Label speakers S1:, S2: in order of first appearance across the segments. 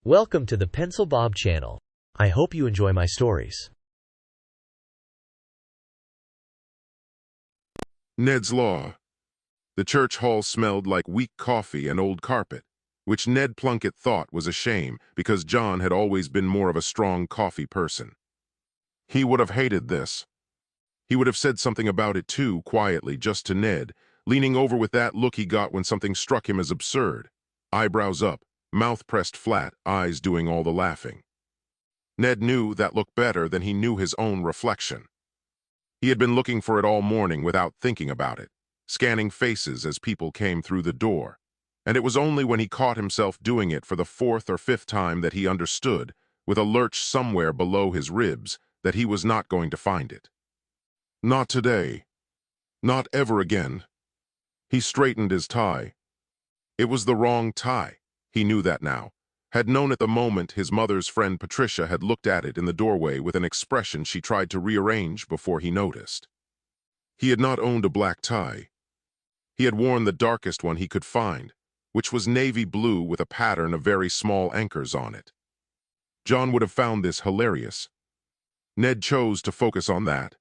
S1: Welcome to the Pencil Bob channel. I hope you enjoy my stories.
S2: Ned's Law. The church hall smelled like weak coffee and old carpet, which Ned Plunkett thought was a shame because John had always been more of a strong coffee person. He would have hated this. He would have said something about it too, quietly, just to Ned, leaning over with that look he got when something struck him as absurd. Eyebrows up, mouth pressed flat, eyes doing all the laughing. Ned knew that looked better than he knew his own reflection. He had been looking for it all morning without thinking about it, scanning faces as people came through the door, and it was only when he caught himself doing it for the fourth or fifth time that he understood, with a lurch somewhere below his ribs, that he was not going to find it. Not today. Not ever again. He straightened his tie. It was the wrong tie. He knew that now. Had known at the moment his mother's friend Patricia had looked at it in the doorway with an expression she tried to rearrange before he noticed. He had not owned a black tie. He had worn the darkest one he could find, which was navy blue with a pattern of very small anchors on it. John would have found this hilarious. Ned chose to focus on that.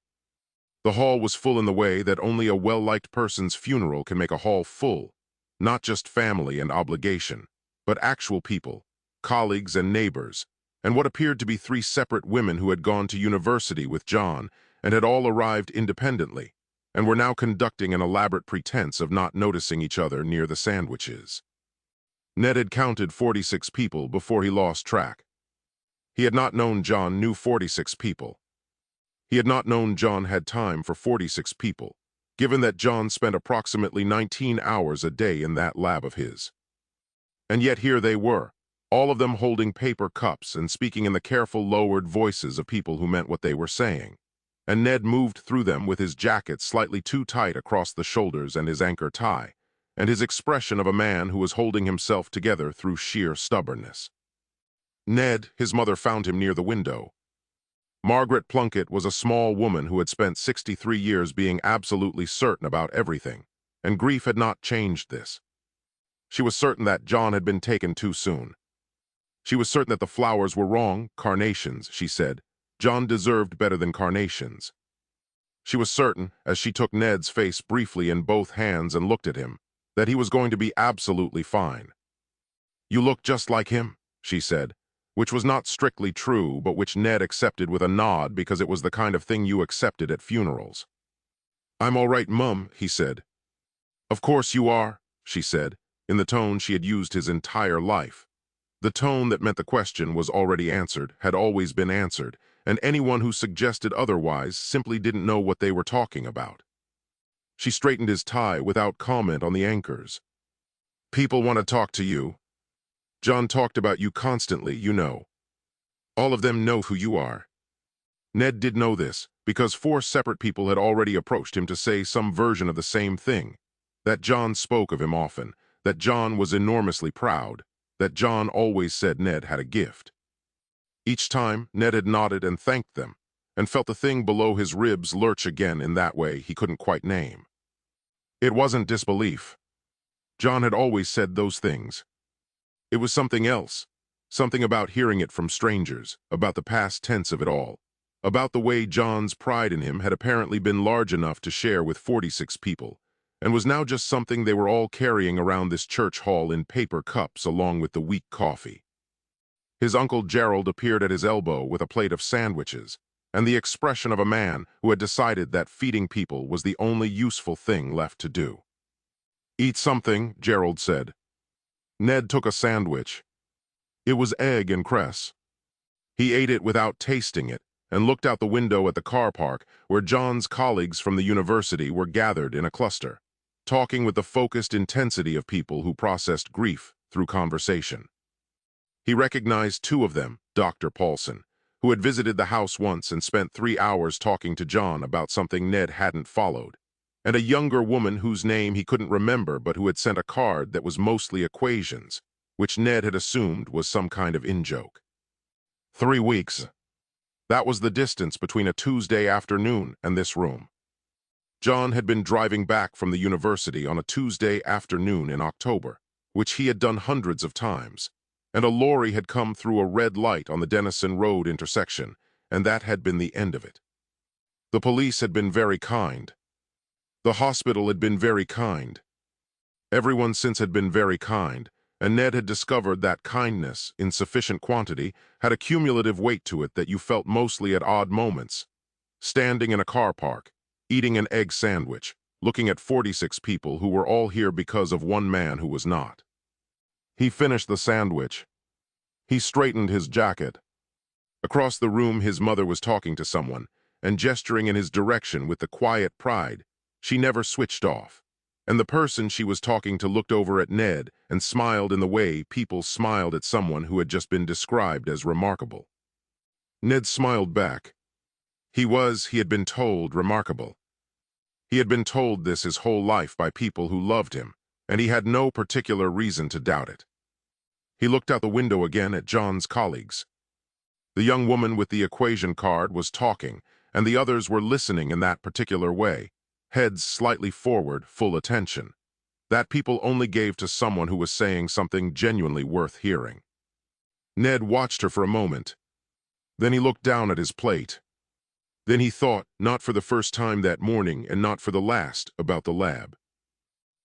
S2: The hall was full in the way that only a well-liked person's funeral can make a hall full, not just family and obligation, but actual people, colleagues and neighbors, and what appeared to be 3 separate women who had gone to university with John and had all arrived independently, and were now conducting an elaborate pretense of not noticing each other near the sandwiches. Ned had counted 46 people before he lost track. He had not known John knew 46 people. He had not known John had time for 46 people, given that John spent approximately 19 hours a day in that lab of his. And yet here they were, all of them holding paper cups and speaking in the careful lowered voices of people who meant what they were saying. And Ned moved through them with his jacket slightly too tight across the shoulders and his anchor tie, and his expression of a man who was holding himself together through sheer stubbornness. Ned, his mother found him near the window. Margaret Plunkett was a small woman who had spent 63 years being absolutely certain about everything, and grief had not changed this. She was certain that John had been taken too soon. She was certain that the flowers were wrong, carnations, she said. John deserved better than carnations. She was certain, as she took Ned's face briefly in both hands and looked at him, that he was going to be absolutely fine. "You look just like him," she said, which was not strictly true, but which Ned accepted with a nod because it was the kind of thing you accepted at funerals. "I'm all right, Mum," he said. "Of course you are," she said, in the tone she had used his entire life. The tone that meant the question was already answered, had always been answered, and anyone who suggested otherwise simply didn't know what they were talking about. She straightened his tie without comment on the anchors. "People want to talk to you. John talked about you constantly, you know. All of them know who you are." Ned did know this, because 4 separate people had already approached him to say some version of the same thing, that John spoke of him often, that John was enormously proud, that John always said Ned had a gift. Each time, Ned had nodded and thanked them, and felt the thing below his ribs lurch again in that way he couldn't quite name. It wasn't disbelief. John had always said those things. It was something else, something about hearing it from strangers, about the past tense of it all, about the way John's pride in him had apparently been large enough to share with 46 people, and was now just something they were all carrying around this church hall in paper cups along with the weak coffee. His Uncle Gerald appeared at his elbow with a plate of sandwiches, and the expression of a man who had decided that feeding people was the only useful thing left to do. "Eat something," Gerald said. Ned took a sandwich. It was egg and cress. He ate it without tasting it, and looked out the window at the car park where John's colleagues from the university were gathered in a cluster, talking with the focused intensity of people who processed grief through conversation. He recognized 2 of them, Dr. Paulson, who had visited the house once and spent 3 hours talking to John about something Ned hadn't followed, and a younger woman whose name he couldn't remember but who had sent a card that was mostly equations, which Ned had assumed was some kind of in-joke. 3 weeks. That was the distance between a Tuesday afternoon and this room. John had been driving back from the university on a Tuesday afternoon in October, which he had done hundreds of times, and a lorry had come through a red light on the Denison Road intersection, and that had been the end of it. The police had been very kind. The hospital had been very kind. Everyone since had been very kind, and Ned had discovered that kindness, in sufficient quantity, had a cumulative weight to it that you felt mostly at odd moments. Standing in a car park, eating an egg sandwich, looking at 46 people who were all here because of one man who was not. He finished the sandwich. He straightened his jacket. Across the room his mother was talking to someone, and gesturing in his direction with the quiet pride she never switched off. And the person she was talking to looked over at Ned and smiled in the way people smiled at someone who had just been described as remarkable. Ned smiled back. He had been told, remarkable. He had been told this his whole life by people who loved him, and he had no particular reason to doubt it. He looked out the window again at John's colleagues. The young woman with the equation card was talking, and the others were listening in that particular way, heads slightly forward, full attention. That people only gave to someone who was saying something genuinely worth hearing. Ned watched her for a moment. Then he looked down at his plate. Then he thought, not for the first time that morning and not for the last, about the lab.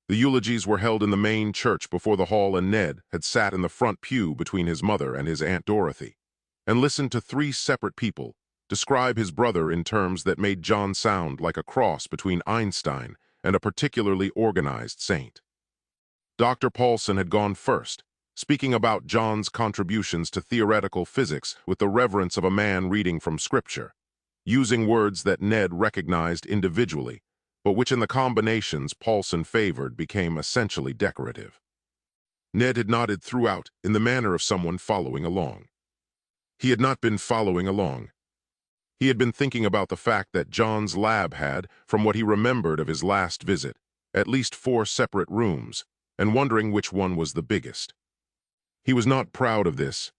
S2: The eulogies were held in the main church before the hall, and Ned had sat in the front pew between his mother and his Aunt Dorothy, and listened to 3 separate people describe his brother in terms that made John sound like a cross between Einstein and a particularly organized saint. Dr. Paulson had gone first, speaking about John's contributions to theoretical physics with the reverence of a man reading from Scripture, using words that Ned recognized individually, but which in the combinations Paulson favored became essentially decorative. Ned had nodded throughout in the manner of someone following along. He had not been following along. He had been thinking about the fact that John's lab had, from what he remembered of his last visit, at least 4 separate rooms, and wondering which one was the biggest. He was not proud of this.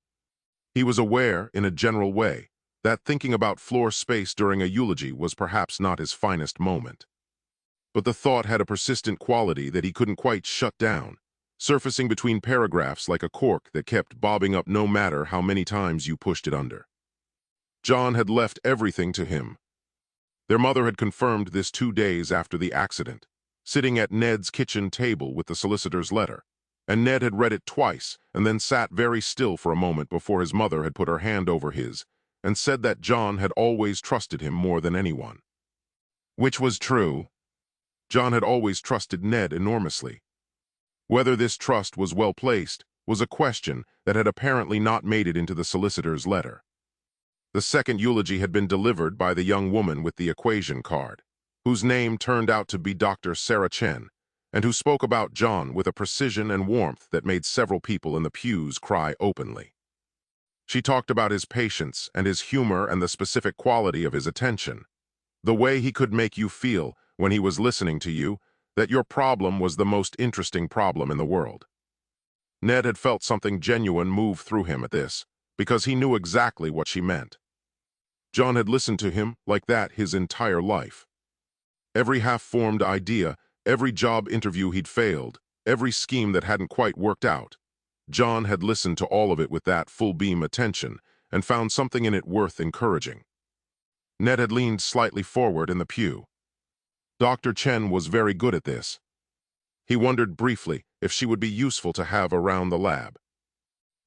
S2: He was aware, in a general way, that thinking about floor space during a eulogy was perhaps not his finest moment. But the thought had a persistent quality that he couldn't quite shut down, surfacing between paragraphs like a cork that kept bobbing up no matter how many times you pushed it under. John had left everything to him. Their mother had confirmed this 2 days after the accident, sitting at Ned's kitchen table with the solicitor's letter, and Ned had read it twice and then sat very still for a moment before his mother had put her hand over his and said that John had always trusted him more than anyone. Which was true. John had always trusted Ned enormously. Whether this trust was well placed was a question that had apparently not made it into the solicitor's letter. The second eulogy had been delivered by the young woman with the equation card, whose name turned out to be Dr. Sarah Chen, and who spoke about John with a precision and warmth that made several people in the pews cry openly. She talked about his patience and his humor and the specific quality of his attention, the way he could make you feel, when he was listening to you, that your problem was the most interesting problem in the world. Ned had felt something genuine move through him at this, because he knew exactly what she meant. John had listened to him like that his entire life. Every half-formed idea, every job interview he'd failed, every scheme that hadn't quite worked out, John had listened to all of it with that full-beam attention and found something in it worth encouraging. Ned had leaned slightly forward in the pew. Dr. Chen was very good at this. He wondered briefly if she would be useful to have around the lab.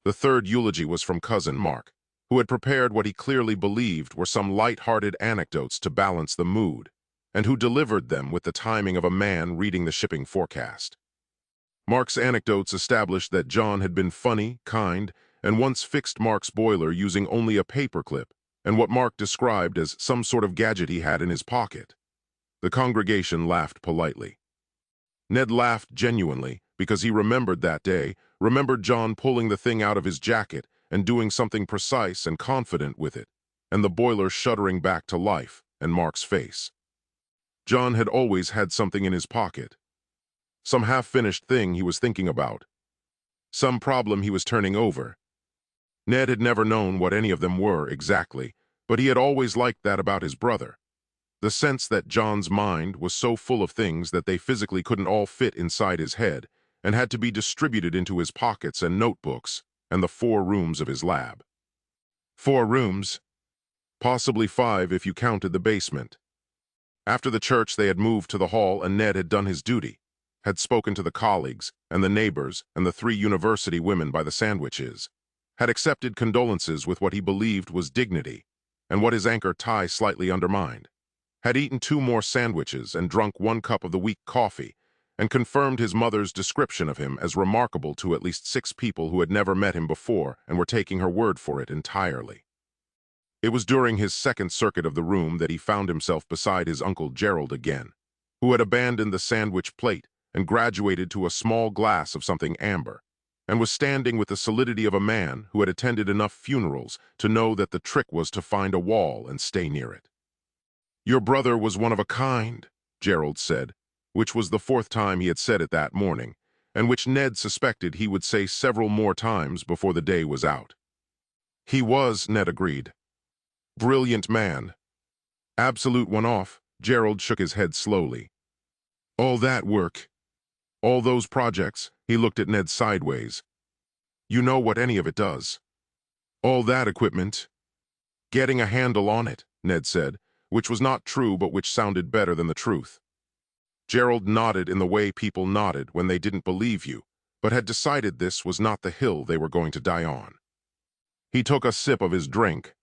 S2: The third eulogy was from Cousin Mark, who had prepared what he clearly believed were some light-hearted anecdotes to balance the mood, and who delivered them with the timing of a man reading the shipping forecast. Mark's anecdotes established that John had been funny, kind, and once fixed Mark's boiler using only a paperclip and what Mark described as some sort of gadget he had in his pocket. The congregation laughed politely. Ned laughed genuinely because he remembered that day, remembered John pulling the thing out of his jacket and doing something precise and confident with it, and the boiler shuddering back to life, and Mark's face. John had always had something in his pocket. Some half-finished thing he was thinking about. Some problem he was turning over. Ned had never known what any of them were exactly, but he had always liked that about his brother. The sense that John's mind was so full of things that they physically couldn't all fit inside his head and had to be distributed into his pockets and notebooks, and the 4 rooms of his lab. 4 rooms, possibly 5 if you counted the basement. After the church, they had moved to the hall, and Ned had done his duty, had spoken to the colleagues and the neighbors and the 3 university women by the sandwiches, had accepted condolences with what he believed was dignity, and what his anchor tie slightly undermined, had eaten 2 more sandwiches and drunk 1 cup of the weak coffee, and confirmed his mother's description of him as remarkable to at least 6 people who had never met him before and were taking her word for it entirely. It was during his second circuit of the room that he found himself beside his Uncle Gerald again, who had abandoned the sandwich plate and graduated to a small glass of something amber, and was standing with the solidity of a man who had attended enough funerals to know that the trick was to find a wall and stay near it. "Your brother was one of a kind," Gerald said, which was the 4th time he had said it that morning, and which Ned suspected he would say several more times before the day was out. "He was," Ned agreed. "Brilliant man." "Absolute one-off," Gerald shook his head slowly. "All that work, all those projects," he looked at Ned sideways. "You know what any of it does. All that equipment. Getting a handle on it," Ned said, which was not true but which sounded better than the truth. Gerald nodded in the way people nodded when they didn't believe you, but had decided this was not the hill they were going to die on. He took a sip of his drink.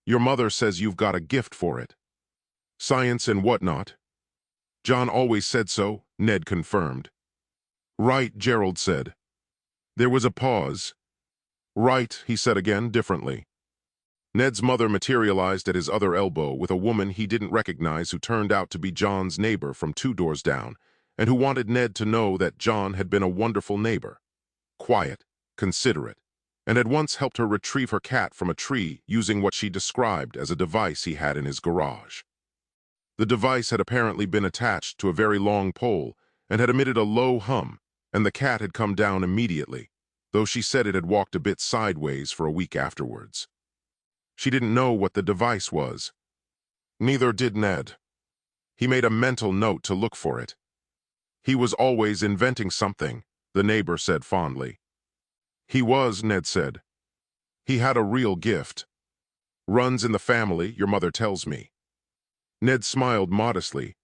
S2: "Your mother says you've got a gift for it. Science and whatnot." "John always said so," Ned confirmed. "Right," Gerald said. There was a pause. "Right," he said again, differently. Ned's mother materialized at his other elbow with a woman he didn't recognize who turned out to be John's neighbor from 2 doors down, and who wanted Ned to know that John had been a wonderful neighbor. Quiet, considerate, and had once helped her retrieve her cat from a tree using what she described as a device he had in his garage. The device had apparently been attached to a very long pole and had emitted a low hum, and the cat had come down immediately, though she said it had walked a bit sideways for a week afterwards. She didn't know what the device was. Neither did Ned. He made a mental note to look for it. "He was always inventing something," the neighbor said fondly. "He was," Ned said. "He had a real gift. Runs in the family, your mother tells me." Ned smiled modestly.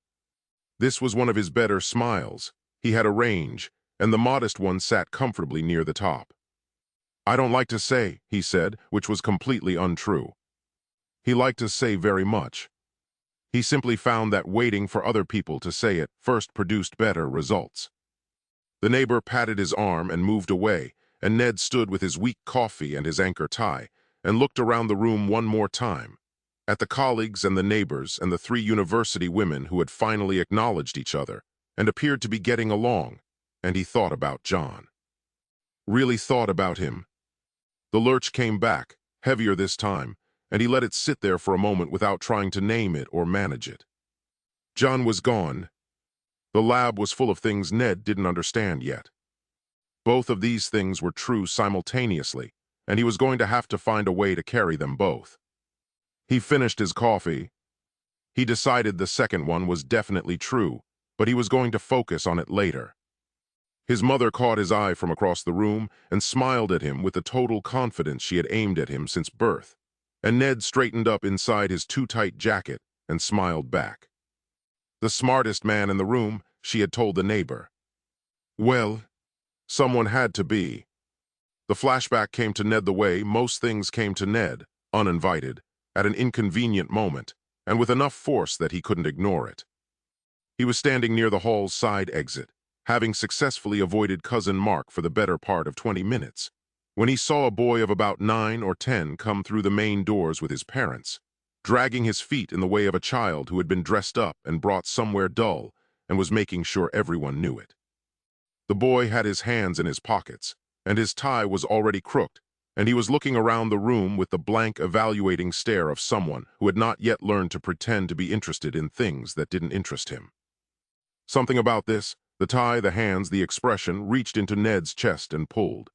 S2: This was one of his better smiles. He had a range, and the modest one sat comfortably near the top. "I don't like to say," he said, which was completely untrue. He liked to say very much. He simply found that waiting for other people to say it first produced better results. The neighbor patted his arm and moved away, and Ned stood with his weak coffee and his anchor tie, and looked around the room one more time, at the colleagues and the neighbors and the 3 university women who had finally acknowledged each other and appeared to be getting along, and he thought about John. Really thought about him. The lurch came back, heavier this time, and he let it sit there for a moment without trying to name it or manage it. John was gone. The lab was full of things Ned didn't understand yet. Both of these things were true simultaneously, and he was going to have to find a way to carry them both. He finished his coffee. He decided the second one was definitely true, but he was going to focus on it later. His mother caught his eye from across the room and smiled at him with the total confidence she had aimed at him since birth, and Ned straightened up inside his too-tight jacket and smiled back. "The smartest man in the room," she had told the neighbor. Well, someone had to be. The flashback came to Ned the way most things came to Ned, uninvited, at an inconvenient moment, and with enough force that he couldn't ignore it. He was standing near the hall's side exit, having successfully avoided Cousin Mark for the better part of 20 minutes, when he saw a boy of about 9 or 10 come through the main doors with his parents, dragging his feet in the way of a child who had been dressed up and brought somewhere dull and was making sure everyone knew it. The boy had his hands in his pockets, and his tie was already crooked, and he was looking around the room with the blank, evaluating stare of someone who had not yet learned to pretend to be interested in things that didn't interest him. Something about this, the tie, the hands, the expression, reached into Ned's chest and pulled.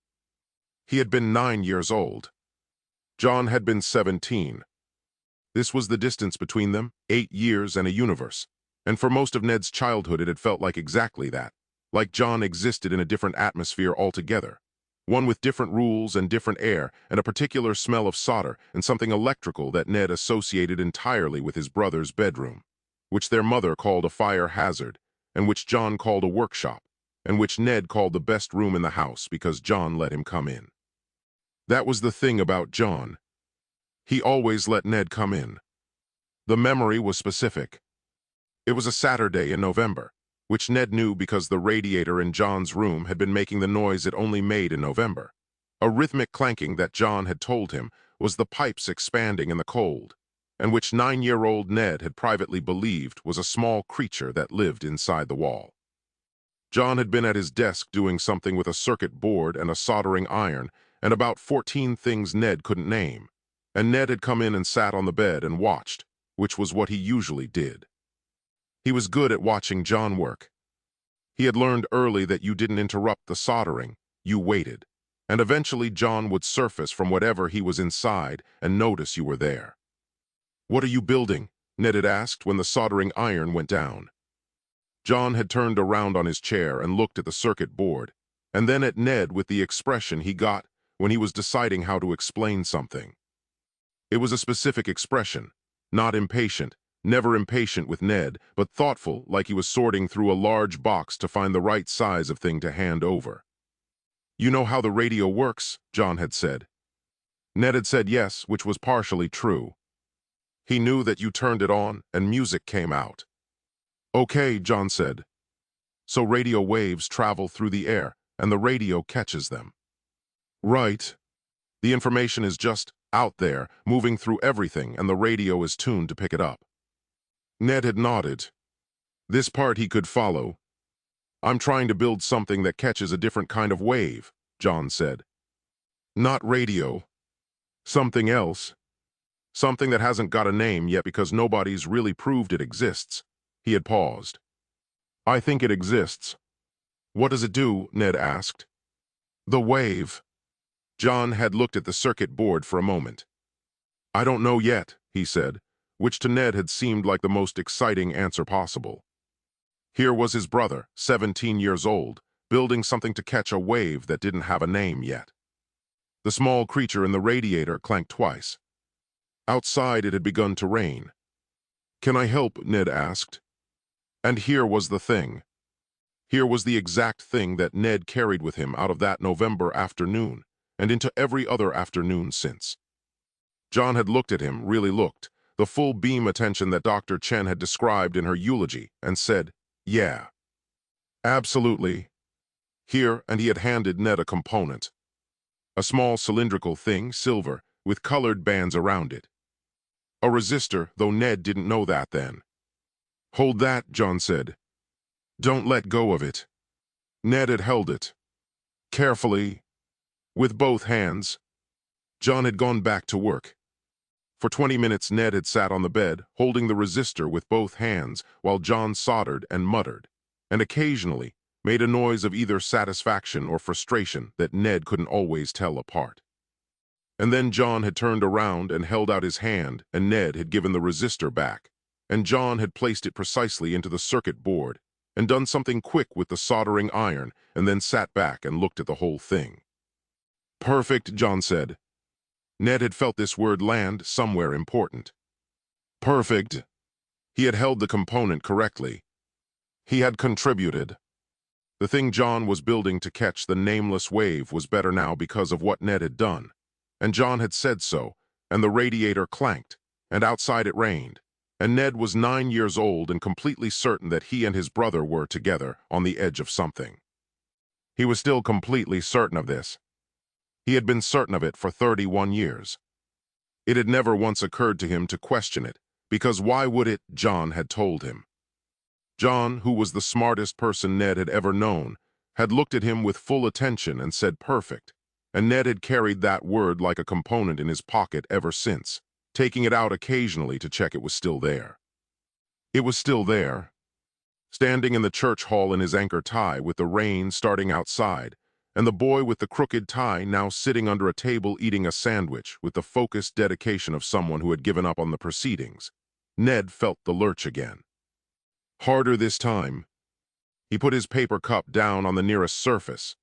S2: He had been 9 years old. John had been 17. This was the distance between them, 8 years and a universe, and for most of Ned's childhood it had felt like exactly that, like John existed in a different atmosphere altogether, one with different rules and different air, and a particular smell of solder and something electrical that Ned associated entirely with his brother's bedroom, which their mother called a fire hazard, and which John called a workshop, and which Ned called the best room in the house because John let him come in. That was the thing about John. He always let Ned come in. The memory was specific. It was a Saturday in November, which Ned knew because the radiator in John's room had been making the noise it only made in November. A rhythmic clanking that John had told him was the pipes expanding in the cold, and which 9-year-old Ned had privately believed was a small creature that lived inside the wall. John had been at his desk doing something with a circuit board and a soldering iron and about 14 things Ned couldn't name, and Ned had come in and sat on the bed and watched, which was what he usually did. He was good at watching John work. He had learned early that you didn't interrupt the soldering, you waited, and eventually John would surface from whatever he was inside and notice you were there. "What are you building?" Ned had asked when the soldering iron went down. John had turned around on his chair and looked at the circuit board, and then at Ned with the expression he got when he was deciding how to explain something. It was a specific expression, not impatient, never impatient with Ned, but thoughtful, like he was sorting through a large box to find the right size of thing to hand over. "You know how the radio works," John had said. Ned had said yes, which was partially true. He knew that you turned it on and music came out. "Okay," John said. "So radio waves travel through the air and the radio catches them." "Right. The information is just out there, moving through everything, and the radio is tuned to pick it up." Ned had nodded. This part he could follow. "I'm trying to build something that catches a different kind of wave," John said. "Not radio. Something else. Something that hasn't got a name yet because nobody's really proved it exists." He had paused. "I think it exists." "What does it do?" Ned asked. "The wave." John had looked at the circuit board for a moment. "I don't know yet," he said, which to Ned had seemed like the most exciting answer possible. Here was his brother, 17 years old, building something to catch a wave that didn't have a name yet. The small creature in the radiator clanked twice. Outside it had begun to rain. "Can I help?" Ned asked. And here was the thing. Here was the exact thing that Ned carried with him out of that November afternoon and into every other afternoon since. John had looked at him, really looked, the full beam attention that Dr. Chen had described in her eulogy, and said, "Yeah. Absolutely." Here, and he had handed Ned a component. A small cylindrical thing, silver, with colored bands around it. A resistor, though Ned didn't know that then. "Hold that," John said. "Don't let go of it." Ned had held it. Carefully, with both hands. John had gone back to work. For 20 minutes Ned had sat on the bed, holding the resistor with both hands, while John soldered and muttered, and occasionally made a noise of either satisfaction or frustration that Ned couldn't always tell apart. And then John had turned around and held out his hand, and Ned had given the resistor back, and John had placed it precisely into the circuit board, and done something quick with the soldering iron, and then sat back and looked at the whole thing. "Perfect," John said. Ned had felt this word land somewhere important. Perfect. He had held the component correctly. He had contributed. The thing John was building to catch the nameless wave was better now because of what Ned had done, and John had said so, and the radiator clanked, and outside it rained, and Ned was 9 years old and completely certain that he and his brother were together on the edge of something. He was still completely certain of this. He had been certain of it for 31 years. It had never once occurred to him to question it, because why would it, John had told him. John, who was the smartest person Ned had ever known, had looked at him with full attention and said perfect, and Ned had carried that word like a component in his pocket ever since, taking it out occasionally to check it was still there. It was still there. Standing in the church hall in his anchor tie with the rain starting outside, and the boy with the crooked tie now sitting under a table eating a sandwich with the focused dedication of someone who had given up on the proceedings, Ned felt the lurch again. Harder this time. He put his paper cup down on the nearest surface,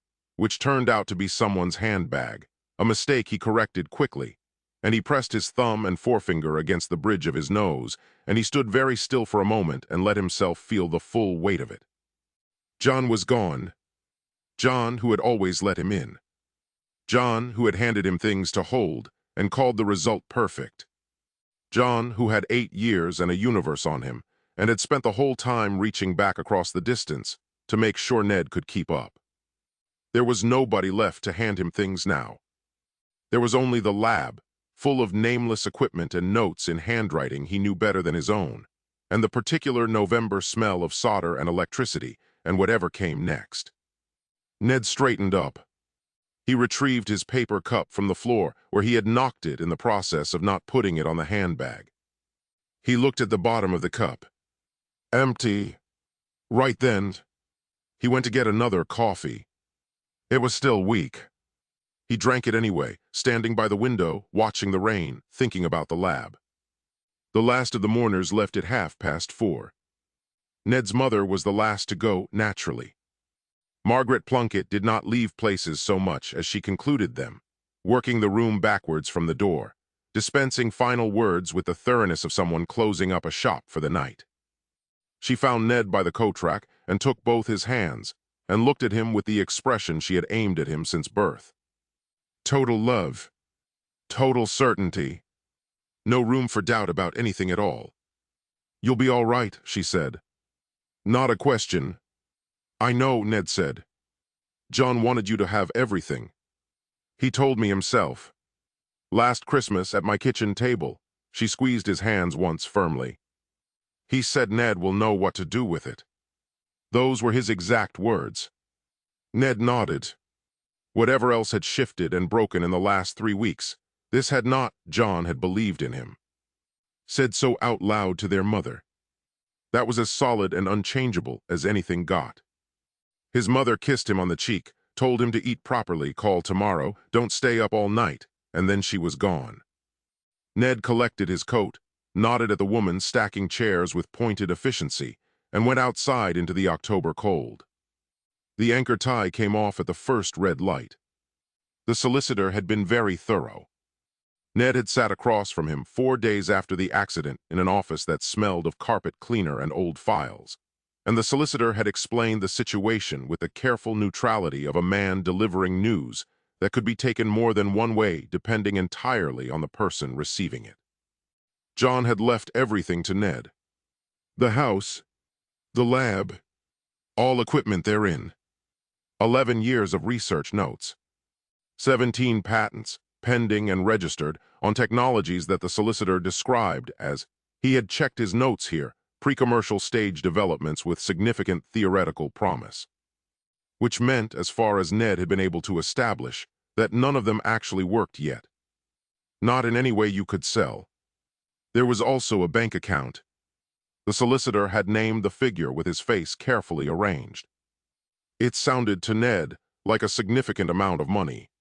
S2: which turned out to be someone's handbag, a mistake he corrected quickly, and he pressed his thumb and forefinger against the bridge of his nose, and he stood very still for a moment and let himself feel the full weight of it. John was gone. John, who had always let him in. John, who had handed him things to hold and called the result perfect. John, who had 8 years and a universe on him, and had spent the whole time reaching back across the distance to make sure Ned could keep up. There was nobody left to hand him things now. There was only the lab, full of nameless equipment and notes in handwriting he knew better than his own, and the particular November smell of solder and electricity and whatever came next. Ned straightened up. He retrieved his paper cup from the floor where he had knocked it in the process of not putting it on the handbag. He looked at the bottom of the cup. Empty. Right then, he went to get another coffee. It was still weak. He drank it anyway, standing by the window, watching the rain, thinking about the lab. The last of the mourners left at 4:30. Ned's mother was the last to go, naturally. Margaret Plunkett did not leave places so much as she concluded them, working the room backwards from the door, dispensing final words with the thoroughness of someone closing up a shop for the night. She found Ned by the coat rack and took both his hands and looked at him with the expression she had aimed at him since birth. Total love. Total certainty. No room for doubt about anything at all. You'll be all right, she said. Not a question. I know, Ned said. John wanted you to have everything. He told me himself. Last Christmas at my kitchen table, she squeezed his hands once firmly. He said Ned will know what to do with it. Those were his exact words. Ned nodded. Whatever else had shifted and broken in the last 3 weeks, this had not. John had believed in him. Said so out loud to their mother. That was as solid and unchangeable as anything got. His mother kissed him on the cheek, told him to eat properly, call tomorrow, don't stay up all night, and then she was gone. Ned collected his coat, nodded at the woman stacking chairs with pointed efficiency, and went outside into the October cold. The anchor tie came off at the first red light. The solicitor had been very thorough. Ned had sat across from him 4 days after the accident in an office that smelled of carpet cleaner and old files, and the solicitor had explained the situation with the careful neutrality of a man delivering news that could be taken more than one way depending entirely on the person receiving it. John had left everything to Ned. The house, the lab, all equipment therein. 11 years of research notes. 17 patents, pending and registered, on technologies that the solicitor described as, he had checked his notes here, pre-commercial stage developments with significant theoretical promise. Which meant, as far as Ned had been able to establish, that none of them actually worked yet. Not in any way you could sell. There was also a bank account. The solicitor had named the figure with his face carefully arranged. It sounded to Ned like a significant amount of money.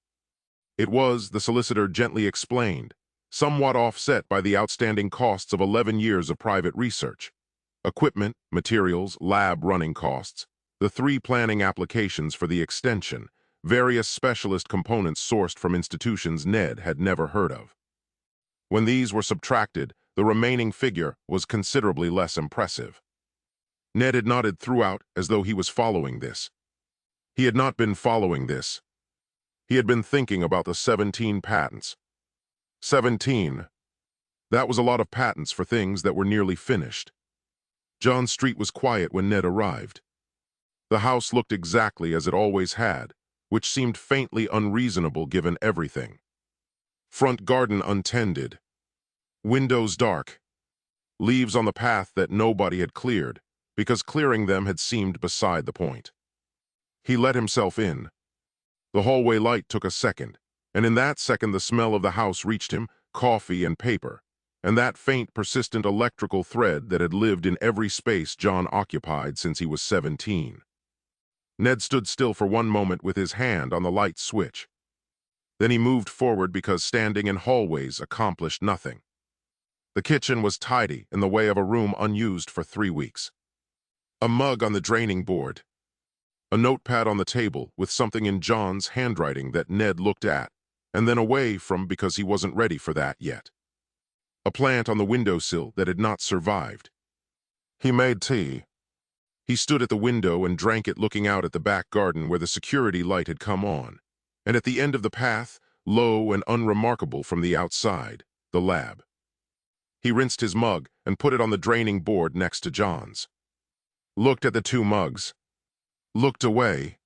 S2: It was, the solicitor gently explained, somewhat offset by the outstanding costs of 11 years of private research. Equipment, materials, lab running costs, the 3 planning applications for the extension, various specialist components sourced from institutions Ned had never heard of. When these were subtracted, the remaining figure was considerably less impressive. Ned had nodded throughout as though he was following this. He had not been following this. He had been thinking about the 17 patents. 17. That was a lot of patents for things that were nearly finished. John Street was quiet when Ned arrived. The house looked exactly as it always had, which seemed faintly unreasonable given everything. Front garden untended. Windows dark. Leaves on the path that nobody had cleared, because clearing them had seemed beside the point. He let himself in. The hallway light took a second, and in that second the smell of the house reached him, coffee and paper, and that faint, persistent electrical thread that had lived in every space John occupied since he was 17. Ned stood still for one moment with his hand on the light switch. Then he moved forward because standing in hallways accomplished nothing. The kitchen was tidy in the way of a room unused for 3 weeks. A mug on the draining board. A notepad on the table with something in John's handwriting that Ned looked at, and then away from because he wasn't ready for that yet. A plant on the windowsill that had not survived. He made tea. He stood at the window and drank it, looking out at the back garden where the security light had come on, and at the end of the path, low and unremarkable from the outside, the lab. He rinsed his mug and put it on the draining board next to John's. Looked at the two mugs. Looked away.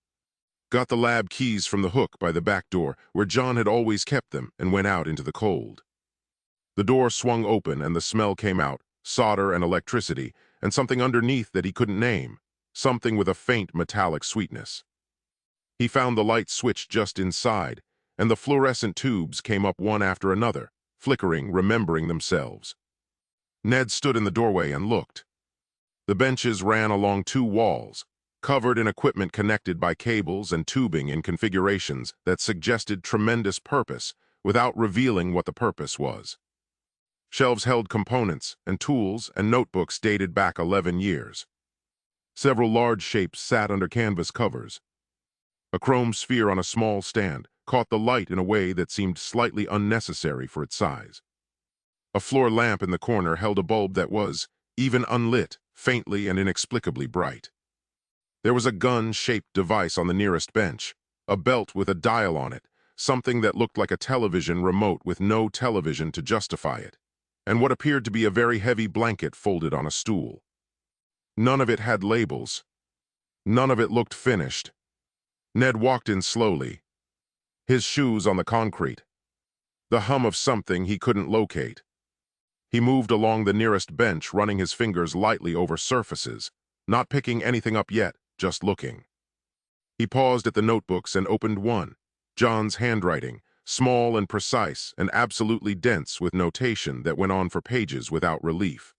S2: Got the lab keys from the hook by the back door where John had always kept them and went out into the cold. The door swung open and the smell came out, solder and electricity, and something underneath that he couldn't name, something with a faint metallic sweetness. He found the light switch just inside, and the fluorescent tubes came up one after another, flickering, remembering themselves. Ned stood in the doorway and looked. The benches ran along two walls, covered in equipment connected by cables and tubing in configurations that suggested tremendous purpose without revealing what the purpose was. Shelves held components and tools and notebooks dated back 11 years. Several large shapes sat under canvas covers. A chrome sphere on a small stand caught the light in a way that seemed slightly unnecessary for its size. A floor lamp in the corner held a bulb that was, even unlit, faintly and inexplicably bright. There was a gun-shaped device on the nearest bench, a belt with a dial on it, something that looked like a television remote with no television to justify it, and what appeared to be a very heavy blanket folded on a stool. None of it had labels. None of it looked finished. Ned walked in slowly, his shoes on the concrete, the hum of something he couldn't locate. He moved along the nearest bench, running his fingers lightly over surfaces, not picking anything up yet, just looking. He paused at the notebooks and opened one, John's handwriting, small and precise and absolutely dense with notation that went on for pages without relief.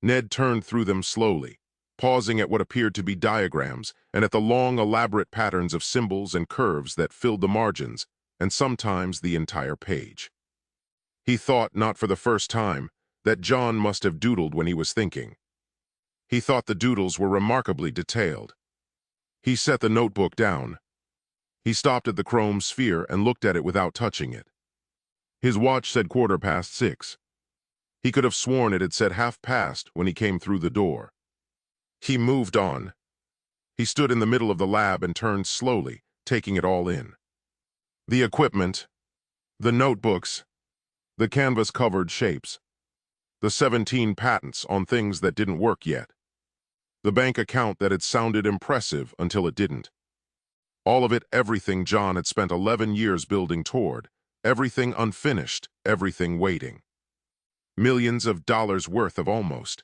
S2: Ned turned through them slowly, pausing at what appeared to be diagrams and at the long, elaborate patterns of symbols and curves that filled the margins and sometimes the entire page. He thought, not for the first time, that John must have doodled when he was thinking. He thought the doodles were remarkably detailed. He set the notebook down. He stopped at the chrome sphere and looked at it without touching it. His watch said 6:15. He could have sworn it had said past when he came through the door. He moved on. He stood in the middle of the lab and turned slowly, taking it all in. The equipment, the notebooks, the canvas-covered shapes, the 17 patents on things that didn't work yet, the bank account that had sounded impressive until it didn't. All of it, everything John had spent 11 years building toward, everything unfinished, everything waiting. Millions of dollars worth of almost.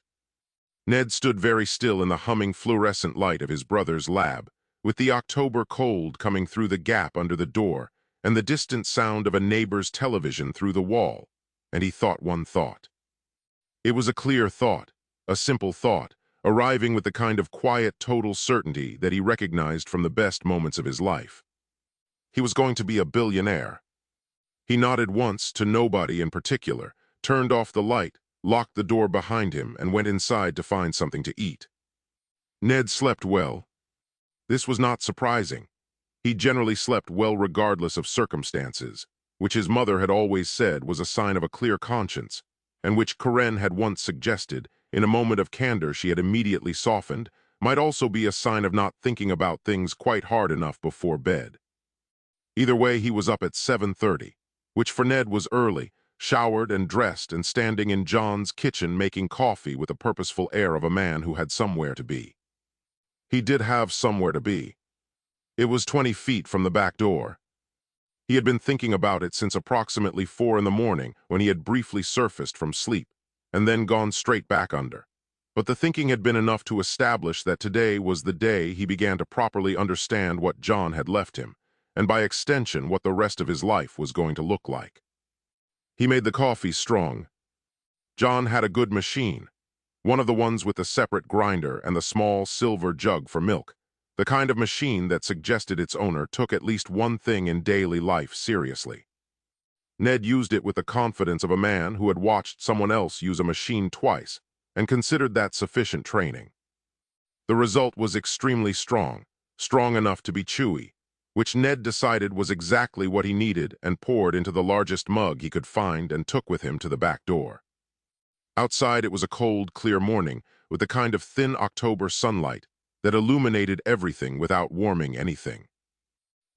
S2: Ned stood very still in the humming fluorescent light of his brother's lab, with the October cold coming through the gap under the door and the distant sound of a neighbor's television through the wall, and he thought one thought. It was a clear thought, a simple thought, arriving with the kind of quiet, total certainty that he recognized from the best moments of his life. He was going to be a billionaire. He nodded once to nobody in particular, turned off the light, locked the door behind him, and went inside to find something to eat. Ned slept well. This was not surprising. He generally slept well regardless of circumstances, which his mother had always said was a sign of a clear conscience, and which Karen had once suggested, in a moment of candor she had immediately softened, might also be a sign of not thinking about things quite hard enough before bed. Either way, he was up at 7:30, which for Ned was early, showered and dressed and standing in John's kitchen making coffee with a purposeful air of a man who had somewhere to be. He did have somewhere to be. It was 20 feet from the back door. He had been thinking about it since approximately 4 in the morning when he had briefly surfaced from sleep and then gone straight back under. But the thinking had been enough to establish that today was the day he began to properly understand what John had left him, and by extension what the rest of his life was going to look like. He made the coffee strong. John had a good machine, one of the ones with the separate grinder and the small silver jug for milk, the kind of machine that suggested its owner took at least one thing in daily life seriously. Ned used it with the confidence of a man who had watched someone else use a machine twice and considered that sufficient training. The result was extremely strong, strong enough to be chewy, which Ned decided was exactly what he needed and poured into the largest mug he could find and took with him to the back door. Outside it was a cold, clear morning with a kind of thin October sunlight that illuminated everything without warming anything.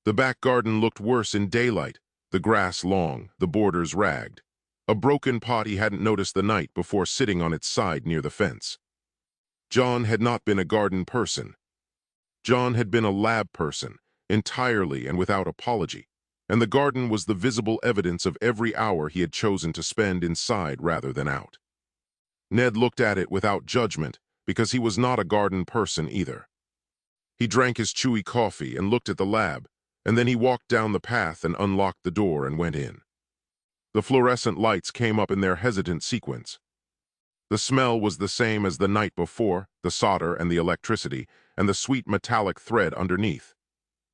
S2: The back garden looked worse in daylight, the grass long, the borders ragged. A broken pot he hadn't noticed the night before sitting on its side near the fence. John had not been a garden person. John had been a lab person, entirely and without apology, and the garden was the visible evidence of every hour he had chosen to spend inside rather than out. Ned looked at it without judgment because he was not a garden person either. He drank his chewy coffee and looked at the lab, and then he walked down the path and unlocked the door and went in. The fluorescent lights came up in their hesitant sequence. The smell was the same as the night before, the solder and the electricity, and the sweet metallic thread underneath.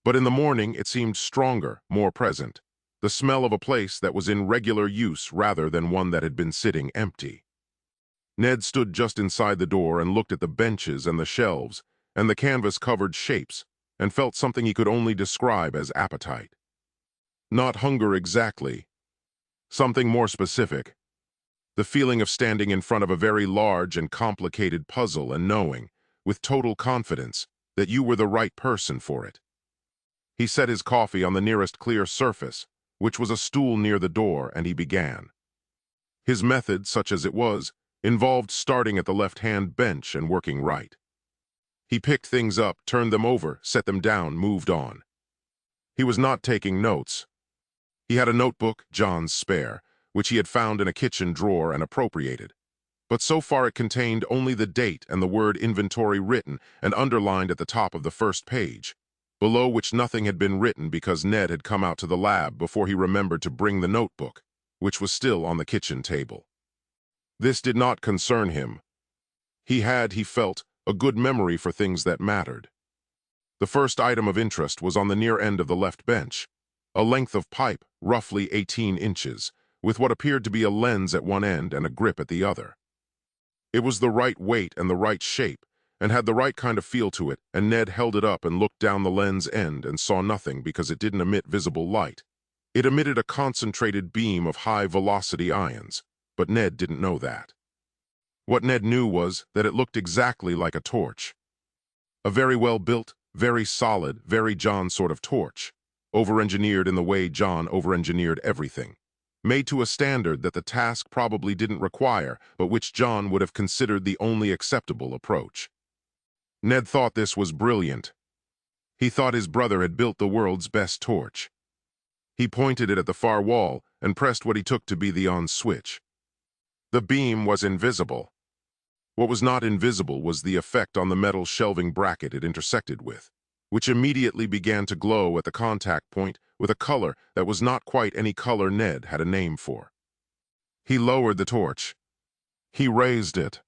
S2: But in the morning it seemed stronger, more present, the smell of a place that was in regular use rather than one that had been sitting empty. Ned stood just inside the door and looked at the benches and the shelves and the canvas-covered shapes and felt something he could only describe as appetite. Not hunger exactly. Something more specific. The feeling of standing in front of a very large and complicated puzzle and knowing, with total confidence, that you were the right person for it. He set his coffee on the nearest clear surface, which was a stool near the door, and he began. His method, such as it was, involved starting at the left-hand bench and working right. He picked things up, turned them over, set them down, moved on. He was not taking notes. He had a notebook, John's spare, which he had found in a kitchen drawer and appropriated. But so far it contained only the date and the word inventory written and underlined at the top of the first page, below which nothing had been written because Ned had come out to the lab before he remembered to bring the notebook, which was still on the kitchen table. This did not concern him. He had, he felt, a good memory for things that mattered. The first item of interest was on the near end of the left bench, a length of pipe, roughly 18 inches, with what appeared to be a lens at one end and a grip at the other. It was the right weight and the right shape, and had the right kind of feel to it, and Ned held it up and looked down the lens end and saw nothing because it didn't emit visible light. It emitted a concentrated beam of high-velocity ions, but Ned didn't know that. What Ned knew was that it looked exactly like a torch. A very well-built, very solid, very John sort of torch, over-engineered in the way John over-engineered everything, made to a standard that the task probably didn't require, but which John would have considered the only acceptable approach. Ned thought this was brilliant. He thought his brother had built the world's best torch. He pointed it at the far wall and pressed what he took to be the on switch. The beam was invisible. What was not invisible was the effect on the metal shelving bracket it intersected with, which immediately began to glow at the contact point with a color that was not quite any color Ned had a name for. He lowered the torch. He raised it.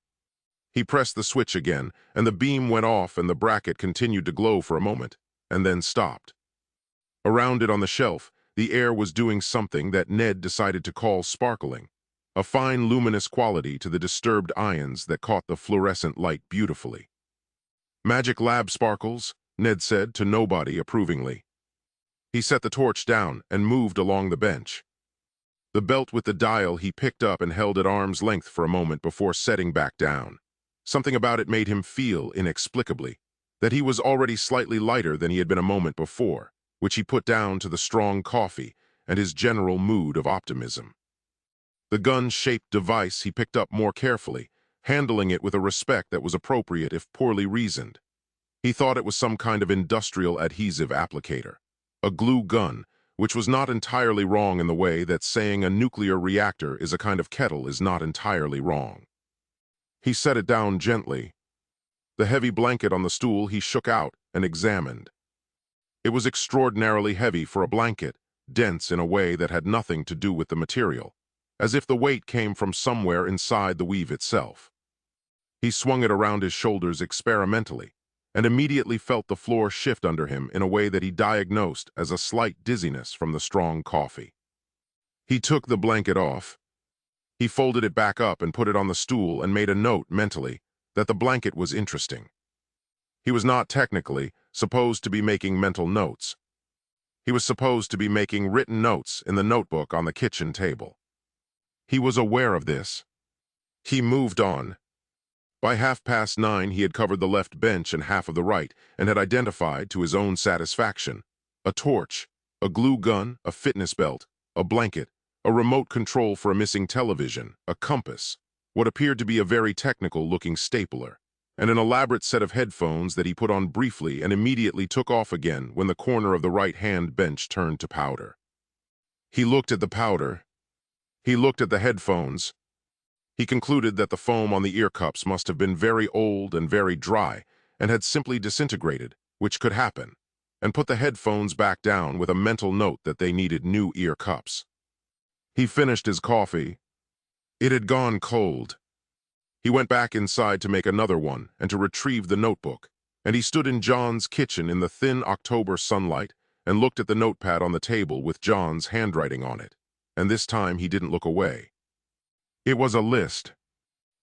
S2: He pressed the switch again, and the beam went off and the bracket continued to glow for a moment, and then stopped. Around it on the shelf, the air was doing something that Ned decided to call sparkling, a fine luminous quality to the disturbed ions that caught the fluorescent light beautifully. "Magic lab sparkles," Ned said to nobody approvingly. He set the torch down and moved along the bench. The belt with the dial he picked up and held at arm's length for a moment before setting back down. Something about it made him feel, inexplicably, that he was already slightly lighter than he had been a moment before, which he put down to the strong coffee and his general mood of optimism. The gun-shaped device he picked up more carefully, handling it with a respect that was appropriate if poorly reasoned. He thought it was some kind of industrial adhesive applicator, a glue gun, which was not entirely wrong in the way that saying a nuclear reactor is a kind of kettle is not entirely wrong. He set it down gently. The heavy blanket on the stool he shook out and examined. It was extraordinarily heavy for a blanket, dense in a way that had nothing to do with the material, as if the weight came from somewhere inside the weave itself. He swung it around his shoulders experimentally, and immediately felt the floor shift under him in a way that he diagnosed as a slight dizziness from the strong coffee. He took the blanket off. He folded it back up and put it on the stool and made a note mentally that the blanket was interesting. He was not technically supposed to be making mental notes. He was supposed to be making written notes in the notebook on the kitchen table. He was aware of this. He moved on. By 9:30, he had covered the left bench and half of the right, and had identified, to his own satisfaction, a torch, a glue gun, a fitness belt, a blanket, a remote control for a missing television, a compass, what appeared to be a very technical-looking stapler, and an elaborate set of headphones that he put on briefly and immediately took off again when the corner of the right-hand bench turned to powder. He looked at the powder. He looked at the headphones. He concluded that the foam on the ear cups must have been very old and very dry and had simply disintegrated, which could happen, and put the headphones back down with a mental note that they needed new ear cups. He finished his coffee. It had gone cold. He went back inside to make another one and to retrieve the notebook, and he stood in John's kitchen in the thin October sunlight and looked at the notepad on the table with John's handwriting on it, and this time he didn't look away. It was a list.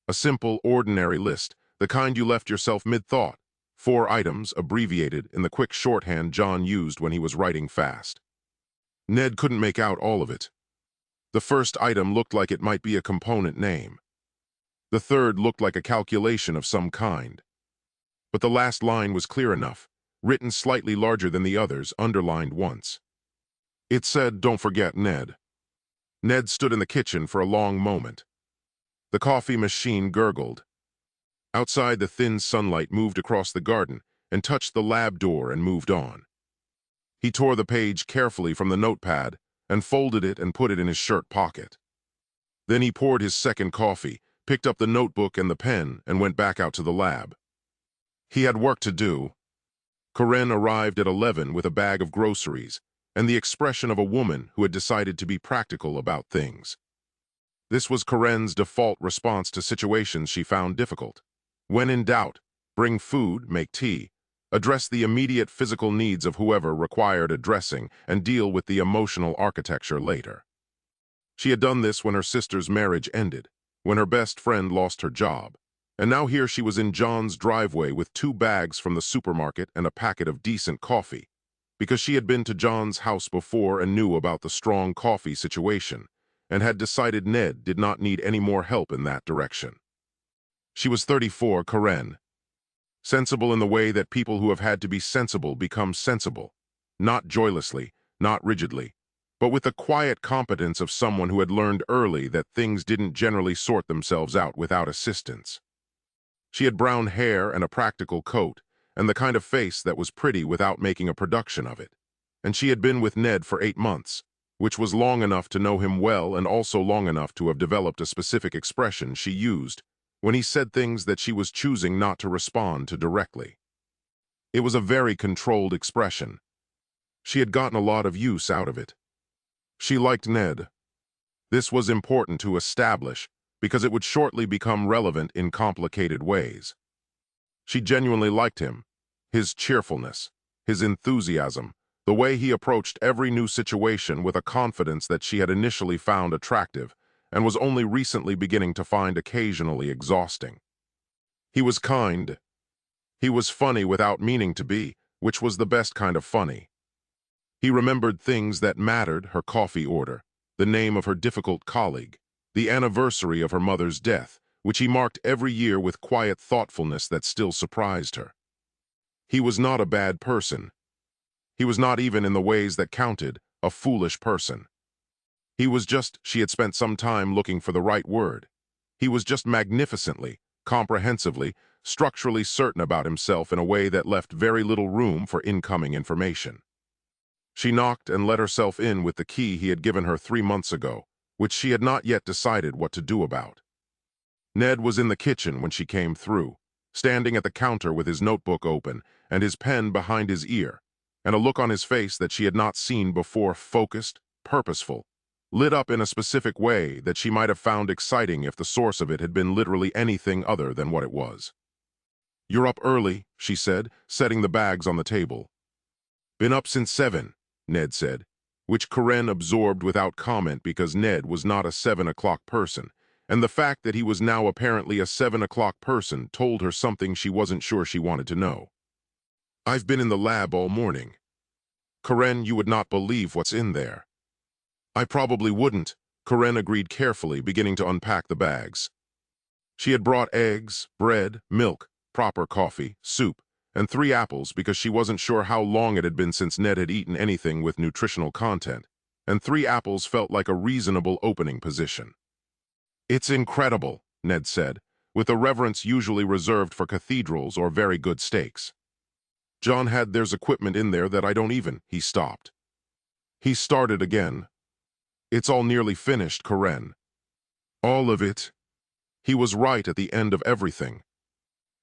S2: A simple, ordinary list, the kind you left yourself mid-thought. 4 items, abbreviated in the quick shorthand John used when he was writing fast. Ned couldn't make out all of it. The first item looked like it might be a component name. The third looked like a calculation of some kind. But the last line was clear enough, written slightly larger than the others, underlined once. It said, "Don't forget Ned." Ned stood in the kitchen for a long moment. The coffee machine gurgled. Outside, the thin sunlight moved across the garden and touched the lab door and moved on. He tore the page carefully from the notepad and folded it and put it in his shirt pocket. Then he poured his second coffee, picked up the notebook and the pen, and went back out to the lab. He had work to do. Corinne arrived at 11 with a bag of groceries and the expression of a woman who had decided to be practical about things. This was Corinne's default response to situations she found difficult. When in doubt, bring food, make tea, address the immediate physical needs of whoever required addressing, and deal with the emotional architecture later. She had done this when her sister's marriage ended, when her best friend lost her job, and now here she was in John's driveway with 2 bags from the supermarket and a packet of decent coffee, because she had been to John's house before and knew about the strong coffee situation, and had decided Ned did not need any more help in that direction. She was 34, Corinne. Sensible in the way that people who have had to be sensible become sensible, not joylessly, not rigidly, but with the quiet competence of someone who had learned early that things didn't generally sort themselves out without assistance. She had brown hair and a practical coat, and the kind of face that was pretty without making a production of it. And she had been with Ned for 8 months, which was long enough to know him well and also long enough to have developed a specific expression she used when he said things that she was choosing not to respond to directly. It was a very controlled expression. She had gotten a lot of use out of it. She liked Ned. This was important to establish because it would shortly become relevant in complicated ways. She genuinely liked him, his cheerfulness, his enthusiasm, the way he approached every new situation with a confidence that she had initially found attractive and was only recently beginning to find occasionally exhausting. He was kind. He was funny without meaning to be, which was the best kind of funny. He remembered things that mattered, her coffee order, the name of her difficult colleague, the anniversary of her mother's death, which he marked every year with quiet thoughtfulness that still surprised her. He was not a bad person. He was not even in the ways that counted, a foolish person. He was just, she had spent some time looking for the right word. He was just magnificently, comprehensively, structurally certain about himself in a way that left very little room for incoming information. She knocked and let herself in with the key he had given her 3 months ago, which she had not yet decided what to do about. Ned was in the kitchen when she came through, standing at the counter with his notebook open and his pen behind his ear, and a look on his face that she had not seen before, focused, purposeful, lit up in a specific way that she might have found exciting if the source of it had been literally anything other than what it was. "You're up early," she said, setting the bags on the table. "Been up since 7, Ned said, which Corinne absorbed without comment because Ned was not a 7 o'clock person, and the fact that he was now apparently a 7 o'clock person told her something she wasn't sure she wanted to know. I've been in the lab all morning. Karen, you would not believe what's in there. I probably wouldn't, Karen agreed carefully, beginning to unpack the bags. She had brought eggs, bread, milk, proper coffee, soup, and 3 apples because she wasn't sure how long it had been since Ned had eaten anything with nutritional content, and 3 apples felt like a reasonable opening position. It's incredible, Ned said, with the reverence usually reserved for cathedrals or very good steaks. John had there's equipment in there that I don't even, he stopped. He started again. It's all nearly finished, Karen. All of it. He was right at the end of everything.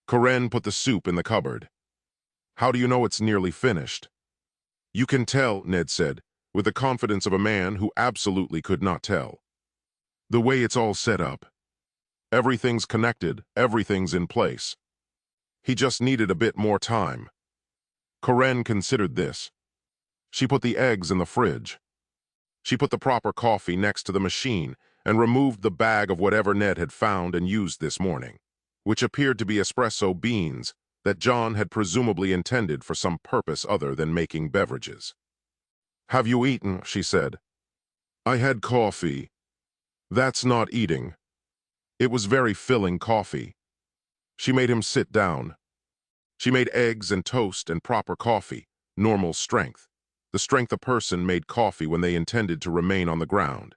S2: Karen put the soup in the cupboard. How do you know it's nearly finished? You can tell, Ned said, with the confidence of a man who absolutely could not tell. The way it's all set up. Everything's connected, everything's in place. He just needed a bit more time. Karen considered this. She put the eggs in the fridge. She put the proper coffee next to the machine and removed the bag of whatever Ned had found and used this morning, which appeared to be espresso beans that John had presumably intended for some purpose other than making beverages. Have you eaten? She said. I had coffee. That's not eating. It was very filling coffee. She made him sit down. She made eggs and toast and proper coffee, normal strength, the strength a person made coffee when they intended to remain on the ground.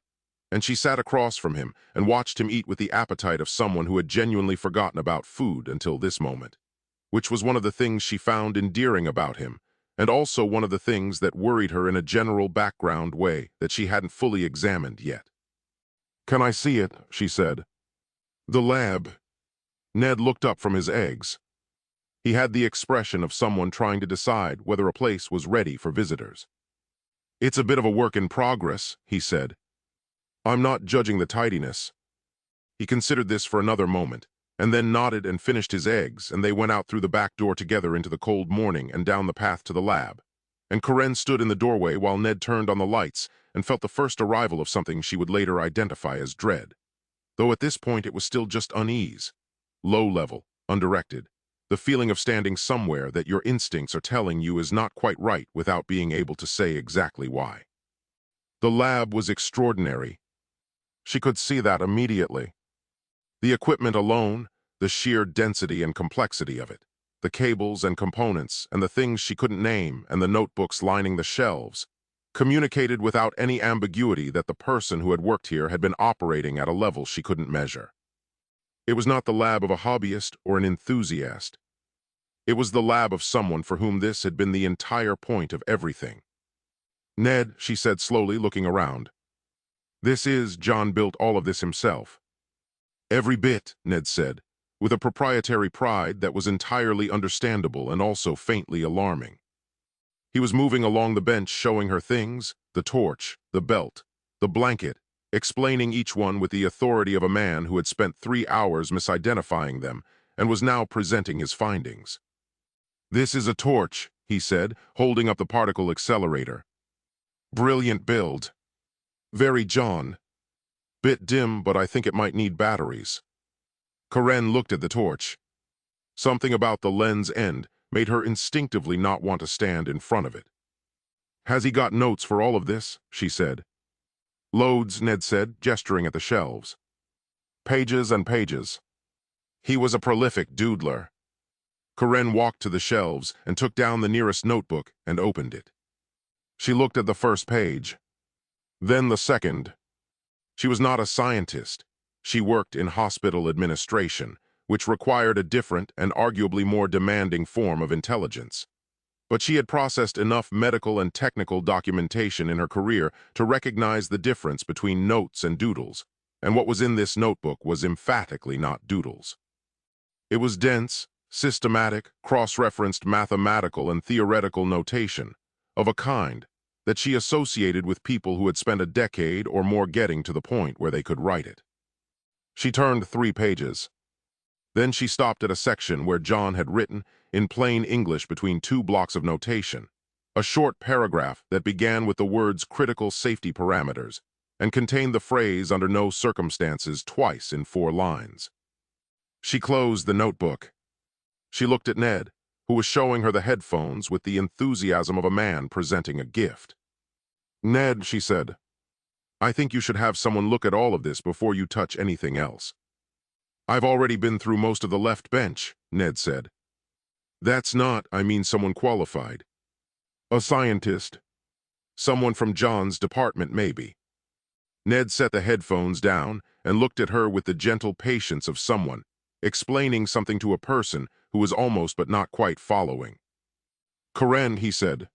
S2: And she sat across from him and watched him eat with the appetite of someone who had genuinely forgotten about food until this moment, which was one of the things she found endearing about him, and also one of the things that worried her in a general background way that she hadn't fully examined yet. Can I see it? She said. The lab. Ned looked up from his eggs. He had the expression of someone trying to decide whether a place was ready for visitors. It's a bit of a work in progress, he said. I'm not judging the tidiness. He considered this for another moment, and then nodded and finished his eggs, and they went out through the back door together into the cold morning and down the path to the lab. And Karen stood in the doorway while Ned turned on the lights and felt the first arrival of something she would later identify as dread. Though at this point it was still just unease. Low-level, undirected. The feeling of standing somewhere that your instincts are telling you is not quite right without being able to say exactly why. The lab was extraordinary. She could see that immediately. The equipment alone, the sheer density and complexity of it, the cables and components and the things she couldn't name and the notebooks lining the shelves, communicated without any ambiguity that the person who had worked here had been operating at a level she couldn't measure. It was not the lab of a hobbyist or an enthusiast. It was the lab of someone for whom this had been the entire point of everything. Ned, she said slowly, looking around. John built all of this himself. Every bit, Ned said, with a proprietary pride that was entirely understandable and also faintly alarming. He was moving along the bench showing her things, the torch, the belt, the blanket, explaining each one with the authority of a man who had spent 3 hours misidentifying them and was now presenting his findings. This is a torch, he said, holding up the particle accelerator. Brilliant build. Very John. Bit dim, but I think it might need batteries. Karen looked at the torch. Something about the lens end made her instinctively not want to stand in front of it. Has he got notes for all of this? She said. Loads, Ned said, gesturing at the shelves. Pages and pages. He was a prolific doodler. Karen walked to the shelves and took down the nearest notebook and opened it. She looked at the first page. Then the second. She was not a scientist. She worked in hospital administration, which required a different and arguably more demanding form of intelligence. But she had processed enough medical and technical documentation in her career to recognize the difference between notes and doodles, and what was in this notebook was emphatically not doodles. It was dense, systematic, cross-referenced mathematical and theoretical notation, of a kind that she associated with people who had spent a decade or more getting to the point where they could write it. She turned 3 pages. Then she stopped at a section where John had written, in plain English between 2 blocks of notation, a short paragraph that began with the words critical safety parameters and contained the phrase under no circumstances twice in 4 lines. She closed the notebook. She looked at Ned, who was showing her the headphones with the enthusiasm of a man presenting a gift. "Ned," she said, "I think you should have someone look at all of this before you touch anything else." "I've already been through most of the left bench," Ned said. I mean someone qualified. A scientist. Someone from John's department, maybe." Ned set the headphones down and looked at her with the gentle patience of someone explaining something to a person who was almost but not quite following. "Karen," he said.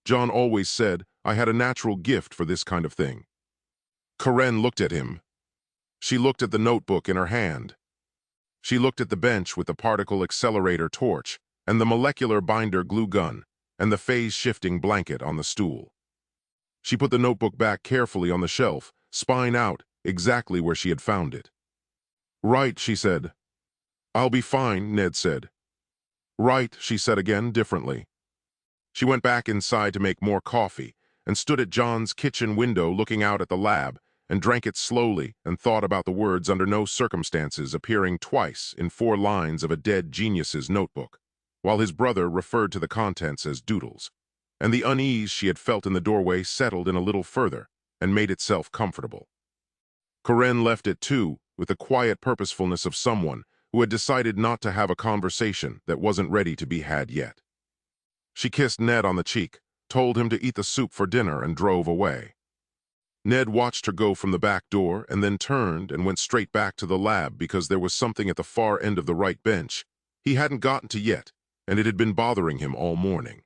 S2: "John always said I had a natural gift for this kind of thing." Karen looked at him. She looked at the notebook in her hand. She looked at the bench with the particle accelerator torch and the molecular binder glue gun and the phase-shifting blanket on the stool. She put the notebook back carefully on the shelf, spine out, exactly where she had found it. "Right," she said. "I'll be fine," Ned said. "Right," she said again, differently. She went back inside to make more coffee and stood at John's kitchen window looking out at the lab and drank it slowly and thought about the words under no circumstances appearing twice in 4 lines of a dead genius's notebook, while his brother referred to the contents as doodles. And the unease she had felt in the doorway settled in a little further and made itself comfortable. Karen left it too, with the quiet purposefulness of someone who had decided not to have a conversation that wasn't ready to be had yet. She kissed Ned on the cheek, told him to eat the soup for dinner, and drove away. Ned watched her go from the back door and then turned and went straight back to the lab because there was something at the far end of the right bench he hadn't gotten to yet, and it had been bothering him all morning.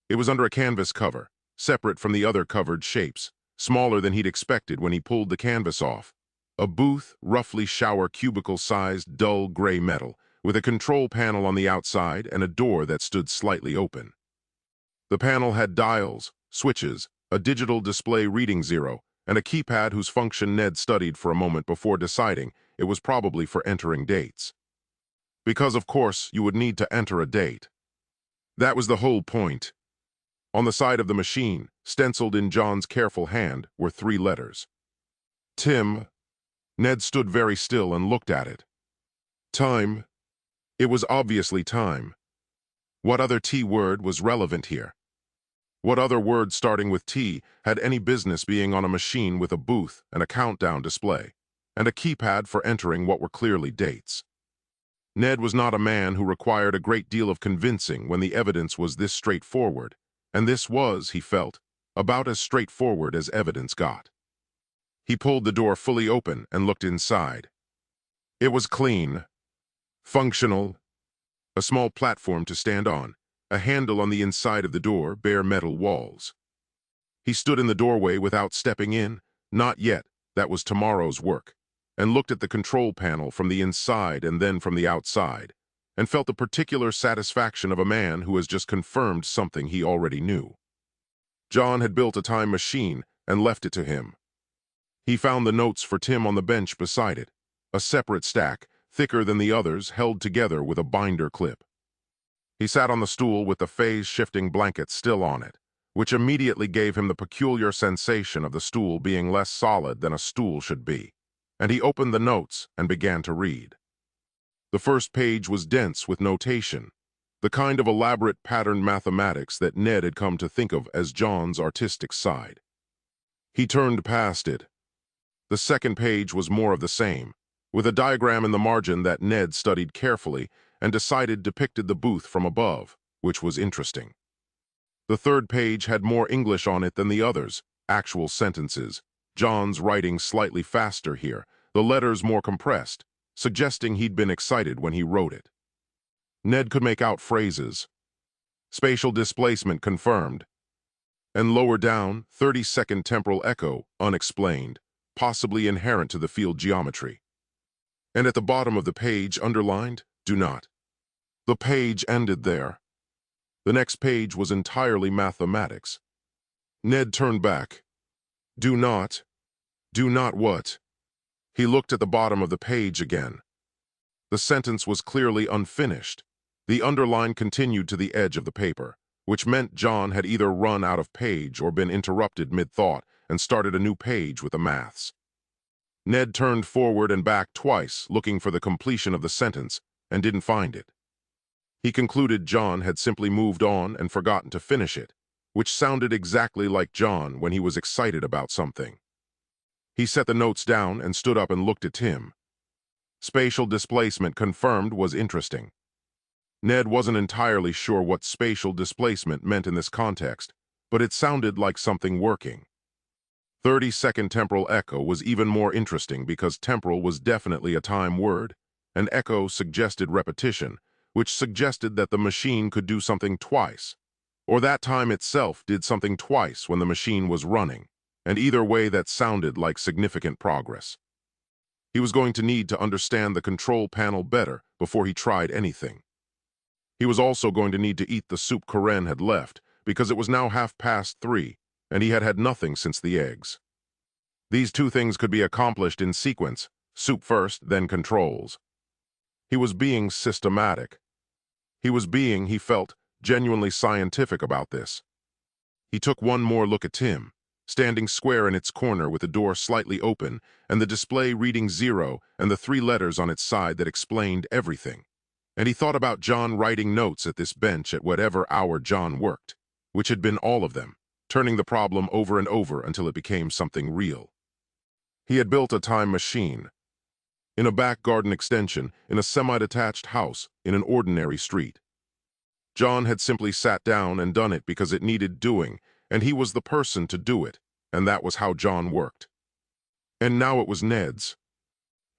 S2: It was under a canvas cover, separate from the other covered shapes, smaller than he'd expected when he pulled the canvas off. A booth, roughly shower cubicle-sized, dull gray metal, with a control panel on the outside and a door that stood slightly open. The panel had dials, switches, a digital display reading 0, and a keypad whose function Ned studied for a moment before deciding it was probably for entering dates. Because, of course, you would need to enter a date. That was the whole point. On the side of the machine, stenciled in John's careful hand, were 3 letters. Tim. Ned stood very still and looked at it. Time. It was obviously time. What other T word was relevant here? What other word starting with T had any business being on a machine with a booth and a countdown display, and a keypad for entering what were clearly dates? Ned was not a man who required a great deal of convincing when the evidence was this straightforward, and this was, he felt, about as straightforward as evidence got. He pulled the door fully open and looked inside. It was clean, functional, a small platform to stand on, a handle on the inside of the door, bare metal walls. He stood in the doorway without stepping in, not yet, that was tomorrow's work, and looked at the control panel from the inside and then from the outside, and felt the particular satisfaction of a man who has just confirmed something he already knew. John had built a time machine and left it to him. He found the notes for Tim on the bench beside it, a separate stack, thicker than the others, held together with a binder clip. He sat on the stool with the phase-shifting blanket still on it, which immediately gave him the peculiar sensation of the stool being less solid than a stool should be, and he opened the notes and began to read. The first page was dense with notation, the kind of elaborate patterned mathematics that Ned had come to think of as John's artistic side. He turned past it. The second page was more of the same, with a diagram in the margin that Ned studied carefully and decided depicted the booth from above, which was interesting. The third page had more English on it than the others, actual sentences, John's writing slightly faster here, the letters more compressed, suggesting he'd been excited when he wrote it. Ned could make out phrases. Spatial displacement confirmed. And lower down, 30-second temporal echo, unexplained, possibly inherent to the field geometry. And at the bottom of the page, underlined, do not. The page ended there. The next page was entirely mathematics. Ned turned back. Do not. Do not what? He looked at the bottom of the page again. The sentence was clearly unfinished. The underline continued to the edge of the paper, which meant John had either run out of page or been interrupted mid-thought and started a new page with the maths. Ned turned forward and back twice, looking for the completion of the sentence, and didn't find it. He concluded John had simply moved on and forgotten to finish it, which sounded exactly like John when he was excited about something. He set the notes down and stood up and looked at Tim. Spatial displacement confirmed was interesting. Ned wasn't entirely sure what spatial displacement meant in this context, but it sounded like something working. 30-second temporal echo was even more interesting because temporal was definitely a time word, and echo suggested repetition, which suggested that the machine could do something twice, or that time itself did something twice when the machine was running, and either way that sounded like significant progress. He was going to need to understand the control panel better before he tried anything. He was also going to need to eat the soup Karen had left, because it was now 3:30, and he had had nothing since the eggs. These two things could be accomplished in sequence, soup first, then controls. He was being systematic. He was being, he felt, genuinely scientific about this. He took one more look at Tim, standing square in its corner with the door slightly open and the display reading 0 and the 3 letters on its side that explained everything. And he thought about John writing notes at this bench at whatever hour John worked, which had been all of them, turning the problem over and over until it became something real. He had built a time machine, in a back garden extension, in a semi-detached house, in an ordinary street. John had simply sat down and done it because it needed doing, and he was the person to do it, and that was how John worked. And now it was Ned's.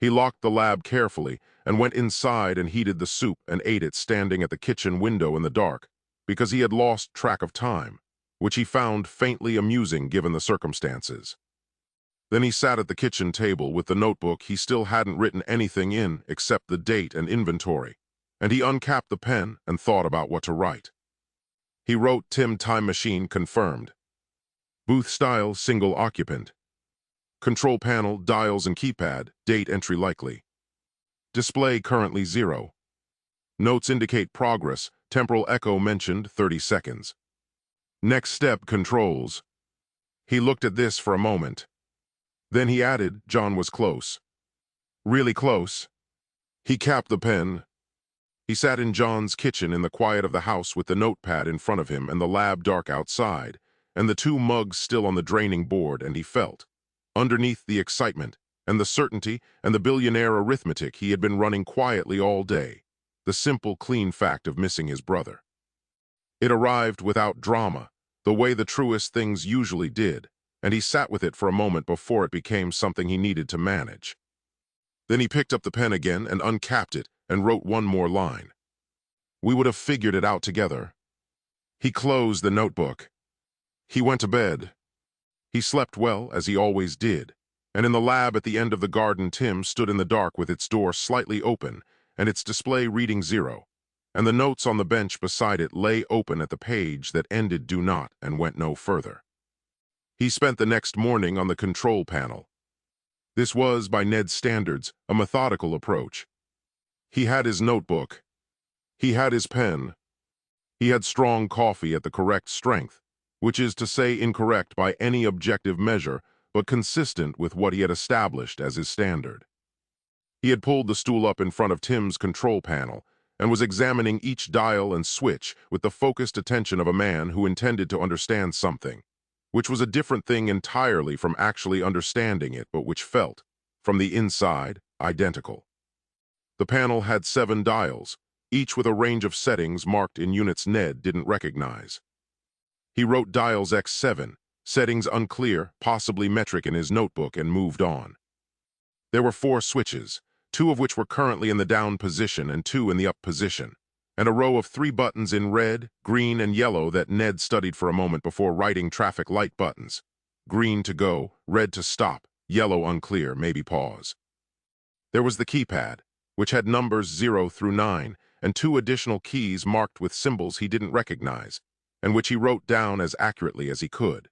S2: He locked the lab carefully and went inside and heated the soup and ate it standing at the kitchen window in the dark, because he had lost track of time, which he found faintly amusing given the circumstances. Then he sat at the kitchen table with the notebook he still hadn't written anything in except the date and inventory, and he uncapped the pen and thought about what to write. He wrote Tim Time Machine confirmed. Booth style single occupant. Control panel, dials and keypad, date entry likely. Display currently 0. Notes indicate progress, temporal echo mentioned 30 seconds. Next step controls. He looked at this for a moment. Then he added, John was close. Really close. He capped the pen. He sat in John's kitchen in the quiet of the house with the notepad in front of him and the lab dark outside, and the 2 mugs still on the draining board, and he felt, underneath the excitement and the certainty and the billionaire arithmetic he had been running quietly all day, the simple, clean fact of missing his brother. It arrived without drama, the way the truest things usually did, and he sat with it for a moment before it became something he needed to manage. Then he picked up the pen again and uncapped it and wrote one more line. We would have figured it out together. He closed the notebook. He went to bed. He slept well, as he always did, and in the lab at the end of the garden Tim stood in the dark with its door slightly open and its display reading 0, and the notes on the bench beside it lay open at the page that ended do not and went no further. He spent the next morning on the control panel. This was, by Ned's standards, a methodical approach. He had his notebook. He had his pen. He had strong coffee at the correct strength, which is to say incorrect by any objective measure, but consistent with what he had established as his standard. He had pulled the stool up in front of Tim's control panel and was examining each dial and switch with the focused attention of a man who intended to understand something, which was a different thing entirely from actually understanding it, but which felt, from the inside, identical. The panel had 7 dials, each with a range of settings marked in units Ned didn't recognize. He wrote dials X7, settings unclear, possibly metric in his notebook, and moved on. There were 4 switches, 2 of which were currently in the down position and 2 in the up position, and a row of 3 buttons in red, green, and yellow that Ned studied for a moment before writing traffic light buttons. Green to go, red to stop, yellow unclear, maybe pause. There was the keypad, which had numbers 0 through 9, and 2 additional keys marked with symbols he didn't recognize, and which he wrote down as accurately as he could,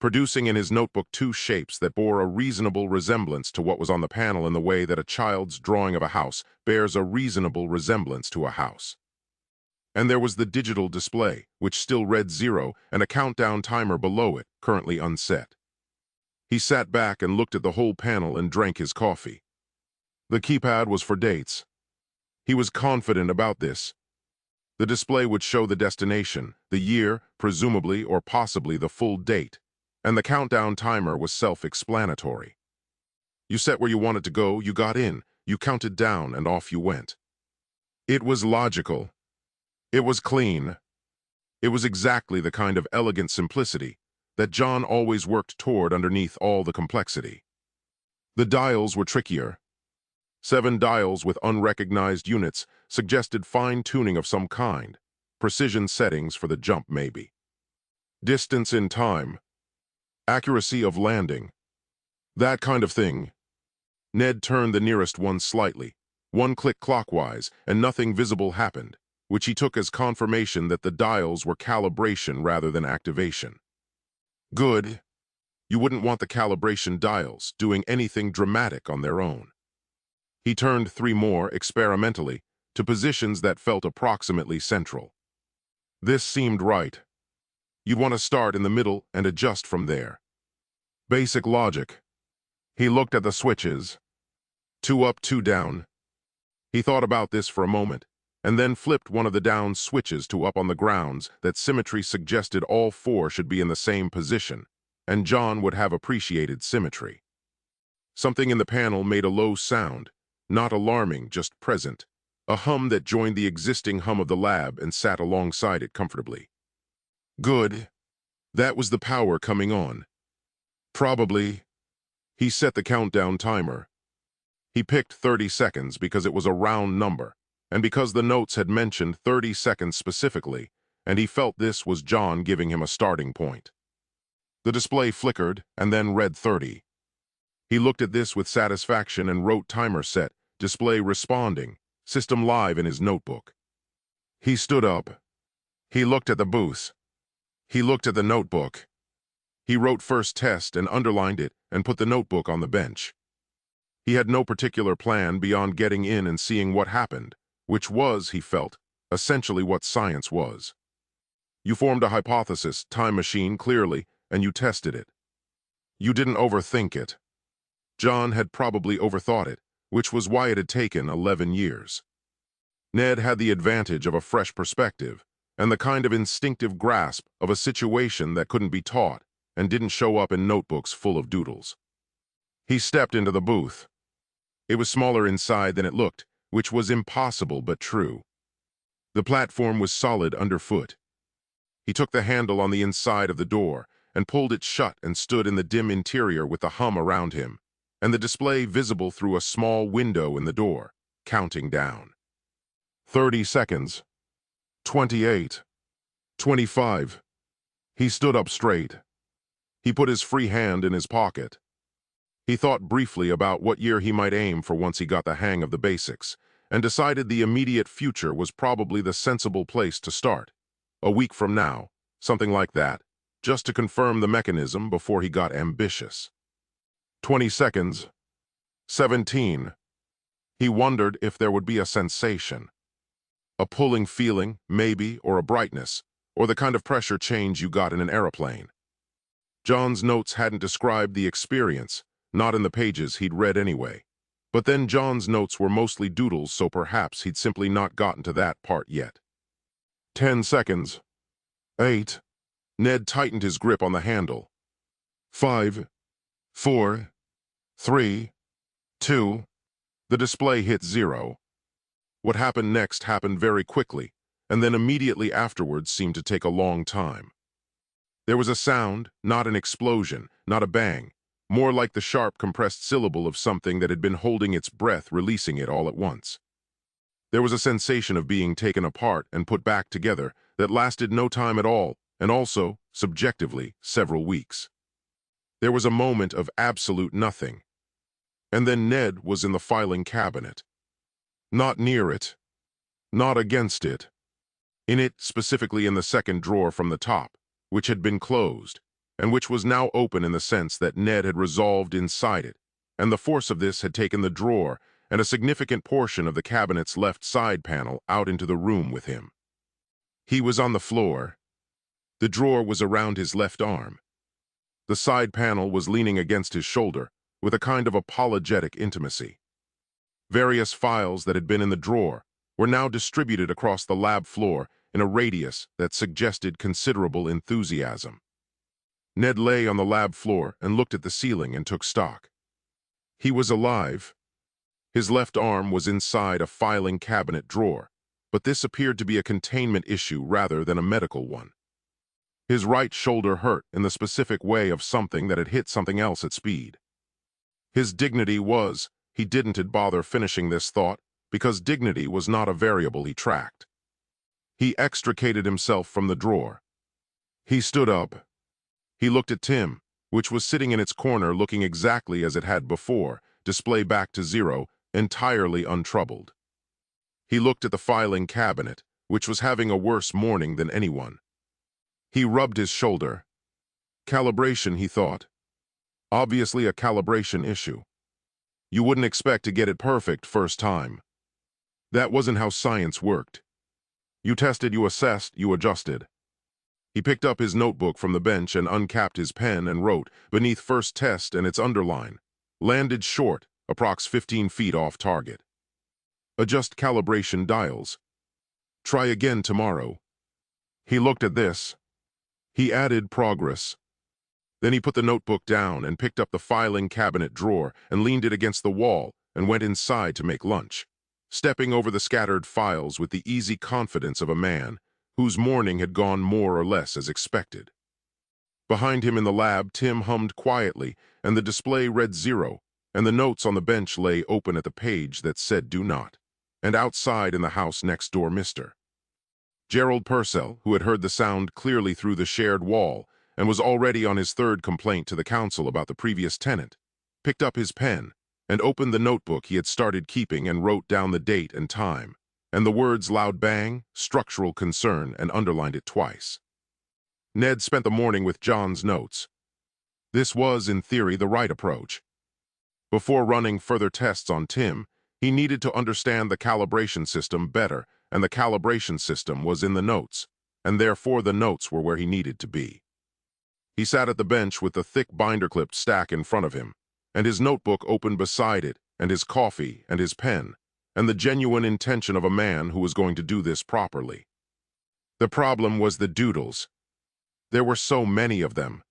S2: producing in his notebook 2 shapes that bore a reasonable resemblance to what was on the panel in the way that a child's drawing of a house bears a reasonable resemblance to a house. And there was the digital display, which still read 0, and a countdown timer below it, currently unset. He sat back and looked at the whole panel and drank his coffee. The keypad was for dates. He was confident about this. The display would show the destination, the year, presumably or possibly the full date, and the countdown timer was self-explanatory. You set where you wanted to go, you got in, you counted down, and off you went. It was logical. It was clean. It was exactly the kind of elegant simplicity that John always worked toward underneath all the complexity. The dials were trickier. 7 dials with unrecognized units suggested fine-tuning of some kind, precision settings for the jump maybe. Distance in time, accuracy of landing, that kind of thing. Ned turned the nearest one slightly, 1 click clockwise, and nothing visible happened, which he took as confirmation that the dials were calibration rather than activation. Good. You wouldn't want the calibration dials doing anything dramatic on their own. He turned 3 more, experimentally, to positions that felt approximately central. This seemed right. You'd want to start in the middle and adjust from there. Basic logic. He looked at the switches. 2 up, 2 down. He thought about this for a moment, and then flipped one of the down switches to up on the grounds that symmetry suggested all 4 should be in the same position, and John would have appreciated symmetry. Something in the panel made a low sound, not alarming, just present, a hum that joined the existing hum of the lab and sat alongside it comfortably. Good. That was the power coming on. Probably. He set the countdown timer. He picked 30 seconds because it was a round number, and because the notes had mentioned 30 seconds specifically, and he felt this was John giving him a starting point. The display flickered and then read 30. He looked at this with satisfaction and wrote timer set, display responding, system live in his notebook. He stood up. He looked at the booth. He looked at the notebook. He wrote first test and underlined it and put the notebook on the bench. He had no particular plan beyond getting in and seeing what happened, which was, he felt, essentially what science was. You formed a hypothesis, time machine, clearly, and you tested it. You didn't overthink it. John had probably overthought it, which was why it had taken 11 years. Ned had the advantage of a fresh perspective and the kind of instinctive grasp of a situation that couldn't be taught and didn't show up in notebooks full of doodles. He stepped into the booth. It was smaller inside than it looked, which was impossible but true. The platform was solid underfoot. He took the handle on the inside of the door and pulled it shut and stood in the dim interior with the hum around him, and the display visible through a small window in the door, counting down. 30 seconds. 28. 25. He stood up straight. He put his free hand in his pocket. He thought briefly about what year he might aim for once he got the hang of the basics, and decided the immediate future was probably the sensible place to start. A week from now, something like that, just to confirm the mechanism before he got ambitious. 20 seconds. 17. He wondered if there would be a sensation. A pulling feeling, maybe, or a brightness, or the kind of pressure change you got in an aeroplane. John's notes hadn't described the experience, not in the pages he'd read anyway. But then John's notes were mostly doodles, so perhaps he'd simply not gotten to that part yet. 10 seconds. 8. Ned tightened his grip on the handle. 5. 4. 3. 2. The display hit 0. What happened next happened very quickly, and then immediately afterwards seemed to take a long time. There was a sound, not an explosion, not a bang, more like the sharp compressed syllable of something that had been holding its breath, releasing it all at once. There was a sensation of being taken apart and put back together that lasted no time at all, and also, subjectively, several weeks. There was a moment of absolute nothing. And then Ned was in the filing cabinet. Not near it. Not against it. In it, specifically in the second drawer from the top, which had been closed, and which was now open in the sense that Ned had resolved inside it, and the force of this had taken the drawer and a significant portion of the cabinet's left side panel out into the room with him. He was on the floor. The drawer was around his left arm. The side panel was leaning against his shoulder with a kind of apologetic intimacy. Various files that had been in the drawer, were now distributed across the lab floor in a radius that suggested considerable enthusiasm. Ned lay on the lab floor and looked at the ceiling and took stock. He was alive. His left arm was inside a filing cabinet drawer, but this appeared to be a containment issue rather than a medical one. His right shoulder hurt in the specific way of something that had hit something else at speed. His dignity was, he didn't bother finishing this thought, because dignity was not a variable he tracked. He extricated himself from the drawer. He stood up. He looked at Tim, which was sitting in its corner looking exactly as it had before, display back to 0, entirely untroubled. He looked at the filing cabinet, which was having a worse morning than anyone. He rubbed his shoulder. Calibration, he thought. Obviously a calibration issue. You wouldn't expect to get it perfect first time. That wasn't how science worked. You tested, you assessed, you adjusted. He picked up his notebook from the bench and uncapped his pen and wrote, beneath first test and its underline, landed short, approx 15 feet off target. Adjust calibration dials. Try again tomorrow. He looked at this. He added progress. Then he put the notebook down and picked up the filing cabinet drawer and leaned it against the wall and went inside to make lunch, stepping over the scattered files with the easy confidence of a man whose morning had gone more or less as expected. Behind him in the lab, Tim hummed quietly, and the display read 0, and the notes on the bench lay open at the page that said do not, and outside in the house next door Mr. Gerald Purcell, who had heard the sound clearly through the shared wall and was already on his third complaint to the council about the previous tenant, picked up his pen and opened the notebook he had started keeping and wrote down the date and time, and the words loud bang, structural concern, and underlined it twice. Ned spent the morning with John's notes. This was, in theory, the right approach. Before running further tests on Tim, he needed to understand the calibration system better, and the calibration system was in the notes, and therefore the notes were where he needed to be. He sat at the bench with the thick binder-clipped stack in front of him, and his notebook open beside it, and his coffee, and his pen, and the genuine intention of a man who was going to do this properly. The problem was the doodles. There were so many of them.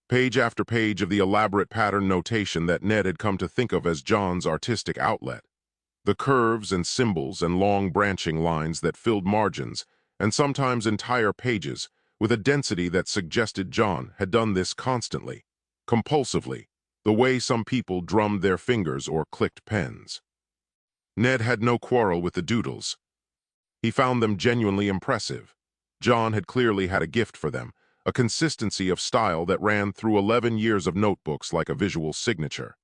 S2: Page after page of the elaborate pattern notation that Ned had come to think of as John's artistic outlet. The curves and symbols and long branching lines that filled margins, and sometimes entire pages, with a density that suggested John had done this constantly, compulsively, the way some people drummed their fingers or clicked pens. Ned had no quarrel with the doodles. He found them genuinely impressive. John had clearly had a gift for them, a consistency of style that ran through 11 years of notebooks like a visual signature.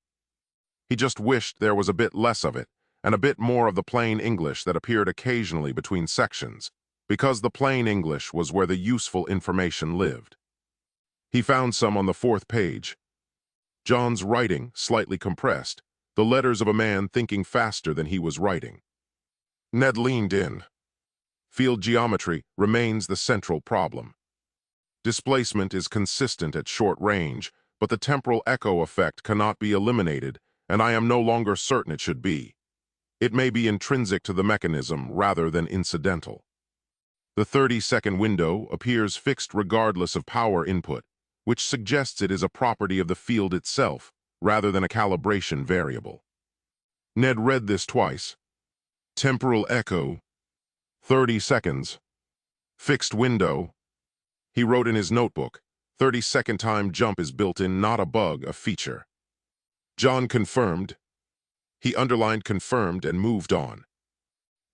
S2: He just wished there was a bit less of it, and a bit more of the plain English that appeared occasionally between sections, because the plain English was where the useful information lived. He found some on the 4th page. John's writing, slightly compressed, the letters of a man thinking faster than he was writing. Ned leaned in. Field geometry remains the central problem. Displacement is consistent at short range, but the temporal echo effect cannot be eliminated, and I am no longer certain it should be. It may be intrinsic to the mechanism rather than incidental. The 30-second window appears fixed regardless of power input, which suggests it is a property of the field itself, rather than a calibration variable. Ned read this twice. Temporal echo. 30 seconds. Fixed window. He wrote in his notebook, 30-second time jump is built in, not a bug, a feature. John confirmed. He underlined confirmed and moved on.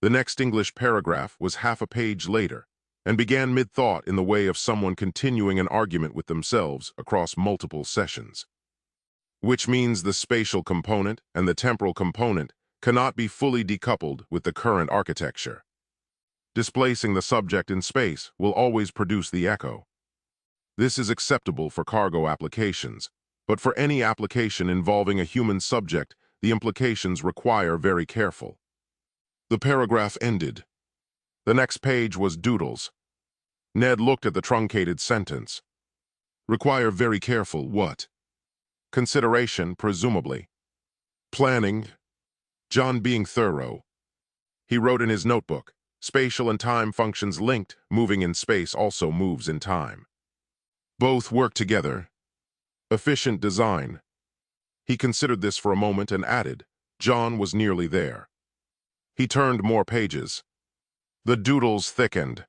S2: The next English paragraph was half a page later, and began mid-thought in the way of someone continuing an argument with themselves across multiple sessions. Which means the spatial component and the temporal component cannot be fully decoupled with the current architecture. Displacing the subject in space will always produce the echo. This is acceptable for cargo applications, but for any application involving a human subject, the implications require very careful. The paragraph ended. The next page was doodles. Ned looked at the truncated sentence. Require very careful what? Consideration, presumably. Planning. John being thorough. He wrote in his notebook, "Spatial and time functions linked, moving in space also moves in time. Both work together. Efficient design." He considered this for a moment and added, John was nearly there. He turned more pages. The doodles thickened.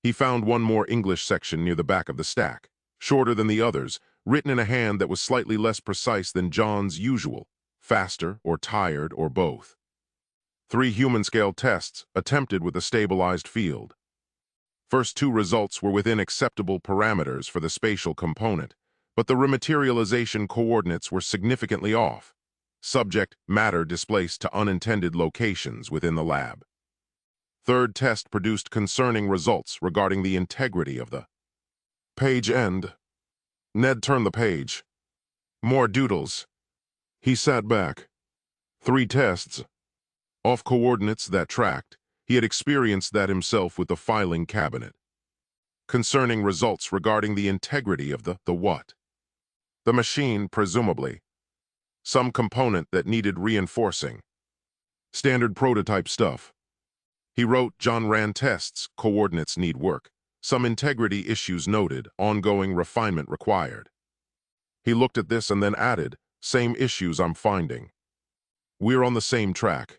S2: He found one more English section near the back of the stack, shorter than the others, written in a hand that was slightly less precise than John's usual, faster or tired or both. 3 human-scale tests attempted with a stabilized field. First 2 results were within acceptable parameters for the spatial component, but the rematerialization coordinates were significantly off. Subject matter displaced to unintended locations within the lab. Third test produced concerning results regarding the integrity of the page end. Ned turned the page. More doodles. He sat back. 3 tests. Off coordinates that tracked. He had experienced that himself with the filing cabinet. Concerning results regarding the integrity of the what? The machine, presumably. Some component that needed reinforcing. Standard prototype stuff. He wrote, John ran tests, coordinates need work. Some integrity issues noted, ongoing refinement required. He looked at this and then added, same issues I'm finding. We're on the same track.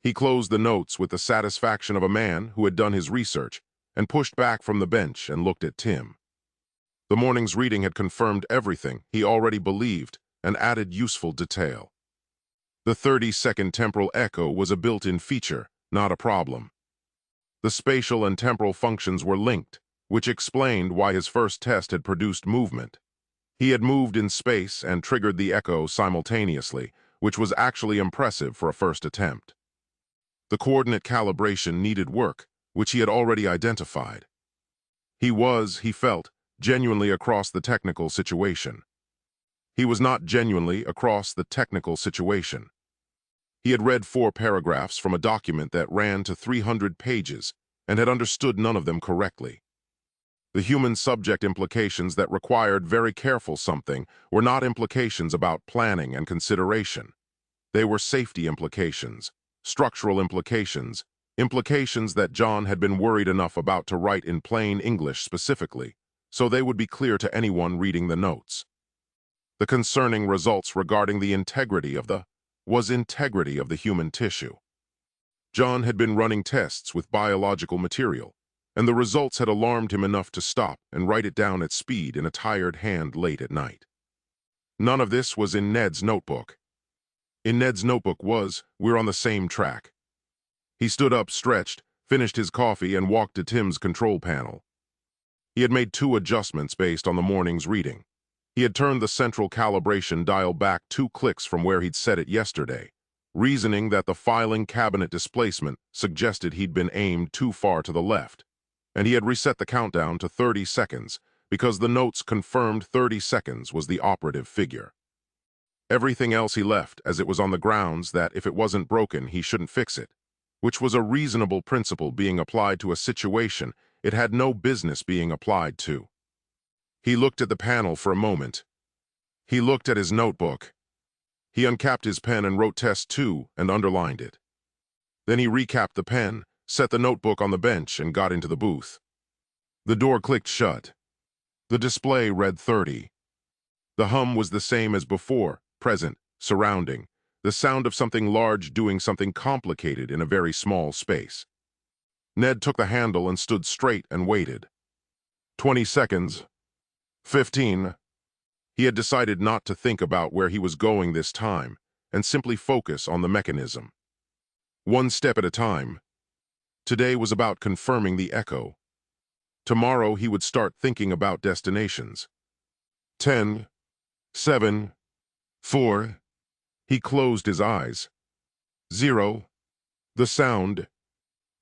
S2: He closed the notes with the satisfaction of a man who had done his research and pushed back from the bench and looked at Tim. The morning's reading had confirmed everything he already believed and added useful detail. The 30-second temporal echo was a built-in feature, not a problem. The spatial and temporal functions were linked, which explained why his first test had produced movement. He had moved in space and triggered the echo simultaneously, which was actually impressive for a first attempt. The coordinate calibration needed work, which he had already identified. He felt, genuinely across the technical situation. He was not genuinely across the technical situation. He had read 4 paragraphs from a document that ran to 300 pages and had understood none of them correctly. The human subject implications that required very careful something were not implications about planning and consideration. They were safety implications, structural implications, implications that John had been worried enough about to write in plain English specifically, so they would be clear to anyone reading the notes. The concerning results regarding the integrity of the human tissue. John had been running tests with biological material, and the results had alarmed him enough to stop and write it down at speed in a tired hand late at night. None of this was in Ned's notebook. In Ned's notebook was, we're on the same track. He stood up, stretched, finished his coffee, and walked to Tim's control panel. He had made 2 adjustments based on the morning's reading. He had turned the central calibration dial back 2 clicks from where he'd set it yesterday, reasoning that the filing cabinet displacement suggested he'd been aimed too far to the left, and he had reset the countdown to 30 seconds because the notes confirmed 30 seconds was the operative figure. Everything else he left as it was on the grounds that if it wasn't broken, he shouldn't fix it, which was a reasonable principle being applied to a situation it had no business being applied to. He looked at the panel for a moment. He looked at his notebook. He uncapped his pen and wrote test 2 and underlined it. Then he recapped the pen, set the notebook on the bench, and got into the booth. The door clicked shut. The display read 30. The hum was the same as before, present, surrounding, the sound of something large doing something complicated in a very small space. Ned took the handle and stood straight and waited. 20 seconds. 15. He had decided not to think about where he was going this time and simply focus on the mechanism. One step at a time. Today was about confirming the echo. Tomorrow he would start thinking about destinations. 10, 7, 4. He closed his eyes. 0. The sound.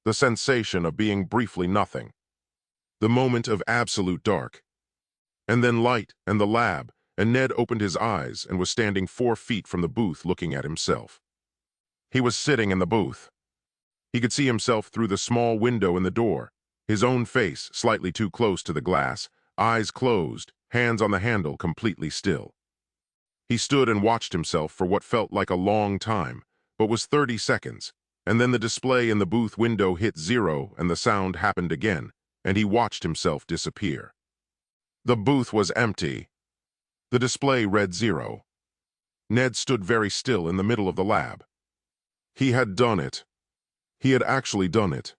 S2: The sensation of being briefly nothing. The moment of absolute dark. And then light and the lab, and Ned opened his eyes and was standing 4 feet from the booth looking at himself. He was sitting in the booth. He could see himself through the small window in the door, his own face slightly too close to the glass, eyes closed, hands on the handle completely still. He stood and watched himself for what felt like a long time, but was 30 seconds, And then the display in the booth window hit 0 and the sound happened again, and he watched himself disappear. The booth was empty. The display read 0. Ned stood very still in the middle of the lab. He had done it. He had actually done it.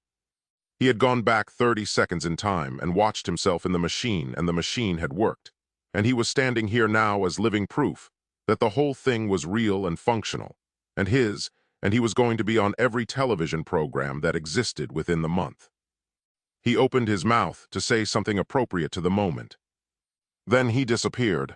S2: He had gone back 30 seconds in time and watched himself in the machine, and the machine had worked. And he was standing here now as living proof that the whole thing was real and functional, and he was going to be on every television program that existed within the month. He opened his mouth to say something appropriate to the moment. Then he disappeared.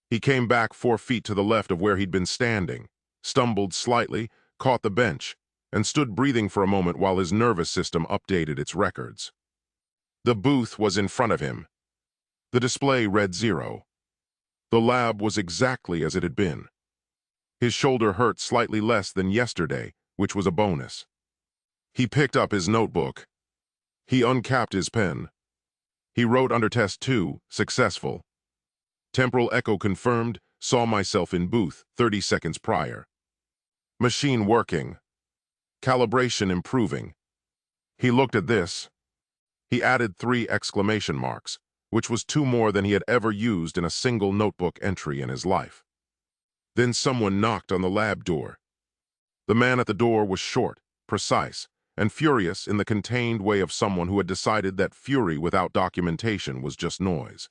S2: He came back 4 feet to the left of where he'd been standing, stumbled slightly, caught the bench, and stood breathing for a moment while his nervous system updated its records. The booth was in front of him. The display read 0. The lab was exactly as it had been. His shoulder hurt slightly less than yesterday, which was a bonus. He picked up his notebook. He uncapped his pen. He wrote under test 2, successful. Temporal echo confirmed, saw myself in booth 30 seconds prior. Machine working. Calibration improving. He looked at this. He added 3 exclamation marks, which was 2 more than he had ever used in a single notebook entry in his life. Then someone knocked on the lab door. The man at the door was short, precise, and furious in the contained way of someone who had decided that fury without documentation was just noise.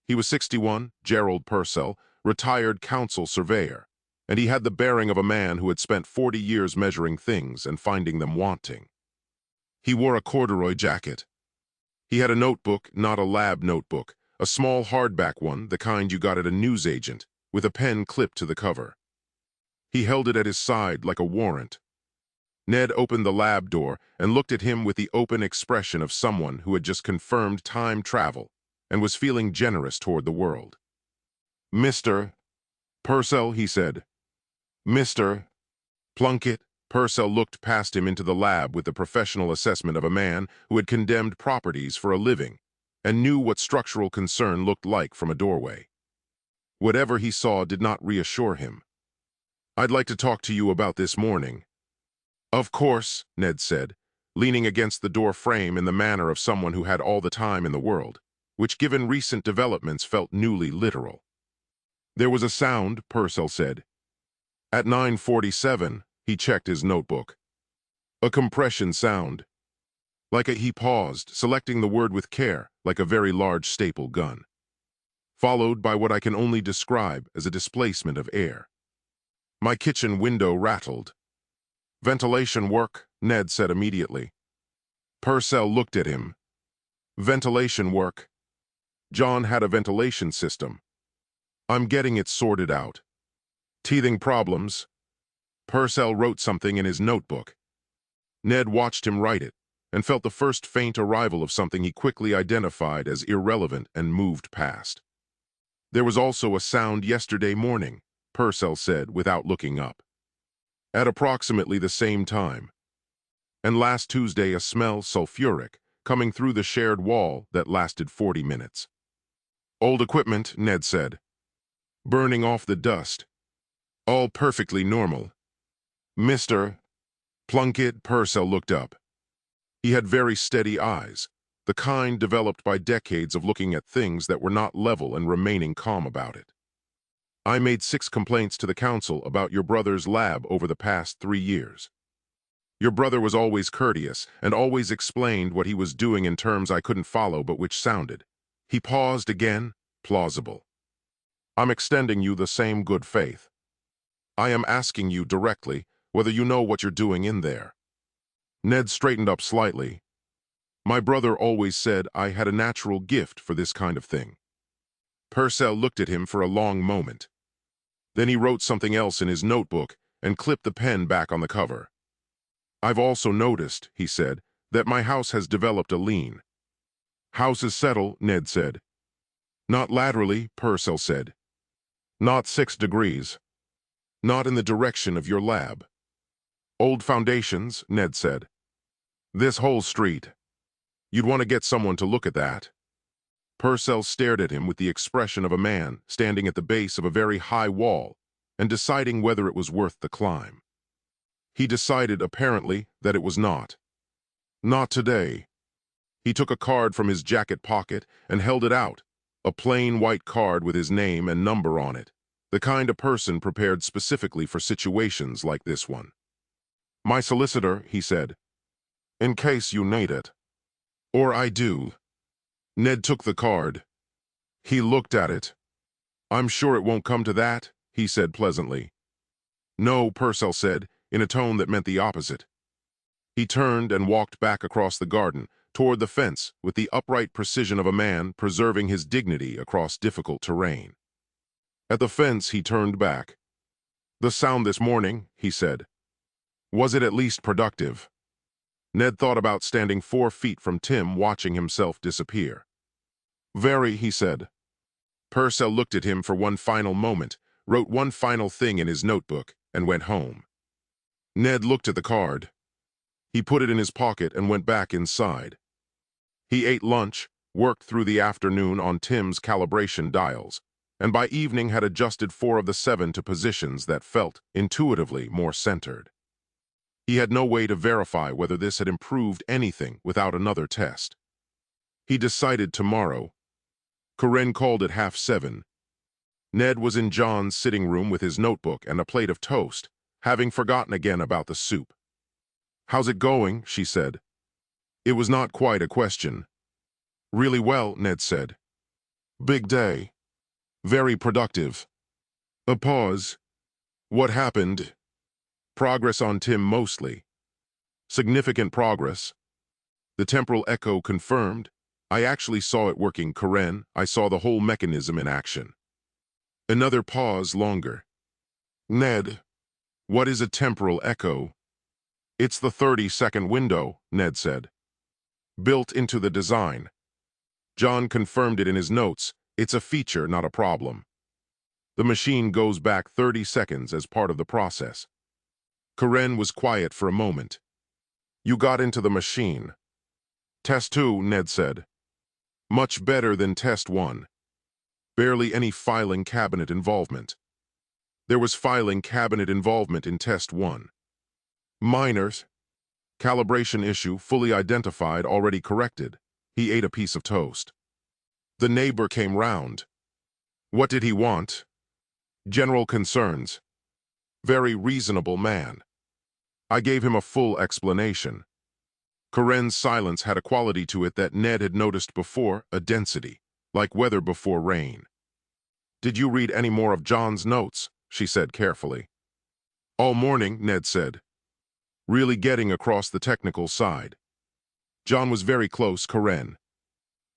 S2: He was 61, Gerald Purcell, retired council surveyor, and he had the bearing of a man who had spent 40 years measuring things and finding them wanting. He wore a corduroy jacket. He had a notebook, not a lab notebook, a small hardback one, the kind you got at a newsagent, with a pen clipped to the cover. He held it at his side like a warrant. Ned opened the lab door and looked at him with the open expression of someone who had just confirmed time travel and was feeling generous toward the world. "Mr. Purcell," he said. "Mr. Plunkett." Purcell looked past him into the lab with the professional assessment of a man who had condemned properties for a living and knew what structural concern looked like from a doorway. Whatever he saw did not reassure him. "I'd like to talk to you about this morning." "Of course," Ned said, leaning against the door frame in the manner of someone who had all the time in the world, which given recent developments felt newly literal. "There was a sound," Purcell said. "At 9:47, he checked his notebook. "A compression sound. He paused, selecting the word with care, like a very large staple gun. Followed by what I can only describe as a displacement of air. My kitchen window rattled. "Ventilation work," Ned said immediately. Purcell looked at him. "Ventilation work. John had a ventilation system. I'm getting it sorted out. Teething problems." Purcell wrote something in his notebook. Ned watched him write it and felt the first faint arrival of something he quickly identified as irrelevant and moved past. "There was also a sound yesterday morning," Purcell said without looking up. "At approximately the same time. And last Tuesday a smell sulfuric coming through the shared wall that lasted 40 minutes. Old equipment," Ned said. "Burning off the dust. All perfectly normal." "Mr. Plunkett," Purcell looked up. He had very steady eyes, the kind developed by decades of looking at things that were not level and remaining calm about it. "I made 6 complaints to the council about your brother's lab over the past 3 years. Your brother was always courteous and always explained what he was doing in terms I couldn't follow but which sounded." He paused again, plausible. "I'm extending you the same good faith. I am asking you directly whether you know what you're doing in there." Ned straightened up slightly. "My brother always said I had a natural gift for this kind of thing." Purcell looked at him for a long moment. Then he wrote something else in his notebook and clipped the pen back on the cover. "I've also noticed," he said, "that my house has developed a lean." "Houses settle," Ned said. "Not laterally," Purcell said. "Not 6 degrees. Not in the direction of your lab." "Old foundations," Ned said. "This whole street. You'd want to get someone to look at that." Purcell stared at him with the expression of a man standing at the base of a very high wall and deciding whether it was worth the climb. He decided, apparently, that it was not. Not today. He took a card from his jacket pocket and held it out, a plain white card with his name and number on it, the kind a person prepared specifically for situations like this one. "My solicitor," he said, "in case you need it." "Or I do." Ned took the card. He looked at it. "I'm sure it won't come to that," he said pleasantly. "No," Purcell said, in a tone that meant the opposite. He turned and walked back across the garden, toward the fence, with the upright precision of a man preserving his dignity across difficult terrain. At the fence, he turned back. "The sound this morning," he said. "Was it at least productive?" Ned thought about standing 4 feet from Tim, watching himself disappear. "Very," he said. Purcell looked at him for one final moment, wrote one final thing in his notebook, and went home. Ned looked at the card. He put it in his pocket and went back inside. He ate lunch, worked through the afternoon on Tim's calibration dials, and by evening had adjusted 4 of the 7 to positions that felt, intuitively, more centered. He had no way to verify whether this had improved anything without another test. He decided tomorrow. Corinne called at 7:30. Ned was in John's sitting room with his notebook and a plate of toast, having forgotten again about the soup. "How's it going?" she said. It was not quite a question. "Really well," Ned said. "Big day. Very productive." A pause. "What happened?" "Progress on Tim mostly. Significant progress." The temporal echo confirmed. "I actually saw it working, Corinne. I saw the whole mechanism in action." Another pause longer. "Ned, what is a temporal echo?" "It's the 30-second window," Ned said. "Built into the design." John confirmed it in his notes. "It's a feature, not a problem. The machine goes back 30 seconds as part of the process." Corinne was quiet for a moment. "You got into the machine." "Test 2, Ned said. "Much better than test 1. Barely any filing cabinet involvement." "There was filing cabinet involvement in test 1. Minors. Calibration issue fully identified, already corrected." He ate a piece of toast. "The neighbor came round." "What did he want?" "General concerns. Very reasonable man. I gave him a full explanation." Corinne's silence had a quality to it that Ned had noticed before, a density, like weather before rain. "Did you read any more of John's notes?" she said carefully. "All morning," Ned said. "Really getting across the technical side." John was very close, Corinne.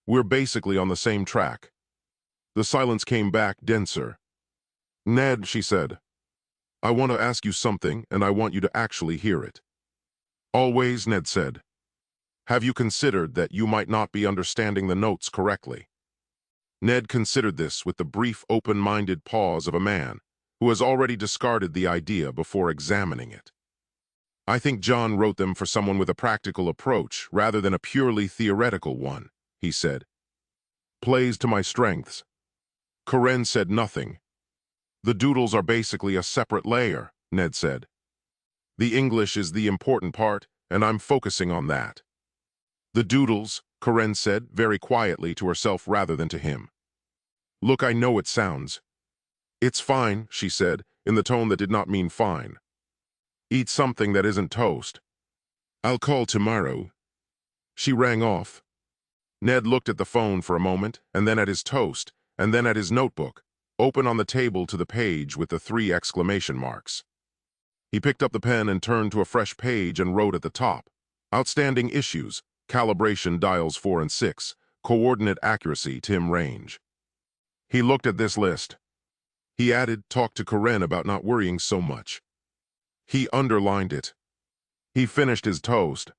S2: "We're basically on the same track." The silence came back, denser. "Ned," she said, "I want to ask you something, and I want you to actually hear it." "Always," Ned said. "Have you considered that you might not be understanding the notes correctly?" Ned considered this with the brief, open-minded pause of a man who has already discarded the idea before examining it. "I think John wrote them for someone with a practical approach rather than a purely theoretical one," he said. "Plays to my strengths." Corinne said nothing. "The doodles are basically a separate layer," Ned said. "The English is the important part, and I'm focusing on that." "The doodles," Corinne said, very quietly to herself rather than to him. "Look, I know it sounds." "It's fine," she said, in the tone that did not mean fine. "Eat something that isn't toast." "I'll call tomorrow." She rang off. Ned looked at the phone for a moment, and then at his toast, and then at his notebook, open on the table to the page with the 3 exclamation marks. He picked up the pen and turned to a fresh page and wrote at the top, "Outstanding issues, calibration dials 4 and 6, coordinate accuracy, Tim range." He looked at this list. He added, "Talk to Corinne about not worrying so much." He underlined it. He finished his toast.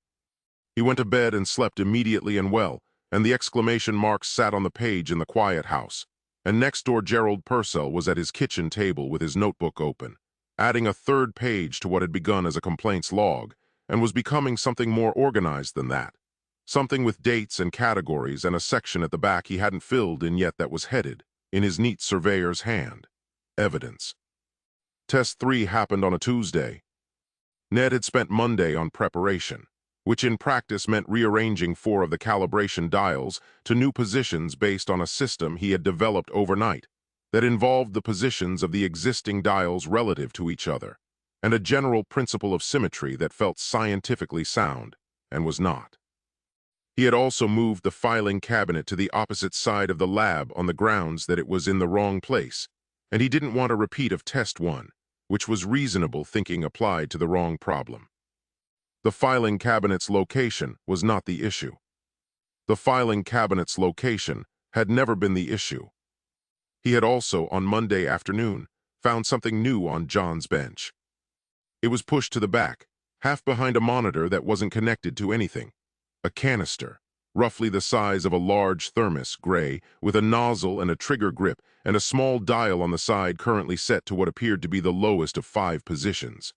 S2: He went to bed and slept immediately and well, and the exclamation marks sat on the page in the quiet house, and next door Gerald Purcell was at his kitchen table with his notebook open, adding a 3rd page to what had begun as a complaints log, and was becoming something more organized than that, something with dates and categories and a section at the back he hadn't filled in yet that was headed, in his neat surveyor's hand, "Evidence." Test 3 happened on a Tuesday. Ned had spent Monday on preparation, which in practice meant rearranging 4 of the calibration dials to new positions based on a system he had developed overnight that involved the positions of the existing dials relative to each other, and a general principle of symmetry that felt scientifically sound, and was not. He had also moved the filing cabinet to the opposite side of the lab on the grounds that it was in the wrong place, and he didn't want a repeat of Test 1, which was reasonable thinking applied to the wrong problem. The filing cabinet's location was not the issue. The filing cabinet's location had never been the issue. He had also, on Monday afternoon, found something new on John's bench. It was pushed to the back, half behind a monitor that wasn't connected to anything. A canister, roughly the size of a large thermos, gray, with a nozzle and a trigger grip, and a small dial on the side currently set to what appeared to be the lowest of 5 positions.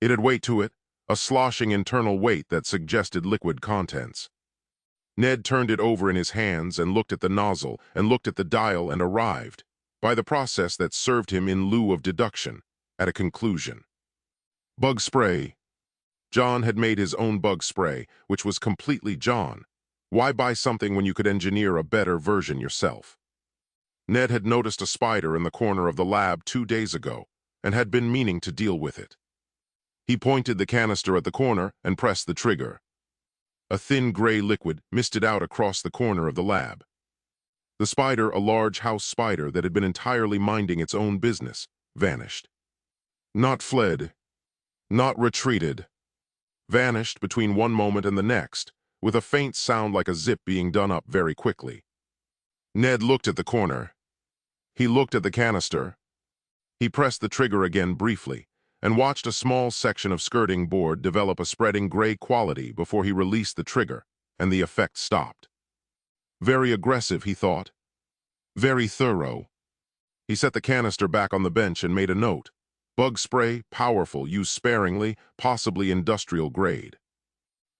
S2: It had weight to it, a sloshing internal weight that suggested liquid contents. Ned turned it over in his hands and looked at the nozzle and looked at the dial and arrived, by the process that served him in lieu of deduction, at a conclusion. Bug spray. John had made his own bug spray, which was completely John. Why buy something when you could engineer a better version yourself? Ned had noticed a spider in the corner of the lab 2 days ago and had been meaning to deal with it. He pointed the canister at the corner and pressed the trigger. A thin gray liquid misted out across the corner of the lab. The spider, a large house spider that had been entirely minding its own business, vanished. Not fled, not retreated. Vanished between one moment and the next, with a faint sound like a zip being done up very quickly. Ned looked at the corner. He looked at the canister. He pressed the trigger again briefly, and watched a small section of skirting board develop a spreading gray quality before he released the trigger, and the effect stopped. Very aggressive, he thought. Very thorough. He set the canister back on the bench and made a note. Bug spray, powerful, used sparingly, possibly industrial grade.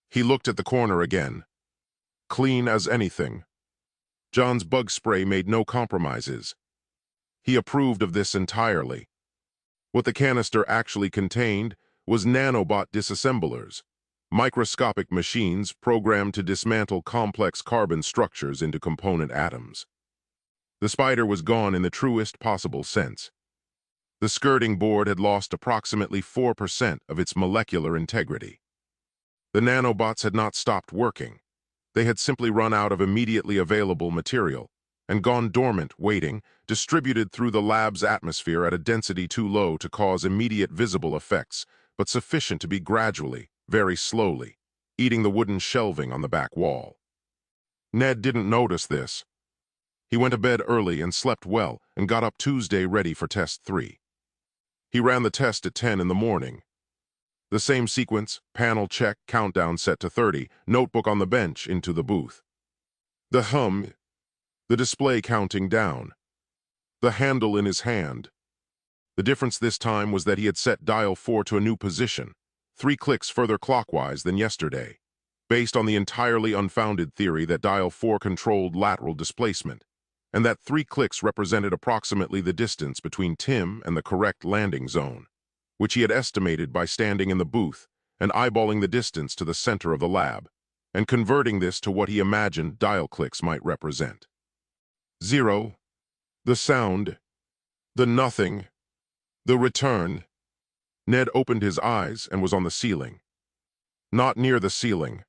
S2: He looked at the corner again. Clean as anything. John's bug spray made no compromises. He approved of this entirely. What the canister actually contained was nanobot disassemblers, microscopic machines programmed to dismantle complex carbon structures into component atoms. The spider was gone in the truest possible sense. The skirting board had lost approximately 4% of its molecular integrity. The nanobots had not stopped working. They had simply run out of immediately available material and gone dormant, waiting, distributed through the lab's atmosphere at a density too low to cause immediate visible effects, but sufficient to be gradually, very slowly, eating the wooden shelving on the back wall. Ned didn't notice this. He went to bed early and slept well and got up Tuesday ready for Test 3. He ran the test at 10 in the morning. The same sequence, panel check, countdown set to 30, notebook on the bench into the booth. The hum, the display counting down. The handle in his hand. The difference this time was that he had set dial 4 to a new position, 3 clicks further clockwise than yesterday, based on the entirely unfounded theory that dial 4 controlled lateral displacement, and that 3 clicks represented approximately the distance between Tim and the correct landing zone, which he had estimated by standing in the booth and eyeballing the distance to the center of the lab, and converting this to what he imagined dial clicks might represent. 0, the sound, the nothing, the return. Ned opened his eyes and was on the ceiling. Not near the ceiling.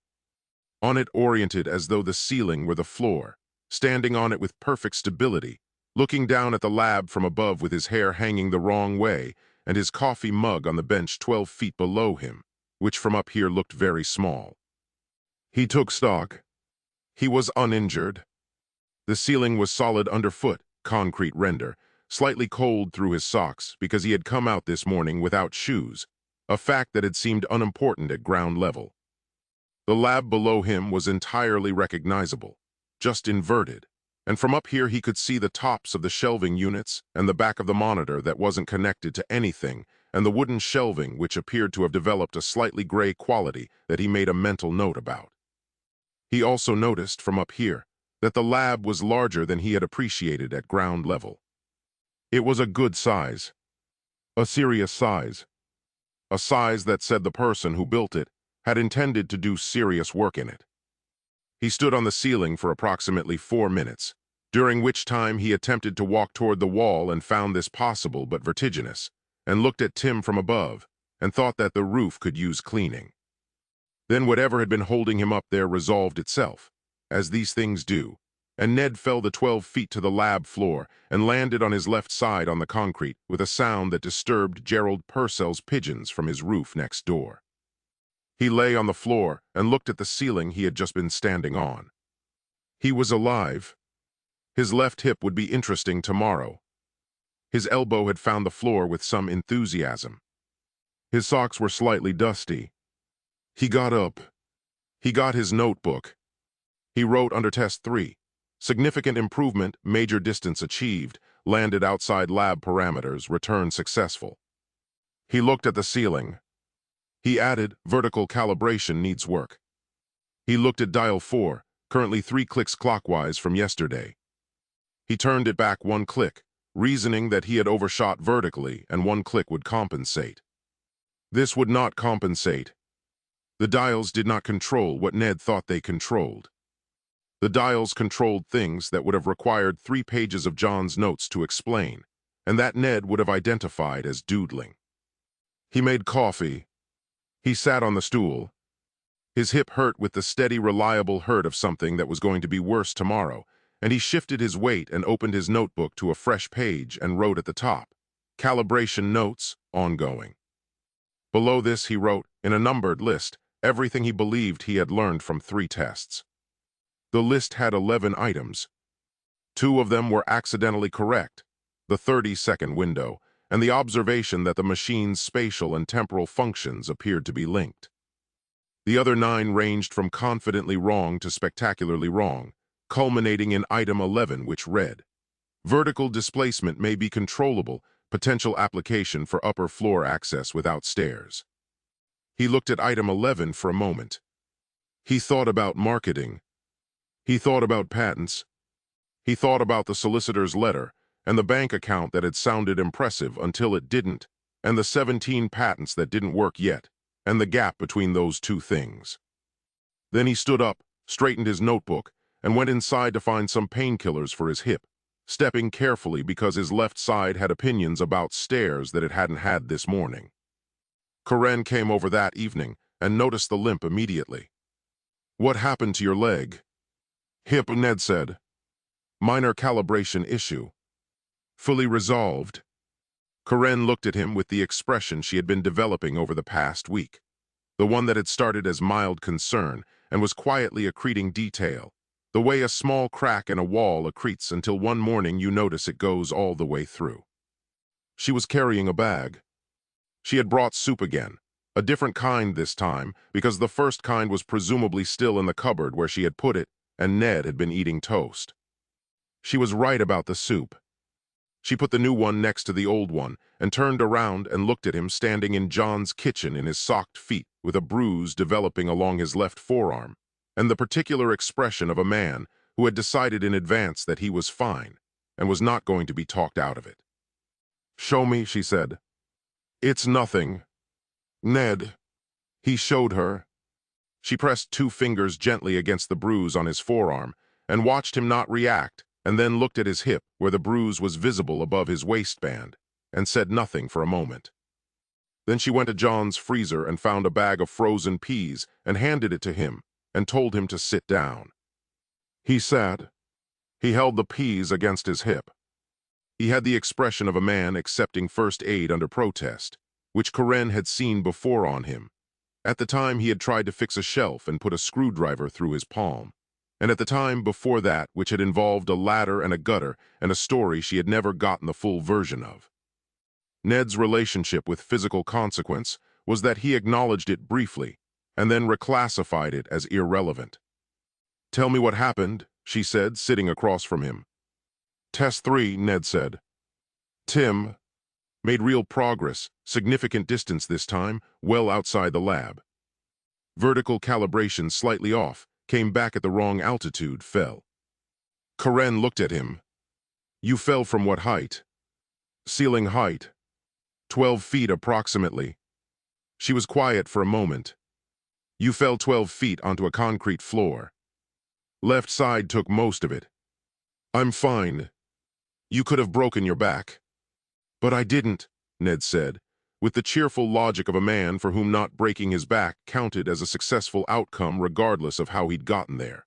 S2: On it, oriented as though the ceiling were the floor, standing on it with perfect stability, looking down at the lab from above with his hair hanging the wrong way and his coffee mug on the bench 12 feet below him, which from up here looked very small. He took stock. He was uninjured. The ceiling was solid underfoot, concrete render, slightly cold through his socks because he had come out this morning without shoes, a fact that had seemed unimportant at ground level. The lab below him was entirely recognizable, just inverted, and from up here he could see the tops of the shelving units and the back of the monitor that wasn't connected to anything, and the wooden shelving which appeared to have developed a slightly gray quality that he made a mental note about. He also noticed from up here that the lab was larger than he had appreciated at ground level. It was a good size, a serious size. a size that said the person who built it had intended to do serious work in it. He stood on the ceiling for approximately 4 minutes, during which time he attempted to walk toward the wall and found this possible but vertiginous, and looked at Tim from above and thought that the roof could use cleaning. Then whatever had been holding him up there resolved itself, as these things do, and Ned fell the 12 feet to the lab floor and landed on his left side on the concrete with a sound that disturbed Gerald Purcell's pigeons from his roof next door. He lay on the floor and looked at the ceiling he had just been standing on. He was alive. His left hip would be interesting tomorrow. His elbow had found the floor with some enthusiasm. His socks were slightly dusty. He got up. He got his notebook. He wrote under test 3. Significant improvement, major distance achieved, landed outside lab parameters, return successful. He looked at the ceiling. He added, vertical calibration needs work. He looked at dial 4, currently 3 clicks clockwise from yesterday. He turned it back 1 click, reasoning that he had overshot vertically and 1 click would compensate. This would not compensate. The dials did not control what Ned thought they controlled. The dials controlled things that would have required 3 pages of John's notes to explain, and that Ned would have identified as doodling. He made coffee. He sat on the stool. His hip hurt with the steady, reliable hurt of something that was going to be worse tomorrow, and he shifted his weight and opened his notebook to a fresh page and wrote at the top, calibration notes, ongoing. Below this he wrote, in a numbered list, everything he believed he had learned from 3 tests. The list had 11 items. 2 of them were accidentally correct, the 30-second window, and the observation that the machine's spatial and temporal functions appeared to be linked. The other 9 ranged from confidently wrong to spectacularly wrong, culminating in item 11, which read, vertical displacement may be controllable, potential application for upper floor access without stairs. He looked at item 11 for a moment. He thought about marketing. He thought about patents. He thought about the solicitor's letter and the bank account that had sounded impressive until it didn't, and the 17 patents that didn't work yet, and the gap between those 2 things. Then he stood up, straightened his notebook, and went inside to find some painkillers for his hip, stepping carefully because his left side had opinions about stairs that it hadn't had this morning. Karen came over that evening and noticed the limp immediately. What happened to your leg? Hip, Ned said. Minor calibration issue. Fully resolved. Karen looked at him with the expression she had been developing over the past week, the one that had started as mild concern and was quietly accreting detail, the way a small crack in a wall accretes until one morning you notice it goes all the way through. She was carrying a bag. She had brought soup again, a different kind this time because the first kind was presumably still in the cupboard where she had put it, and Ned had been eating toast. She was right about the soup. She put the new one next to the old one and turned around and looked at him standing in John's kitchen in his socked feet with a bruise developing along his left forearm, and the particular expression of a man who had decided in advance that he was fine and was not going to be talked out of it. Show me, she said. It's nothing. Ned. He showed her. She pressed 2 fingers gently against the bruise on his forearm and watched him not react, and then looked at his hip where the bruise was visible above his waistband and said nothing for a moment. Then she went to John's freezer and found a bag of frozen peas and handed it to him and told him to sit down. He sat. He held the peas against his hip. He had the expression of a man accepting first aid under protest, which Karen had seen before on him. At the time he had tried to fix a shelf and put a screwdriver through his palm, and at the time before that which had involved a ladder and a gutter and a story she had never gotten the full version of. Ned's relationship with physical consequence was that he acknowledged it briefly and then reclassified it as irrelevant. Tell me what happened, she said, sitting across from him. Test 3, Ned said. Tim made real progress, significant distance this time, well outside the lab. Vertical calibration slightly off, came back at the wrong altitude, fell. Karen looked at him. You fell from what height? Ceiling height. 12 feet approximately. She was quiet for a moment. You fell 12 feet onto a concrete floor. Left side took most of it. I'm fine. You could have broken your back. But I didn't, Ned said, with the cheerful logic of a man for whom not breaking his back counted as a successful outcome regardless of how he'd gotten there.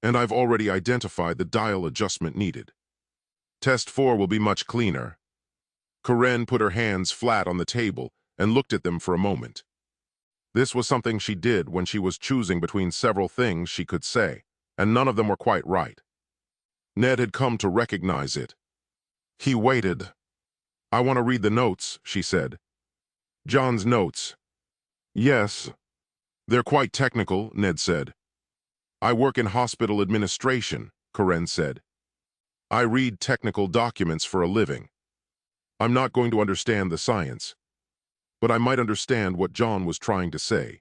S2: And I've already identified the dial adjustment needed. Test 4 will be much cleaner. Karen put her hands flat on the table and looked at them for a moment. This was something she did when she was choosing between several things she could say, and none of them were quite right. Ned had come to recognize it. He waited. I want to read the notes, she said. John's notes. Yes. They're quite technical, Ned said. I work in hospital administration, Karen said. I read technical documents for a living. I'm not going to understand the science, but I might understand what John was trying to say.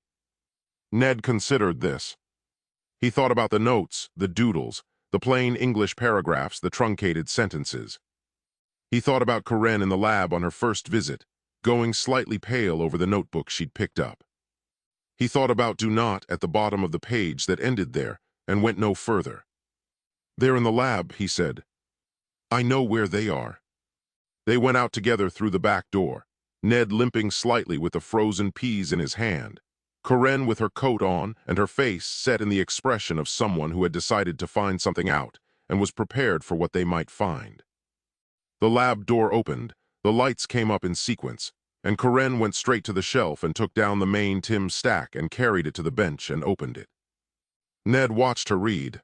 S2: Ned considered this. He thought about the notes, the doodles, the plain English paragraphs, the truncated sentences. He thought about Karen in the lab on her first visit, going slightly pale over the notebook she'd picked up. He thought about do not at the bottom of the page that ended there and went no further. They're in the lab, he said. I know where they are. They went out together through the back door, Ned limping slightly with the frozen peas in his hand, Karen with her coat on and her face set in the expression of someone who had decided to find something out and was prepared for what they might find. The lab door opened, the lights came up in sequence, and Karen went straight to the shelf and took down the main Tim stack and carried it to the bench and opened it. Ned watched her read.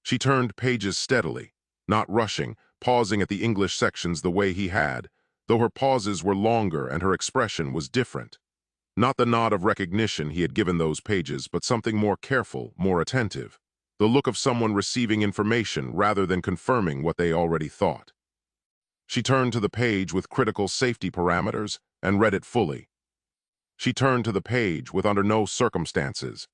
S2: She turned pages steadily, not rushing, pausing at the English sections the way he had, though her pauses were longer and her expression was different. Not the nod of recognition he had given those pages, but something more careful, more attentive. The look of someone receiving information rather than confirming what they already thought. She turned to the page with critical safety parameters and read it fully. She turned to the page with under no circumstances.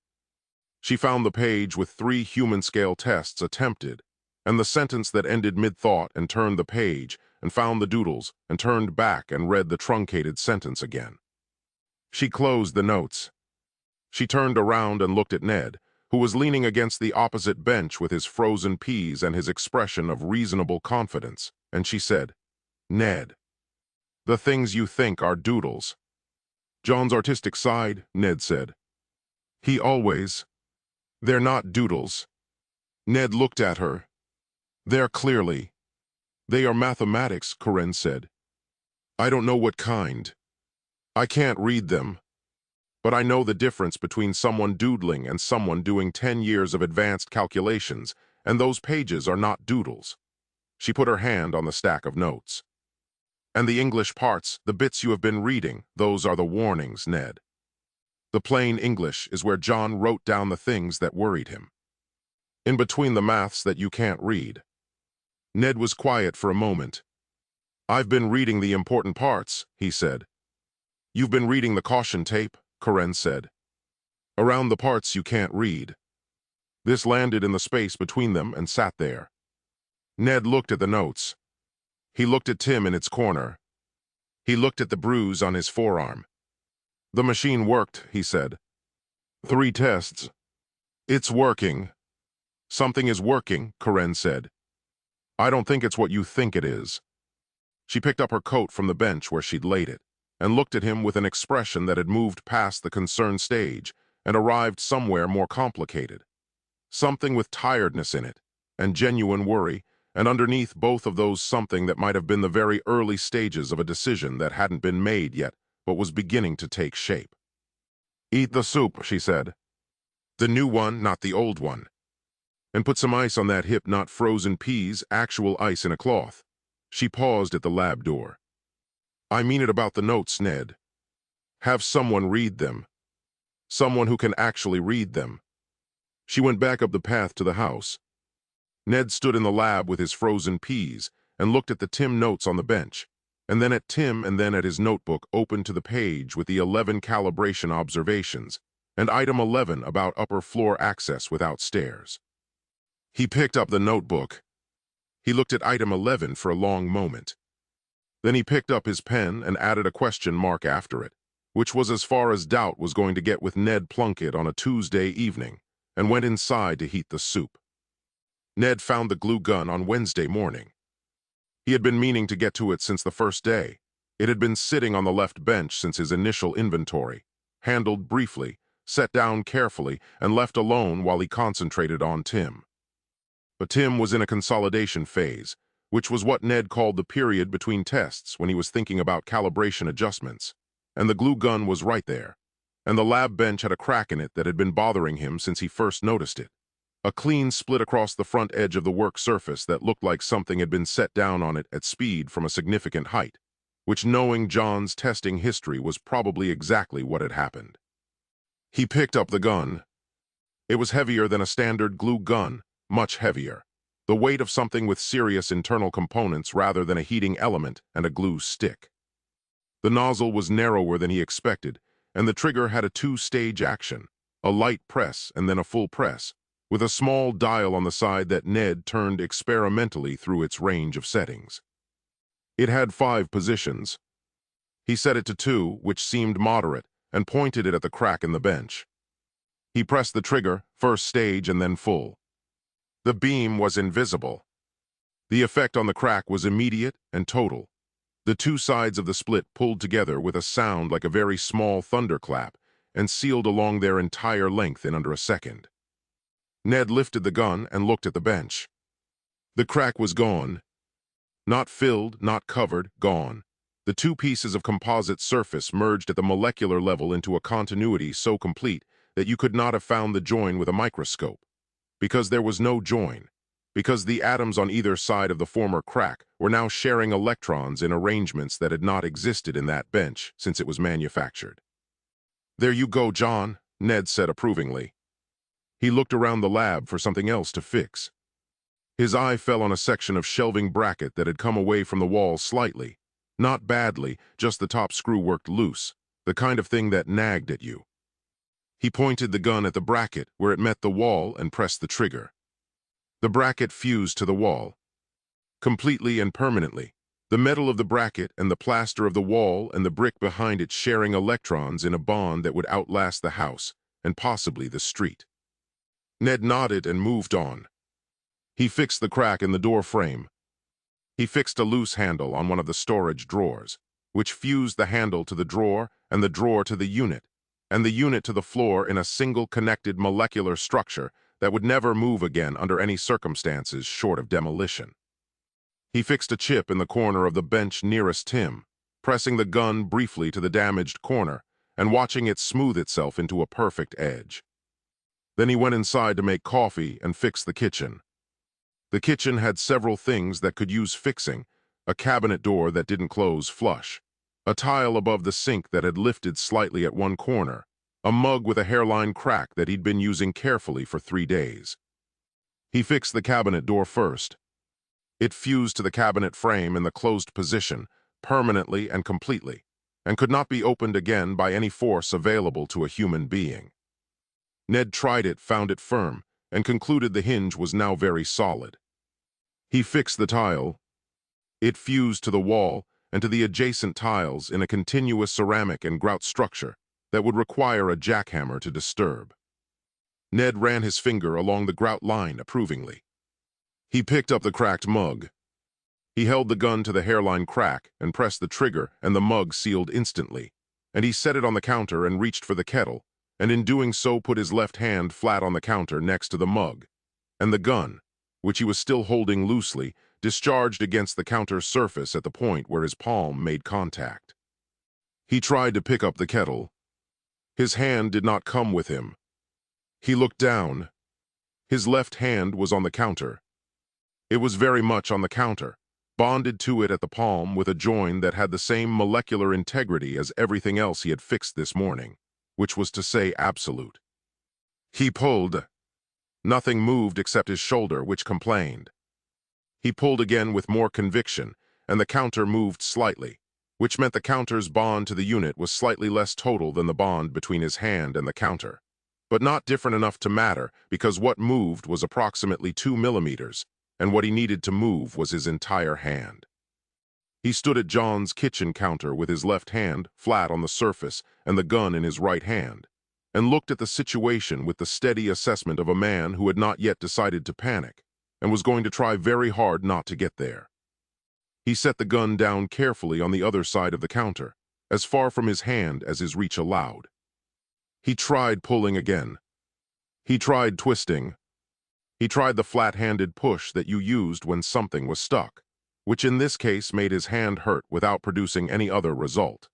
S2: She found the page with 3 human-scale tests attempted, and the sentence that ended mid-thought and turned the page, and found the doodles, and turned back and read the truncated sentence again. She closed the notes. She turned around and looked at Ned, who was leaning against the opposite bench with his frozen peas and his expression of reasonable confidence, and she said, Ned, the things you think are doodles. John's artistic side, Ned said. He always. They're not doodles. Ned looked at her. They're clearly. They are mathematics, Karen said. I don't know what kind. I can't read them. But I know the difference between someone doodling and someone doing 10 years of advanced calculations, and those pages are not doodles. She put her hand on the stack of notes. And the English parts, the bits you have been reading, those are the warnings, Ned. The plain English is where John wrote down the things that worried him. In between the maths that you can't read. Ned was quiet for a moment. I've been reading the important parts, he said. You've been reading the caution tape, Karen said. Around the parts you can't read. This landed in the space between them and sat there. Ned looked at the notes. He looked at Tim in its corner. He looked at the bruise on his forearm. The machine worked, he said. 3 tests. It's working. Something is working, Karen said. I don't think it's what you think it is. She picked up her coat from the bench where she'd laid it, and looked at him with an expression that had moved past the concerned stage and arrived somewhere more complicated. Something with tiredness in it, and genuine worry, and underneath both of those something that might have been the very early stages of a decision that hadn't been made yet, but was beginning to take shape. Eat the soup, she said. The new one, not the old one. And put some ice on that hip, not frozen peas, actual ice in a cloth. She paused at the lab door. I mean it about the notes, Ned. Have someone read them. Someone who can actually read them. She went back up the path to the house. Ned stood in the lab with his frozen peas and looked at the Tim notes on the bench, and then at Tim and then at his notebook open to the page with the 11 calibration observations, and item 11 about upper floor access without stairs. He picked up the notebook. He looked at item 11 for a long moment. Then he picked up his pen and added a question mark after it, which was as far as doubt was going to get with Ned Plunkett on a Tuesday evening, and went inside to heat the soup. Ned found the glue gun on Wednesday morning. He had been meaning to get to it since the first day. It had been sitting on the left bench since his initial inventory, handled briefly, set down carefully, and left alone while he concentrated on Tim. But Tim was in a consolidation phase, which was what Ned called the period between tests when he was thinking about calibration adjustments, and the glue gun was right there, and the lab bench had a crack in it that had been bothering him since he first noticed it. A clean split across the front edge of the work surface that looked like something had been set down on it at speed from a significant height, which, knowing John's testing history, was probably exactly what had happened. He picked up the gun. It was heavier than a standard glue gun, much heavier. The weight of something with serious internal components rather than a heating element and a glue stick. The nozzle was narrower than he expected, and the trigger had a two-stage action, a light press and then a full press, with a small dial on the side that Ned turned experimentally through its range of settings. It had 5 positions. He set it to 2, which seemed moderate, and pointed it at the crack in the bench. He pressed the trigger, first stage and then full. The beam was invisible. The effect on the crack was immediate and total. The 2 sides of the split pulled together with a sound like a very small thunderclap and sealed along their entire length in under a second. Ned lifted the gun and looked at the bench. The crack was gone. Not filled, not covered, gone. The 2 pieces of composite surface merged at the molecular level into a continuity so complete that you could not have found the join with a microscope. Because there was no join. Because the atoms on either side of the former crack were now sharing electrons in arrangements that had not existed in that bench since it was manufactured. "There you go, John," Ned said approvingly. He looked around the lab for something else to fix. His eye fell on a section of shelving bracket that had come away from the wall slightly. Not badly, just the top screw worked loose, the kind of thing that nagged at you. He pointed the gun at the bracket where it met the wall and pressed the trigger. The bracket fused to the wall. Completely and permanently, the metal of the bracket and the plaster of the wall and the brick behind it sharing electrons in a bond that would outlast the house and possibly the street. Ned nodded and moved on. He fixed the crack in the door frame. He fixed a loose handle on one of the storage drawers, which fused the handle to the drawer and the drawer to the unit, and the unit to the floor in a single connected molecular structure that would never move again under any circumstances short of demolition. He fixed a chip in the corner of the bench nearest Tim, pressing the gun briefly to the damaged corner and watching it smooth itself into a perfect edge. Then he went inside to make coffee and fix the kitchen. The kitchen had several things that could use fixing: a cabinet door that didn't close flush, a tile above the sink that had lifted slightly at one corner, a mug with a hairline crack that he'd been using carefully for 3 days. He fixed the cabinet door first. It fused to the cabinet frame in the closed position, permanently and completely, and could not be opened again by any force available to a human being. Ned tried it, found it firm, and concluded the hinge was now very solid. He fixed the tile. It fused to the wall and to the adjacent tiles in a continuous ceramic and grout structure that would require a jackhammer to disturb. Ned ran his finger along the grout line approvingly. He picked up the cracked mug. He held the gun to the hairline crack and pressed the trigger, and the mug sealed instantly, and he set it on the counter and reached for the kettle, and in doing so put his left hand flat on the counter next to the mug, and the gun, which he was still holding loosely, discharged against the counter's surface at the point where his palm made contact. He tried to pick up the kettle. His hand did not come with him. He looked down. His left hand was on the counter. It was very much on the counter, bonded to it at the palm with a join that had the same molecular integrity as everything else he had fixed this morning, which was to say absolute. He pulled. Nothing moved except his shoulder, which complained. He pulled again with more conviction, and the counter moved slightly, which meant the counter's bond to the unit was slightly less total than the bond between his hand and the counter, but not different enough to matter because what moved was approximately 2 millimeters, and what he needed to move was his entire hand. He stood at John's kitchen counter with his left hand flat on the surface and the gun in his right hand, and looked at the situation with the steady assessment of a man who had not yet decided to panic and was going to try very hard not to get there. He set the gun down carefully on the other side of the counter, as far from his hand as his reach allowed. He tried pulling again. He tried twisting. He tried the flat-handed push that you used when something was stuck, which in this case made his hand hurt without producing any other result.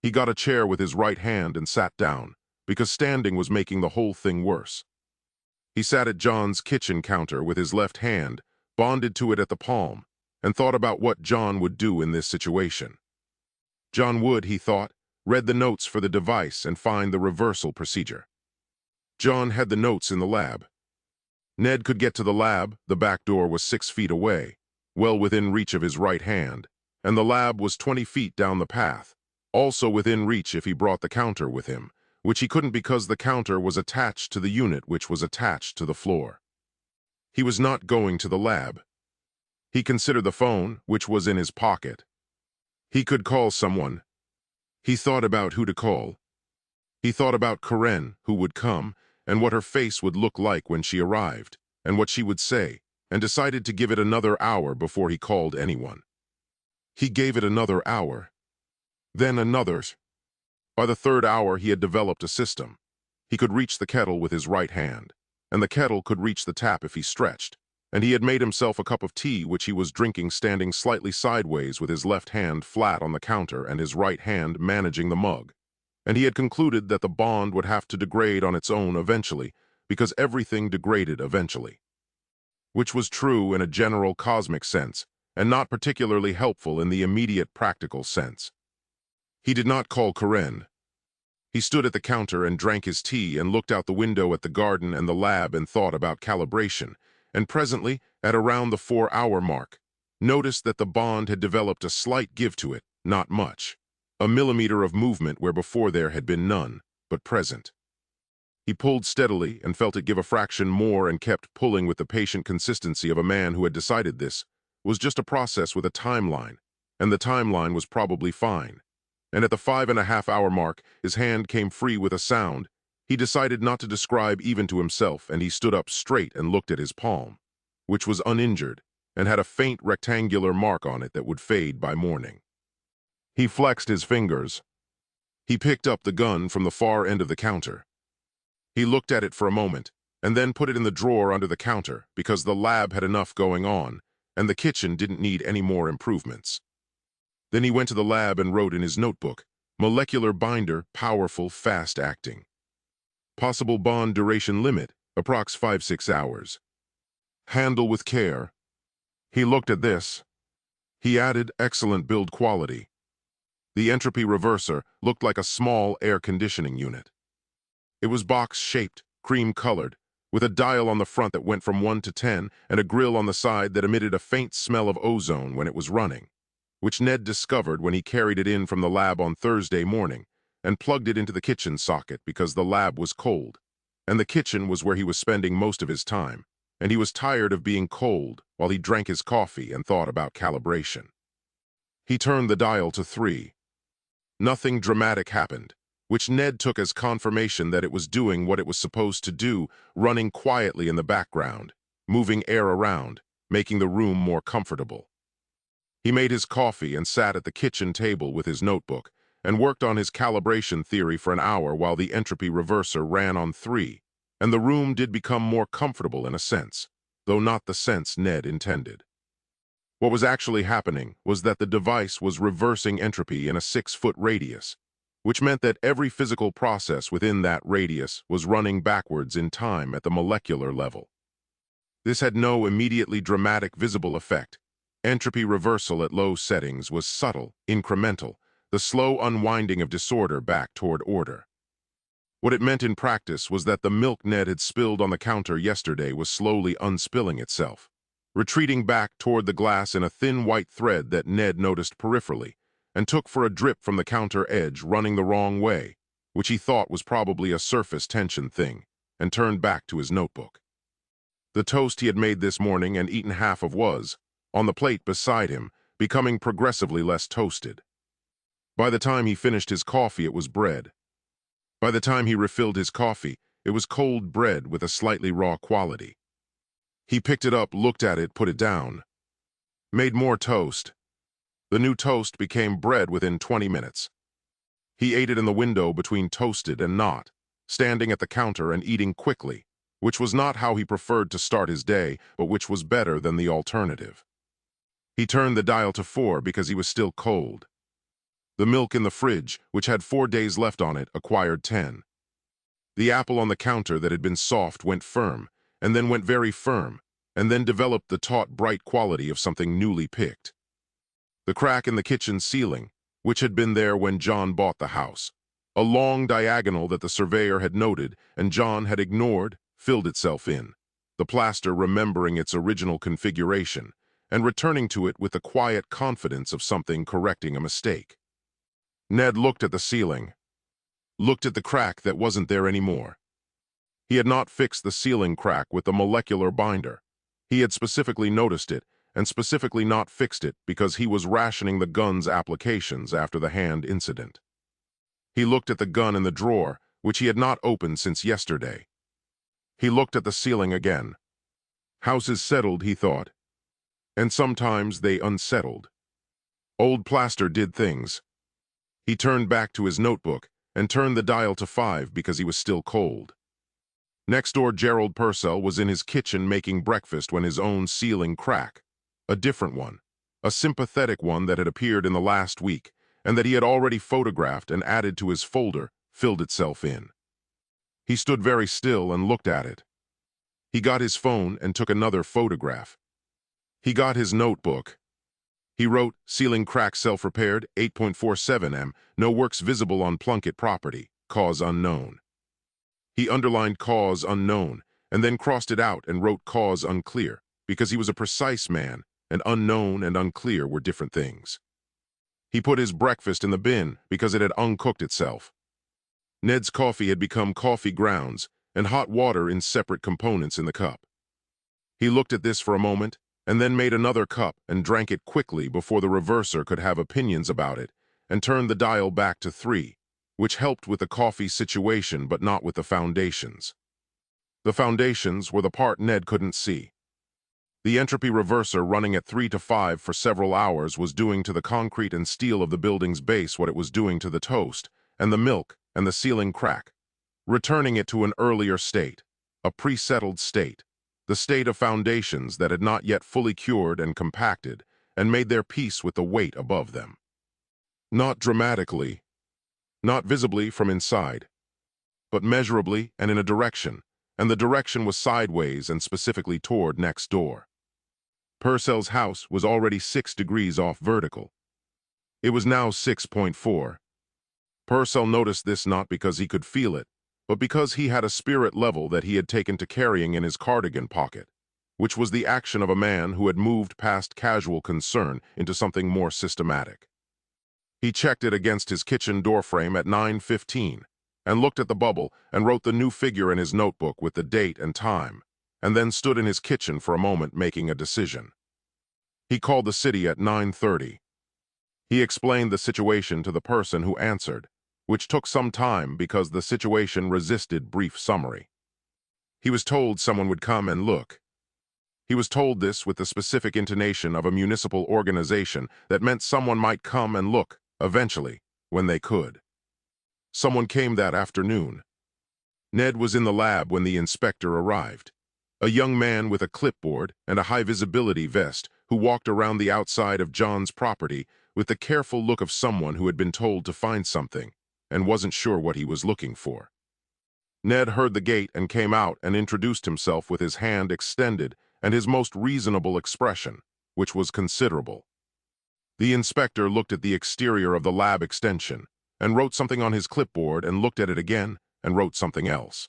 S2: He got a chair with his right hand and sat down, because standing was making the whole thing worse. He sat at John's kitchen counter with his left hand, bonded to it at the palm, and thought about what John would do in this situation. John would, he thought, read the notes for the device and find the reversal procedure. John had the notes in the lab. Ned could get to the lab, the back door was 6 feet away, well within reach of his right hand, and the lab was 20 feet down the path, also within reach if he brought the counter with him, which he couldn't because the counter was attached to the unit which was attached to the floor. He was not going to the lab. He considered the phone, which was in his pocket. He could call someone. He thought about who to call. He thought about Karen, who would come, and what her face would look like when she arrived, and what she would say, and decided to give it another hour before he called anyone. He gave it another hour. Then another. By the third hour he had developed a system. He could reach the kettle with his right hand, and the kettle could reach the tap if he stretched, and he had made himself a cup of tea which he was drinking standing slightly sideways with his left hand flat on the counter and his right hand managing the mug. And he had concluded that the bond would have to degrade on its own eventually, because everything degraded eventually. Which was true in a general cosmic sense, and not particularly helpful in the immediate practical sense. He did not call Karen. He stood at the counter and drank his tea and looked out the window at the garden and the lab and thought about calibration, and presently, at around the 4-hour mark, noticed that the bond had developed a slight give to it, not much. A millimeter of movement where before there had been none, but present. He pulled steadily and felt it give a fraction more and kept pulling with the patient consistency of a man who had decided this was just a process with a timeline, and the timeline was probably fine. And at the 5.5-hour mark, his hand came free with a sound. He decided not to describe even to himself, and he stood up straight and looked at his palm, which was uninjured and had a faint rectangular mark on it that would fade by morning. He flexed his fingers. He picked up the gun from the far end of the counter. He looked at it for a moment, and then put it in the drawer under the counter because the lab had enough going on, and the kitchen didn't need any more improvements. Then he went to the lab and wrote in his notebook, molecular binder, powerful, fast-acting. Possible bond duration limit, approx 5-6 hours. Handle with care. He looked at this. He added excellent build quality. The entropy reverser looked like a small air conditioning unit. It was box-shaped, cream-colored, with a dial on the front that went from 1 to 10 and a grill on the side that emitted a faint smell of ozone when it was running, which Ned discovered when he carried it in from the lab on Thursday morning and plugged it into the kitchen socket because the lab was cold, and the kitchen was where he was spending most of his time, and he was tired of being cold while he drank his coffee and thought about calibration. He turned the dial to 3. Nothing dramatic happened, which Ned took as confirmation that it was doing what it was supposed to do, running quietly in the background, moving air around, making the room more comfortable. He made his coffee and sat at the kitchen table with his notebook and worked on his calibration theory for an hour while the entropy reverser ran on 3, and the room did become more comfortable in a sense, though not the sense Ned intended. What was actually happening was that the device was reversing entropy in a 6-foot radius, which meant that every physical process within that radius was running backwards in time at the molecular level. This had no immediately dramatic visible effect. Entropy reversal at low settings was subtle, incremental, the slow unwinding of disorder back toward order. What it meant in practice was that the milk Ned had spilled on the counter yesterday was slowly unspilling itself, retreating back toward the glass in a thin white thread that Ned noticed peripherally, and took for a drip from the counter edge running the wrong way, which he thought was probably a surface tension thing, and turned back to his notebook. The toast he had made this morning and eaten half of was, on the plate beside him, becoming progressively less toasted. By the time he finished his coffee, it was bread. By the time he refilled his coffee, it was cold bread with a slightly raw quality. He picked it up, looked at it, put it down. Made more toast. The new toast became bread within 20 minutes. He ate it in the window between toasted and not, standing at the counter and eating quickly, which was not how he preferred to start his day, but which was better than the alternative. He turned the dial to 4 because he was still cold. The milk in the fridge, which had 4 days left on it, acquired 10. The apple on the counter that had been soft went firm, and then went very firm, and then developed the taut, bright quality of something newly picked. The crack in the kitchen ceiling, which had been there when John bought the house, a long diagonal that the surveyor had noted and John had ignored, filled itself in, the plaster remembering its original configuration and returning to it with the quiet confidence of something correcting a mistake. Ned looked at the ceiling, looked at the crack that wasn't there anymore. He had not fixed the ceiling crack with the molecular binder. He had specifically noticed it and specifically not fixed it because he was rationing the gun's applications after the hand incident. He looked at the gun in the drawer, which he had not opened since yesterday. He looked at the ceiling again. Houses settled, he thought, and sometimes they unsettled. Old plaster did things. He turned back to his notebook and turned the dial to 5 because he was still cold. Next door, Gerald Purcell was in his kitchen making breakfast when his own ceiling crack, a different one, a sympathetic one that had appeared in the last week and that he had already photographed and added to his folder, filled itself in. He stood very still and looked at it. He got his phone and took another photograph. He got his notebook. He wrote, ceiling crack self-repaired, 8.47 m, no works visible on Plunkett property, cause unknown. He underlined cause unknown, and then crossed it out and wrote cause unclear, because he was a precise man, and unknown and unclear were different things. He put his breakfast in the bin because it had uncooked itself. Ned's coffee had become coffee grounds and hot water in separate components in the cup. He looked at this for a moment, and then made another cup and drank it quickly before the reverser could have opinions about it, and turned the dial back to 3, which helped with the coffee situation but not with the foundations. The foundations were the part Ned couldn't see. The entropy reverser running at 3 to 5 for several hours was doing to the concrete and steel of the building's base what it was doing to the toast, and the milk, and the ceiling crack, returning it to an earlier state, a pre-settled state, the state of foundations that had not yet fully cured and compacted and made their peace with the weight above them. Not dramatically, not visibly from inside, but measurably and in a direction, and the direction was sideways and specifically toward next door. Purcell's house was already 6 degrees off vertical. It was now 6.4. Purcell noticed this not because he could feel it, but because he had a spirit level that he had taken to carrying in his cardigan pocket, which was the action of a man who had moved past casual concern into something more systematic. He checked it against his kitchen doorframe at 9:15, and looked at the bubble and wrote the new figure in his notebook with the date and time, and then stood in his kitchen for a moment making a decision. He called the city at 9:30. He explained the situation to the person who answered, which took some time because the situation resisted brief summary. He was told someone would come and look. He was told this with the specific intonation of a municipal organization that meant someone might come and look, eventually, when they could. Someone came that afternoon. Ned was in the lab when the inspector arrived, a young man with a clipboard and a high-visibility vest who walked around the outside of John's property with the careful look of someone who had been told to find something and wasn't sure what he was looking for. Ned heard the gate and came out and introduced himself with his hand extended and his most reasonable expression, which was considerable. The inspector looked at the exterior of the lab extension and wrote something on his clipboard and looked at it again and wrote something else.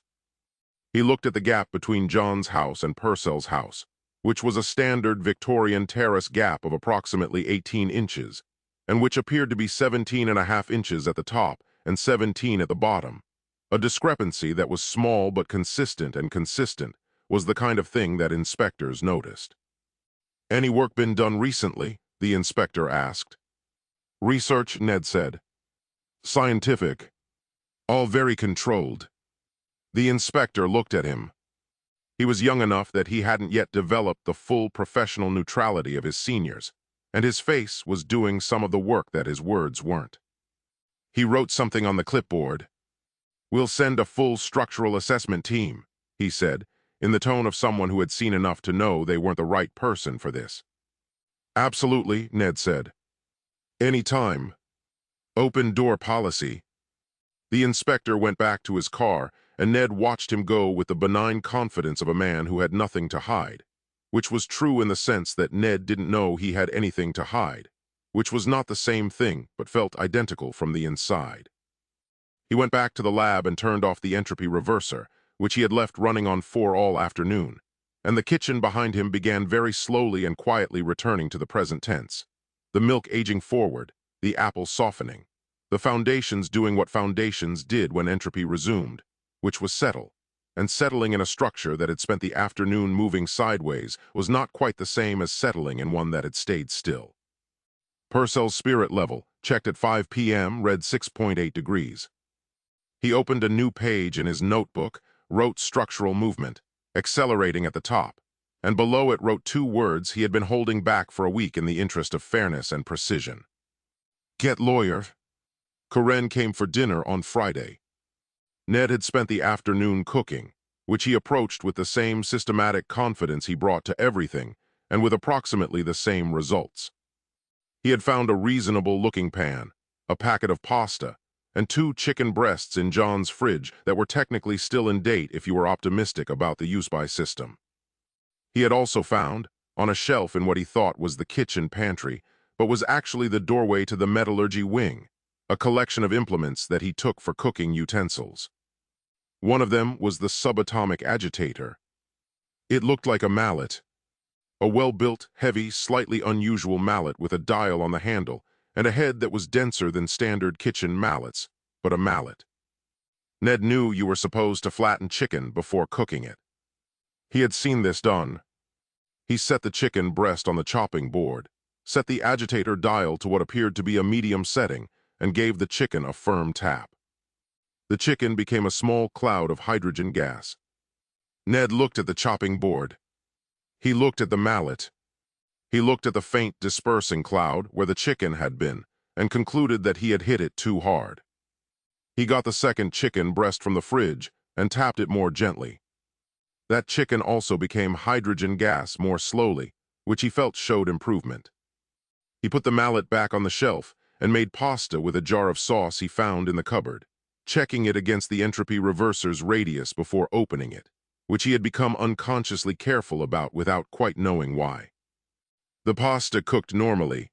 S2: He looked at the gap between John's house and Purcell's house, which was a standard Victorian terrace gap of approximately 18 inches, and which appeared to be 17.5 inches at the top and 17 at the bottom. A discrepancy that was small but consistent, and consistent was the kind of thing that inspectors noticed. "Any work been done recently?" the inspector asked. Research, Ned said. Scientific. All very controlled. The inspector looked at him. He was young enough that he hadn't yet developed the full professional neutrality of his seniors, and his face was doing some of the work that his words weren't. He wrote something on the clipboard. We'll send a full structural assessment team, he said, in the tone of someone who had seen enough to know they weren't the right person for this. Absolutely, Ned said. Any time. Open door policy. The inspector went back to his car, and Ned watched him go with the benign confidence of a man who had nothing to hide, which was true in the sense that Ned didn't know he had anything to hide, which was not the same thing but felt identical from the inside. He went back to the lab and turned off the entropy reverser, which he had left running on 4 all afternoon, and the kitchen behind him began very slowly and quietly returning to the present tense. The milk aging forward, the apple softening, the foundations doing what foundations did when entropy resumed, which was settle, and settling in a structure that had spent the afternoon moving sideways was not quite the same as settling in one that had stayed still. Purcell's spirit level, checked at 5 p.m., read 6.8 degrees. He opened a new page in his notebook, wrote structural movement, accelerating at the top, and below it wrote 2 words he had been holding back for a week in the interest of fairness and precision. Get lawyer. Karen came for dinner on Friday. Ned had spent the afternoon cooking, which he approached with the same systematic confidence he brought to everything, and with approximately the same results. He had found a reasonable-looking pan, a packet of pasta, and 2 chicken breasts in John's fridge that were technically still in date if you were optimistic about the use-by system. He had also found, on a shelf in what he thought was the kitchen pantry, but was actually the doorway to the metallurgy wing, a collection of implements that he took for cooking utensils. One of them was the subatomic agitator. It looked like a mallet, a well-built, heavy, slightly unusual mallet with a dial on the handle and a head that was denser than standard kitchen mallets, but a mallet. Ned knew you were supposed to flatten chicken before cooking it. He had seen this done. He set the chicken breast on the chopping board, set the agitator dial to what appeared to be a medium setting, and gave the chicken a firm tap. The chicken became a small cloud of hydrogen gas. Ned looked at the chopping board. He looked at the mallet. He looked at the faint dispersing cloud where the chicken had been, and concluded that he had hit it too hard. He got the second chicken breast from the fridge and tapped it more gently. That chicken also became hydrogen gas more slowly, which he felt showed improvement. He put the mallet back on the shelf and made pasta with a jar of sauce he found in the cupboard, checking it against the entropy reverser's radius before opening it, which he had become unconsciously careful about without quite knowing why. The pasta cooked normally.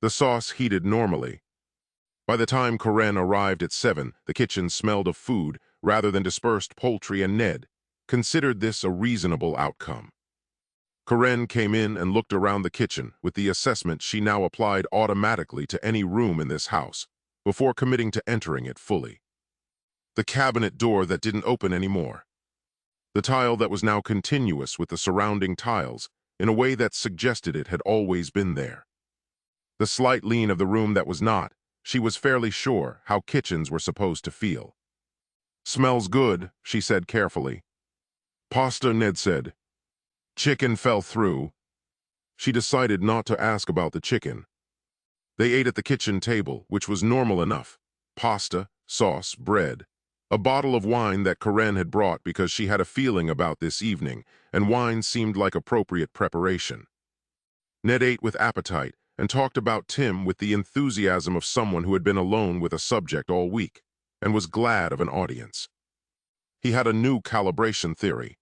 S2: The sauce heated normally. By the time Karen arrived at 7, the kitchen smelled of food rather than dispersed poultry, and Ned considered this a reasonable outcome. Karen came in and looked around the kitchen with the assessment she now applied automatically to any room in this house, before committing to entering it fully. The cabinet door that didn't open anymore. The tile that was now continuous with the surrounding tiles, in a way that suggested it had always been there. The slight lean of the room that was not, she was fairly sure how kitchens were supposed to feel. Smells good, she said carefully. Pasta, Ned said. Chicken fell through. She decided not to ask about the chicken. They ate at the kitchen table, which was normal enough. Pasta, sauce, bread. A bottle of wine that Karen had brought because she had a feeling about this evening, and wine seemed like appropriate preparation. Ned ate with appetite and talked about Tim with the enthusiasm of someone who had been alone with a subject all week and was glad of an audience. He had a new calibration theory.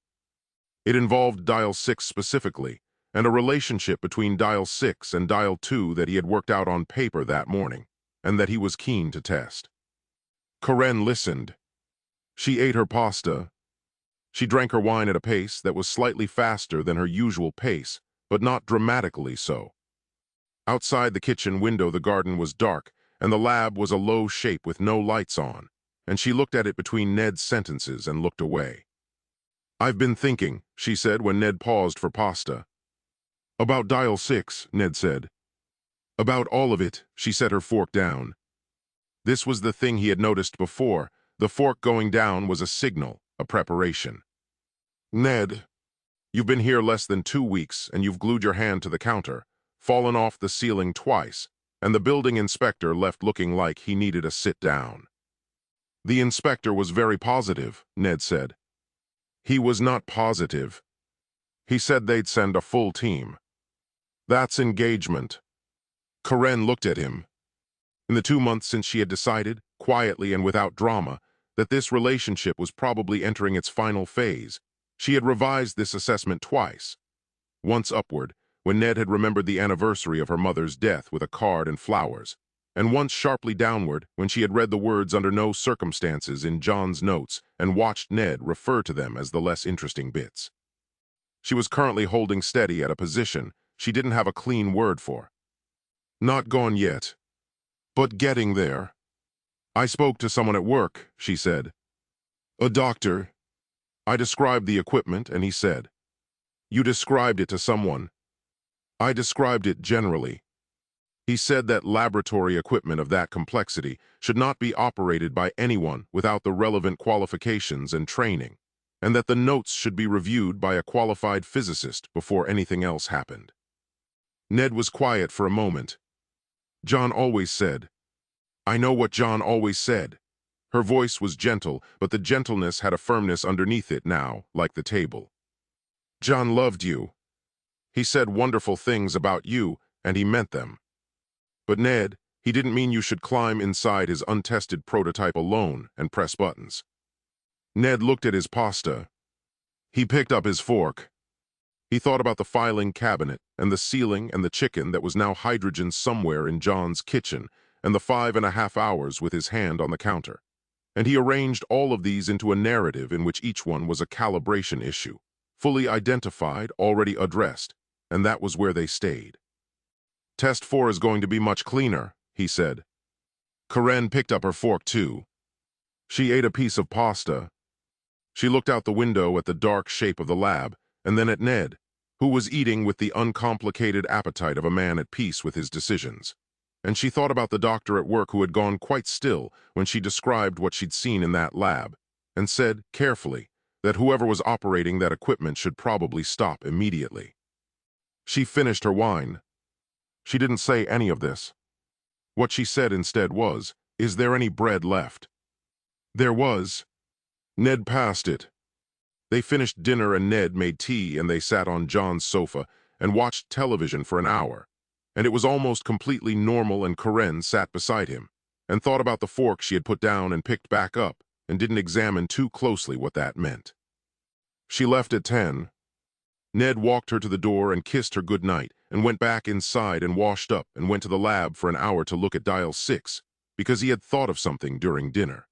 S2: It involved dial 6 specifically, and a relationship between dial 6 and dial 2 that he had worked out on paper that morning, and that he was keen to test. Karen listened. She ate her pasta. She drank her wine at a pace that was slightly faster than her usual pace, but not dramatically so. Outside the kitchen window the garden was dark, and the lab was a low shape with no lights on, and she looked at it between Ned's sentences and looked away. I've been thinking, she said when Ned paused for pasta. About dial 6, Ned said. About all of it, she set her fork down. This was the thing he had noticed before. The fork going down was a signal, a preparation. Ned, you've been here less than 2 weeks, and you've glued your hand to the counter, fallen off the ceiling twice, and the building inspector left looking like he needed a sit-down. The inspector was very positive, Ned said. He was not positive. He said they'd send a full team. That's engagement. Karen looked at him. In the 2 months since she had decided, quietly and without drama, that this relationship was probably entering its final phase, she had revised this assessment twice. Once upward, when Ned had remembered the anniversary of her mother's death with a card and flowers, and once sharply downward when she had read the words under no circumstances in John's notes and watched Ned refer to them as the less interesting bits. She was currently holding steady at a position she didn't have a clean word for. Not gone yet, but getting there. I spoke to someone at work, she said. A doctor. I described the equipment, and he said, You described it to someone. I described it generally. He said that laboratory equipment of that complexity should not be operated by anyone without the relevant qualifications and training, and that the notes should be reviewed by a qualified physicist before anything else happened. Ned was quiet for a moment. John always said. I know what John always said. Her voice was gentle, but the gentleness had a firmness underneath it now, like the table. John loved you. He said wonderful things about you, and he meant them. But Ned, he didn't mean you should climb inside his untested prototype alone and press buttons. Ned looked at his pasta. He picked up his fork. He thought about the filing cabinet and the ceiling and the chicken that was now hydrogen somewhere in John's kitchen and the 5.5 hours with his hand on the counter. And he arranged all of these into a narrative in which each one was a calibration issue, fully identified, already addressed, and that was where they stayed. Test 4 is going to be much cleaner, he said. Karen picked up her fork too. She ate a piece of pasta. She looked out the window at the dark shape of the lab, and then at Ned, who was eating with the uncomplicated appetite of a man at peace with his decisions. And she thought about the doctor at work who had gone quite still when she described what she'd seen in that lab, and said, carefully, that whoever was operating that equipment should probably stop immediately. She finished her wine. She didn't say any of this. What she said instead was, Is there any bread left? There was. Ned passed it. They finished dinner and Ned made tea and they sat on John's sofa and watched television for an hour. And it was almost completely normal and Karen sat beside him and thought about the fork she had put down and picked back up and didn't examine too closely what that meant. She left at 10. Ned walked her to the door and kissed her goodnight and went back inside and washed up and went to the lab for an hour to look at dial 6 because he had thought of something during dinner.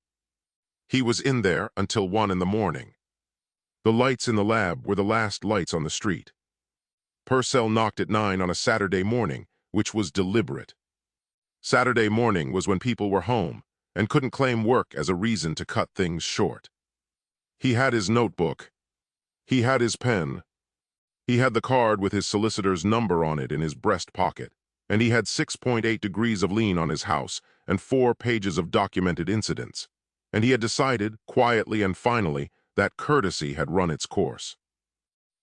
S2: He was in there until 1 in the morning. The lights in the lab were the last lights on the street. Purcell knocked at 9 on a Saturday morning, which was deliberate. Saturday morning was when people were home and couldn't claim work as a reason to cut things short. He had his notebook. He had his pen. He had the card with his solicitor's number on it in his breast pocket, and he had 6.8 degrees of lien on his house and 4 pages of documented incidents. And he had decided, quietly and finally, that courtesy had run its course.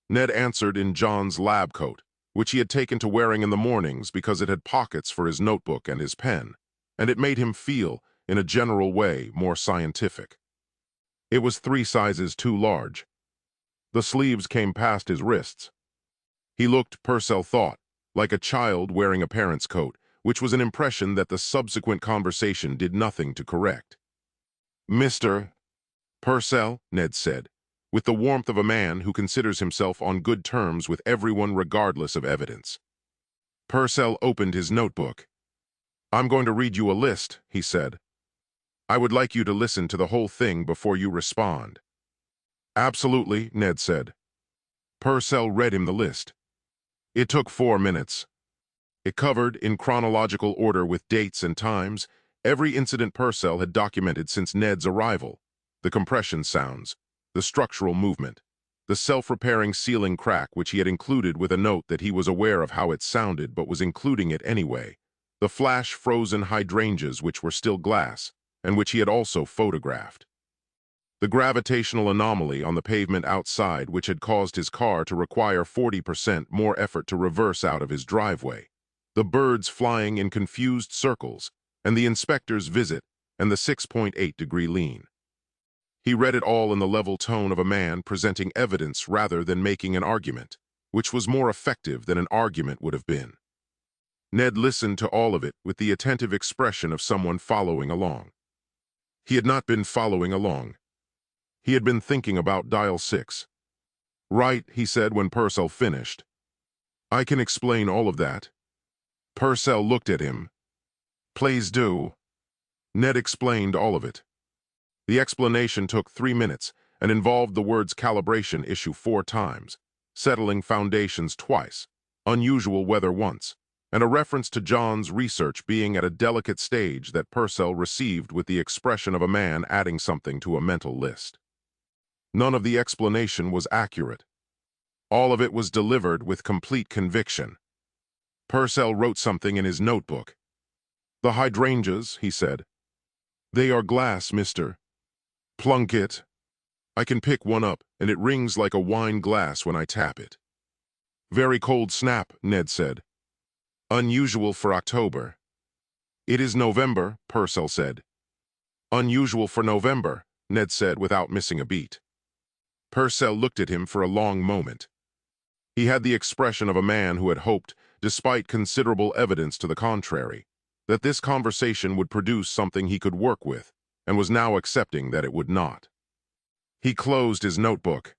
S2: Ned answered in John's lab coat, which he had taken to wearing in the mornings because it had pockets for his notebook and his pen, and it made him feel, in a general way, more scientific. It was 3 sizes too large. The sleeves came past his wrists. He looked, Purcell thought, like a child wearing a parent's coat, which was an impression that the subsequent conversation did nothing to correct. Mr. Purcell, Ned said, with the warmth of a man who considers himself on good terms with everyone regardless of evidence. Purcell opened his notebook. I'm going to read you a list, he said. I would like you to listen to the whole thing before you respond. Absolutely, Ned said. Purcell read him the list. It took 4 minutes. It covered, in chronological order with dates and times, every incident Purcell had documented since Ned's arrival, the compression sounds, the structural movement, the self-repairing ceiling crack which he had included with a note that he was aware of how it sounded but was including it anyway, the flash-frozen hydrangeas which were still glass, and which he had also photographed. The gravitational anomaly on the pavement outside which had caused his car to require 40% more effort to reverse out of his driveway, the birds flying in confused circles, and the inspector's visit, and the 6.8-degree lean. He read it all in the level tone of a man presenting evidence rather than making an argument, which was more effective than an argument would have been. Ned listened to all of it with the attentive expression of someone following along. He had not been following along. He had been thinking about dial 6. "Right," he said when Purcell finished. "I can explain all of that." Purcell looked at him. "Please do." Ned explained all of it. The explanation took 3 minutes and involved the words calibration issue 4 times, settling foundations twice, unusual weather once, and a reference to John's research being at a delicate stage that Purcell received with the expression of a man adding something to a mental list. None of the explanation was accurate. All of it was delivered with complete conviction. Purcell wrote something in his notebook. "The hydrangeas," he said. "They are glass, mister. Plunkett. I can pick one up, and it rings like a wine glass when I tap it." "Very cold snap," Ned said. "Unusual for October." "It is November," Purcell said. "Unusual for November," Ned said without missing a beat. Purcell looked at him for a long moment. He had the expression of a man who had hoped, despite considerable evidence to the contrary, that this conversation would produce something he could work with, and was now accepting that it would not. He closed his notebook.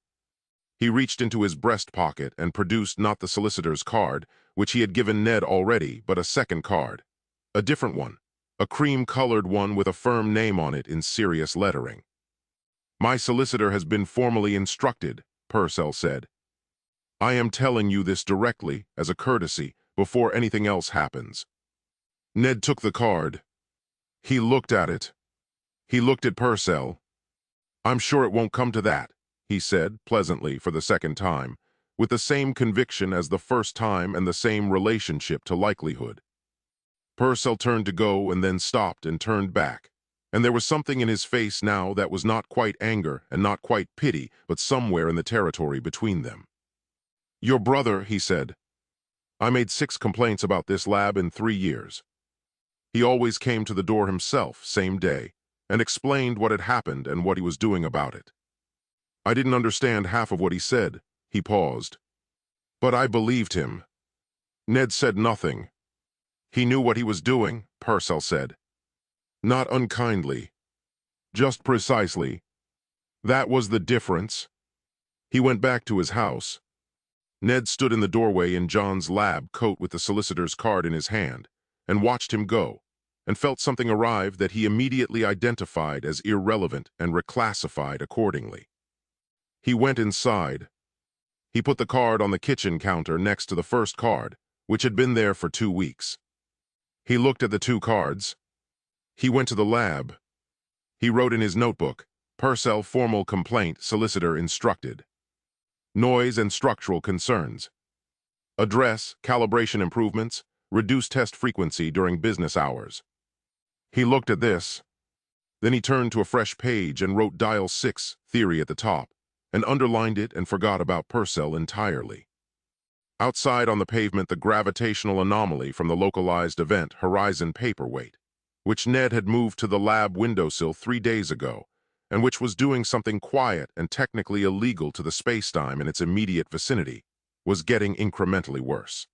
S2: He reached into his breast pocket and produced not the solicitor's card, which he had given Ned already, but a second card. A different one, a cream-colored one with a firm name on it in serious lettering. "My solicitor has been formally instructed," Purcell said. "I am telling you this directly, as a courtesy, before anything else happens." Ned took the card. He looked at it. He looked at Purcell. "I'm sure it won't come to that," he said, pleasantly for the second time, with the same conviction as the first time and the same relationship to likelihood. Purcell turned to go and then stopped and turned back, and there was something in his face now that was not quite anger and not quite pity, but somewhere in the territory between them. "Your brother," he said. "I made 6 complaints about this lab in 3 years. He always came to the door himself, same day, and explained what had happened and what he was doing about it. I didn't understand half of what he said." He paused. "But I believed him." Ned said nothing. "He knew what he was doing," Purcell said. "Not unkindly. Just precisely. That was the difference." He went back to his house. Ned stood in the doorway in John's lab coat with the solicitor's card in his hand, and watched him go, and felt something arrive that he immediately identified as irrelevant and reclassified accordingly. He went inside. He put the card on the kitchen counter next to the first card, which had been there for 2 weeks. He looked at the 2 cards. He went to the lab. He wrote in his notebook, "Purcell formal complaint, solicitor instructed. Noise and structural concerns. Address, calibration improvements, reduced test frequency during business hours." He looked at this. Then he turned to a fresh page and wrote dial 6 theory at the top, and underlined it and forgot about Purcell entirely. Outside on the pavement, the gravitational anomaly from the localized event Horizon Paperweight, which Ned had moved to the lab windowsill 3 days ago, and which was doing something quiet and technically illegal to the spacetime in its immediate vicinity, was getting incrementally worse.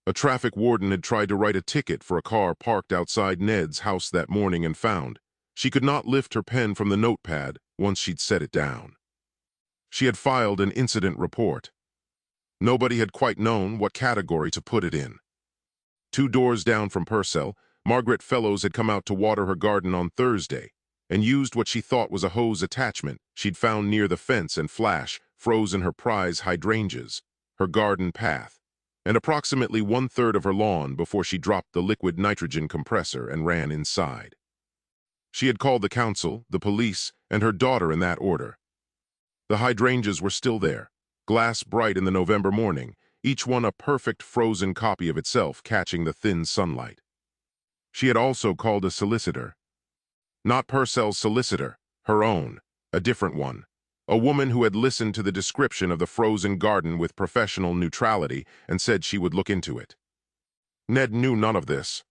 S2: A traffic warden had tried to write a ticket for a car parked outside Ned's house that morning and found she could not lift her pen from the notepad once she'd set it down. She had filed an incident report. Nobody had quite known what category to put it in. 2 doors down from Purcell, Margaret Fellows had come out to water her garden on Thursday and used what she thought was a hose attachment she'd found near the fence and frozen her prize hydrangeas, her garden path, and approximately 1/3 of her lawn before she dropped the liquid nitrogen compressor and ran inside. She had called the council, the police, and her daughter in that order. The hydrangeas were still there, glass bright in the November morning, each one a perfect frozen copy of itself catching the thin sunlight. She had also called a solicitor. Not Purcell's solicitor, her own, a different one. A woman who had listened to the description of the frozen garden with professional neutrality and said she would look into it. Ned knew none of this.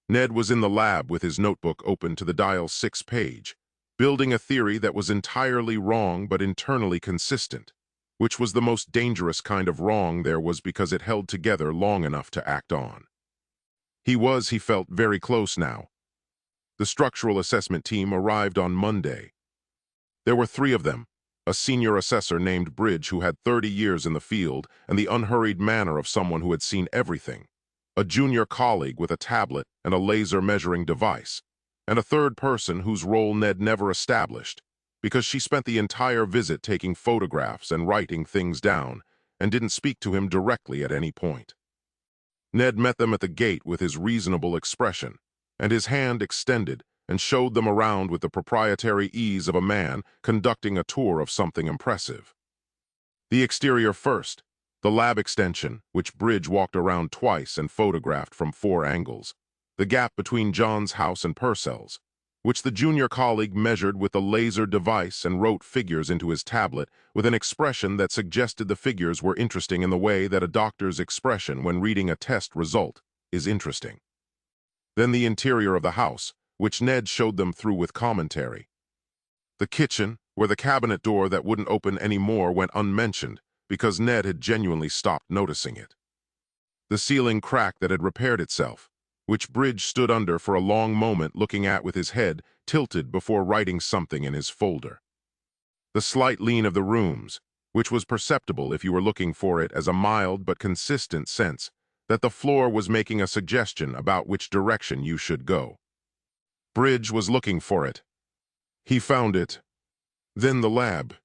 S2: Ned was in the lab with his notebook open to the dial 6 page, building a theory that was entirely wrong but internally consistent, which was the most dangerous kind of wrong there was because it held together long enough to act on. He felt, very close now. The structural assessment team arrived on Monday. There were 3 of them, a senior assessor named Bridge who had 30 years in the field and the unhurried manner of someone who had seen everything, a junior colleague with a tablet and a laser measuring device, and a third person whose role Ned never established, because she spent the entire visit taking photographs and writing things down and didn't speak to him directly at any point. Ned met them at the gate with his reasonable expression, and his hand extended and showed them around with the proprietary ease of a man conducting a tour of something impressive. The exterior first, the lab extension, which Bridge walked around twice and photographed from 4 angles, the gap between John's house and Purcell's, which the junior colleague measured with a laser device and wrote figures into his tablet with an expression that suggested the figures were interesting in the way that a doctor's expression when reading a test result is interesting. Then the interior of the house, which Ned showed them through with commentary. The kitchen, where the cabinet door that wouldn't open anymore went unmentioned because Ned had genuinely stopped noticing it. The ceiling crack that had repaired itself, which Bridge stood under for a long moment looking at with his head tilted before writing something in his folder. The slight lean of the rooms, which was perceptible if you were looking for it as a mild but consistent sense that the floor was making a suggestion about which direction you should go. Bridge was looking for it. He found it. Then the lab.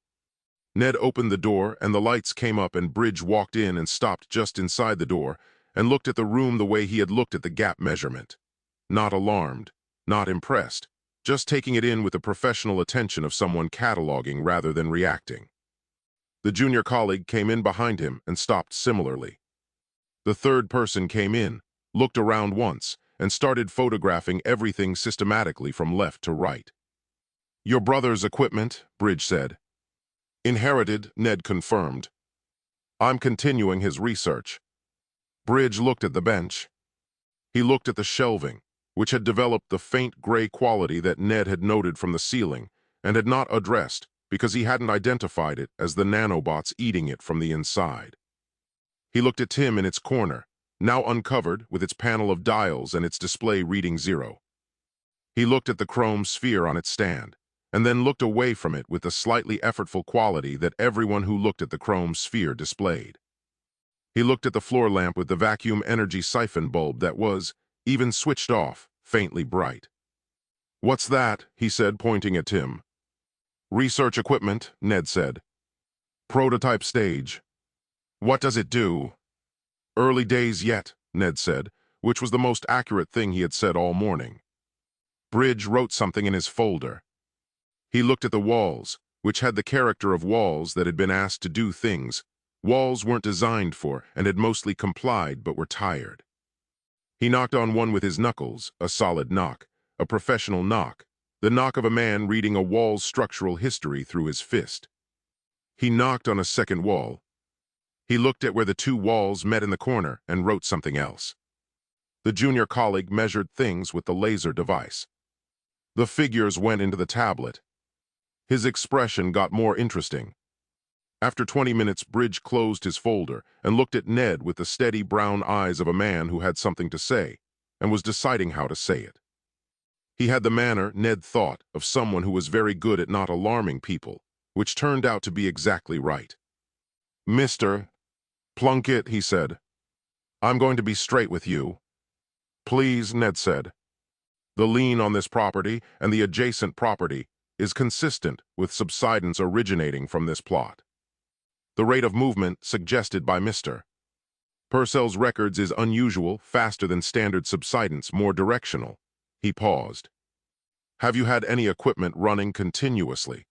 S2: Ned opened the door and the lights came up and Bridge walked in and stopped just inside the door and looked at the room the way he had looked at the gap measurement. Not alarmed, not impressed, just taking it in with the professional attention of someone cataloging rather than reacting. The junior colleague came in behind him and stopped similarly. The third person came in, looked around once, and started photographing everything systematically from left to right. "Your brother's equipment," Bridge said. "Inherited," Ned confirmed. "I'm continuing his research." Bridge looked at the bench. He looked at the shelving, which had developed the faint gray quality that Ned had noted from the ceiling and had not addressed because he hadn't identified it as the nanobots eating it from the inside. He looked at Tim in its corner, now uncovered with its panel of dials and its display reading 0. He looked at the chrome sphere on its stand, and then looked away from it with the slightly effortful quality that everyone who looked at the chrome sphere displayed. He looked at the floor lamp with the vacuum energy siphon bulb that was, even switched off, faintly bright. "What's that?" he said, pointing at Tim. "Research equipment," Ned said. "Prototype stage." "What does it do?" "Early days yet," Ned said, which was the most accurate thing he had said all morning. Bridge wrote something in his folder. He looked at the walls, which had the character of walls that had been asked to do things walls weren't designed for and had mostly complied but were tired. He knocked on one with his knuckles, a solid knock, a professional knock, the knock of a man reading a wall's structural history through his fist. He knocked on a second wall. He looked at where the 2 walls met in the corner and wrote something else. The junior colleague measured things with the laser device. The figures went into the tablet. His expression got more interesting. After 20 minutes, Bridge closed his folder and looked at Ned with the steady brown eyes of a man who had something to say and was deciding how to say it. He had the manner, Ned thought, of someone who was very good at not alarming people, which turned out to be exactly right. "Mr. Plunkett," he said, "I'm going to be straight with you." "Please," Ned said. "The lien on this property and the adjacent property is consistent with subsidence originating from this plot. The rate of movement suggested by Mr. Purcell's records is unusual, faster than standard subsidence, more directional." He paused. "Have you had any equipment running continuously?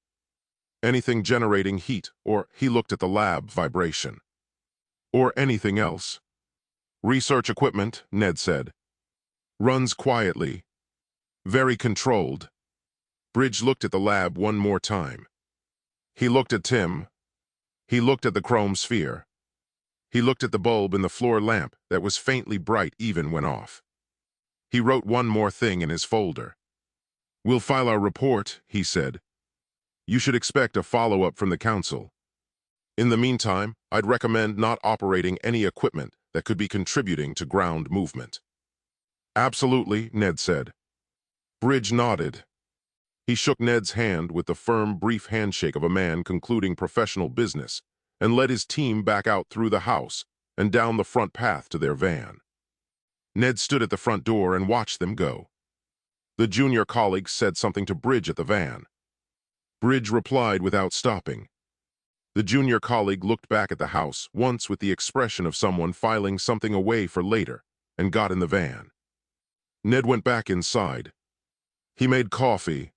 S2: Anything generating heat, or," he looked at the lab, vibration, "or anything else?" "Research equipment," Ned said. Runs quietly. Very controlled. Bridge looked at the lab one more time. He looked at Tim. He looked at the chrome sphere. He looked at the bulb in the floor lamp that was faintly bright even when off. He wrote one more thing in his folder. "We'll file our report," he said. "You should expect a follow-up from the council. In the meantime, I'd recommend not operating any equipment that could be contributing to ground movement." "Absolutely," Ned said. Bridge nodded. He shook Ned's hand with the firm, brief handshake of a man concluding professional business and led his team back out through the house and down the front path to their van. Ned stood at the front door and watched them go. The junior colleague said something to Bridge at the van. Bridge replied without stopping. The junior colleague looked back at the house once with the expression of someone filing something away for later and got in the van. Ned went back inside. He made coffee.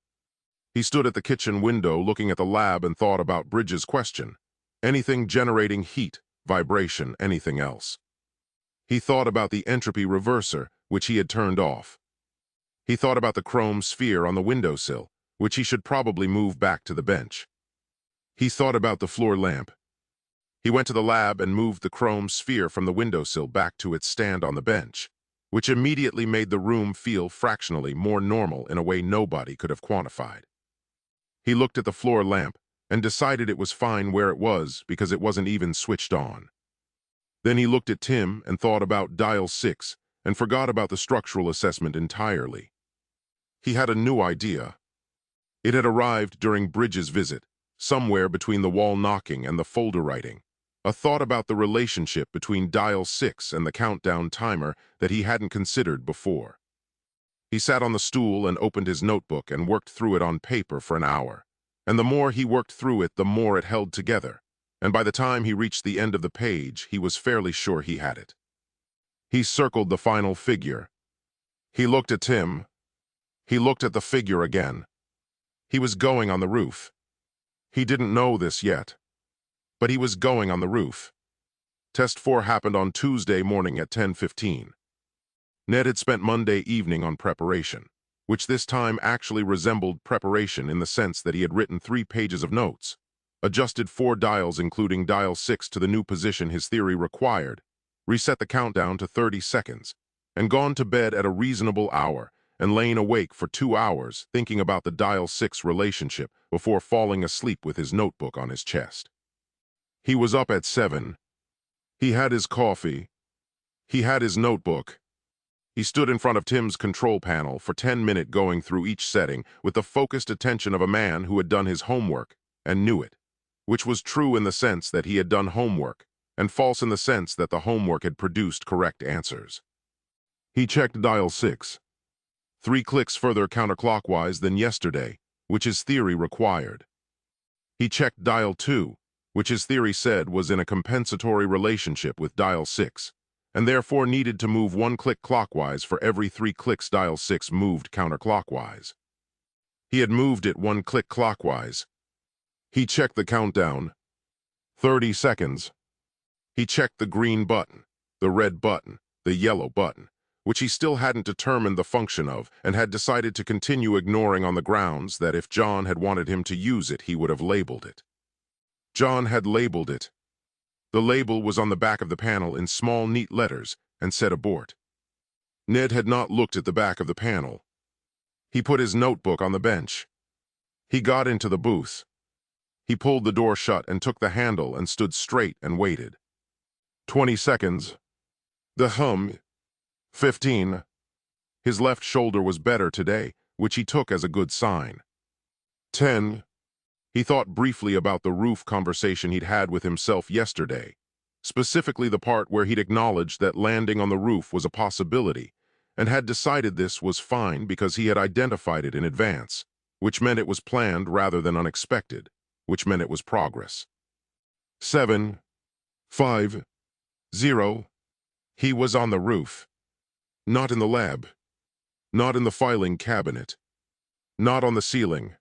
S2: He stood at the kitchen window looking at the lab and thought about Bridge's question. Anything generating heat, vibration, anything else. He thought about the entropy reverser, which he had turned off. He thought about the chrome sphere on the windowsill, which he should probably move back to the bench. He thought about the floor lamp. He went to the lab and moved the chrome sphere from the windowsill back to its stand on the bench, which immediately made the room feel fractionally more normal in a way nobody could have quantified. He looked at the floor lamp and decided it was fine where it was because it wasn't even switched on. Then he looked at Tim and thought about dial 6 and forgot about the structural assessment entirely. He had a new idea. It had arrived during Bridge's visit, somewhere between the wall knocking and the folder writing, a thought about the relationship between dial 6 and the countdown timer that he hadn't considered before. He sat on the stool and opened his notebook and worked through it on paper for an hour, and the more he worked through it, the more it held together, and by the time he reached the end of the page, he was fairly sure he had it. He circled the final figure. He looked at Tim. He looked at the figure again. He was going on the roof. He didn't know this yet, but he was going on the roof. Test 4 happened on Tuesday morning at 10:15. Ned had spent Monday evening on preparation, which this time actually resembled preparation in the sense that he had written 3 pages of notes, adjusted 4 dials including dial 6 to the new position his theory required, reset the countdown to 30 seconds, and gone to bed at a reasonable hour and lain awake for 2 hours thinking about the dial 6 relationship before falling asleep with his notebook on his chest. He was up at 7. He had his coffee. He had his notebook. He stood in front of Tim's control panel for 10 minutes going through each setting with the focused attention of a man who had done his homework and knew it, which was true in the sense that he had done homework and false in the sense that the homework had produced correct answers. He checked dial 6. 3 clicks further counterclockwise than yesterday, which his theory required. He checked dial 2, which his theory said was in a compensatory relationship with dial 6, and therefore needed to move 1 click clockwise for every 3 clicks dial 6 moved counterclockwise. He had moved it 1 click clockwise. He checked the countdown. 30 seconds. He checked the green button, the red button, the yellow button, which he still hadn't determined the function of and had decided to continue ignoring on the grounds that if John had wanted him to use it, he would have labeled it. John had labeled it. The label was on the back of the panel in small, neat letters and said abort. Ned had not looked at the back of the panel. He put his notebook on the bench. He got into the booth. He pulled the door shut and took the handle and stood straight and waited. 20 seconds. The hum. 15. His left shoulder was better today, which he took as a good sign. 10. He thought briefly about the roof conversation he'd had with himself yesterday, specifically the part where he'd acknowledged that landing on the roof was a possibility, and had decided this was fine because he had identified it in advance, which meant it was planned rather than unexpected, which meant it was progress. 7. 5. 0. He was on the roof. Not in the lab. Not in the filing cabinet. Not on the ceiling.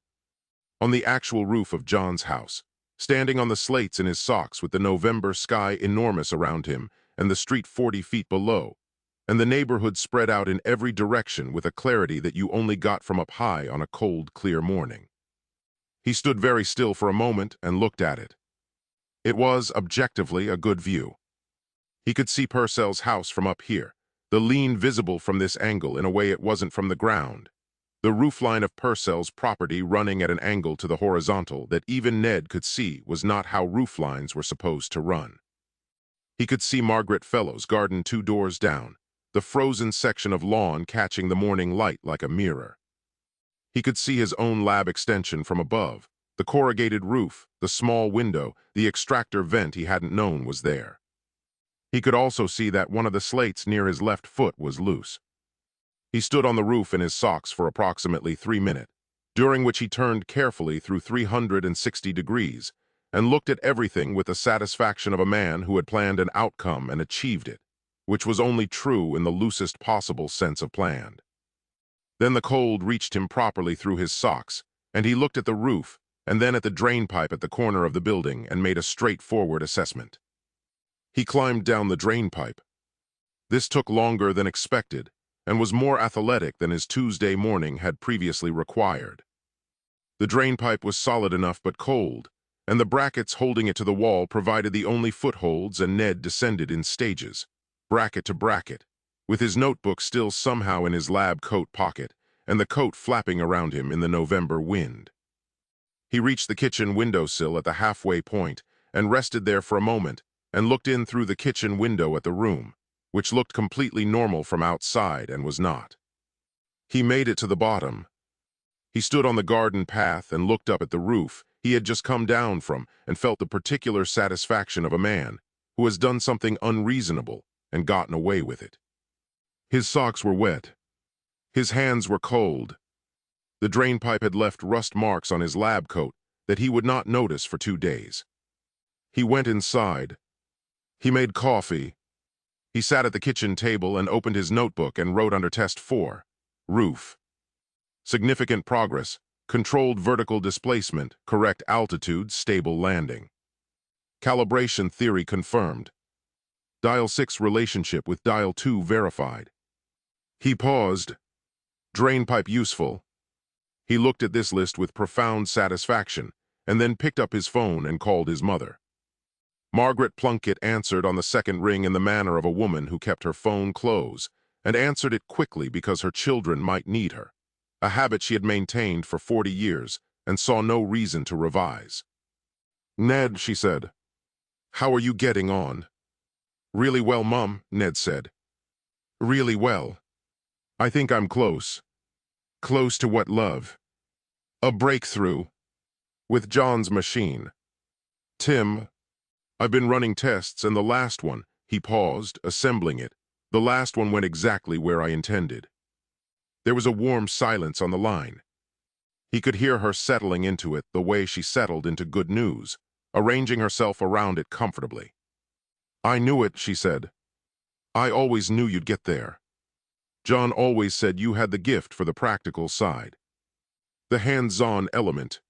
S2: On the actual roof of John's house, standing on the slates in his socks with the November sky enormous around him and the street 40 feet below, and the neighborhood spread out in every direction with a clarity that you only got from up high on a cold, clear morning. He stood very still for a moment and looked at it. It was, objectively, a good view. He could see Purcell's house from up here, the lean visible from this angle in a way it wasn't from the ground. The roofline of Purcell's property running at an angle to the horizontal that even Ned could see was not how rooflines were supposed to run. He could see Margaret Fellow's garden 2 doors down, the frozen section of lawn catching the morning light like a mirror. He could see his own lab extension from above, the corrugated roof, the small window, the extractor vent he hadn't known was there. He could also see that one of the slates near his left foot was loose. He stood on the roof in his socks for approximately 3 minutes, during which he turned carefully through 360 degrees and looked at everything with the satisfaction of a man who had planned an outcome and achieved it, which was only true in the loosest possible sense of planned. Then the cold reached him properly through his socks, and he looked at the roof and then at the drain pipe at the corner of the building and made a straightforward assessment. He climbed down the drain pipe. This took longer than expected and was more athletic than his Tuesday morning had previously required. The drain pipe was solid enough but cold, and the brackets holding it to the wall provided the only footholds, and Ned descended in stages, bracket to bracket, with his notebook still somehow in his lab coat pocket and the coat flapping around him in the November wind. He reached the kitchen windowsill at the halfway point and rested there for a moment and looked in through the kitchen window at the room, which looked completely normal from outside and was not. He made it to the bottom. He stood on the garden path and looked up at the roof he had just come down from and felt the particular satisfaction of a man who has done something unreasonable and gotten away with it. His socks were wet. His hands were cold. The drain pipe had left rust marks on his lab coat that he would not notice for 2 days. He went inside. He made coffee. He sat at the kitchen table and opened his notebook and wrote under Test 4, Roof. Significant progress, controlled vertical displacement, correct altitude, stable landing. Calibration theory confirmed. Dial 6 relationship with Dial 2 verified. He paused. Drain pipe useful. He looked at this list with profound satisfaction and then picked up his phone and called his mother. Margaret Plunkett answered on the second ring in the manner of a woman who kept her phone close and answered it quickly because her children might need her, a habit she had maintained for 40 years and saw no reason to revise. "Ned," she said, "how are you getting on?" "Really well, Mum," Ned said. "Really well. I think I'm close." "Close to what, love?" "A breakthrough. With John's machine. Tim, I've been running tests, and the last one," he paused, assembling it, "the last one went exactly where I intended." There was a warm silence on the line. He could hear her settling into it the way she settled into good news, arranging herself around it comfortably. "I knew it," she said. "I always knew you'd get there. John always said you had the gift for the practical side. The hands-on element."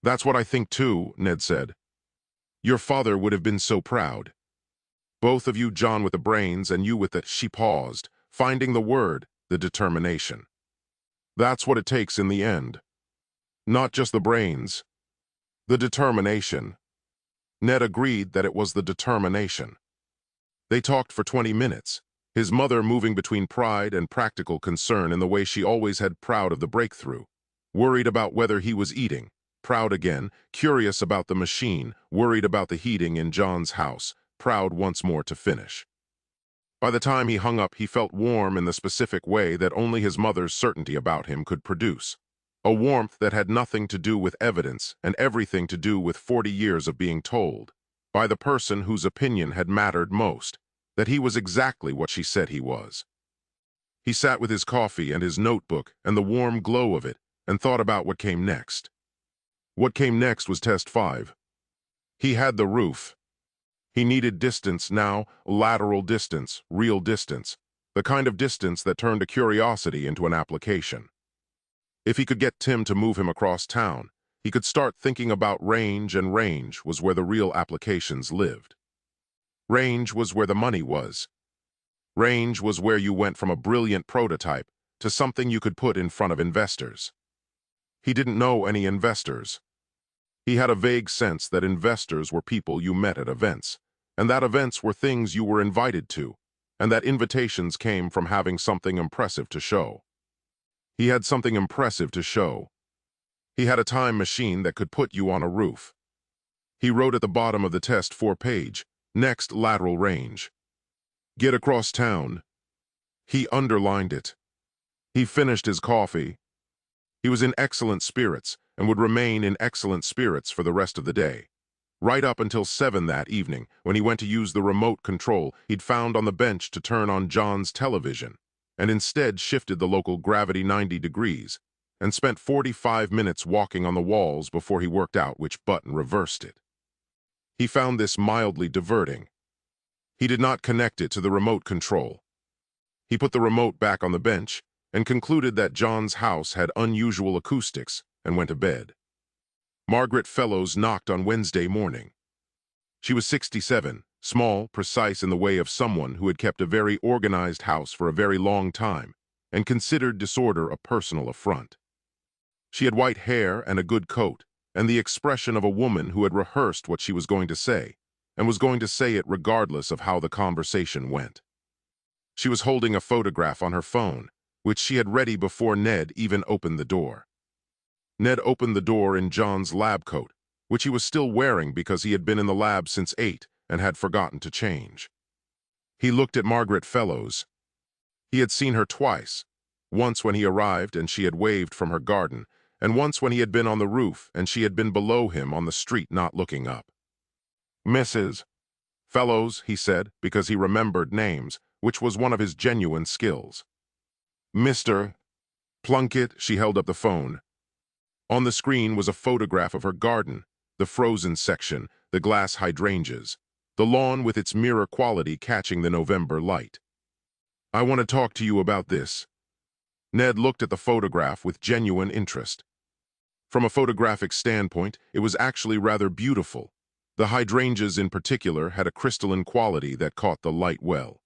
S2: "That's what I think too," Ned said. "Your father would have been so proud. Both of you, John with the brains and you with the—" She paused, finding the word, the determination. "That's what it takes in the end. Not just the brains. The determination." Ned agreed that it was the determination. They talked for 20 minutes, his mother moving between pride and practical concern in the way she always had, proud of the breakthrough, worried about whether he was eating, proud again, curious about the machine, worried about the heating in John's house, proud once more to finish. By the time he hung up, he felt warm in the specific way that only his mother's certainty about him could produce. A warmth that had nothing to do with evidence and everything to do with 40 years of being told, by the person whose opinion had mattered most, that he was exactly what she said he was. He sat with his coffee and his notebook and the warm glow of it and thought about what came next. What came next was Test 5. He had the roof. He needed distance now, lateral distance, real distance, the kind of distance that turned a curiosity into an application. If he could get Tim to move him across town, he could start thinking about range, and range was where the real applications lived. Range was where the money was. Range was where you went from a brilliant prototype to something you could put in front of investors. He didn't know any investors. He had a vague sense that investors were people you met at events, and that events were things you were invited to, and that invitations came from having something impressive to show. He had something impressive to show. He had a time machine that could put you on a roof. He wrote at the bottom of the test 4-page, next lateral range. Get across town. He underlined it. He finished his coffee. He was in excellent spirits and would remain in excellent spirits for the rest of the day. Right up until 7 that evening, when he went to use the remote control he'd found on the bench to turn on John's television, and instead shifted the local gravity 90 degrees, and spent 45 minutes walking on the walls before he worked out which button reversed it. He found this mildly diverting. He did not connect it to the remote control. He put the remote back on the bench and concluded that John's house had unusual acoustics and went to bed. Margaret Fellows knocked on Wednesday morning. She was 67, small, precise in the way of someone who had kept a very organized house for a very long time and considered disorder a personal affront. She had white hair and a good coat, and the expression of a woman who had rehearsed what she was going to say, and was going to say it regardless of how the conversation went. She was holding a photograph on her phone, which she had ready before Ned even opened the door. Ned opened the door in John's lab coat, which he was still wearing because he had been in the lab since 8 and had forgotten to change. He looked at Margaret Fellows. He had seen her twice, once when he arrived and she had waved from her garden, and once when he had been on the roof and she had been below him on the street not looking up. Mrs. Fellows, he said, because he remembered names, which was one of his genuine skills. Mr. Plunkett, she held up the phone. On the screen was a photograph of her garden, the frozen section, the glass hydrangeas, the lawn with its mirror quality catching the November light. I want to talk to you about this. Ned looked at the photograph with genuine interest. From a photographic standpoint, it was actually rather beautiful. The hydrangeas in particular had a crystalline quality that caught the light well.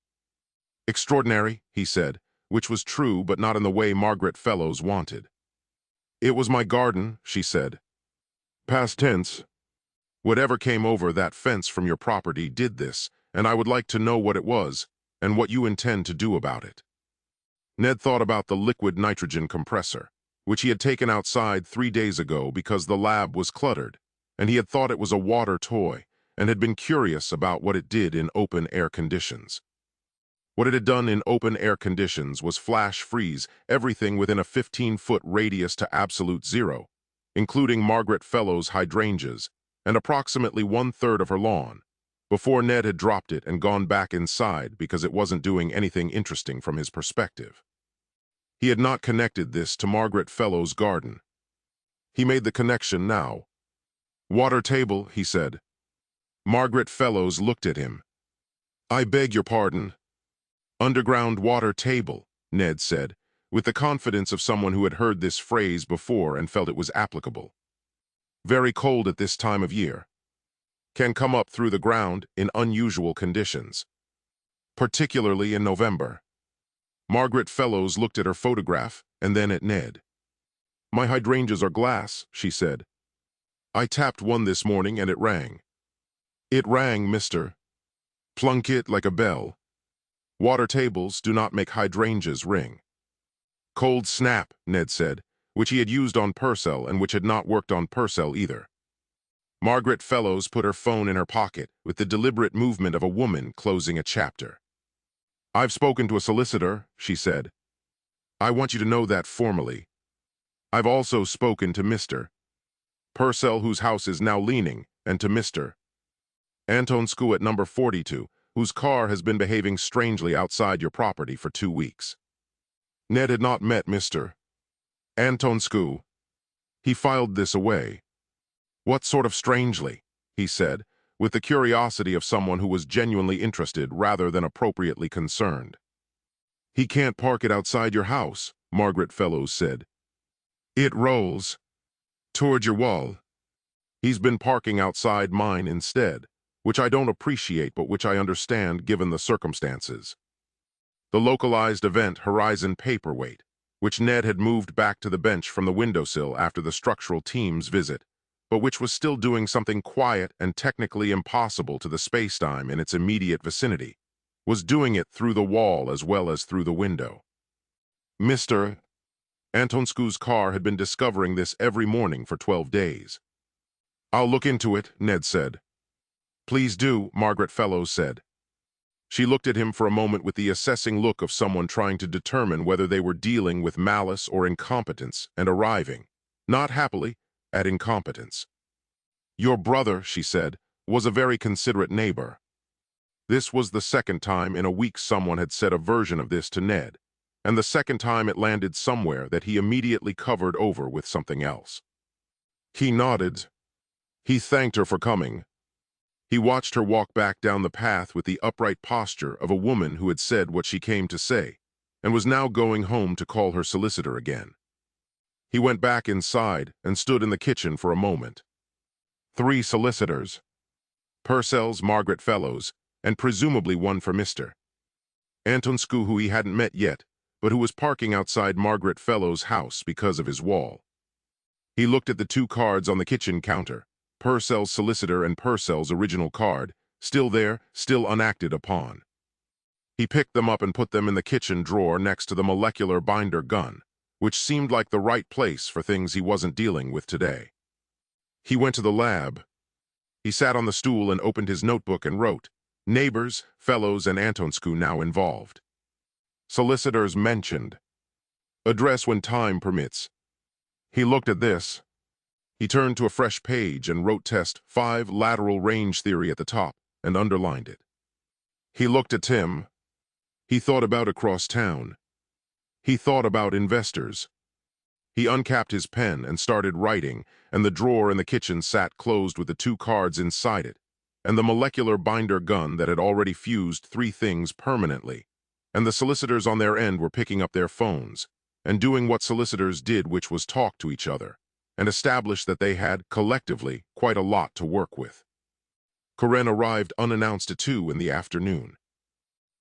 S2: Extraordinary, he said, which was true but not in the way Margaret Fellows wanted. It was my garden, she said. Past tense. Whatever came over that fence from your property did this, and I would like to know what it was and what you intend to do about it. Ned thought about the liquid nitrogen compressor, which he had taken outside 3 days ago because the lab was cluttered, and he had thought it was a water toy and had been curious about what it did in open-air conditions. What it had done in open-air conditions was flash freeze everything within a 15-foot radius to absolute zero, including Margaret Fellows' hydrangeas and approximately 1/3 of her lawn, before Ned had dropped it and gone back inside because it wasn't doing anything interesting from his perspective. He had not connected this to Margaret Fellows' garden. He made the connection now. Water table, he said. Margaret Fellows looked at him. I beg your pardon. Underground water table, Ned said, with the confidence of someone who had heard this phrase before and felt it was applicable. Very cold at this time of year. Can come up through the ground in unusual conditions, particularly in November. Margaret Fellows looked at her photograph and then at Ned. My hydrangeas are glass, she said. I tapped one this morning and it rang. It rang, Mr. Plunkett, like a bell. Water tables do not make hydrangeas ring. Cold snap, Ned said, which he had used on Purcell and which had not worked on Purcell either. Margaret Fellows put her phone in her pocket with the deliberate movement of a woman closing a chapter. I've spoken to a solicitor, she said. I want you to know that formally. I've also spoken to Mr. Purcell, whose house is now leaning, and to Mr. Antonscu at number 42, whose car has been behaving strangely outside your property for 2 weeks. Ned had not met Mr. Antonscu. He filed this away. What sort of strangely? He said, with the curiosity of someone who was genuinely interested rather than appropriately concerned. He can't park it outside your house, Margaret Fellows said. It rolls toward your wall. He's been parking outside mine instead, which I don't appreciate but which I understand given the circumstances. the localized event Horizon Paperweight, which Ned had moved back to the bench from the windowsill after the structural team's visit, but which was still doing something quiet and technically impossible to the spacetime in its immediate vicinity, was doing it through the wall as well as through the window. Mr. Antonscu's car had been discovering this every morning for 12 days. "I'll look into it," Ned said. "Please do," Margaret Fellows said. She looked at him for a moment with the assessing look of someone trying to determine whether they were dealing with malice or incompetence and arriving, not happily, at incompetence. "Your brother," she said, "was a very considerate neighbor." This was the second time in a week someone had said a version of this to Ned, and the second time it landed somewhere that he immediately covered over with something else. He nodded. He thanked her for coming. He watched her walk back down the path with the upright posture of a woman who had said what she came to say, and was now going home to call her solicitor again. He went back inside and stood in the kitchen for a moment. 3 solicitors. Purcell's Margaret Fellows, and presumably one for Mr. Antonscu, who he hadn't met yet, but who was parking outside Margaret Fellows' house because of his wall. He looked at the 2 cards on the kitchen counter, Purcell's solicitor and Purcell's original card, still there, still unacted upon. He picked them up and put them in the kitchen drawer next to the molecular binder gun, which seemed like the right place for things he wasn't dealing with today. He went to the lab. He sat on the stool and opened his notebook and wrote, "Neighbours, Fellows, and Antonscu now involved. Solicitors mentioned. Address when time permits." He looked at this. He turned to a fresh page and wrote test 5 lateral range theory at the top and underlined it. He looked at Tim. He thought about across town. He thought about investors. He uncapped his pen and started writing, and the drawer in the kitchen sat closed with the 2 cards inside it, and the molecular binder gun that had already fused 3 things permanently, and the solicitors on their end were picking up their phones and doing what solicitors did, which was talk to each other, and establish that they had, collectively, quite a lot to work with. Corinne arrived unannounced at 2 in the afternoon.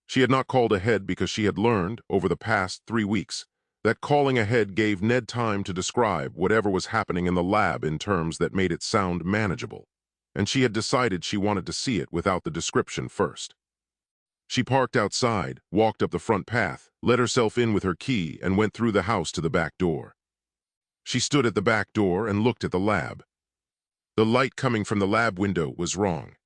S2: She had not called ahead because she had learned, over the past 3 weeks, that calling ahead gave Ned time to describe whatever was happening in the lab in terms that made it sound manageable, and she had decided she wanted to see it without the description first. She parked outside, walked up the front path, let herself in with her key, and went through the house to the back door. She stood at the back door and looked at the lab. The light coming from the lab window was wrong.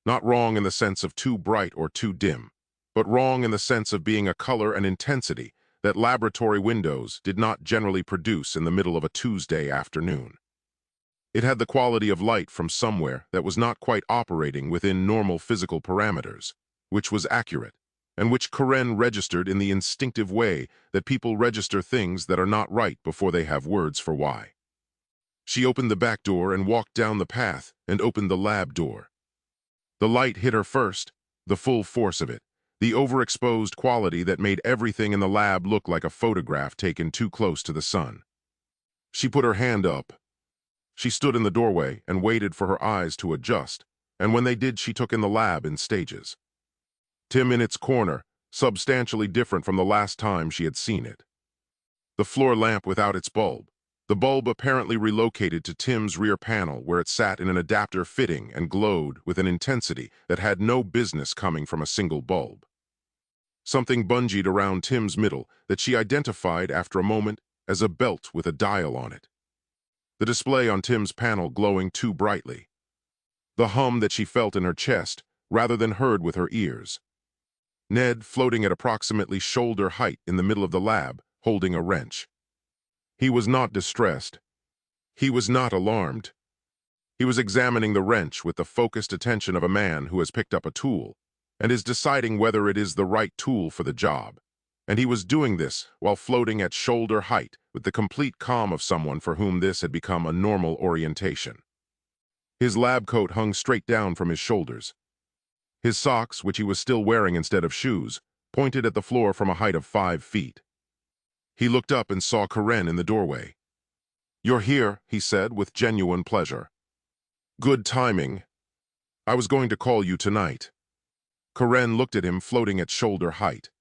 S2: Not wrong in the sense of too bright or too dim, but wrong in the sense of being a color and intensity that laboratory windows did not generally produce in the middle of a Tuesday afternoon. It had the quality of light from somewhere that was not quite operating within normal physical parameters, which was accurate, and which Corinne registered in the instinctive way that people register things that are not right before they have words for why. She opened the back door and walked down the path and opened the lab door. The light hit her first, the full force of it, the overexposed quality that made everything in the lab look like a photograph taken too close to the sun. She put her hand up. She stood in the doorway and waited for her eyes to adjust, and when they did, she took in the lab in stages. Tim in its corner, substantially different from the last time she had seen it. The floor lamp without its bulb, the bulb apparently relocated to Tim's rear panel where it sat in an adapter fitting and glowed with an intensity that had no business coming from a single bulb. Something bungeed around Tim's middle that she identified after a moment as a belt with a dial on it. The display on Tim's panel glowing too brightly. The hum that she felt in her chest rather than heard with her ears. Ned floating at approximately shoulder height in the middle of the lab, holding a wrench. He was not distressed. He was not alarmed. He was examining the wrench with the focused attention of a man who has picked up a tool and is deciding whether it is the right tool for the job. And he was doing this while floating at shoulder height with the complete calm of someone for whom this had become a normal orientation. His lab coat hung straight down from his shoulders. His socks, which he was still wearing instead of shoes, pointed at the floor from a height of 5 feet. He looked up and saw Corinne in the doorway. "You're here," he said with genuine pleasure. "Good timing. I was going to call you tonight." Corinne looked at him floating at shoulder height.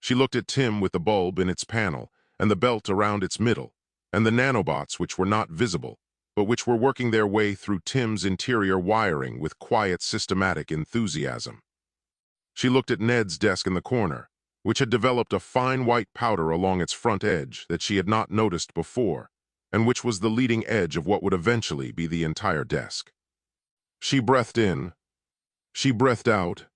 S2: She looked at Tim with the bulb in its panel, and the belt around its middle, and the nanobots which were not visible, but which were working their way through Tim's interior wiring with quiet, systematic enthusiasm. She looked at Ned's desk in the corner, which had developed a fine white powder along its front edge that she had not noticed before, and which was the leading edge of what would eventually be the entire desk. She breathed in. She breathed out.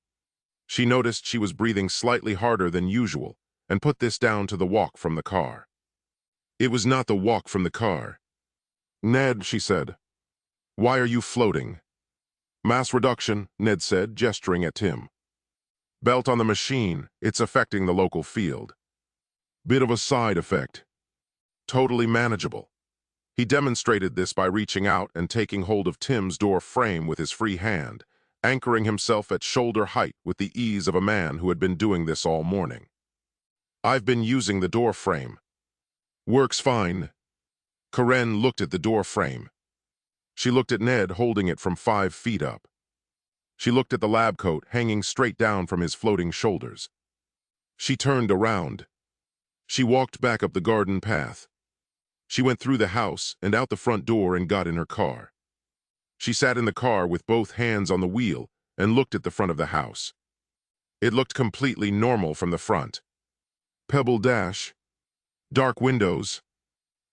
S2: She noticed she was breathing slightly harder than usual, and put this down to the walk from the car. It was not the walk from the car. "Ned," she said, "why are you floating?" "Mass reduction," Ned said, gesturing at Tim. "Belt on the machine, it's affecting the local field. Bit of a side effect. Totally manageable." He demonstrated this by reaching out and taking hold of Tim's door frame with his free hand, anchoring himself at shoulder height with the ease of a man who had been doing this all morning. "I've been using the door frame. Works fine." Karen looked at the door frame. She looked at Ned holding it from 5 feet up. She looked at the lab coat hanging straight down from his floating shoulders. She turned around. She walked back up the garden path. She went through the house and out the front door and got in her car. She sat in the car with both hands on the wheel and looked at the front of the house. It looked completely normal from the front. Pebble dash, dark windows,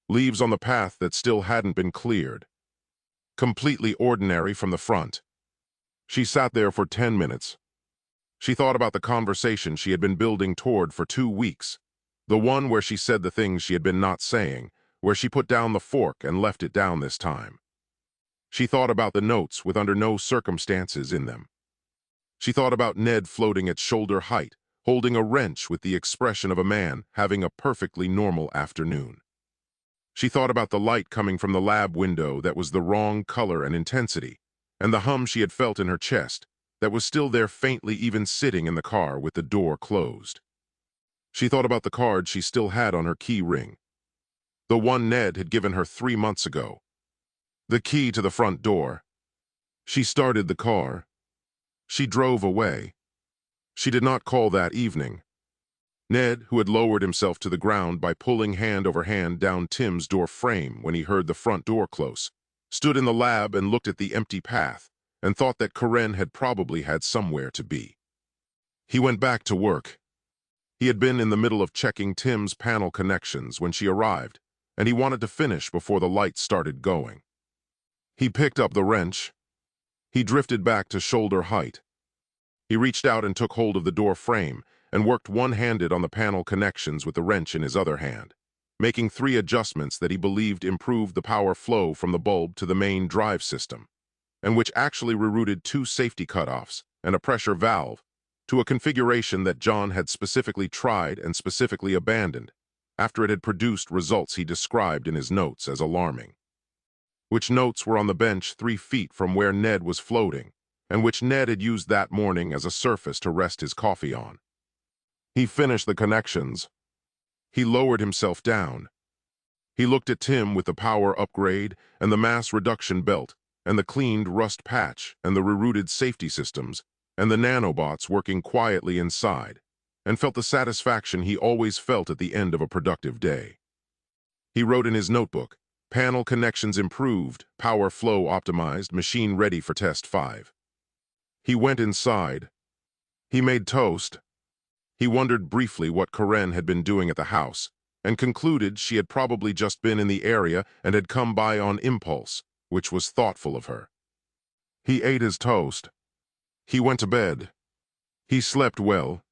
S2: leaves on the path that still hadn't been cleared. Completely ordinary from the front. She sat there for 10 minutes. She thought about the conversation she had been building toward for 2 weeks, the one where she said the things she had been not saying, where she put down the fork and left it down this time. She thought about the notes with under no circumstances in them. She thought about Ned floating at shoulder height, holding a wrench with the expression of a man having a perfectly normal afternoon. She thought about the light coming from the lab window that was the wrong color and intensity, and the hum she had felt in her chest that was still there faintly even sitting in the car with the door closed. She thought about the card she still had on her key ring, the one Ned had given her 3 months ago. The key to the front door. She started the car. She drove away. She did not call that evening. Ned, who had lowered himself to the ground by pulling hand over hand down Tim's door frame when he heard the front door close, stood in the lab and looked at the empty path and thought that Karen had probably had somewhere to be. He went back to work. He had been in the middle of checking Tim's panel connections when she arrived, and he wanted to finish before the lights started going. He picked up the wrench. He drifted back to shoulder height. He reached out and took hold of the door frame and worked one-handed on the panel connections with the wrench in his other hand, making 3 adjustments that he believed improved the power flow from the bulb to the main drive system, and which actually rerouted 2 safety cutoffs and a pressure valve to a configuration that John had specifically tried and specifically abandoned after it had produced results he described in his notes as alarming. Which notes were on the bench 3 feet from where Ned was floating, and which Ned had used that morning as a surface to rest his coffee on. He finished the connections. He lowered himself down. He looked at Tim with the power upgrade and the mass reduction belt and the cleaned rust patch and the rerouted safety systems and the nanobots working quietly inside, and felt the satisfaction he always felt at the end of a productive day. He wrote in his notebook, "Panel connections improved, power flow optimized, machine ready for test 5. He went inside. He made toast. He wondered briefly what Karen had been doing at the house, and concluded she had probably just been in the area and had come by on impulse, which was thoughtful of her. He ate his toast. He went to bed. He slept well.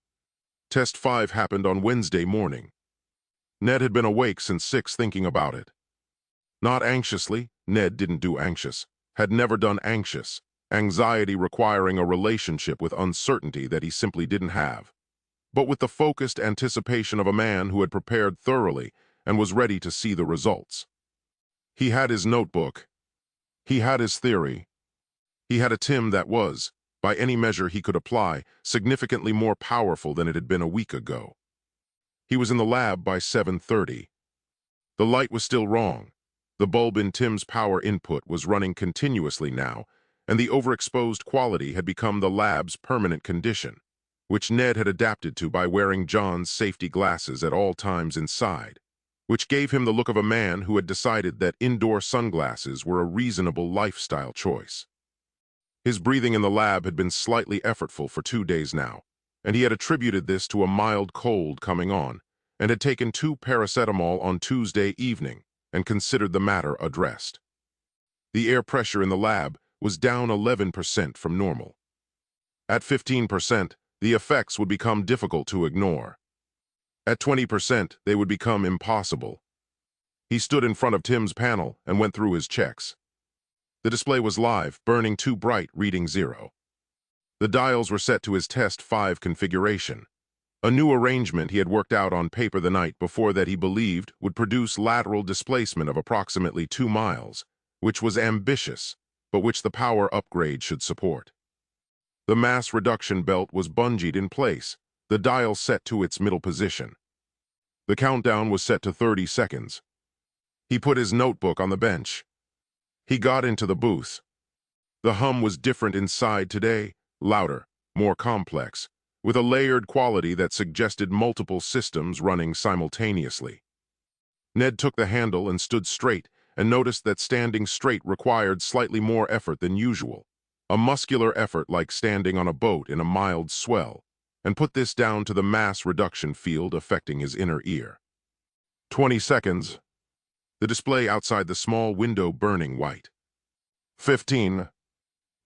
S2: Test 5 happened on Wednesday morning. Ned had been awake since 6 thinking about it. Not anxiously, Ned didn't do anxious, had never done anxious, anxiety requiring a relationship with uncertainty that he simply didn't have, but with the focused anticipation of a man who had prepared thoroughly and was ready to see the results. He had his notebook. He had his theory. He had a Tim that was, by any measure he could apply, significantly more powerful than it had been a week ago. He was in the lab by 7:30. The light was still wrong. The bulb in Tim's power input was running continuously now, and the overexposed quality had become the lab's permanent condition. which Ned had adapted to by wearing John's safety glasses at all times inside, which gave him the look of a man who had decided that indoor sunglasses were a reasonable lifestyle choice. His breathing in the lab had been slightly effortful for 2 days now, and he had attributed this to a mild cold coming on, and had taken 2 paracetamol on Tuesday evening and considered the matter addressed. The air pressure in the lab was down 11% from normal. At 15%, the effects would become difficult to ignore. At 20%, they would become impossible. He stood in front of Tim's panel and went through his checks. The display was live, burning too bright, reading 0. The dials were set to his test 5 configuration, a new arrangement he had worked out on paper the night before that he believed would produce lateral displacement of approximately 2 miles, which was ambitious, but which the power upgrade should support. The mass reduction belt was bungeed in place, the dial set to its middle position. The countdown was set to 30 seconds. He put his notebook on the bench. He got into the booth. The hum was different inside today, louder, more complex, with a layered quality that suggested multiple systems running simultaneously. Ned took the handle and stood straight, and noticed that standing straight required slightly more effort than usual, a muscular effort like standing on a boat in a mild swell, and put this down to the mass reduction field affecting his inner ear. 20 seconds. The display outside the small window burning white. 15.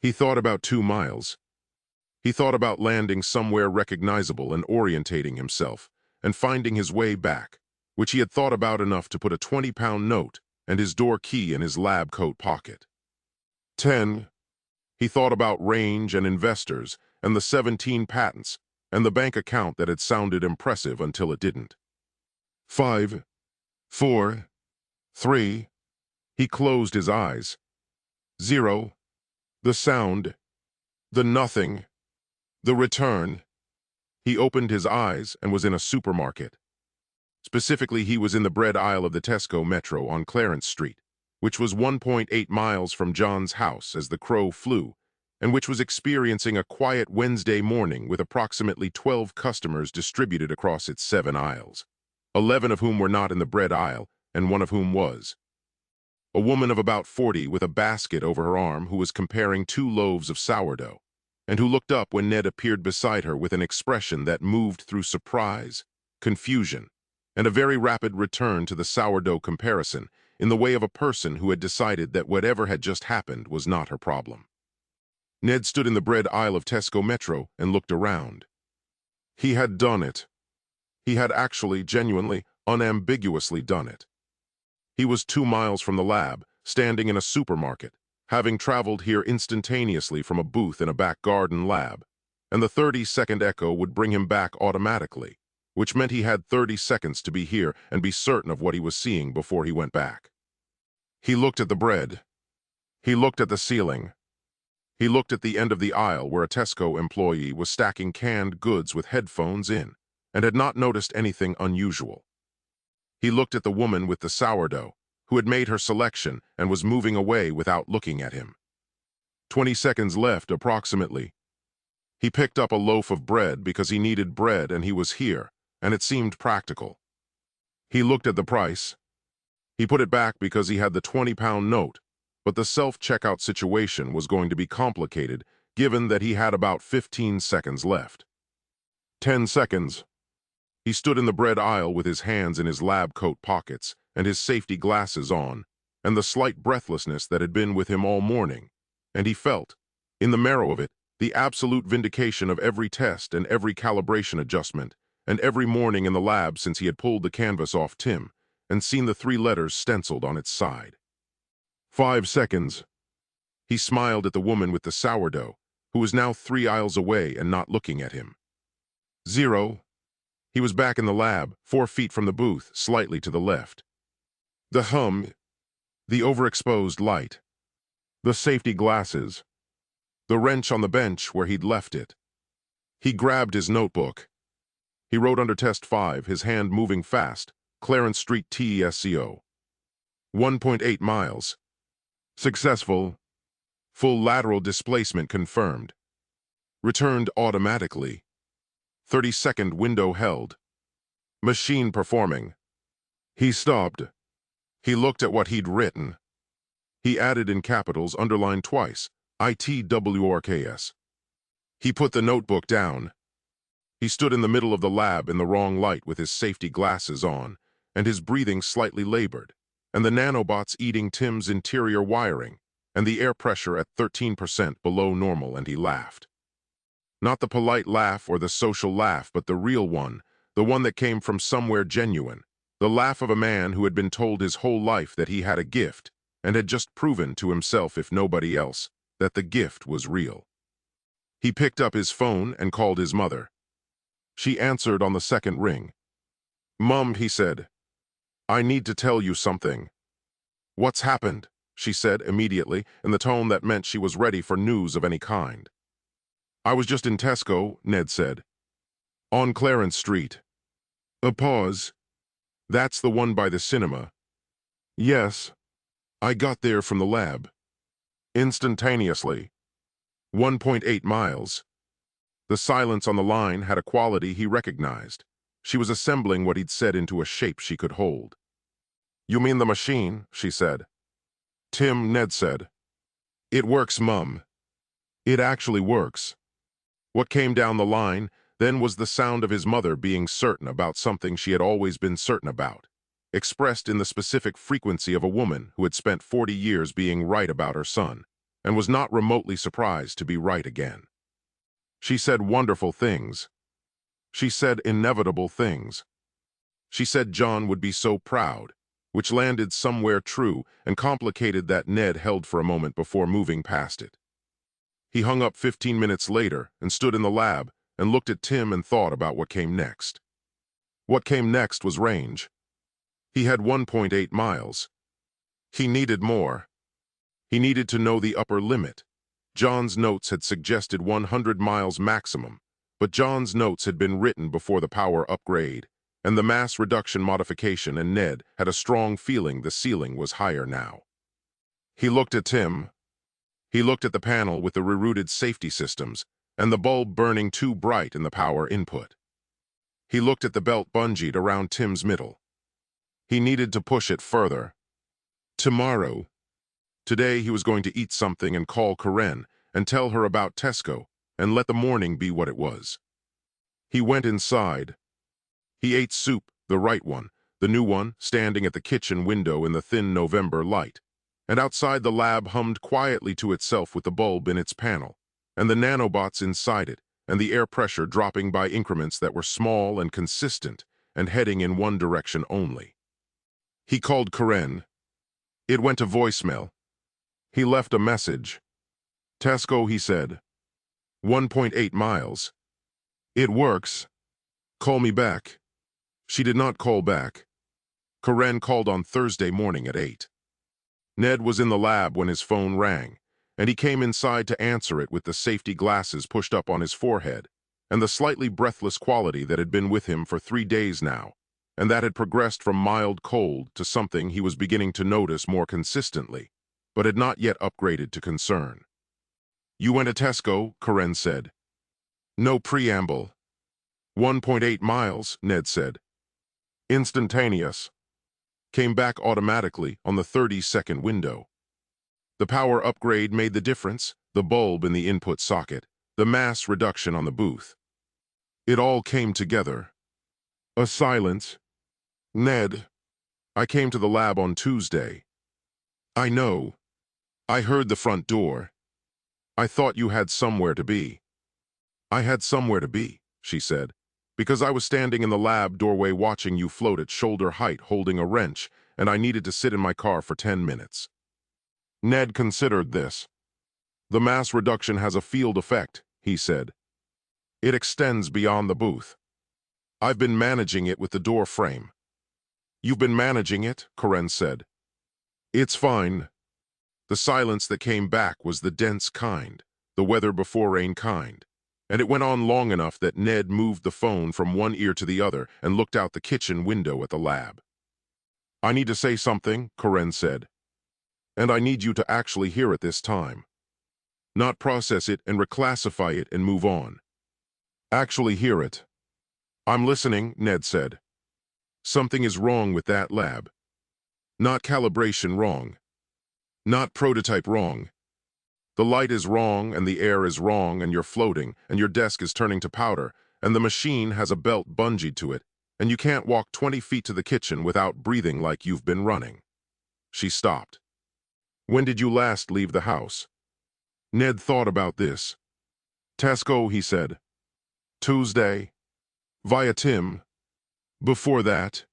S2: He thought about 2 miles. He thought about landing somewhere recognizable and orientating himself, and finding his way back, which he had thought about enough to put a 20-pound note and his door key in his lab coat pocket. 10. He thought about range and investors and the 17 patents and the bank account that had sounded impressive until it didn't. 5, 4, 3. He closed his eyes. 0. The sound. The nothing. The return. He opened his eyes and was in a supermarket. Specifically, he was in the bread aisle of the Tesco Metro on Clarence Street, which was 1.8 miles from John's house as the crow flew, and which was experiencing a quiet Wednesday morning with approximately 12 customers distributed across its 7 aisles, 11 of whom were not in the bread aisle, and 1 of whom was. A woman of about 40 with a basket over her arm who was comparing 2 loaves of sourdough, and who looked up when Ned appeared beside her with an expression that moved through surprise, confusion, and a very rapid return to the sourdough comparison in the way of a person who had decided that whatever had just happened was not her problem. Ned stood in the bread aisle of Tesco Metro and looked around. He had done it. He had actually, genuinely, unambiguously done it. He was 2 miles from the lab, standing in a supermarket, having traveled here instantaneously from a booth in a back garden lab, and the 30-second echo would bring him back automatically, which meant he had 30 seconds to be here and be certain of what he was seeing before he went back. He looked at the bread. He looked at the ceiling. He looked at the end of the aisle where a Tesco employee was stacking canned goods with headphones in, and had not noticed anything unusual. He looked at the woman with the sourdough, who had made her selection and was moving away without looking at him. 20 seconds left, approximately. He picked up a loaf of bread because he needed bread and he was here, and it seemed practical. He looked at the price. He put it back because he had the 20-pound note, but the self-checkout situation was going to be complicated given that he had about 15 seconds left. 10 seconds. He stood in the bread aisle with his hands in his lab coat pockets and his safety glasses on, and the slight breathlessness that had been with him all morning, and he felt, in the marrow of it, the absolute vindication of every test and every calibration adjustment, and every morning in the lab since he had pulled the canvas off Tim and seen the 3 letters stenciled on its side. 5 seconds. He smiled at the woman with the sourdough, who was now 3 aisles away and not looking at him. 0. He was back in the lab, 4 feet from the booth, slightly to the left. The hum, the overexposed light, the safety glasses, the wrench on the bench where he'd left it. He grabbed his notebook. He wrote under test 5, his hand moving fast, Clarence Street TESCO. 1.8 miles. Successful. Full lateral displacement confirmed. Returned automatically. 30-second window held. Machine performing. He stopped. He looked at what he'd written. He added in capitals, underlined twice, ITWRKS. He put the notebook down. He stood in the middle of the lab in the wrong light with his safety glasses on, and his breathing slightly labored, and the nanobots eating Tim's interior wiring, and the air pressure at 13% below normal, and he laughed. Not the polite laugh or the social laugh, but the real one, the one that came from somewhere genuine, the laugh of a man who had been told his whole life that he had a gift, and had just proven to himself, if nobody else, that the gift was real. He picked up his phone and called his mother. She answered on the second ring. "Mom," he said, "I need to tell you something." "What's happened?" she said immediately, in the tone that meant she was ready for news of any kind. "I was just in Tesco," Ned said. "On Clarence Street." A pause. "That's the one by the cinema." "Yes. I got there from the lab." "Instantaneously." 1.8 miles. The silence on the line had a quality he recognized. She was assembling what he'd said into a shape she could hold. "You mean the machine?" she said. "Tim," Ned said. "It works, Mum. It actually works." What came down the line then was the sound of his mother being certain about something she had always been certain about, expressed in the specific frequency of a woman who had spent 40 years being right about her son, and was not remotely surprised to be right again. She said wonderful things. She said inevitable things. She said John would be so proud, which landed somewhere true and complicated that Ned held for a moment before moving past it. He hung up 15 minutes later and stood in the lab and looked at Tim and thought about what came next. What came next was range. He had 1.8 miles. He needed more. He needed to know the upper limit. John's notes had suggested 100 miles maximum, but John's notes had been written before the power upgrade and the mass reduction modification, and Ned had a strong feeling the ceiling was higher now. He looked at Tim. He looked at the panel with the rerouted safety systems and the bulb burning too bright in the power input. He looked at the belt bungeed around Tim's middle. He needed to push it further. Tomorrow. Today he was going to eat something and call Karen and tell her about Tesco and let the morning be what it was. He went inside. He ate soup, the right one, the new one, standing at the kitchen window in the thin November light, and outside the lab hummed quietly to itself with the bulb in its panel, and the nanobots inside it, and the air pressure dropping by increments that were small and consistent and heading in one direction only. He called Karen. It went to voicemail. He left a message. "Tesco," he said. 1.8 miles. "It works. Call me back." She did not call back. Karen called on Thursday morning at 8. Ned was in the lab when his phone rang, and he came inside to answer it with the safety glasses pushed up on his forehead, and the slightly breathless quality that had been with him for 3 days now, and that had progressed from mild cold to something he was beginning to notice more consistently, but had not yet upgraded to concern. "You went to Tesco," Karen said. No preamble. 1.8 miles, Ned said. Instantaneous. Came back automatically on the 30-second window. The power upgrade made the difference, the bulb in the input socket, the mass reduction on the booth. It all came together. A silence. "Ned, I came to the lab on Tuesday." "I know. I heard the front door. I thought you had somewhere to be." "I had somewhere to be," she said, "because I was standing in the lab doorway watching you float at shoulder height holding a wrench, and I needed to sit in my car for 10 minutes. Ned considered this. "The mass reduction has a field effect," he said. "It extends beyond the booth. I've been managing it with the door frame." "You've been managing it," Karen said. "It's fine." The silence that came back was the dense kind, the weather before rain kind, and it went on long enough that Ned moved the phone from one ear to the other and looked out the kitchen window at the lab. "I need to say something," Karen said, "and I need you to actually hear it this time. Not process it and reclassify it and move on. Actually hear it." I'm listening, Ned said. Something is wrong with that lab. Not calibration wrong. Not prototype wrong. The light is wrong, and the air is wrong, and you're floating, and your desk is turning to powder, and the machine has a belt bungeed to it, and you can't walk 20 feet to the kitchen without breathing like you've been running. She stopped. When did you last leave the house? Ned thought about this. Tesco, he said. Tuesday. Via Tim. Before that,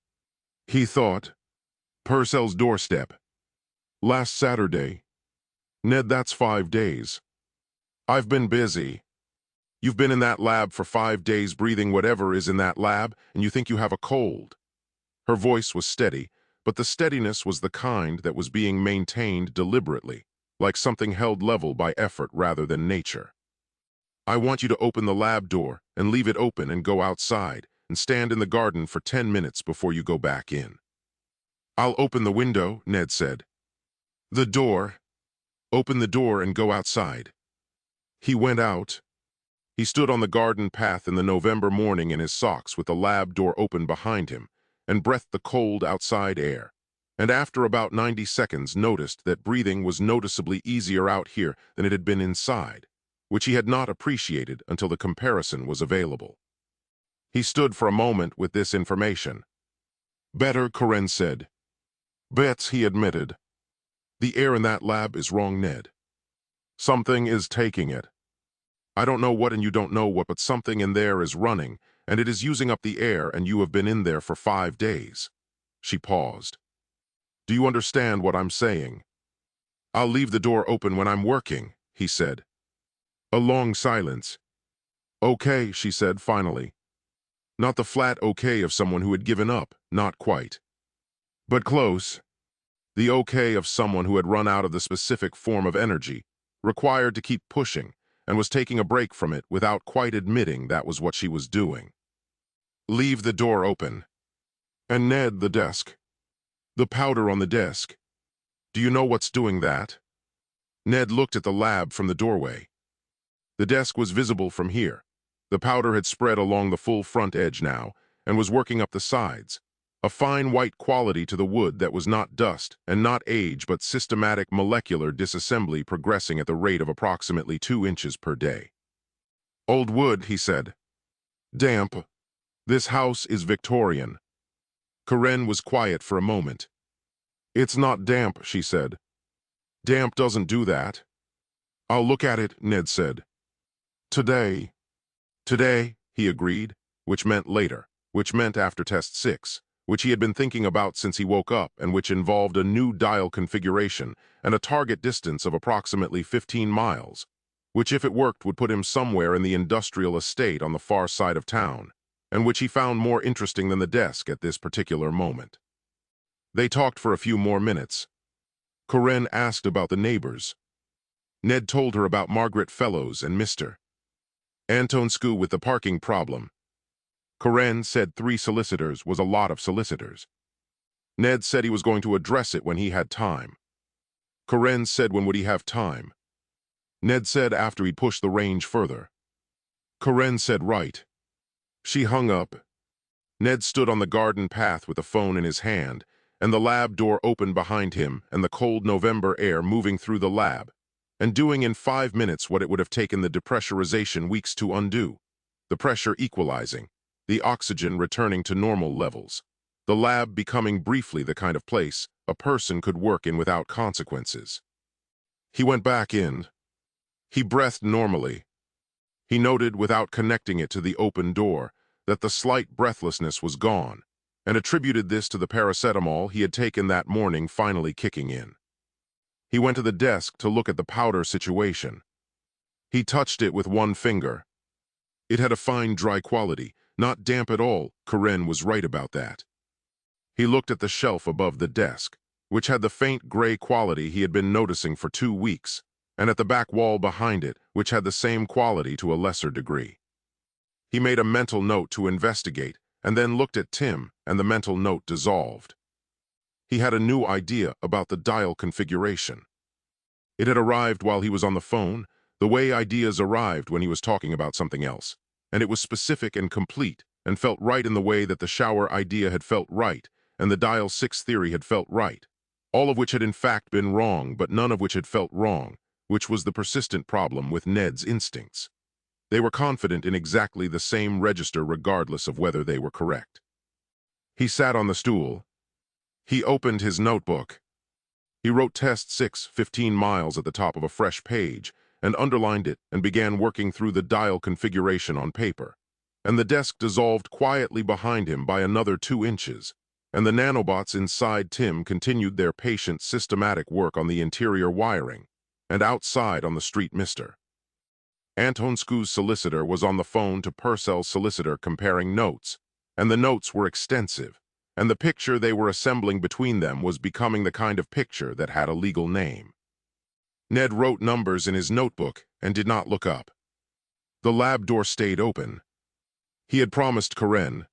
S2: he thought. Purcell's doorstep. Last Saturday. Ned, that's 5 days. I've been busy. You've been in that lab for 5 days breathing whatever is in that lab, and you think you have a cold. Her voice was steady, but the steadiness was the kind that was being maintained deliberately, like something held level by effort rather than nature. I want you to open the lab door and leave it open and go outside and stand in the garden for 10 minutes before you go back in. I'll open the window, Ned said. The door. Open the door and go outside. He went out. He stood on the garden path in the November morning in his socks with the lab door open behind him and breathed the cold outside air, and after about 90 seconds noticed that breathing was noticeably easier out here than it had been inside, which he had not appreciated until the comparison was available. He stood for a moment with this information. Better, Corinne said. Bets, he admitted. The air in that lab is wrong, Ned. Something is taking it. I don't know what and you don't know what, but something in there is running, and it is using up the air, and you have been in there for 5 days. She paused. Do you understand what I'm saying? I'll leave the door open when I'm working, he said. A long silence. Okay, she said finally. Not the flat okay of someone who had given up, not quite. But close. The okay of someone who had run out of the specific form of energy required to keep pushing, and was taking a break from it without quite admitting that was what she was doing. Leave the door open. And Ned, the desk. The powder on the desk. Do you know what's doing that? Ned looked at the lab from the doorway. The desk was visible from here. The powder had spread along the full front edge now, and was working up the sides. A fine white quality to the wood that was not dust and not age but systematic molecular disassembly progressing at the rate of approximately 2 inches per day. Old wood, he said. Damp. This house is Victorian. Corinne was quiet for a moment. It's not damp, she said. Damp doesn't do that. I'll look at it, Ned said. Today. Today, he agreed, which meant later, which meant after test 6. Which he had been thinking about since he woke up and which involved a new dial configuration and a target distance of approximately 15 miles, which if it worked would put him somewhere in the industrial estate on the far side of town, and which he found more interesting than the desk at this particular moment. They talked for a few more minutes. Corinne asked about the neighbors. Ned told her about Margaret Fellows and Mr. Antonscu with the parking problem. Corinne said 3 solicitors was a lot of solicitors. Ned said he was going to address it when he had time. Corinne said when would he have time? Ned said after he pushed the range further. Corinne said right. She hung up. Ned stood on the garden path with the phone in his hand, and the lab door opened behind him and the cold November air moving through the lab, and doing in 5 minutes what it would have taken the depressurization weeks to undo, the pressure equalizing, the oxygen returning to normal levels, the lab becoming briefly the kind of place a person could work in without consequences. He went back in. He breathed normally. He noted, without connecting it to the open door, that the slight breathlessness was gone, and attributed this to the paracetamol he had taken that morning finally kicking in. He went to the desk to look at the powder situation. He touched it with one finger. It had a fine dry quality, not damp at all. Corinne was right about that. He looked at the shelf above the desk, which had the faint gray quality he had been noticing for 2 weeks, and at the back wall behind it, which had the same quality to a lesser degree. He made a mental note to investigate, and then looked at Tim, and the mental note dissolved. He had a new idea about the dial configuration. It had arrived while he was on the phone, the way ideas arrived when he was talking about something else, and it was specific and complete, and felt right in the way that the shower idea had felt right, and the dial 6 theory had felt right, all of which had in fact been wrong, but none of which had felt wrong, which was the persistent problem with Ned's instincts. They were confident in exactly the same register regardless of whether they were correct. He sat on the stool. He opened his notebook. He wrote test 6, 15 miles at the top of a fresh page, and underlined it and began working through the dial configuration on paper. And the desk dissolved quietly behind him by another 2 inches, and the nanobots inside Tim continued their patient, systematic work on the interior wiring, and outside on the street Mr. Antonscu's solicitor was on the phone to Purcell's solicitor comparing notes, and the notes were extensive, and the picture they were assembling between them was becoming the kind of picture that had a legal name. Ned wrote numbers in his notebook and did not look up. The lab door stayed open. He had promised Karen.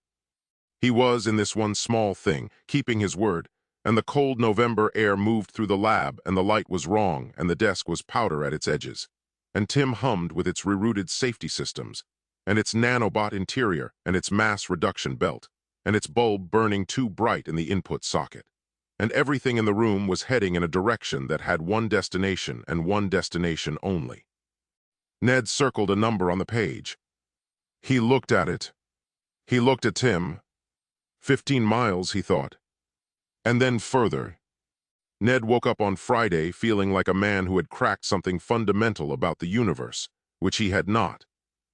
S2: He was, in this one small thing, keeping his word, and the cold November air moved through the lab, and the light was wrong, and the desk was powder at its edges. And Tim hummed with its rerouted safety systems, and its nanobot interior, and its mass reduction belt, and its bulb burning too bright in the input socket. And everything in the room was heading in a direction that had one destination and one destination only. Ned circled a number on the page. He looked at it. He looked at Tim. 15 miles, he thought. And then further. Ned woke up on Friday feeling like a man who had cracked something fundamental about the universe, which he had not,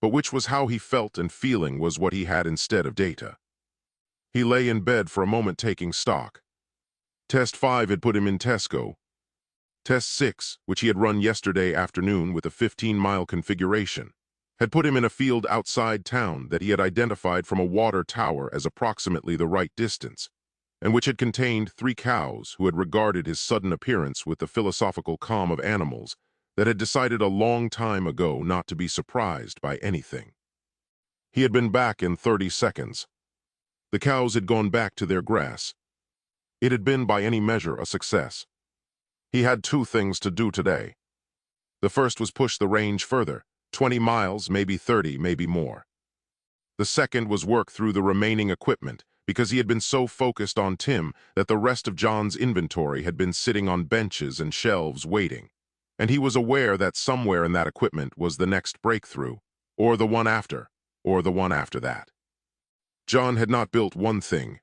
S2: but which was how he felt, and feeling was what he had instead of data. He lay in bed for a moment taking stock. Test 5 had put him in Tesco. Test 6, which he had run yesterday afternoon with a 15-mile configuration, had put him in a field outside town that he had identified from a water tower as approximately the right distance, and which had contained 3 cows who had regarded his sudden appearance with the philosophical calm of animals that had decided a long time ago not to be surprised by anything. He had been back in 30 seconds. The cows had gone back to their grass. It had been by any measure a success. He had 2 things to do today. The first was push the range further, 20 miles, maybe 30, maybe more. The second was work through the remaining equipment, because he had been so focused on Tim that the rest of John's inventory had been sitting on benches and shelves waiting, and he was aware that somewhere in that equipment was the next breakthrough, or the one after, or the one after that. John had not built one thing.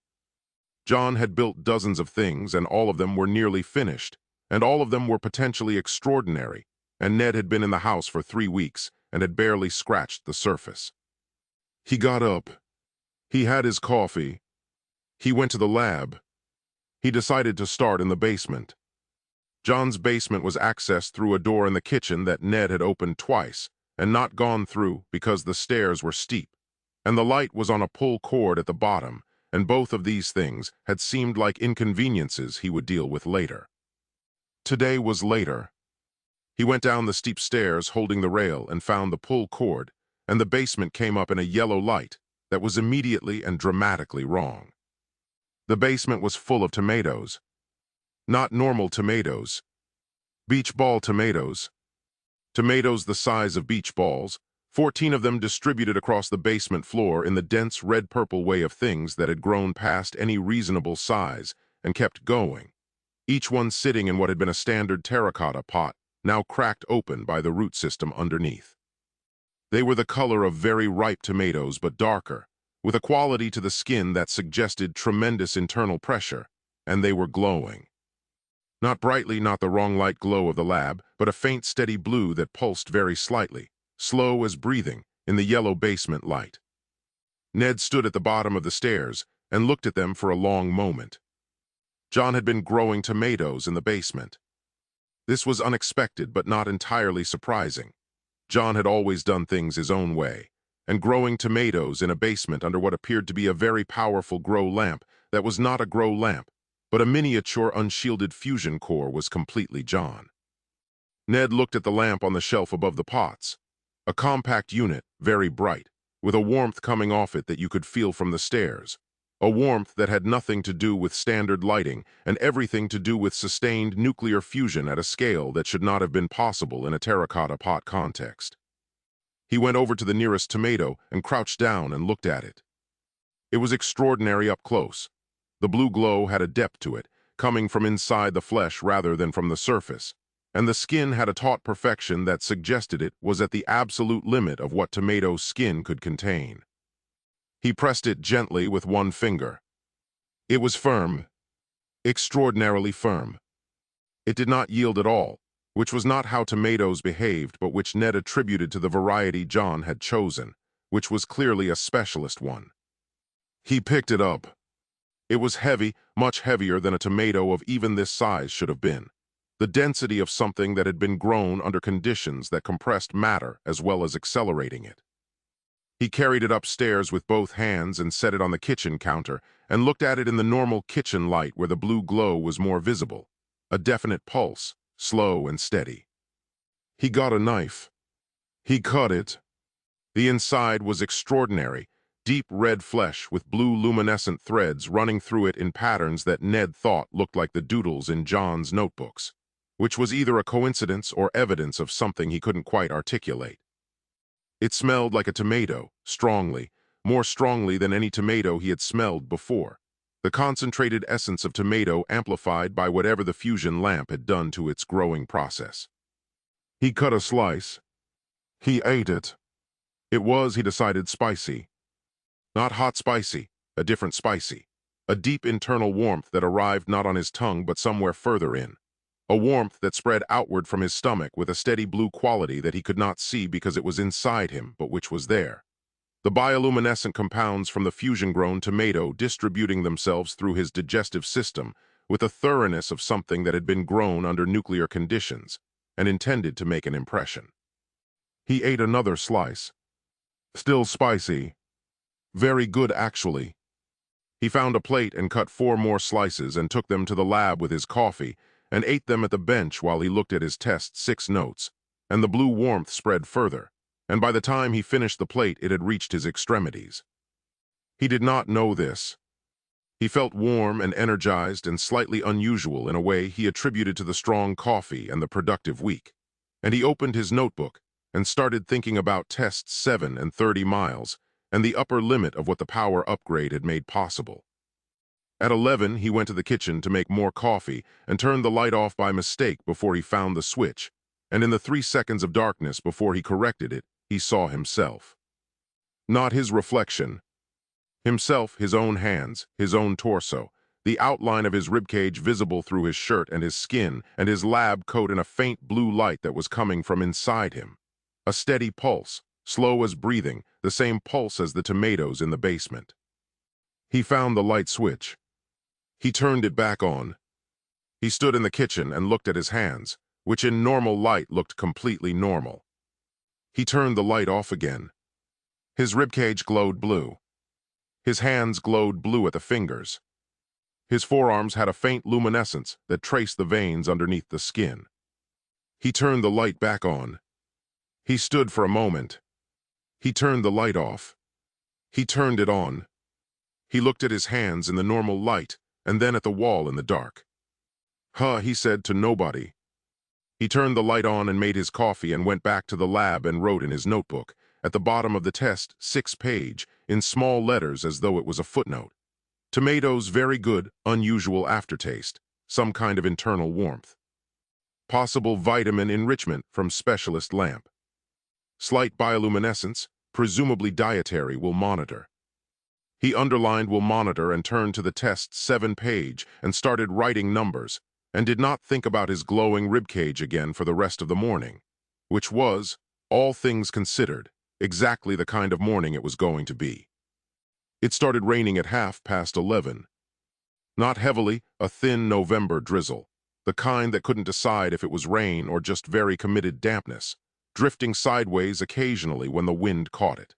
S2: John had built dozens of things, and all of them were nearly finished, and all of them were potentially extraordinary, and Ned had been in the house for 3 weeks and had barely scratched the surface. He got up. He had his coffee. He went to the lab. He decided to start in the basement. John's basement was accessed through a door in the kitchen that Ned had opened twice and not gone through because the stairs were steep, and the light was on a pull cord at the bottom, and both of these things had seemed like inconveniences he would deal with later. Today was later. He went down the steep stairs holding the rail and found the pull cord, and the basement came up in a yellow light that was immediately and dramatically wrong. The basement was full of tomatoes. Not normal tomatoes. Beach ball tomatoes. Tomatoes the size of beach balls, 14 of them distributed across the basement floor in the dense red-purple way of things that had grown past any reasonable size and kept going, each one sitting in what had been a standard terracotta pot, now cracked open by the root system underneath. They were the color of very ripe tomatoes, but darker, with a quality to the skin that suggested tremendous internal pressure, and they were glowing. Not brightly, not the wrong light glow of the lab, but a faint, steady blue that pulsed very slightly, slow as breathing, in the yellow basement light. Ned stood at the bottom of the stairs and looked at them for a long moment. John had been growing tomatoes in the basement. This was unexpected but not entirely surprising. John had always done things his own way, and growing tomatoes in a basement under what appeared to be a very powerful grow lamp that was not a grow lamp, but a miniature unshielded fusion core was completely John. Ned looked at the lamp on the shelf above the pots. A compact unit, very bright, with a warmth coming off it that you could feel from the stairs. A warmth that had nothing to do with standard lighting and everything to do with sustained nuclear fusion at a scale that should not have been possible in a terracotta pot context. He went over to the nearest tomato and crouched down and looked at it. It was extraordinary up close. The blue glow had a depth to it, coming from inside the flesh rather than from the surface, and the skin had a taut perfection that suggested it was at the absolute limit of what tomato skin could contain. He pressed it gently with one finger. It was firm, extraordinarily firm. It did not yield at all, which was not how tomatoes behaved, but which Ned attributed to the variety John had chosen, which was clearly a specialist one. He picked it up. It was heavy, much heavier than a tomato of even this size should have been. The density of something that had been grown under conditions that compressed matter as well as accelerating it. He carried it upstairs with both hands and set it on the kitchen counter and looked at it in the normal kitchen light where the blue glow was more visible, a definite pulse, slow and steady. He got a knife. He cut it. The inside was extraordinary, deep red flesh with blue luminescent threads running through it in patterns that Ned thought looked like the doodles in John's notebooks, which was either a coincidence or evidence of something he couldn't quite articulate. It smelled like a tomato, strongly, more strongly than any tomato he had smelled before, the concentrated essence of tomato amplified by whatever the fusion lamp had done to its growing process. He cut a slice. He ate it. It was, he decided, spicy. Not hot spicy, a different spicy. A deep internal warmth that arrived not on his tongue but somewhere further in. A warmth that spread outward from his stomach with a steady blue quality that he could not see because it was inside him, but which was there. The bioluminescent compounds from the fusion-grown tomato distributing themselves through his digestive system with the thoroughness of something that had been grown under nuclear conditions and intended to make an impression. He ate another slice. Still spicy. Very good, actually. He found a plate and cut 4 more slices and took them to the lab with his coffee and ate them at the bench while he looked at his test 6 notes, and the blue warmth spread further, and by the time he finished the plate it had reached his extremities. He did not know this. He felt warm and energized and slightly unusual in a way he attributed to the strong coffee and the productive week, and he opened his notebook and started thinking about tests 7 and 30 miles and the upper limit of what the power upgrade had made possible. At 11, he went to the kitchen to make more coffee and turned the light off by mistake before he found the switch, and in the 3 seconds of darkness before he corrected it, he saw himself. Not his reflection. Himself, his own hands, his own torso, the outline of his ribcage visible through his shirt and his skin, and his lab coat in a faint blue light that was coming from inside him. A steady pulse, slow as breathing, the same pulse as the tomatoes in the basement. He found the light switch. He turned it back on. He stood in the kitchen and looked at his hands, which in normal light looked completely normal. He turned the light off again. His ribcage glowed blue. His hands glowed blue at the fingers. His forearms had a faint luminescence that traced the veins underneath the skin. He turned the light back on. He stood for a moment. He turned the light off. He turned it on. He looked at his hands in the normal light and then at the wall in the dark. "Huh," he said to nobody. He turned the light on and made his coffee and went back to the lab and wrote in his notebook, at the bottom of the test 6 page, in small letters as though it was a footnote. Tomatoes very good, unusual aftertaste, some kind of internal warmth. Possible vitamin enrichment from specialist lamp. Slight bioluminescence, presumably dietary, will monitor. He underlined will monitor and turned to the test 7 page and started writing numbers, and did not think about his glowing ribcage again for the rest of the morning, which was, all things considered, exactly the kind of morning it was going to be. It started raining at 11:30. Not heavily, a thin November drizzle, the kind that couldn't decide if it was rain or just very committed dampness, drifting sideways occasionally when the wind caught it.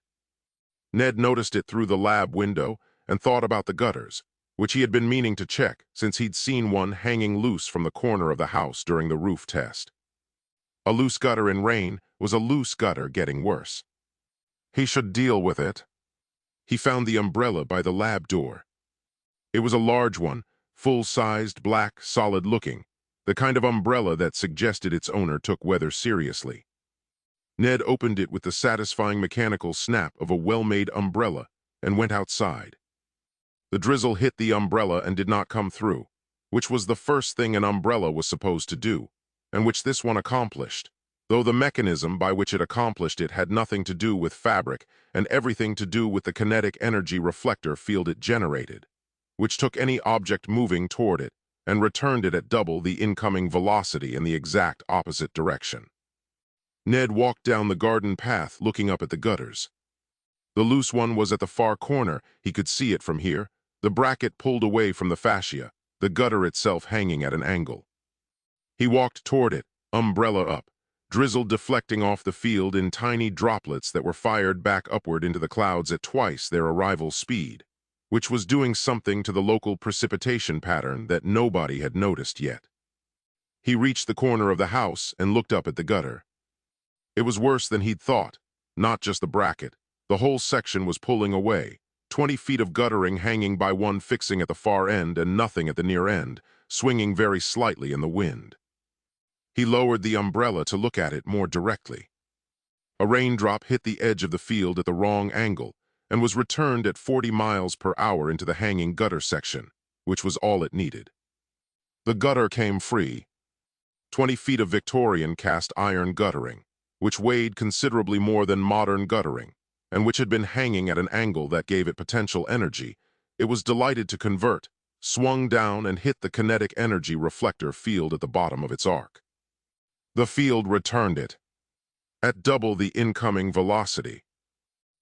S2: Ned noticed it through the lab window and thought about the gutters, which he had been meaning to check since he'd seen one hanging loose from the corner of the house during the roof test. A loose gutter in rain was a loose gutter getting worse. He should deal with it. He found the umbrella by the lab door. It was a large one, full-sized, black, solid-looking, the kind of umbrella that suggested its owner took weather seriously. Ned opened it with the satisfying mechanical snap of a well-made umbrella and went outside. The drizzle hit the umbrella and did not come through, which was the first thing an umbrella was supposed to do, and which this one accomplished, though the mechanism by which it accomplished it had nothing to do with fabric and everything to do with the kinetic energy reflector field it generated, which took any object moving toward it and returned it at double the incoming velocity in the exact opposite direction. Ned walked down the garden path looking up at the gutters. The loose one was at the far corner. He could see it from here, the bracket pulled away from the fascia, the gutter itself hanging at an angle. He walked toward it, umbrella up, drizzle deflecting off the field in tiny droplets that were fired back upward into the clouds at twice their arrival speed, which was doing something to the local precipitation pattern that nobody had noticed yet. He reached the corner of the house and looked up at the gutter. It was worse than he'd thought, not just the bracket. The whole section was pulling away, 20 feet of guttering hanging by one fixing at the far end and nothing at the near end, swinging very slightly in the wind. He lowered the umbrella to look at it more directly. A raindrop hit the edge of the field at the wrong angle and was returned at 40 miles per hour into the hanging gutter section, which was all it needed. The gutter came free. 20 feet of Victorian cast iron guttering, which weighed considerably more than modern guttering, and which had been hanging at an angle that gave it potential energy, it was delighted to convert, swung down and hit the kinetic energy reflector field at the bottom of its arc. The field returned it, at double the incoming velocity.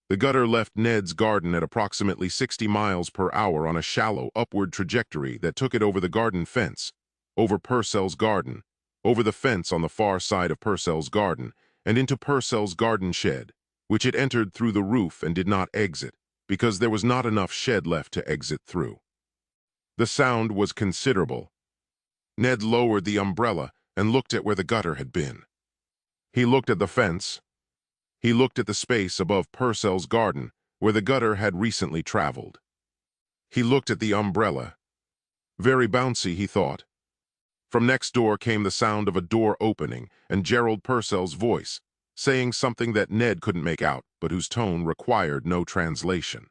S2: The gutter left Ned's garden at approximately 60 miles per hour on a shallow upward trajectory that took it over the garden fence, over Purcell's garden, over the fence on the far side of Purcell's garden, and into Purcell's garden shed, which it entered through the roof and did not exit, because there was not enough shed left to exit through. The sound was considerable. Ned lowered the umbrella and looked at where the gutter had been. He looked at the fence. He looked at the space above Purcell's garden, where the gutter had recently traveled. He looked at the umbrella. Very bouncy, he thought. From next door came the sound of a door opening and Gerald Purcell's voice, saying something that Ned couldn't make out, but whose tone required no translation.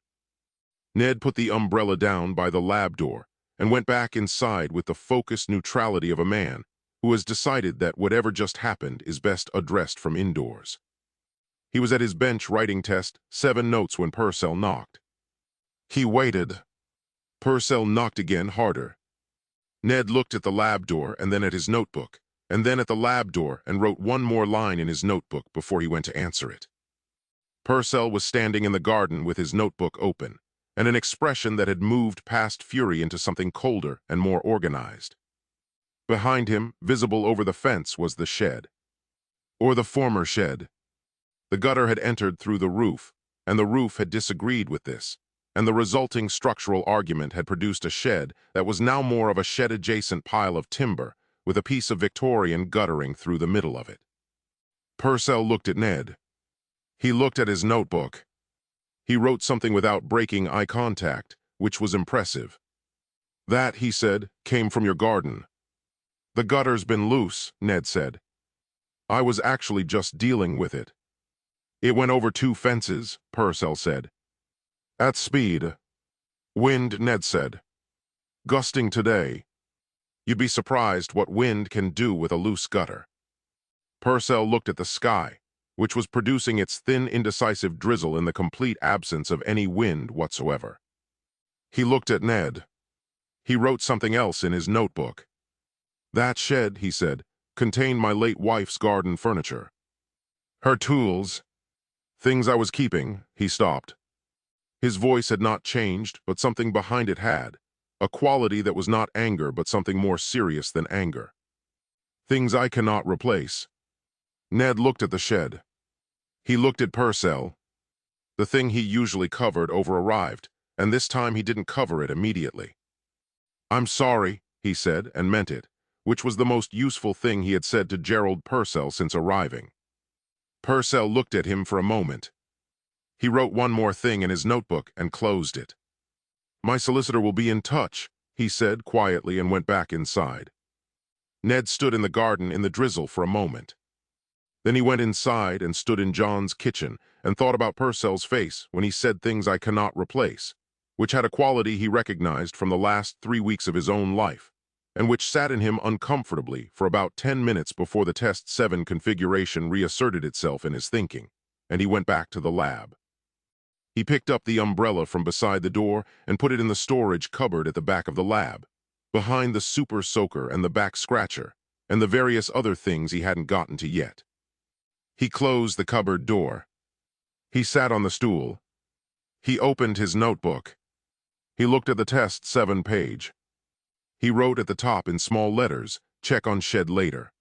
S2: Ned put the umbrella down by the lab door and went back inside with the focused neutrality of a man who has decided that whatever just happened is best addressed from indoors. He was at his bench writing test 7 notes when Purcell knocked. He waited. Purcell knocked again, harder. Ned looked at the lab door and then at his notebook, and then at the lab door and wrote one more line in his notebook before he went to answer it. Purcell was standing in the garden with his notebook open, and an expression that had moved past fury into something colder and more organized. Behind him, visible over the fence, was the shed. Or the former shed. The gutter had entered through the roof, and the roof had disagreed with this, and the resulting structural argument had produced a shed that was now more of a shed-adjacent pile of timber, with a piece of Victorian guttering through the middle of it. Purcell looked at Ned. He looked at his notebook. He wrote something without breaking eye contact, which was impressive. "That," he said, "came from your garden." "The gutter's been loose," Ned said. "I was actually just dealing with it." "It went over 2 fences," Purcell said. "At speed." "Wind," Ned said. "Gusting today." "You'd be surprised what wind can do with a loose gutter." Purcell looked at the sky, which was producing its thin, indecisive drizzle in the complete absence of any wind whatsoever. He looked at Ned. He wrote something else in his notebook. "That shed," he said, "contained my late wife's garden furniture. Her tools. Things I was keeping." He stopped. His voice had not changed, but something behind it had, a quality that was not anger but something more serious than anger. "Things I cannot replace." Ned looked at the shed. He looked at Purcell. The thing he usually covered over-arrived, and this time he didn't cover it immediately. "I'm sorry," he said, and meant it, which was the most useful thing he had said to Gerald Purcell since arriving. Purcell looked at him for a moment. He wrote one more thing in his notebook and closed it. "My solicitor will be in touch," he said quietly and went back inside. Ned stood in the garden in the drizzle for a moment. Then he went inside and stood in John's kitchen and thought about Purcell's face when he said "things I cannot replace," which had a quality he recognized from the last 3 weeks of his own life, and which sat in him uncomfortably for about 10 minutes before the Test 7 configuration reasserted itself in his thinking, and he went back to the lab. He picked up the umbrella from beside the door and put it in the storage cupboard at the back of the lab, behind the super soaker and the back scratcher, and the various other things he hadn't gotten to yet. He closed the cupboard door. He sat on the stool. He opened his notebook. He looked at the Test 7 page. He wrote at the top in small letters, "Check on shed later."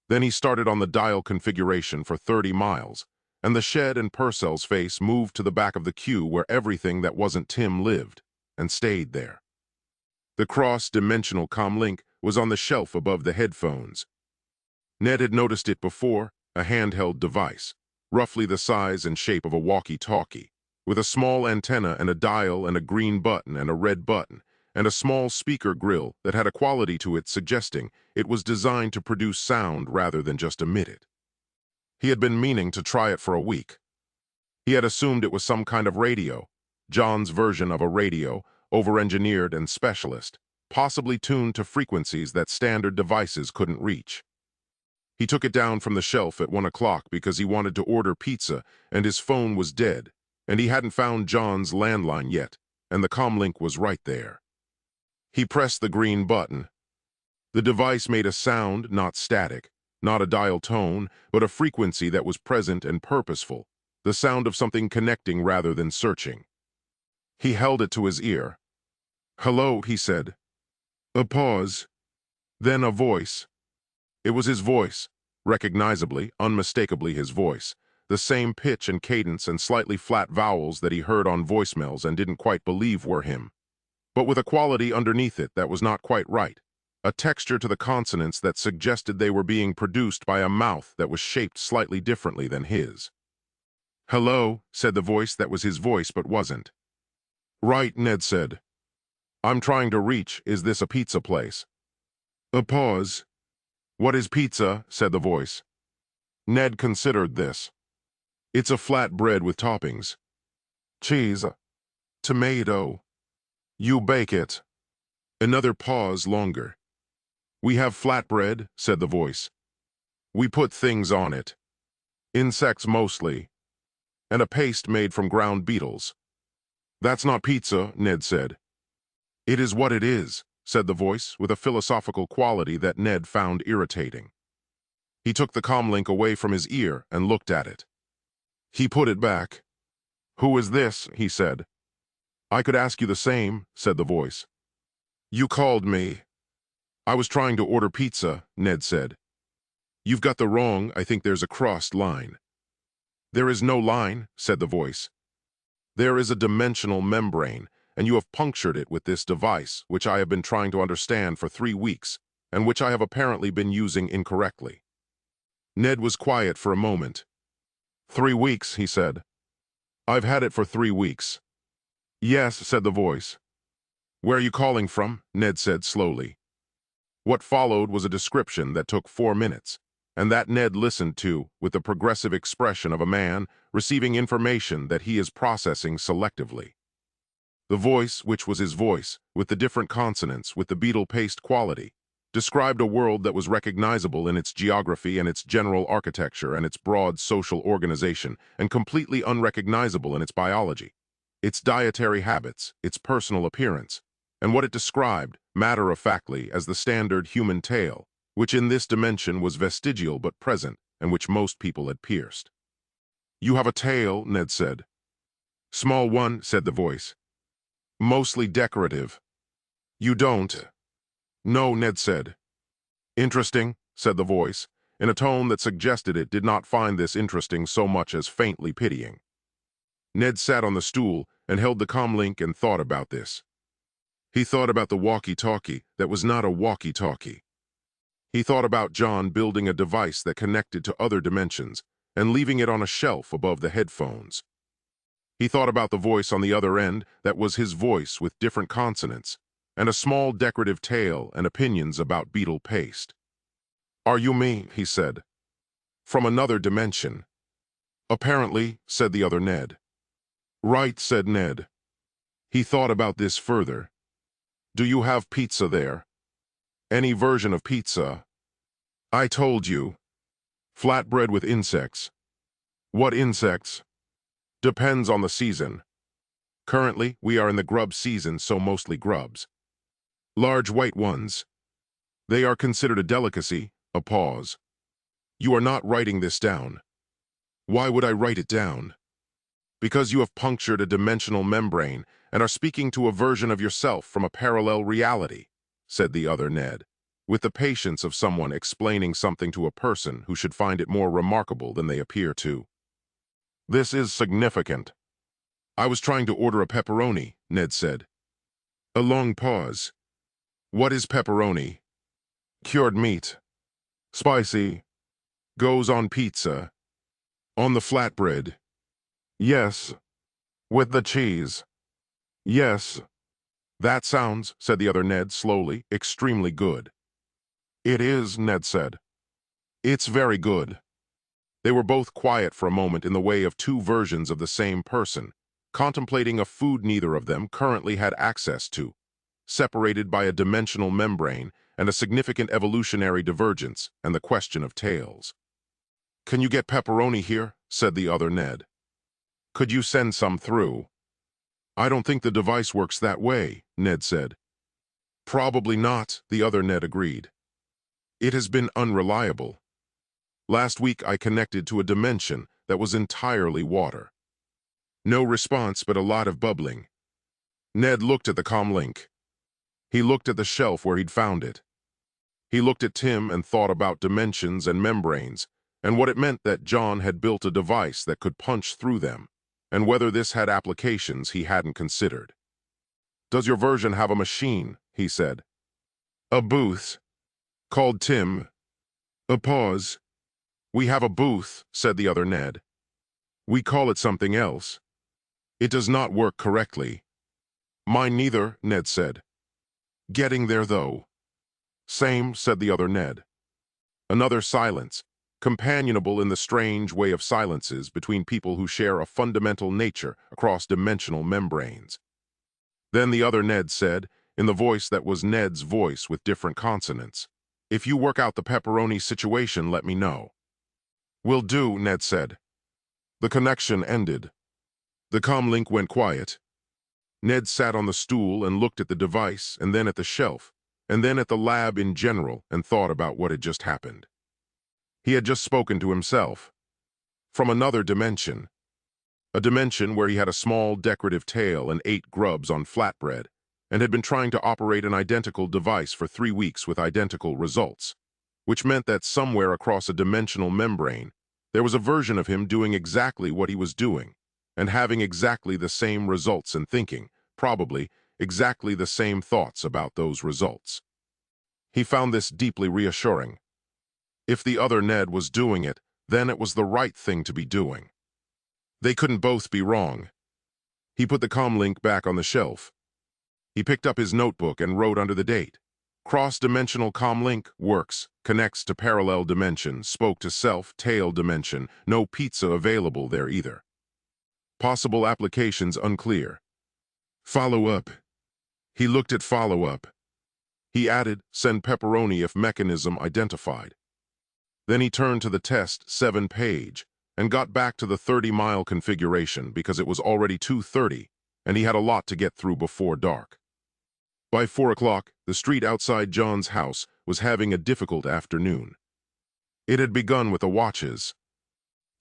S2: Then he started on the dial configuration for 30 miles, and the shed and Purcell's face moved to the back of the queue where everything that wasn't Tim lived, and stayed there. The cross-dimensional comlink was on the shelf above the headphones. Ned had noticed it before, a handheld device, roughly the size and shape of a walkie-talkie, with a small antenna and a dial and a green button and a red button, and a small speaker grill that had a quality to it suggesting it was designed to produce sound rather than just emit it. He had been meaning to try it for a week. He had assumed it was some kind of radio, John's version of a radio, over-engineered and specialist, possibly tuned to frequencies that standard devices couldn't reach. He took it down from the shelf at 1 o'clock because he wanted to order pizza and his phone was dead, and he hadn't found John's landline yet, and the comlink was right there. He pressed the green button. The device made a sound, not static, not a dial tone, but a frequency that was present and purposeful, the sound of something connecting rather than searching. He held it to his ear. "Hello," he said. A pause. Then a voice. It was his voice, recognizably, unmistakably his voice, the same pitch and cadence and slightly flat vowels that he heard on voicemails and didn't quite believe were him, but with a quality underneath it that was not quite right, a texture to the consonants that suggested they were being produced by a mouth that was shaped slightly differently than his. "Hello," said the voice that was his voice but wasn't. "Right," Ned said. "I'm trying to reach, is this a pizza place?" A pause. "What is pizza?" said the voice. Ned considered this. "It's a flat bread with toppings. Cheese. Tomato. You bake it." Another pause longer. "We have flatbread," said the voice. "We put things on it. Insects mostly. And a paste made from ground beetles." "That's not pizza," Ned said. "It is what it is," said the voice with a philosophical quality that Ned found irritating. He took the comlink away from his ear and looked at it. He put it back. "Who is this?" he said. "I could ask you the same," said the voice. "You called me." "I was trying to order pizza," Ned said. "You've got the wrong, I think there's a crossed line." "There is no line," said the voice. "There is a dimensional membrane, and you have punctured it with this device, which I have been trying to understand for 3 weeks, and which I have apparently been using incorrectly." Ned was quiet for a moment. "3 weeks," he said. "I've had it for 3 weeks." "Yes," said the voice. "Where are you calling from?" Ned said slowly. What followed was a description that took 4 minutes, and that Ned listened to with the progressive expression of a man receiving information that he is processing selectively. The voice, which was his voice, with the different consonants, with the beetle paste quality, described a world that was recognizable in its geography and its general architecture and its broad social organization, and completely unrecognizable in its biology, its dietary habits, its personal appearance, and what it described, matter-of-factly, as the standard human tail, which in this dimension was vestigial but present, and which most people had pierced. "You have a tail," Ned said. "Small one," said the voice. "Mostly decorative." "You don't." "No," Ned said. "Interesting," said the voice, in a tone that suggested it did not find this interesting so much as faintly pitying. Ned sat on the stool and held the comlink and thought about this. He thought about the walkie-talkie that was not a walkie-talkie. He thought about John building a device that connected to other dimensions and leaving it on a shelf above the headphones. He thought about the voice on the other end that was his voice with different consonants, and a small decorative tail and opinions about beetle paste. "Are you me?" he said. "From another dimension." "Apparently," said the other Ned. "Right," said Ned. He thought about this further. Do you have pizza there? Any version of pizza? I told you. Flatbread with insects. What insects? Depends on the season. Currently, we are in the grub season, so mostly grubs. Large white ones. They are considered a delicacy. A pause. You are not writing this down. Why would I write it down? Because you have punctured a dimensional membrane and are speaking to a version of yourself from a parallel reality, said the other Ned, with the patience of someone explaining something to a person who should find it more remarkable than they appear to. This is significant. I was trying to order a pepperoni, Ned said. A long pause. What is pepperoni? Cured meat. Spicy. Goes on pizza. On the flatbread. Yes. With the cheese. Yes. That sounds, said the other Ned slowly, extremely good. It is, Ned said. It's very good. They were both quiet for a moment in the way of two versions of the same person, contemplating a food neither of them currently had access to, separated by a dimensional membrane and a significant evolutionary divergence and the question of tails. Can you get pepperoni here? Said the other Ned. Could you send some through? I don't think the device works that way, Ned said. Probably not, the other Ned agreed. It has been unreliable. Last week I connected to a dimension that was entirely water. No response, but a lot of bubbling. Ned looked at the comlink. He looked at the shelf where he'd found it. He looked at Tim and thought about dimensions and membranes, and what it meant that John had built a device that could punch through them, and whether this had applications he hadn't considered. Does your version have a machine? He said. A booth, called Tim. A pause. We have a booth, said the other Ned. We call it something else. It does not work correctly. Mine neither, Ned said. Getting there, though. Same, said the other Ned. Another silence, companionable in the strange way of silences between people who share a fundamental nature across dimensional membranes. Then the other Ned said, in the voice that was Ned's voice with different consonants, If you work out the pepperoni situation, let me know. Will do, Ned said. The connection ended. The comlink went quiet. Ned sat on the stool and looked at the device, and then at the shelf, and then at the lab in general, and thought about what had just happened. He had just spoken to himself. From another dimension. A dimension where he had a small decorative tail and ate grubs on flatbread, and had been trying to operate an identical device for 3 weeks with identical results, which meant that somewhere across a dimensional membrane, there was a version of him doing exactly what he was doing, and having exactly the same results and thinking, probably, exactly the same thoughts about those results. He found this deeply reassuring. If the other Ned was doing it, then it was the right thing to be doing. They couldn't both be wrong. He put the comlink back on the shelf. He picked up his notebook and wrote under the date. Cross-dimensional comlink works, connects to parallel dimension, spoke to self, tail dimension, no pizza available there either. Possible applications unclear. Follow-up. He looked at follow-up. He added, send pepperoni if mechanism identified. Then he turned to the test 7 page and got back to the 30-mile configuration because it was already 2:30 and he had a lot to get through before dark. By 4 o'clock, the street outside John's house was having a difficult afternoon. It had begun with the watches.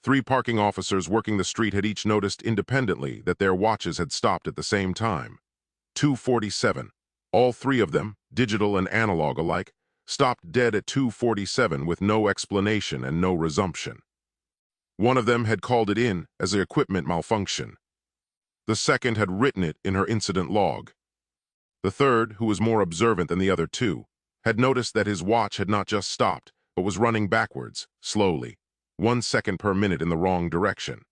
S2: 3 parking officers working the street had each noticed independently that their watches had stopped at the same time. 2:47. All 3 of them, digital and analog alike, stopped dead at 2:47 with no explanation and no resumption. One of them had called it in as an equipment malfunction. The second had written it in her incident log. The third, who was more observant than the other 2, had noticed that his watch had not just stopped, but was running backwards, slowly, 1 second per minute in the wrong direction,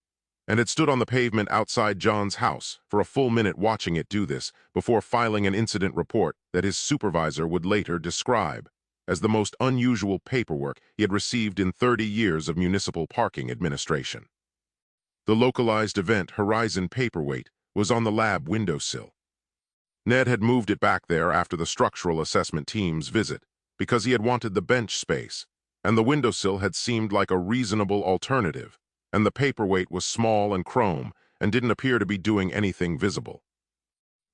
S2: and had stood on the pavement outside John's house for a full minute watching it do this before filing an incident report that his supervisor would later describe as the most unusual paperwork he had received in 30 years of municipal parking administration. The localized event Horizon paperweight was on the lab windowsill. Ned had moved it back there after the structural assessment team's visit because he had wanted the bench space, and the windowsill had seemed like a reasonable alternative, and the paperweight was small and chrome and didn't appear to be doing anything visible.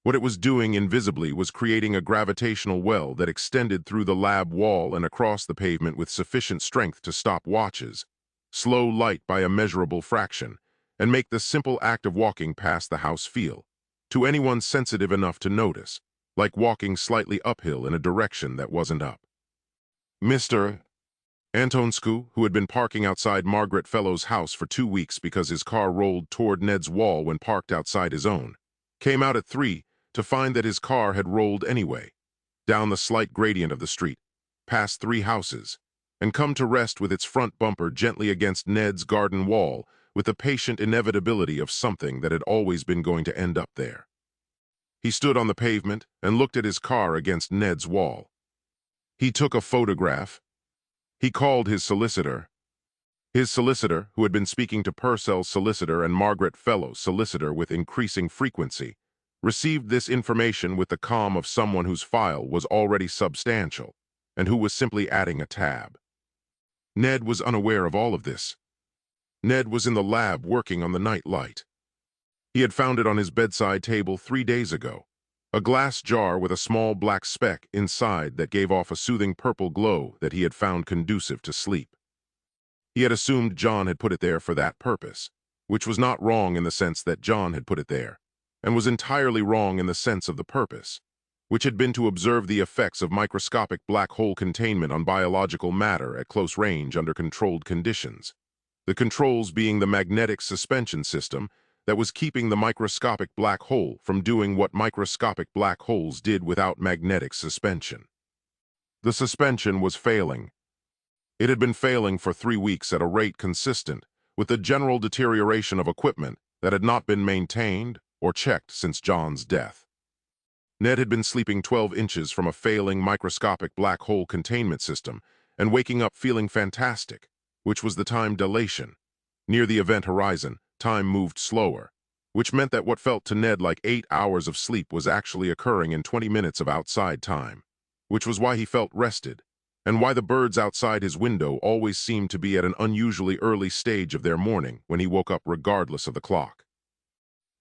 S2: What it was doing invisibly was creating a gravitational well that extended through the lab wall and across the pavement with sufficient strength to stop watches, slow light by a measurable fraction, and make the simple act of walking past the house feel, to anyone sensitive enough to notice, like walking slightly uphill in a direction that wasn't up. Mr. Antonscu, who had been parking outside Margaret Fellowes' house for 2 weeks because his car rolled toward Ned's wall when parked outside his own, came out at 3 to find that his car had rolled anyway, down the slight gradient of the street, past 3 houses, and come to rest with its front bumper gently against Ned's garden wall with the patient inevitability of something that had always been going to end up there. He stood on the pavement and looked at his car against Ned's wall. He took a photograph. He called his solicitor. His solicitor, who had been speaking to Purcell's solicitor and Margaret Fellowes' solicitor with increasing frequency, received this information with the calm of someone whose file was already substantial and who was simply adding a tab. Ned was unaware of all of this. Ned was in the lab working on the night light. He had found it on his bedside table 3 days ago, a glass jar with a small black speck inside that gave off a soothing purple glow that he had found conducive to sleep. He had assumed John had put it there for that purpose, which was not wrong in the sense that John had put it there, and was entirely wrong in the sense of the purpose, which had been to observe the effects of microscopic black hole containment on biological matter at close range under controlled conditions, the controls being the magnetic suspension system that was keeping the microscopic black hole from doing what microscopic black holes did without magnetic suspension. The suspension was failing. It had been failing for 3 weeks at a rate consistent with the general deterioration of equipment that had not been maintained or checked since John's death. Ned had been sleeping 12 inches from a failing microscopic black hole containment system and waking up feeling fantastic, which was the time dilation. Near the event horizon, time moved slower, which meant that what felt to Ned like 8 hours of sleep was actually occurring in 20 minutes of outside time, which was why he felt rested, and why the birds outside his window always seemed to be at an unusually early stage of their morning when he woke up regardless of the clock.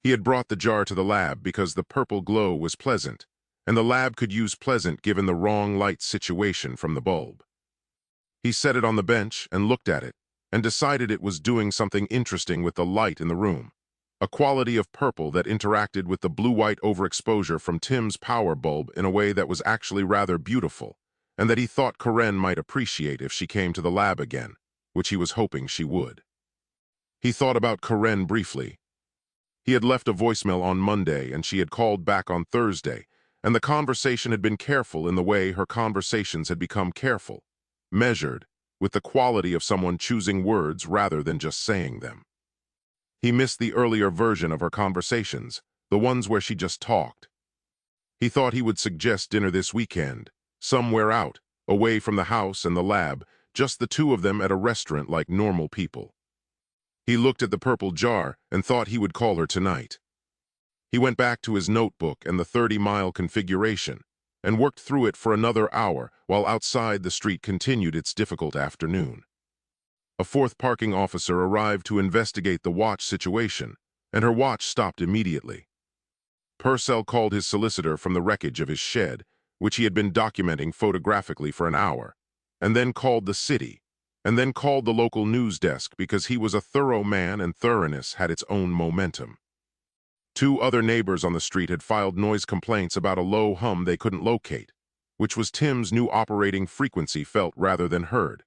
S2: He had brought the jar to the lab because the purple glow was pleasant, and the lab could use pleasant given the wrong light situation from the bulb. He set it on the bench and looked at it, and decided it was doing something interesting with the light in the room, a quality of purple that interacted with the blue-white overexposure from Tim's power bulb in a way that was actually rather beautiful, and that he thought Karen might appreciate if she came to the lab again, which he was hoping she would. He thought about Karen briefly. He had left a voicemail on Monday and she had called back on Thursday, and the conversation had been careful in the way her conversations had become careful, measured, with the quality of someone choosing words rather than just saying them. He missed the earlier version of her conversations, the ones where she just talked. He thought he would suggest dinner this weekend, somewhere out, away from the house and the lab, just the two of them at a restaurant like normal people. He looked at the purple jar and thought he would call her tonight. He went back to his notebook and the 30-mile configuration, and worked through it for another hour while outside the street continued its difficult afternoon. A 4th parking officer arrived to investigate the watch situation, and her watch stopped immediately. Purcell called his solicitor from the wreckage of his shed, which he had been documenting photographically for an hour, and then called the city, and then called the local news desk because he was a thorough man and thoroughness had its own momentum. 2 other neighbors on the street had filed noise complaints about a low hum they couldn't locate, which was Tim's new operating frequency felt rather than heard,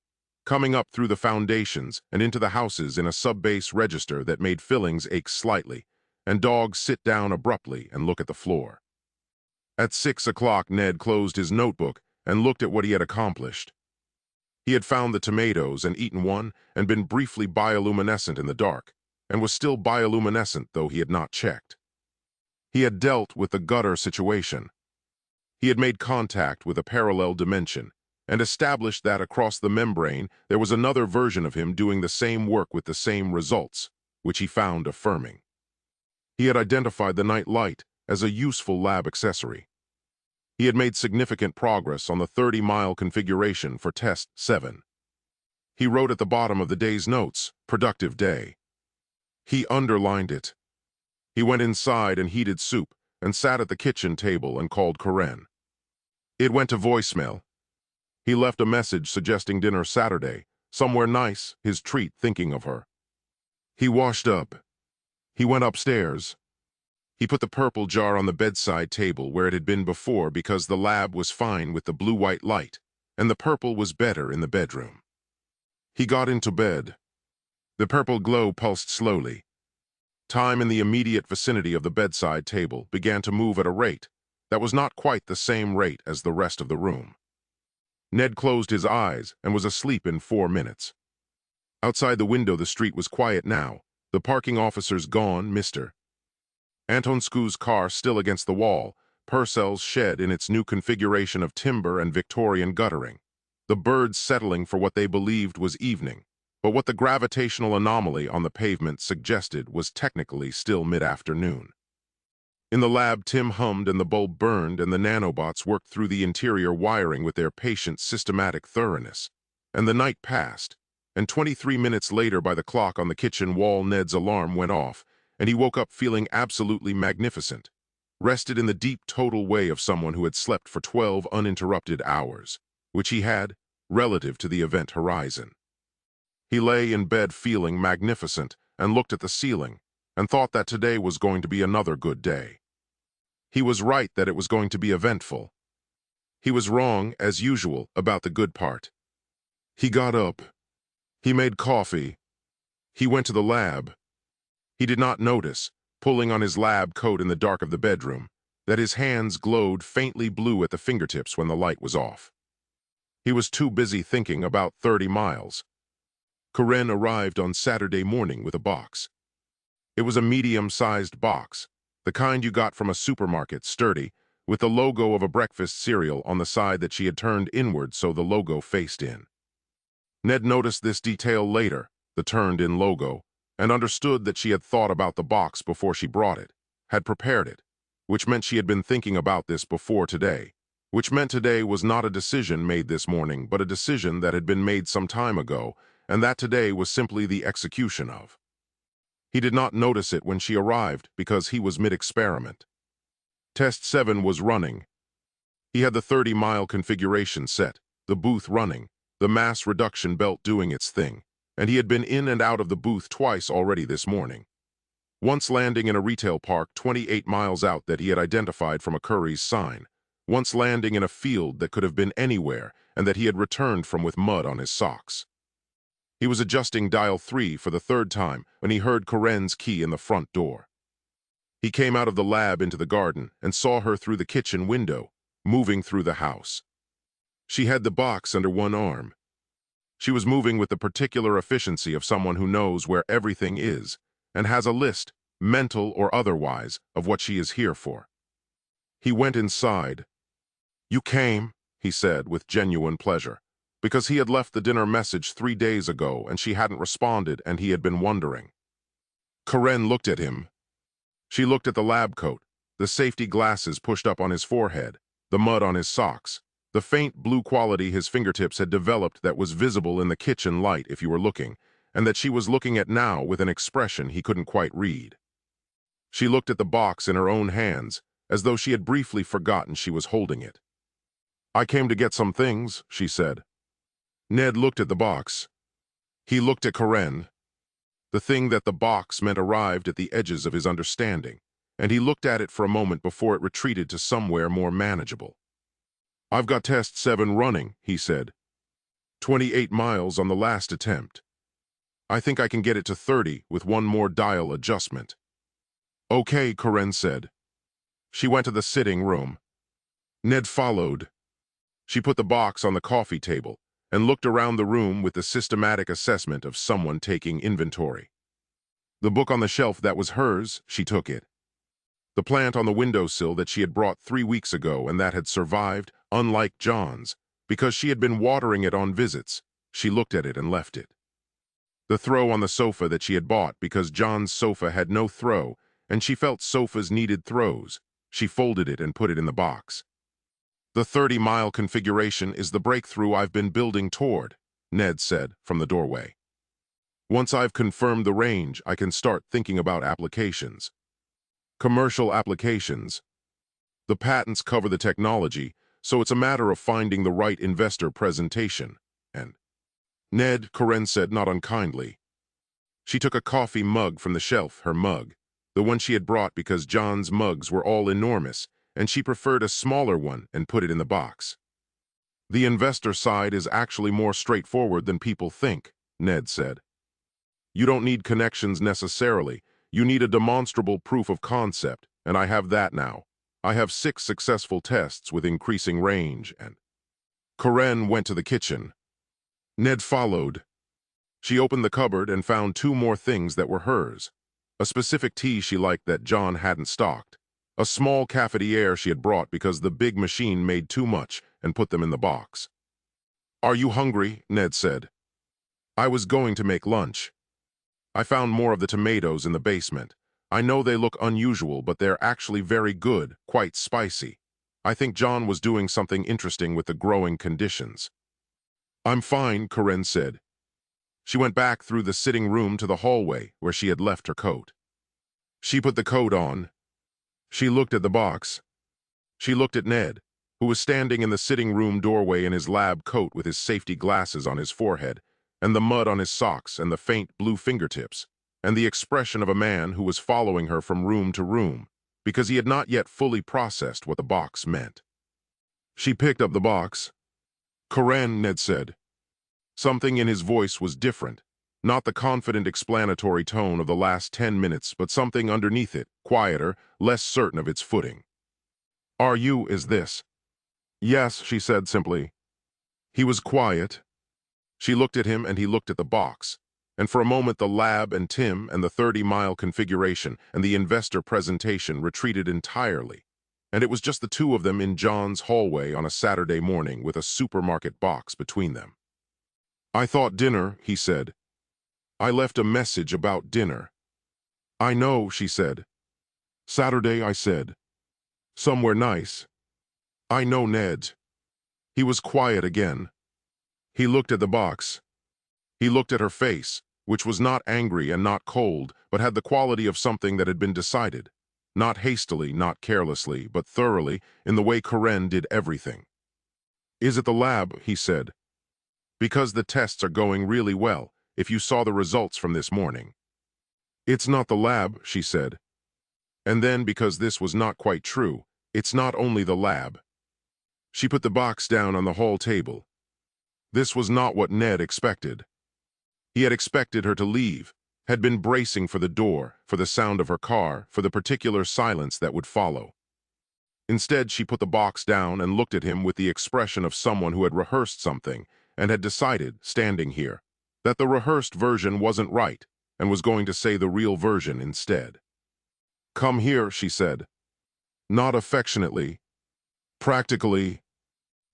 S2: coming up through the foundations and into the houses in a sub-bass register that made fillings ache slightly, and dogs sit down abruptly and look at the floor. At 6 o'clock, Ned closed his notebook and looked at what he had accomplished. He had found the tomatoes and eaten one and been briefly bioluminescent in the dark, and was still bioluminescent though he had not checked. He had dealt with the gutter situation. He had made contact with a parallel dimension and established that across the membrane there was another version of him doing the same work with the same results, which he found affirming. He had identified the night light as a useful lab accessory. He had made significant progress on the 30-mile configuration for Test 7. He wrote at the bottom of the day's notes, "Productive day." He underlined it. He went inside and heated soup and sat at the kitchen table and called Corinne. It went to voicemail. He left a message suggesting dinner Saturday, somewhere nice, his treat, thinking of her. He washed up. He went upstairs. He put the purple jar on the bedside table where it had been before because the lab was fine with the blue-white light, and the purple was better in the bedroom. He got into bed. The purple glow pulsed slowly. Time in the immediate vicinity of the bedside table began to move at a rate that was not quite the same rate as the rest of the room. Ned closed his eyes and was asleep in 4 minutes. Outside the window the street was quiet now, the parking officers gone, Mr. Antonscu's car still against the wall, Purcell's shed in its new configuration of timber and Victorian guttering, the birds settling for what they believed was evening, but what the gravitational anomaly on the pavement suggested was technically still mid-afternoon. In the lab, Tim hummed and the bulb burned and the nanobots worked through the interior wiring with their patient, systematic thoroughness. And the night passed, and 23 minutes later by the clock on the kitchen wall Ned's alarm went off, and he woke up feeling absolutely magnificent, rested in the deep total way of someone who had slept for 12 uninterrupted hours, which he had, relative to the event horizon. He lay in bed feeling magnificent and looked at the ceiling, and thought that today was going to be another good day. He was right that it was going to be eventful. He was wrong, as usual, about the good part. He got up. He made coffee. He went to the lab. He did not notice, pulling on his lab coat in the dark of the bedroom, that his hands glowed faintly blue at the fingertips when the light was off. He was too busy thinking about 30 miles. Corinne arrived on Saturday morning with a box. It was a medium-sized box, the kind you got from a supermarket, sturdy, with the logo of a breakfast cereal on the side that she had turned inward so the logo faced in. Ned noticed this detail later, the turned-in logo, and understood that she had thought about the box before she brought it, had prepared it, which meant she had been thinking about this before today, which meant today was not a decision made this morning, but a decision that had been made some time ago, and that today was simply the execution of. He did not notice it when she arrived because he was mid-experiment. Test 7 was running. He had the 30-mile configuration set, the booth running, the mass reduction belt doing its thing, and he had been in and out of the booth twice already this morning. Once landing in a retail park 28 miles out that he had identified from a Curry's sign, once landing in a field that could have been anywhere and that he had returned from with mud on his socks. He was adjusting dial 3 for the 3rd time when he heard Corinne's key in the front door. He came out of the lab into the garden and saw her through the kitchen window, moving through the house. She had the box under one arm. She was moving with the particular efficiency of someone who knows where everything is and has a list, mental or otherwise, of what she is here for. He went inside. "You came," he said with genuine pleasure, because he had left the dinner message 3 days ago and she hadn't responded and he had been wondering. Corinne looked at him. She looked at the lab coat, the safety glasses pushed up on his forehead, the mud on his socks, the faint blue quality his fingertips had developed that was visible in the kitchen light if you were looking, and that she was looking at now with an expression he couldn't quite read. She looked at the box in her own hands, as though she had briefly forgotten she was holding it. "I came to get some things," she said. Ned looked at the box. He looked at Corinne. The thing that the box meant arrived at the edges of his understanding, and he looked at it for a moment before it retreated to somewhere more manageable. "I've got Test 7 running," he said. 28 miles on the last attempt. I think I can get it to 30 with one more dial adjustment." "Okay," Corinne said. She went to the sitting room. Ned followed. She put the box on the coffee table and looked around the room with the systematic assessment of someone taking inventory. The book on the shelf that was hers, she took it. The plant on the windowsill that she had brought 3 weeks ago and that had survived, unlike John's, because she had been watering it on visits, she looked at it and left it. The throw on the sofa that she had bought because John's sofa had no throw, and she felt sofas needed throws, She folded it and put it in the box. "The 30-mile configuration is the breakthrough I've been building toward," Ned said from the doorway. "Once I've confirmed the range, I can start thinking about applications. Commercial applications. The patents cover the technology, so it's a matter of finding the right investor presentation." And Ned, Karen said not unkindly. She took a coffee mug from the shelf, her mug, the one she had brought because John's mugs were all enormous, and she preferred a smaller one, and put it in the box. "The investor side is actually more straightforward than people think," Ned said. "You don't need connections necessarily. You need a demonstrable proof of concept, and I have that now. I have 6 successful tests with increasing range." And Karen went to the kitchen. Ned followed. She opened the cupboard and found 2 more things that were hers. A specific tea she liked that John hadn't stocked. A small cafetiere she had brought because the big machine made too much, and put them in the box. "Are you hungry?" Ned said. "I was going to make lunch. I found more of the tomatoes in the basement. I know they look unusual, but they're actually very good, quite spicy. I think John was doing something interesting with the growing conditions." "I'm fine," Karen said. She went back through the sitting room to the hallway where she had left her coat. She put the coat on. She looked at the box. She looked at Ned, who was standing in the sitting room doorway in his lab coat with his safety glasses on his forehead, and the mud on his socks and the faint blue fingertips, and the expression of a man who was following her from room to room, because he had not yet fully processed what the box meant. She picked up the box. "Karen," Ned said. Something in his voice was different, not the confident explanatory tone of the last 10 minutes, but something underneath it, quieter, less certain of its footing. "Are you, is this?" "Yes," she said simply. He was quiet. She looked at him and he looked at the box, and for a moment the lab and Tim and the 30-mile configuration and the investor presentation retreated entirely, and it was just the 2 of them in John's hallway on a Saturday morning with a supermarket box between them. "I thought dinner," he said. "I left a message about dinner." "I know," she said. "Saturday," I said. "Somewhere nice." "I know, Ned." He was quiet again. He looked at the box. He looked at her face, which was not angry and not cold, but had the quality of something that had been decided. Not hastily, not carelessly, but thoroughly, in the way Karen did everything. "Is it the lab?" he said. "Because the tests are going really well, if you saw the results from this morning." "It's not the lab," she said. And then, because this was not quite true, "It's not only the lab." She put the box down on the hall table. This was not what Ned expected. He had expected her to leave, had been bracing for the door, for the sound of her car, for the particular silence that would follow. Instead, she put the box down and looked at him with the expression of someone who had rehearsed something and had decided, standing here, that the rehearsed version wasn't right and was going to say the real version instead. "Come here," she said. Not affectionately. Practically.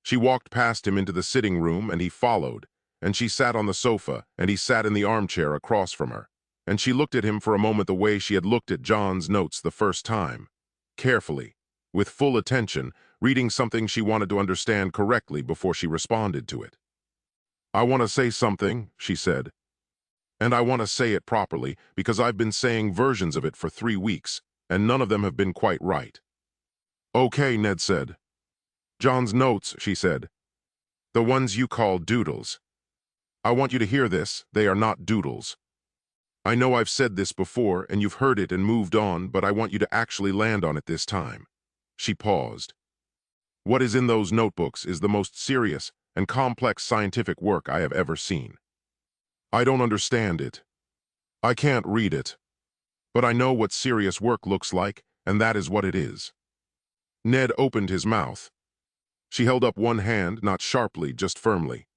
S2: She walked past him into the sitting room and he followed, and she sat on the sofa and he sat in the armchair across from her, and she looked at him for a moment the way she had looked at John's notes the first time, carefully, with full attention, reading something she wanted to understand correctly before she responded to it. "I want to say something," she said. "And I want to say it properly because I've been saying versions of it for 3 weeks, and none of them have been quite right." "Okay," Ned said. "John's notes," she said. "The ones you call doodles. I want you to hear this, they are not doodles. I know I've said this before and you've heard it and moved on, but I want you to actually land on it this time." She paused. "What is in those notebooks is the most serious and complex scientific work I have ever seen. I don't understand it. I can't read it. But I know what serious work looks like, and that is what it is." Ned opened his mouth. She held up one hand, not sharply, just firmly.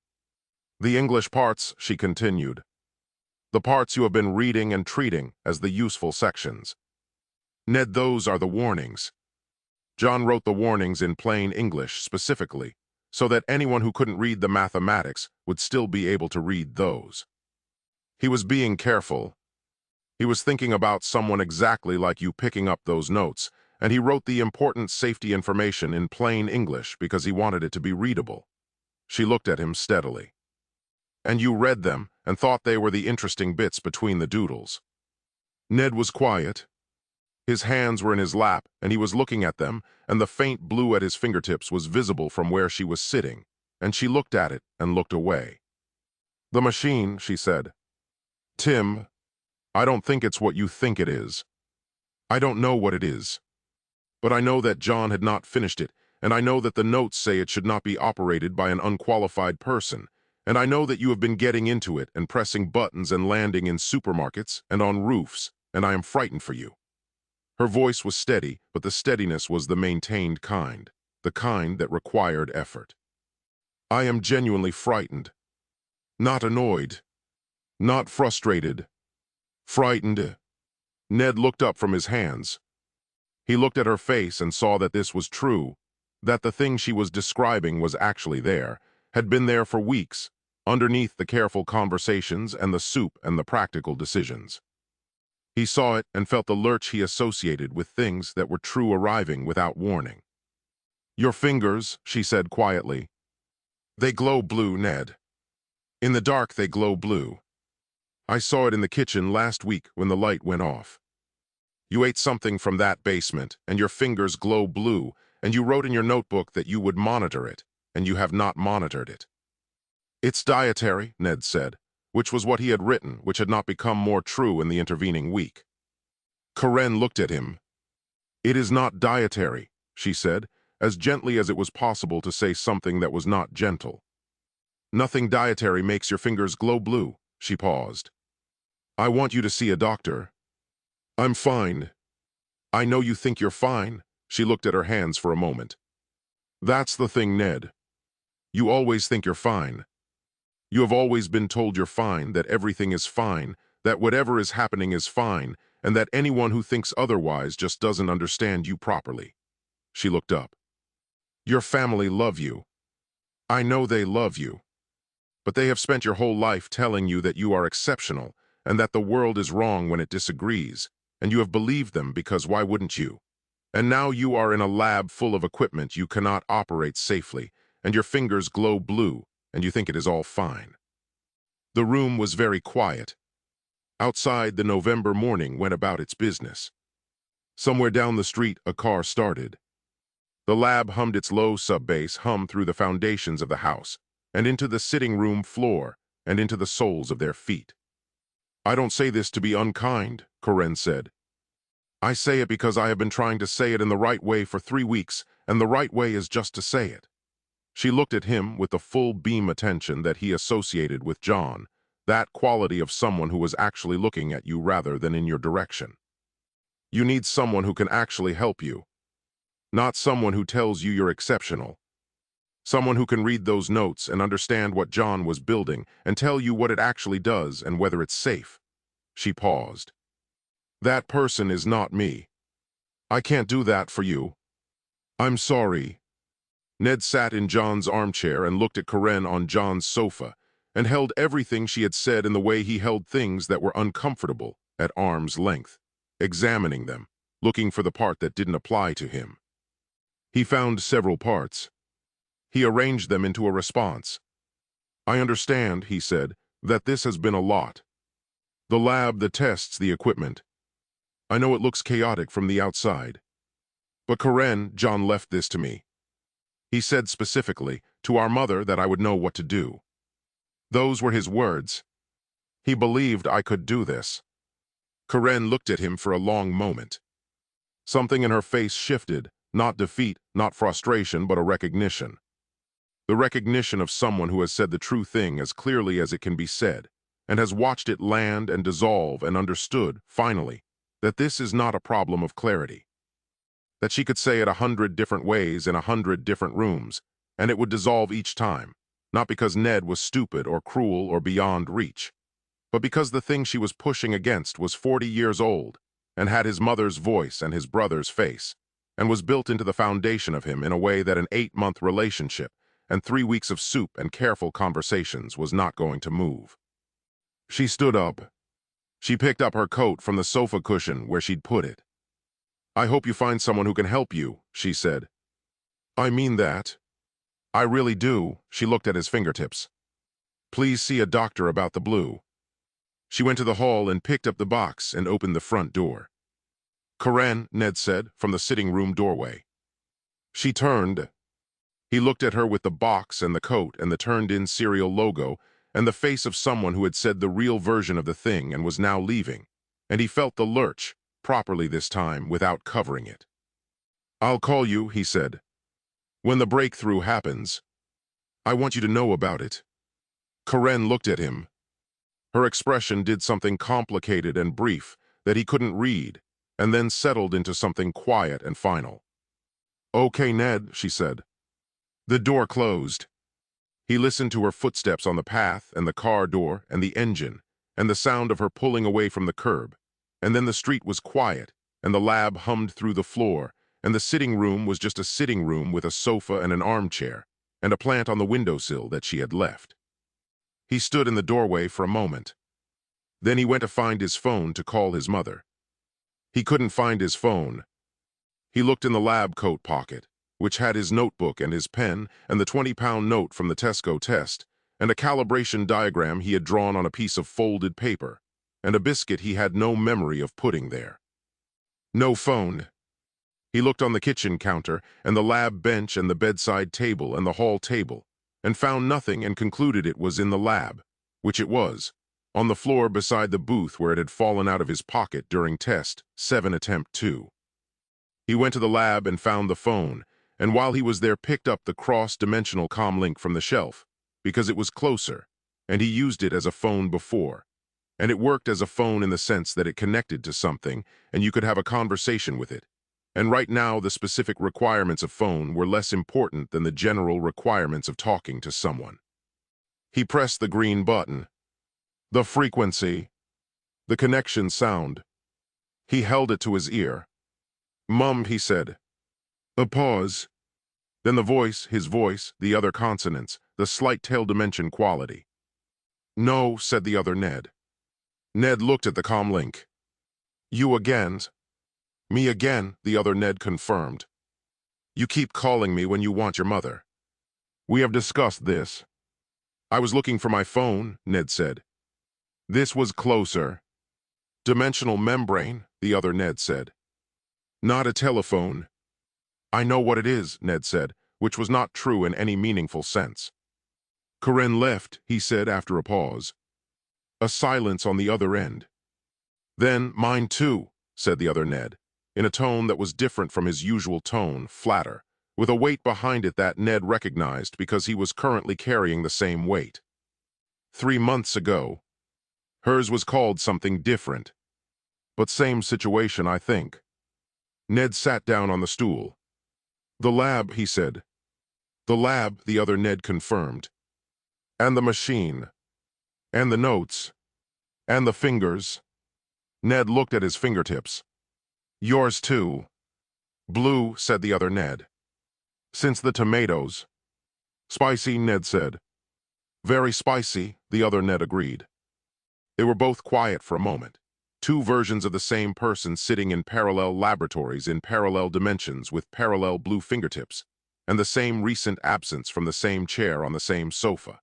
S2: "The English parts," she continued. "The parts you have been reading and treating as the useful sections. Ned, those are the warnings." John wrote the warnings in plain English specifically, so that anyone who couldn't read the mathematics would still be able to read those. He was being careful. He was thinking about someone exactly like you picking up those notes, and he wrote the important safety information in plain English because he wanted it to be readable. She looked at him steadily. And you read them and thought they were the interesting bits between the doodles. Ned was quiet. His hands were in his lap, and he was looking at them, and the faint blue at his fingertips was visible from where she was sitting, and she looked at it and looked away. "The machine," she said. "Tim, I don't think it's what you think it is. I don't know what it is. But I know that John had not finished it, and I know that the notes say it should not be operated by an unqualified person, and I know that you have been getting into it and pressing buttons and landing in supermarkets and on roofs, and I am frightened for you." Her voice was steady, but the steadiness was the maintained kind, the kind that required effort. "I am genuinely frightened. Not annoyed. Not frustrated. Frightened." Ned looked up from his hands. He looked at her face and saw that this was true, that the thing she was describing was actually there, had been there for weeks, underneath the careful conversations and the soup and the practical decisions. He saw it and felt the lurch he associated with things that were true arriving without warning. "Your fingers," she said quietly. "They glow blue, Ned. In the dark they glow blue. I saw it in the kitchen last week when the light went off. You ate something from that basement, and your fingers glow blue, and you wrote in your notebook that you would monitor it, and you have not monitored it." "It's dietary," Ned said, which was what he had written, which had not become more true in the intervening week. Karen looked at him. "It is not dietary," she said, as gently as it was possible to say something that was not gentle. "Nothing dietary makes your fingers glow blue." She paused. "I want you to see a doctor." "I'm fine." "I know you think you're fine." She looked at her hands for a moment. "That's the thing, Ned. You always think you're fine. You have always been told you're fine, that everything is fine, that whatever is happening is fine, and that anyone who thinks otherwise just doesn't understand you properly." She looked up. "Your family love you. I know they love you. But they have spent your whole life telling you that you are exceptional and that the world is wrong when it disagrees, and you have believed them because why wouldn't you? And now you are in a lab full of equipment you cannot operate safely, and your fingers glow blue, and you think it is all fine." The room was very quiet. Outside, the November morning went about its business. Somewhere down the street, a car started. The lab hummed its low sub-bass hum through the foundations of the house, and into the sitting room floor, and into the soles of their feet. "I don't say this to be unkind," Karen said. "I say it because I have been trying to say it in the right way for 3 weeks, and the right way is just to say it." She looked at him with the full beam attention that he associated with John, that quality of someone who was actually looking at you rather than in your direction. "You need someone who can actually help you, not someone who tells you you're exceptional. Someone who can read those notes and understand what John was building and tell you what it actually does and whether it's safe." She paused. "That person is not me. I can't do that for you. I'm sorry." Ned sat in John's armchair and looked at Karen on John's sofa and held everything she had said in the way he held things that were uncomfortable, at arm's length, examining them, looking for the part that didn't apply to him. He found several parts. He arranged them into a response. "I understand," he said, "that this has been a lot. The lab, the tests, the equipment. I know it looks chaotic from the outside. But Karen, John left this to me. He said specifically, to our mother, that I would know what to do. Those were his words. He believed I could do this." Karen looked at him for a long moment. Something in her face shifted, not defeat, not frustration, but a recognition. The recognition of someone who has said the true thing as clearly as it can be said, and has watched it land and dissolve and understood, finally, that this is not a problem of clarity. That she could say it 100 different ways in 100 different rooms, and it would dissolve each time, not because Ned was stupid or cruel or beyond reach, but because the thing she was pushing against was 40 years old and had his mother's voice and his brother's face, and was built into the foundation of him in a way that an 8-month relationship and 3 weeks of soup and careful conversations was not going to move. She stood up. She picked up her coat from the sofa cushion where she'd put it. I hope you find someone who can help you, she said. I mean that. I really do, she looked at his fingertips. Please see a doctor about the blue. She went to the hall and picked up the box and opened the front door. Karen, Ned said, from the sitting room doorway. She turned. He looked at her with the box and the coat and the turned-in cereal logo and the face of someone who had said the real version of the thing and was now leaving, and he felt the lurch, properly this time, without covering it. I'll call you, he said. When the breakthrough happens. I want you to know about it. Karen looked at him. Her expression did something complicated and brief that he couldn't read, and then settled into something quiet and final. Okay, Ned, she said. The door closed. He listened to her footsteps on the path and the car door and the engine and the sound of her pulling away from the curb, and then the street was quiet and the lab hummed through the floor and the sitting room was just a sitting room with a sofa and an armchair and a plant on the windowsill that she had left. He stood in the doorway for a moment. Then he went to find his phone to call his mother. He couldn't find his phone. He looked in the lab coat pocket, which had his notebook and his pen and the 20-pound note from the Tesco test, and a calibration diagram he had drawn on a piece of folded paper, and a biscuit he had no memory of putting there. No phone. He looked on the kitchen counter and the lab bench and the bedside table and the hall table, and found nothing and concluded it was in the lab, which it was, on the floor beside the booth where it had fallen out of his pocket during test 7 attempt 2. He went to the lab and found the phone, and while he was there picked up the cross-dimensional comlink from the shelf, because it was closer, and he used it as a phone before, and it worked as a phone in the sense that it connected to something, and you could have a conversation with it. And right now the specific requirements of phone were less important than the general requirements of talking to someone. He pressed the green button. The frequency. The connection sound. He held it to his ear. Mum, he said. A pause. Then the voice, his voice, the other consonants, the slight tail dimension quality. No, said the other Ned. Ned looked at the comlink. You again. Me again, the other Ned confirmed. You keep calling me when you want your mother. We have discussed this. I was looking for my phone, Ned said. This was closer. Dimensional membrane, the other Ned said. Not a telephone. I know what it is, Ned said, which was not true in any meaningful sense. Karen left, he said after a pause. A silence on the other end. Then mine too, said the other Ned, in a tone that was different from his usual tone, flatter, with a weight behind it that Ned recognized because he was currently carrying the same weight. 3 months ago. Hers was called something different. But same situation, I think. Ned sat down on the stool. The lab, he said. The lab, the other Ned confirmed. And the machine. And the notes. And the fingers. Ned looked at his fingertips. Yours too. Blue, said the other Ned. Since the tomatoes. Spicy, Ned said. Very spicy, the other Ned agreed. They were both quiet for a moment. 2 versions of the same person sitting in parallel laboratories in parallel dimensions with parallel blue fingertips, and the same recent absence from the same chair on the same sofa,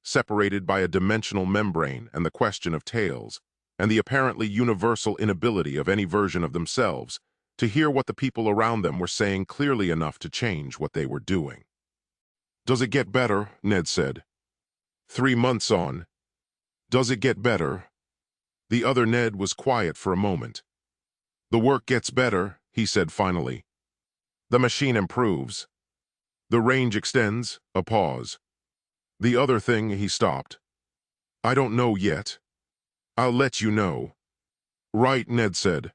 S2: separated by a dimensional membrane and the question of tails, and the apparently universal inability of any version of themselves to hear what the people around them were saying clearly enough to change what they were doing. Does it get better? Ned said. 3 months on. Does it get better? The other Ned was quiet for a moment. The work gets better, he said finally. The machine improves. The range extends, a pause. The other thing, he stopped. I don't know yet. I'll let you know. Right, Ned said.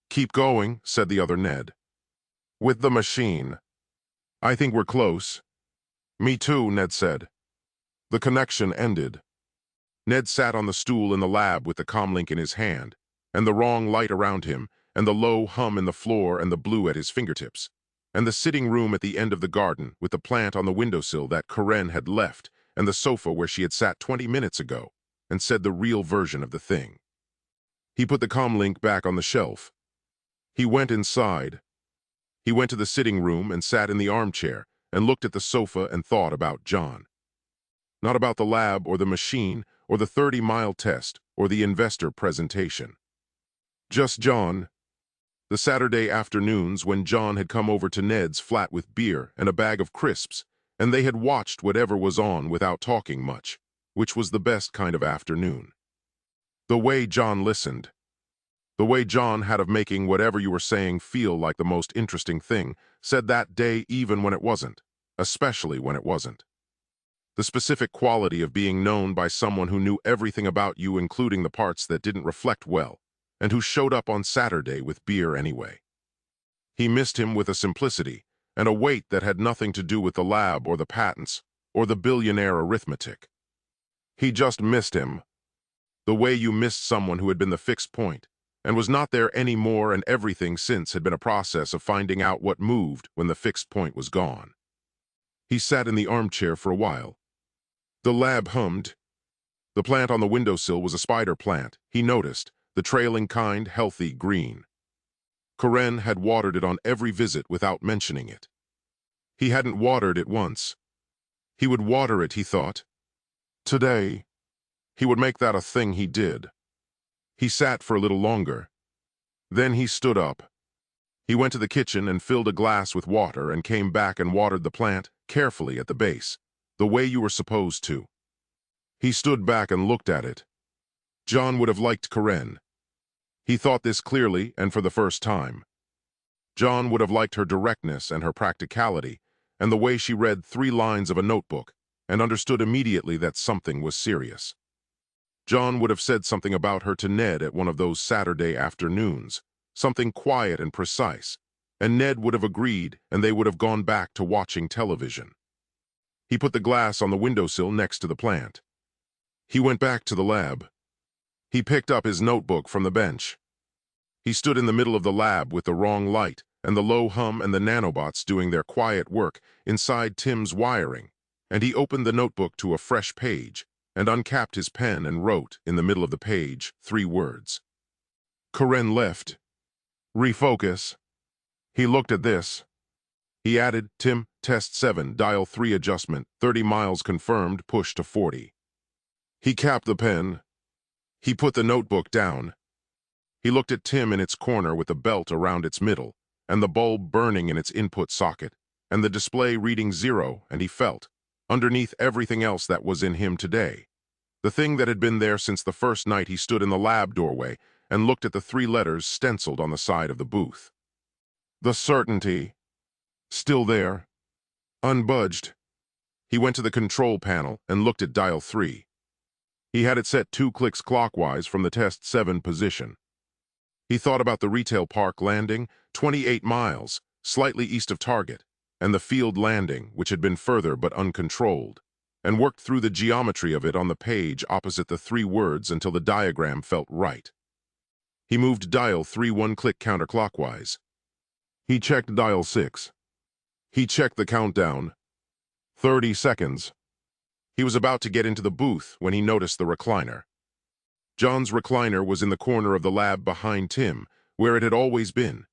S2: Keep going, said the other Ned. With the machine. I think we're close. Me too, Ned said. The connection ended. Ned sat on the stool in the lab with the comlink in his hand, and the wrong light around him, and the low hum in the floor and the blue at his fingertips, and the sitting room at the end of the garden with the plant on the windowsill that Karen had left, and the sofa where she had sat 20 minutes ago, and said the real version of the thing. He put the comlink back on the shelf. He went inside. He went to the sitting room and sat in the armchair and looked at the sofa and thought about John. Not about the lab or the machine or the 30-mile test or the investor presentation. Just John. The Saturday afternoons when John had come over to Ned's flat with beer and a bag of crisps, and they had watched whatever was on without talking much, which was the best kind of afternoon. The way John listened. The way John had of making whatever you were saying feel like the most interesting thing, said that day even when it wasn't, especially when it wasn't. The specific quality of being known by someone who knew everything about you, including the parts that didn't reflect well, and who showed up on Saturday with beer anyway. He missed him with a simplicity and a weight that had nothing to do with the lab or the patents or the billionaire arithmetic. He just missed him. The way you missed someone who had been the fixed point and was not there anymore, and everything since had been a process of finding out what moved when the fixed point was gone. He sat in the armchair for a while. The lab hummed. The plant on the windowsill was a spider plant, he noticed, the trailing kind, healthy green. Karen had watered it on every visit without mentioning it. He hadn't watered it once. He would water it, he thought. Today, he would make that a thing he did. He sat for a little longer. Then he stood up. He went to the kitchen and filled a glass with water and came back and watered the plant carefully at the base, the way you were supposed to. He stood back and looked at it. John would have liked Karen. He thought this clearly and for the first time. John would have liked her directness and her practicality, and the way she read 3 lines of a notebook and understood immediately that something was serious. John would have said something about her to Ned at one of those Saturday afternoons, something quiet and precise, and Ned would have agreed, and they would have gone back to watching television. He put the glass on the windowsill next to the plant. He went back to the lab. He picked up his notebook from the bench. He stood in the middle of the lab with the wrong light and the low hum and the nanobots doing their quiet work inside Tim's wiring, and he opened the notebook to a fresh page and uncapped his pen and wrote in the middle of the page 3 words. Karen left. Refocus. He looked at this. He added, Tim, test 7, dial 3 adjustment, 30 miles confirmed, push to 40. He capped the pen. He put the notebook down. He looked at Tim in its corner with the belt around its middle, and the bulb burning in its input socket, and the display reading 0, and he felt, underneath everything else that was in him today, the thing that had been there since the first night he stood in the lab doorway and looked at the 3 letters stenciled on the side of the booth. The certainty. Still there. Unbudged. He went to the control panel and looked at dial 3. He had it set 2 clicks clockwise from the test 7 position. He thought about the retail park landing, 28 miles, slightly east of Target, and the field landing, which had been further but uncontrolled, and worked through the geometry of it on the page opposite the 3 words until the diagram felt right. He moved dial 3 1 click counterclockwise. He checked dial 6. He checked the countdown. 30 seconds. He was about to get into the booth when he noticed the recliner. John's recliner was in the corner of the lab behind Tim, where it had always been.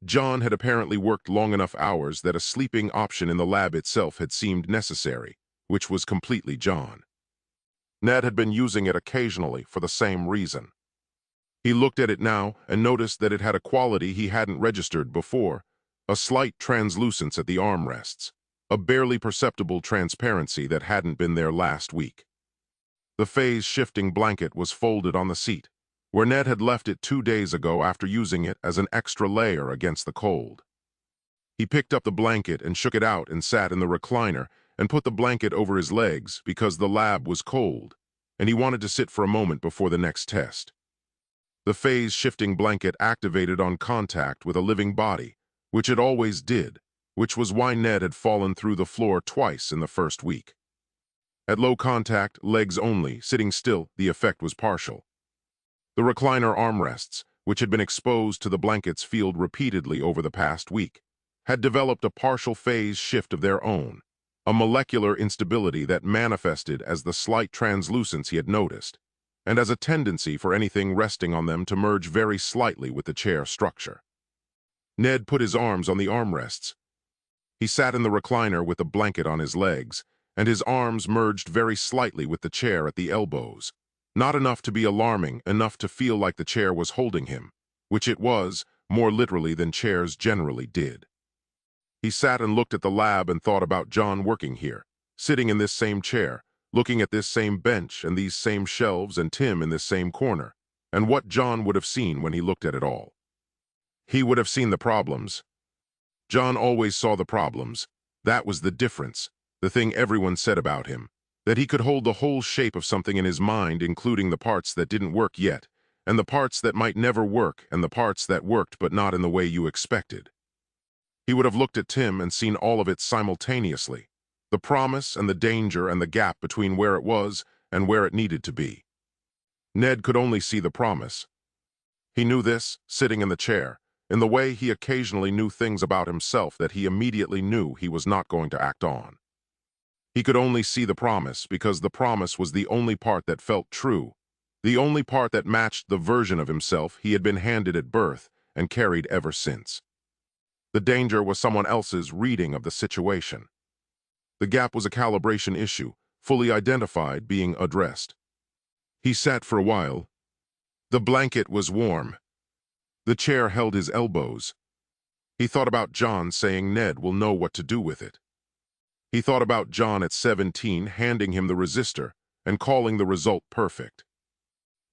S2: John had apparently worked long enough hours that a sleeping option in the lab itself had seemed necessary, which was completely John. Ned had been using it occasionally for the same reason. He looked at it now and noticed that it had a quality he hadn't registered before, a slight translucence at the armrests, a barely perceptible transparency that hadn't been there last week. The phase-shifting blanket was folded on the seat, where Ned had left it 2 days ago after using it as an extra layer against the cold. He picked up the blanket and shook it out and sat in the recliner and put the blanket over his legs because the lab was cold, and he wanted to sit for a moment before the next test. The phase-shifting blanket activated on contact with a living body, which it always did, which was why Ned had fallen through the floor twice in the first week. At low contact, legs only, sitting still, the effect was partial. The recliner armrests, which had been exposed to the blanket's field repeatedly over the past week, had developed a partial phase shift of their own, a molecular instability that manifested as the slight translucence he had noticed, and as a tendency for anything resting on them to merge very slightly with the chair structure. Ned put his arms on the armrests. He sat in the recliner with a blanket on his legs, and his arms merged very slightly with the chair at the elbows. Not enough to be alarming, enough to feel like the chair was holding him, which it was, more literally than chairs generally did. He sat and looked at the lab and thought about John working here, sitting in this same chair, looking at this same bench and these same shelves and Tim in this same corner, and what John would have seen when he looked at it all. He would have seen the problems. John always saw the problems. That was the difference, the thing everyone said about him, that he could hold the whole shape of something in his mind, including the parts that didn't work yet, and the parts that might never work, and the parts that worked but not in the way you expected. He would have looked at Tim and seen all of it simultaneously, the promise and the danger and the gap between where it was and where it needed to be. Ned could only see the promise. He knew this, sitting in the chair, in the way he occasionally knew things about himself that he immediately knew he was not going to act on. He could only see the promise because the promise was the only part that felt true, the only part that matched the version of himself he had been handed at birth and carried ever since. The danger was someone else's reading of the situation. The gap was a calibration issue, fully identified, being addressed. He sat for a while. The blanket was warm. The chair held his elbows. He thought about John saying Ned will know what to do with it. He thought about John at 17 handing him the resistor and calling the result perfect.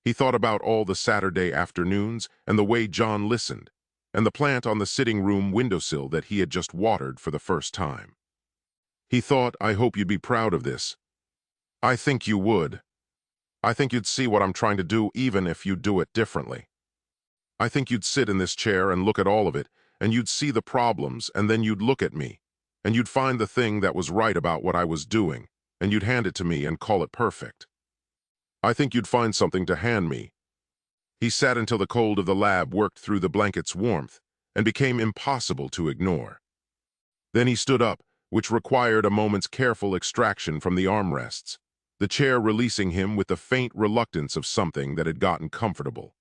S2: He thought about all the Saturday afternoons and the way John listened, and the plant on the sitting room windowsill that he had just watered for the first time. He thought, I hope you'd be proud of this. I think you would. I think you'd see what I'm trying to do even if you do it differently. I think you'd sit in this chair and look at all of it, and you'd see the problems, and then you'd look at me, and you'd find the thing that was right about what I was doing, and you'd hand it to me and call it perfect. I think you'd find something to hand me. He sat until the cold of the lab worked through the blanket's warmth and became impossible to ignore. Then he stood up, which required a moment's careful extraction from the armrests, the chair releasing him with the faint reluctance of something that had gotten comfortable.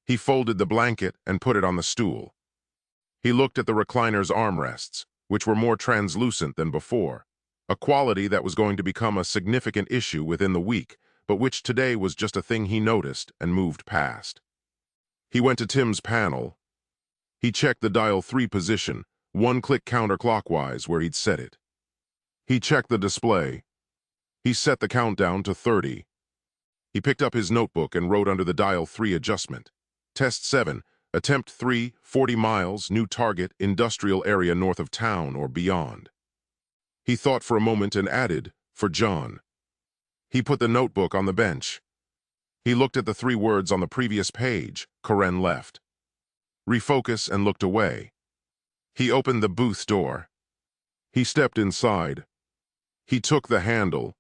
S2: He folded the blanket and put it on the stool. He looked at the recliner's armrests, which were more translucent than before, a quality that was going to become a significant issue within the week, but which today was just a thing he noticed and moved past. He went to Tim's panel. He checked the dial 3 position, one click counterclockwise where he'd set it. He checked the display. He set the countdown to 30. He picked up his notebook and wrote under the dial 3 adjustment. Test 7, attempt 3, 40 miles, new target, industrial area north of town or beyond. He thought for a moment and added, for John. He put the notebook on the bench. He looked at the 3 words on the previous page. Karen left. Refocus and looked away. He opened the booth door. He stepped inside. He took the handle.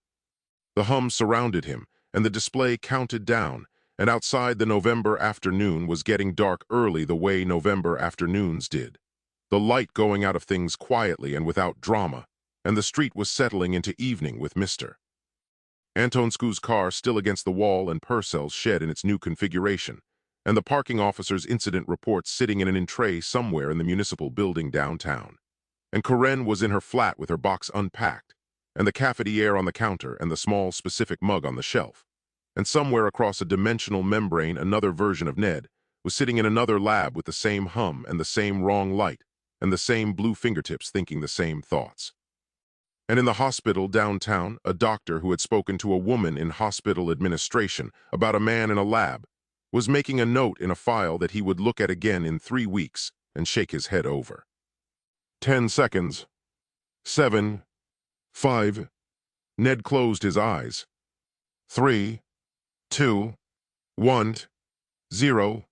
S2: The hum surrounded him, and the display counted down, and outside the November afternoon was getting dark early the way November afternoons did. The light going out of things quietly and without drama, and the street was settling into evening with Mr. Antonscu's car still against the wall and Purcell's shed in its new configuration, and the parking officer's incident report sitting in an tray somewhere in the municipal building downtown. And Karen was in her flat with her box unpacked, and the cafetiere on the counter and the small specific mug on the shelf. And somewhere across a dimensional membrane another version of Ned was sitting in another lab with the same hum and the same wrong light and the same blue fingertips thinking the same thoughts. And in the hospital downtown, a doctor who had spoken to a woman in hospital administration about a man in a lab was making a note in a file that he would look at again in 3 weeks and shake his head over. 10 seconds. 7. 5. Ned closed his eyes. 3. 2. 1. 0.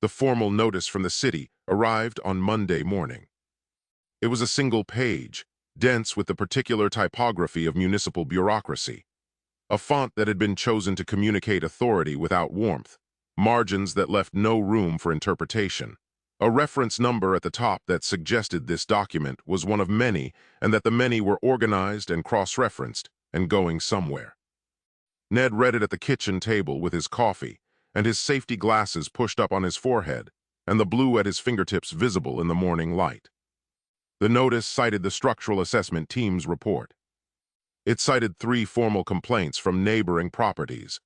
S2: The formal notice from the city arrived on Monday morning. It was a single page, dense with the particular typography of municipal bureaucracy, a font that had been chosen to communicate authority without warmth, margins that left no room for interpretation, a reference number at the top that suggested this document was one of many and that the many were organized and cross-referenced and going somewhere. Ned read it at the kitchen table with his coffee and his safety glasses pushed up on his forehead, and the blue at his fingertips visible in the morning light. The notice cited the structural assessment team's report. It cited 3 formal complaints from neighboring properties.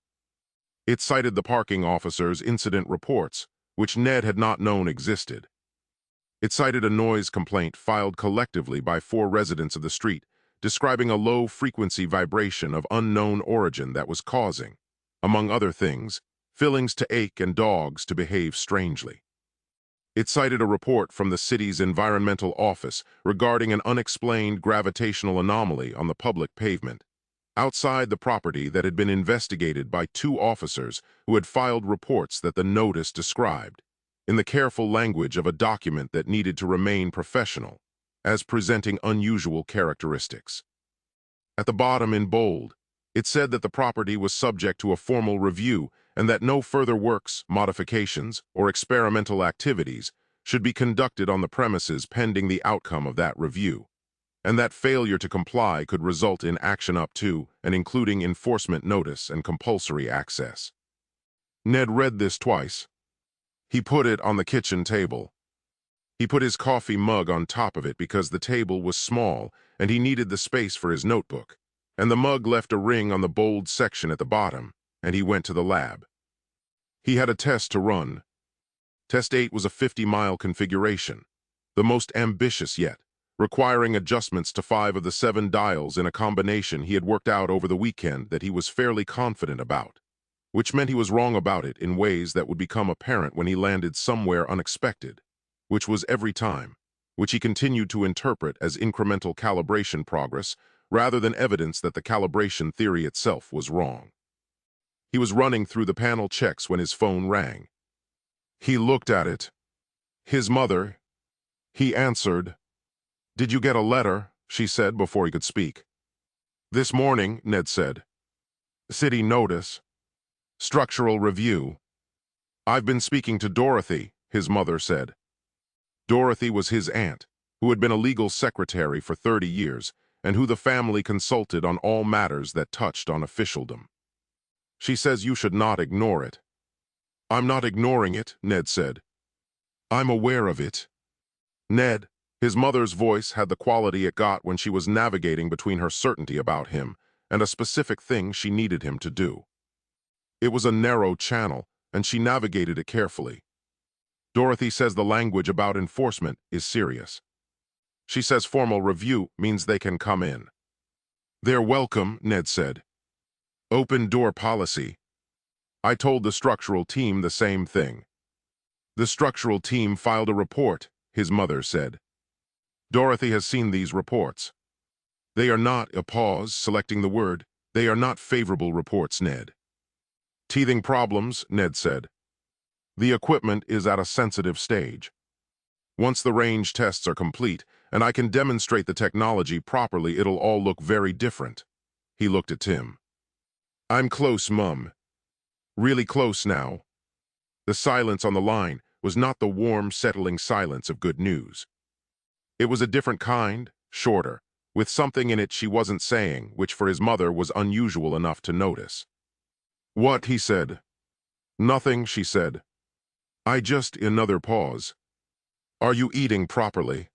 S2: It cited the parking officer's incident reports, which Ned had not known existed. It cited a noise complaint filed collectively by 4 residents of the street, describing a low-frequency vibration of unknown origin that was causing, among other things, fillings to ache and dogs to behave strangely. It cited a report from the city's environmental office regarding an unexplained gravitational anomaly on the public pavement, outside the property that had been investigated by 2 officers who had filed reports that the notice described, in the careful language of a document that needed to remain professional, as presenting unusual characteristics. At the bottom in bold, it said that the property was subject to a formal review and that no further works, modifications, or experimental activities should be conducted on the premises pending the outcome of that review, and that failure to comply could result in action up to and including enforcement notice and compulsory access. Ned read this twice. He put it on the kitchen table. He put his coffee mug on top of it because the table was small and he needed the space for his notebook, and the mug left a ring on the bold section at the bottom, and he went to the lab. He had a test to run. Test 8 was a 50-mile configuration, the most ambitious yet, requiring adjustments to 5 of the 7 dials in a combination he had worked out over the weekend that he was fairly confident about, which meant he was wrong about it in ways that would become apparent when he landed somewhere unexpected, which was every time, which he continued to interpret as incremental calibration progress rather than evidence that the calibration theory itself was wrong. He was running through the panel checks when his phone rang. He looked at it. His mother. He answered. "Did you get a letter?" she said before he could speak. "This morning," Ned said. "City notice. Structural review." "I've been speaking to Dorothy," his mother said. Dorothy was his aunt, who had been a legal secretary for 30 years, and who the family consulted on all matters that touched on officialdom. "She says you should not ignore it." "I'm not ignoring it," Ned said. "I'm aware of it." Ned, his mother's voice had the quality it got when she was navigating between her certainty about him and a specific thing she needed him to do. It was a narrow channel, and she navigated it carefully. "Dorothy says the language about enforcement is serious. She says formal review means they can come in." "They're welcome," Ned said. "Open door policy." "I told the structural team the same thing." "The structural team filed a report," his mother said. "Dorothy has seen these reports. They are not," a pause, selecting the word, "they are not favorable reports, Ned." "Teething problems," Ned said. "The equipment is at a sensitive stage. Once the range tests are complete, and I can demonstrate the technology properly, it'll all look very different." He looked at Tim. "I'm close, Mum. Really close now." The silence on the line was not the warm, settling silence of good news. It was a different kind, shorter, with something in it she wasn't saying, which for his mother was unusual enough to notice. "What?" he said. "Nothing," she said. "I just..." Another pause. "Are you eating properly?"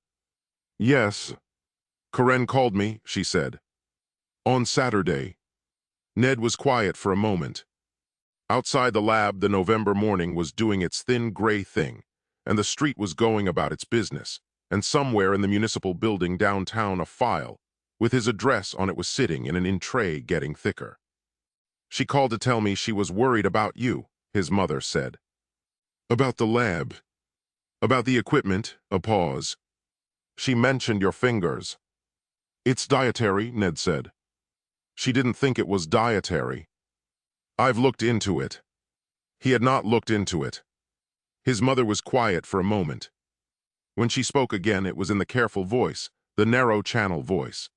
S2: "Yes. Karen called me," she said. "On Saturday." Ned was quiet for a moment. Outside the lab, the November morning was doing its thin gray thing, and the street was going about its business, and somewhere in the municipal building downtown a file, with his address on it, was sitting in an in tray getting thicker. "She called to tell me she was worried about you," his mother said. "About the lab? About the equipment?" A pause. "She mentioned your fingers." "It's dietary," Ned said. "She didn't think it was dietary." "I've looked into it." He had not looked into it. His mother was quiet for a moment. When she spoke again, it was in the careful voice, the narrow channel voice.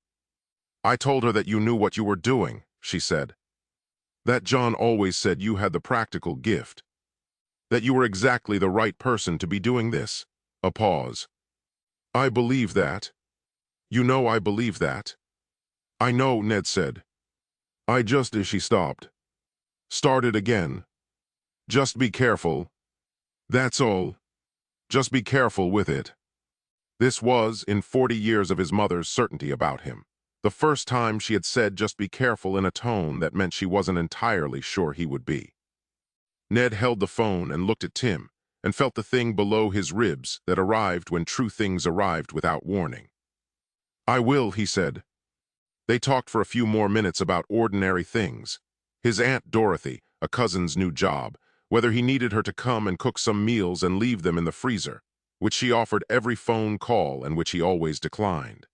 S2: "I told her that you knew what you were doing," she said. "That John always said you had the practical gift. That you were exactly the right person to be doing this." A pause. "I believe that. You know I believe that." "I know," Ned said. "I just..." As she stopped. "Started again. Just be careful. That's all." Just be careful with it. This was, in 40 years of his mother's certainty about him, the first time she had said just be careful in a tone that meant she wasn't entirely sure he would be. Ned held the phone and looked at Tim, and felt the thing below his ribs that arrived when true things arrived without warning. I will, he said. They talked for a few more minutes about ordinary things. His Aunt Dorothy, a cousin's new job, whether he needed her to come and cook some meals and leave them in the freezer, which she offered every phone call and which he always declined.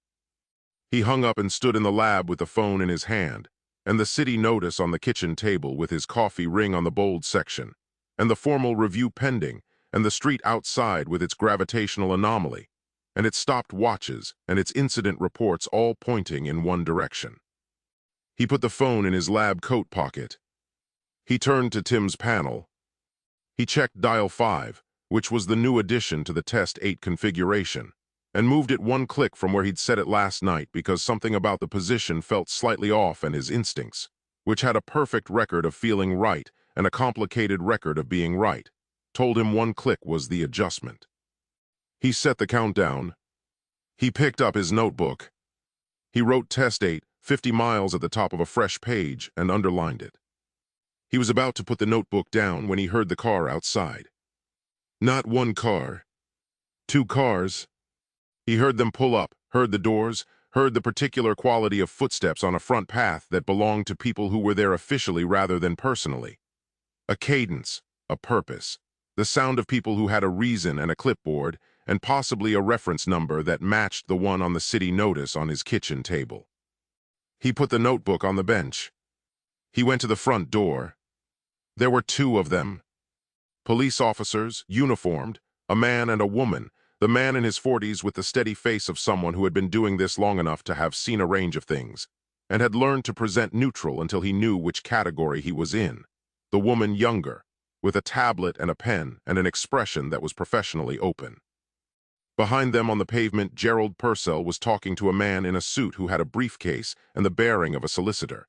S2: He hung up and stood in the lab with the phone in his hand, and the city notice on the kitchen table with his coffee ring on the bold section, and the formal review pending, and the street outside with its gravitational anomaly, and its stopped watches and its incident reports all pointing in one direction. He put the phone in his lab coat pocket. He turned to Tim's panel. He checked dial 5, which was the new addition to the Test 8 configuration, and moved it one click from where he'd set it last night because something about the position felt slightly off, and his instincts, which had a perfect record of feeling right and a complicated record of being right, told him one click was the adjustment. He set the countdown. He picked up his notebook. He wrote Test 8, 50 miles at the top of a fresh page, and underlined it. He was about to put the notebook down when he heard the car outside. Not one car. 2 cars. He heard them pull up, heard the doors, heard the particular quality of footsteps on a front path that belonged to people who were there officially rather than personally. A cadence, a purpose, the sound of people who had a reason and a clipboard, and possibly a reference number that matched the one on the city notice on his kitchen table. He put the notebook on the bench. He went to the front door. There were 2 of them. Police officers, uniformed, a man and a woman, the man in his 40s with the steady face of someone who had been doing this long enough to have seen a range of things, and had learned to present neutral until he knew which category he was in. The woman younger, with a tablet and a pen and an expression that was professionally open. Behind them on the pavement, Gerald Purcell was talking to a man in a suit who had a briefcase and the bearing of a solicitor,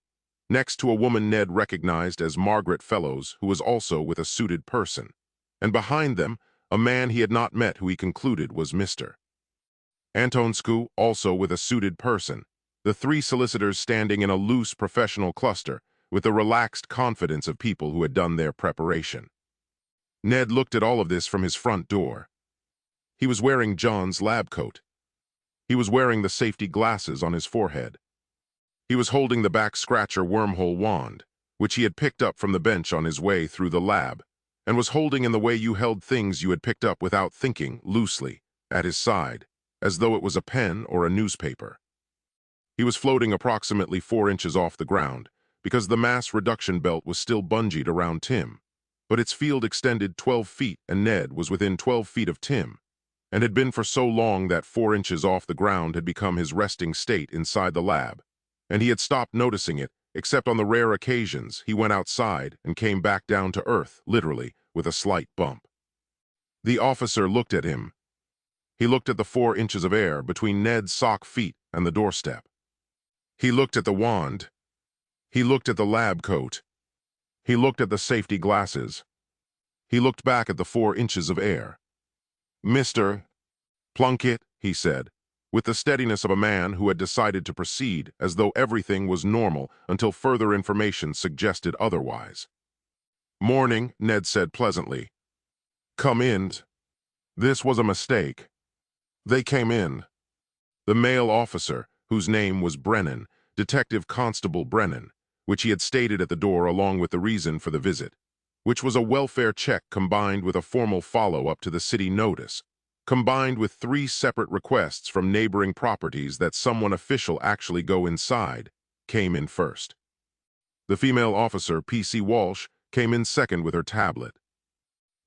S2: next to a woman Ned recognized as Margaret Fellows, who was also with a suited person, and behind them, a man he had not met who he concluded was Mr. Antonscu, also with a suited person, the 3 solicitors standing in a loose professional cluster with the relaxed confidence of people who had done their preparation. Ned looked at all of this from his front door. He was wearing John's lab coat. He was wearing the safety glasses on his forehead. He was holding the back scratcher wormhole wand, which he had picked up from the bench on his way through the lab, and was holding in the way you held things you had picked up without thinking, loosely, at his side, as though it was a pen or a newspaper. He was floating approximately 4 inches off the ground, because the mass reduction belt was still bungeed around Tim, but its field extended 12 feet and Ned was within 12 feet of Tim, and had been for so long that 4 inches off the ground had become his resting state inside the lab, and he had stopped noticing it, except on the rare occasions he went outside and came back down to earth, literally, with a slight bump. The officer looked at him. He looked at the 4 inches of air between Ned's sock feet and the doorstep. He looked at the wand. He looked at the lab coat. He looked at the safety glasses. He looked back at the 4 inches of air. Mr. Plunkett, he said, with the steadiness of a man who had decided to proceed as though everything was normal until further information suggested otherwise. Morning, Ned said pleasantly. Come in. This was a mistake. They came in. The male officer, whose name was Brennan, Detective Constable Brennan, which he had stated at the door along with the reason for the visit, which was a welfare check combined with a formal follow-up to the city notice, combined with 3 separate requests from neighboring properties that someone official actually go inside, came in first. The female officer, P.C. Walsh, came in second with her tablet.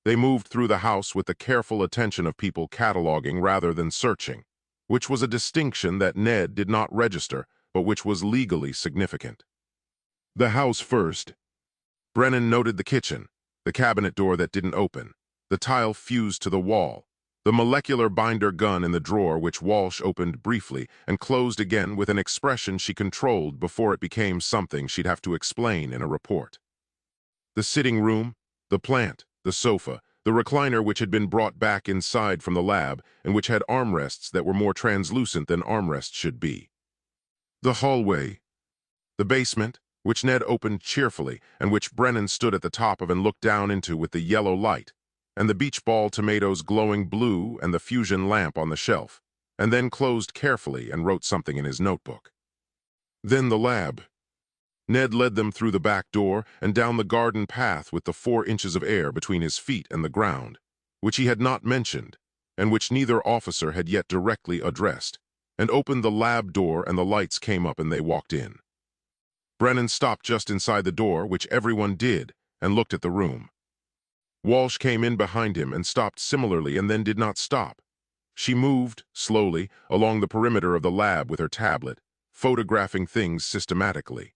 S2: They moved through the house with the careful attention of people cataloging rather than searching, which was a distinction that Ned did not register, but which was legally significant. The house first. Brennan noted the kitchen, the cabinet door that didn't open, the tile fused to the wall, the molecular binder gun in the drawer which Walsh opened briefly and closed again with an expression she controlled before it became something she'd have to explain in a report. The sitting room, the plant, the sofa, the recliner which had been brought back inside from the lab and which had armrests that were more translucent than armrests should be. The hallway. The basement, which Ned opened cheerfully and which Brennan stood at the top of and looked down into with the yellow light, and the beach ball tomatoes glowing blue and the fusion lamp on the shelf, and then closed carefully and wrote something in his notebook. Then the lab. Ned led them through the back door and down the garden path with the 4 inches of air between his feet and the ground, which he had not mentioned, and which neither officer had yet directly addressed, and opened the lab door and the lights came up and they walked in. Brennan stopped just inside the door, which everyone did, and looked at the room. Walsh came in behind him and stopped similarly and then did not stop. She moved, slowly, along the perimeter of the lab with her tablet, photographing things systematically.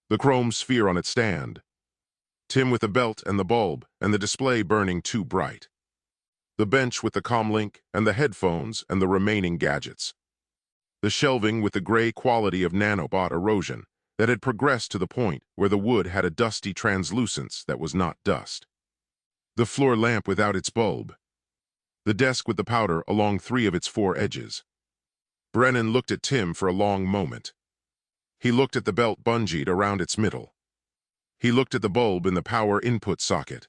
S2: The chrome sphere on its stand, Tim with the belt and the bulb, and the display burning too bright. The bench with the comlink and the headphones and the remaining gadgets. The shelving with the gray quality of nanobot erosion that had progressed to the point where the wood had a dusty translucence that was not dust. The floor lamp without its bulb. The desk with the powder along 3 of its 4 edges. Brennan looked at Tim for a long moment. He looked at the belt bungeed around its middle. He looked at the bulb in the power input socket.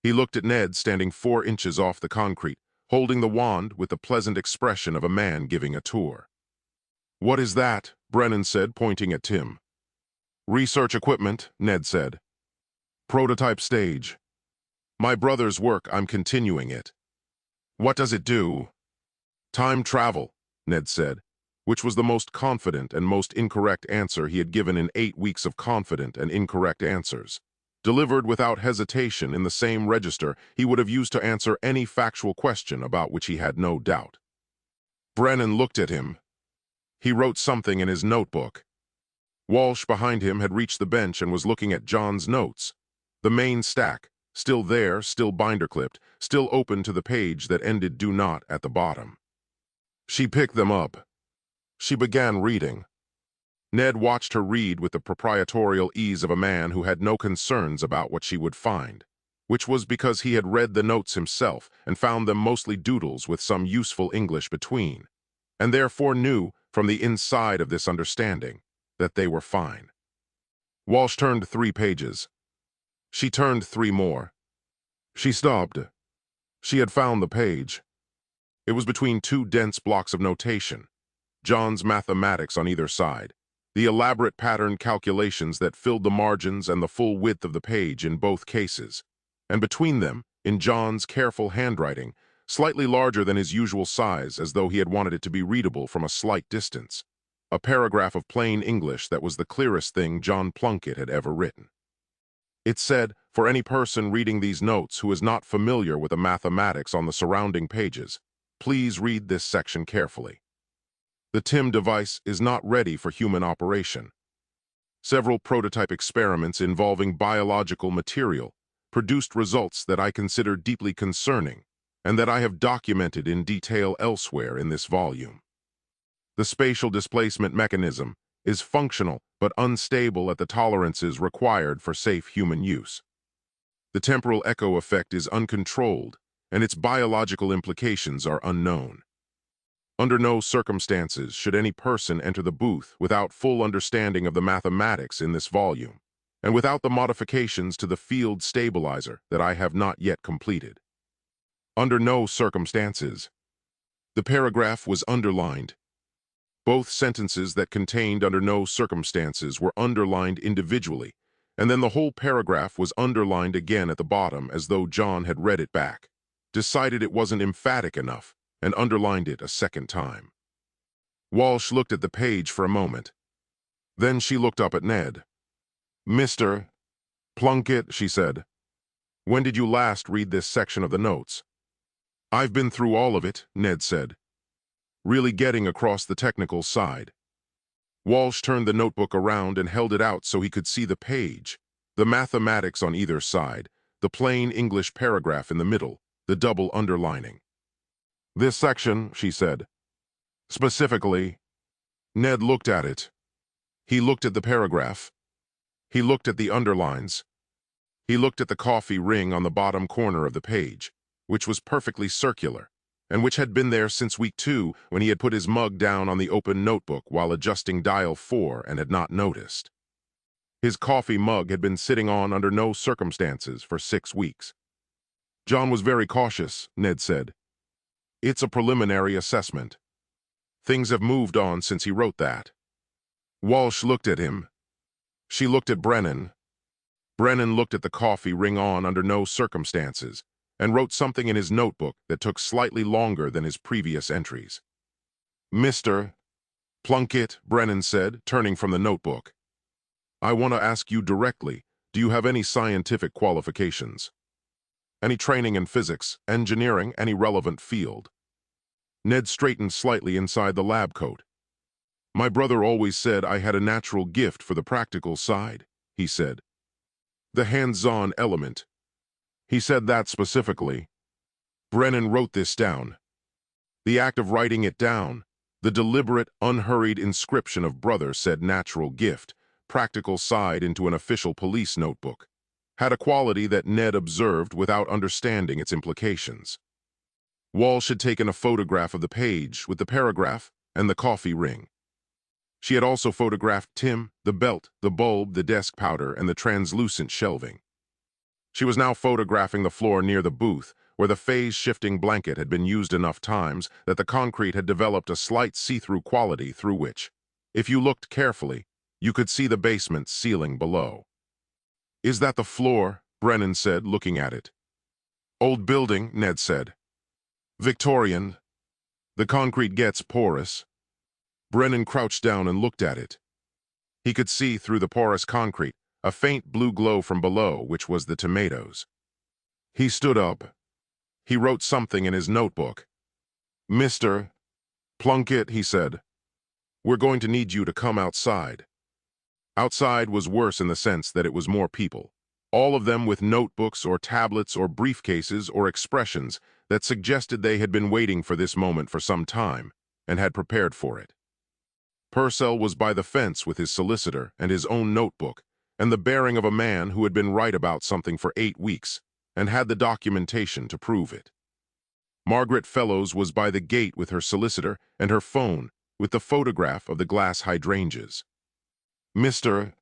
S2: He looked at Ned standing 4 inches off the concrete, holding the wand with the pleasant expression of a man giving a tour. "What is that?" Brennan said, pointing at Tim. "Research equipment," Ned said. "Prototype stage. My brother's work, I'm continuing it." "What does it do?" "Time travel," Ned said, which was the most confident and most incorrect answer he had given in 8 weeks of confident and incorrect answers. Delivered without hesitation in the same register he would have used to answer any factual question about which he had no doubt. Brennan looked at him. He wrote something in his notebook. Walsh behind him had reached the bench and was looking at John's notes. The main stack, still there, still binder-clipped, still open to the page that ended "do not" at the bottom. She picked them up. She began reading. Ned watched her read with the proprietorial ease of a man who had no concerns about what she would find, which was because he had read the notes himself and found them mostly doodles with some useful English between, and therefore knew, from the inside of this understanding, that they were fine. Walsh turned 3 pages. She turned 3 more. She stopped. She had found the page. It was between 2 dense blocks of notation, John's mathematics on either side, the elaborate pattern calculations that filled the margins and the full width of the page in both cases, and between them, in John's careful handwriting, slightly larger than his usual size as though he had wanted it to be readable from a slight distance, a paragraph of plain English that was the clearest thing John Plunkett had ever written. It said, for any person reading these notes who is not familiar with the mathematics on the surrounding pages, please read this section carefully. The TIM device is not ready for human operation. Several prototype experiments involving biological material produced results that I consider deeply concerning and that I have documented in detail elsewhere in this volume. The spatial displacement mechanism is functional but unstable at the tolerances required for safe human use. The temporal echo effect is uncontrolled, and its biological implications are unknown. Under no circumstances should any person enter the booth without full understanding of the mathematics in this volume, and without the modifications to the field stabilizer that I have not yet completed. Under no circumstances. The paragraph was underlined. Both sentences that contained "under no circumstances" were underlined individually, and then the whole paragraph was underlined again at the bottom as though John had read it back, decided it wasn't emphatic enough, and underlined it a second time. Walsh looked at the page for a moment. Then she looked up at Ned. "Mr. Plunkett," she said, "when did you last read this section of the notes?" "I've been through all of it," Ned said, really getting across the technical side. Walsh turned the notebook around and held it out so he could see the page, the mathematics on either side, the plain English paragraph in the middle, the double underlining. "This section," she said. "Specifically." Ned looked at it. He looked at the paragraph. He looked at the underlines. He looked at the coffee ring on the bottom corner of the page, which was perfectly circular, and which had been there since week 2 when he had put his mug down on the open notebook while adjusting dial 4 and had not noticed. His coffee mug had been sitting on under no circumstances for 6 weeks. John was very cautious, Ned said. It's a preliminary assessment. Things have moved on since he wrote that. Walsh looked at him. She looked at Brennan. Brennan looked at the coffee ring on under no circumstances and wrote something in his notebook that took slightly longer than his previous entries. Mr. Plunkett, Brennan said, turning from the notebook. I want to ask you directly, do you have any scientific qualifications? Any training in physics, engineering, any relevant field? Ned straightened slightly inside the lab coat. My brother always said I had a natural gift for the practical side, he said. The hands-on element. He said that specifically. Brennan wrote this down. The act of writing it down, the deliberate, unhurried inscription of brother said natural gift, practical side into an official police notebook, had a quality that Ned observed without understanding its implications. Walsh had taken a photograph of the page with the paragraph and the coffee ring. She had also photographed Tim, the belt, the bulb, the desk powder, and the translucent shelving. She was now photographing the floor near the booth, where the phase-shifting blanket had been used enough times that the concrete had developed a slight see-through quality through which, if you looked carefully, you could see the basement ceiling below. Is that the floor? Brennan said, looking at it. Old building, Ned said. Victorian. The concrete gets porous. Brennan crouched down and looked at it. He could see through the porous concrete a faint blue glow from below, which was the tomatoes. He stood up. He wrote something in his notebook. Mr. Plunkett, he said, we're going to need you to come outside. Outside was worse in the sense that it was more people, all of them with notebooks or tablets or briefcases or expressions that suggested they had been waiting for this moment for some time and had prepared for it. Purcell was by the fence with his solicitor and his own notebook and the bearing of a man who had been right about something for 8 weeks and had the documentation to prove it. Margaret Fellows was by the gate with her solicitor and her phone with the photograph of the glass hydrangeas. Mr.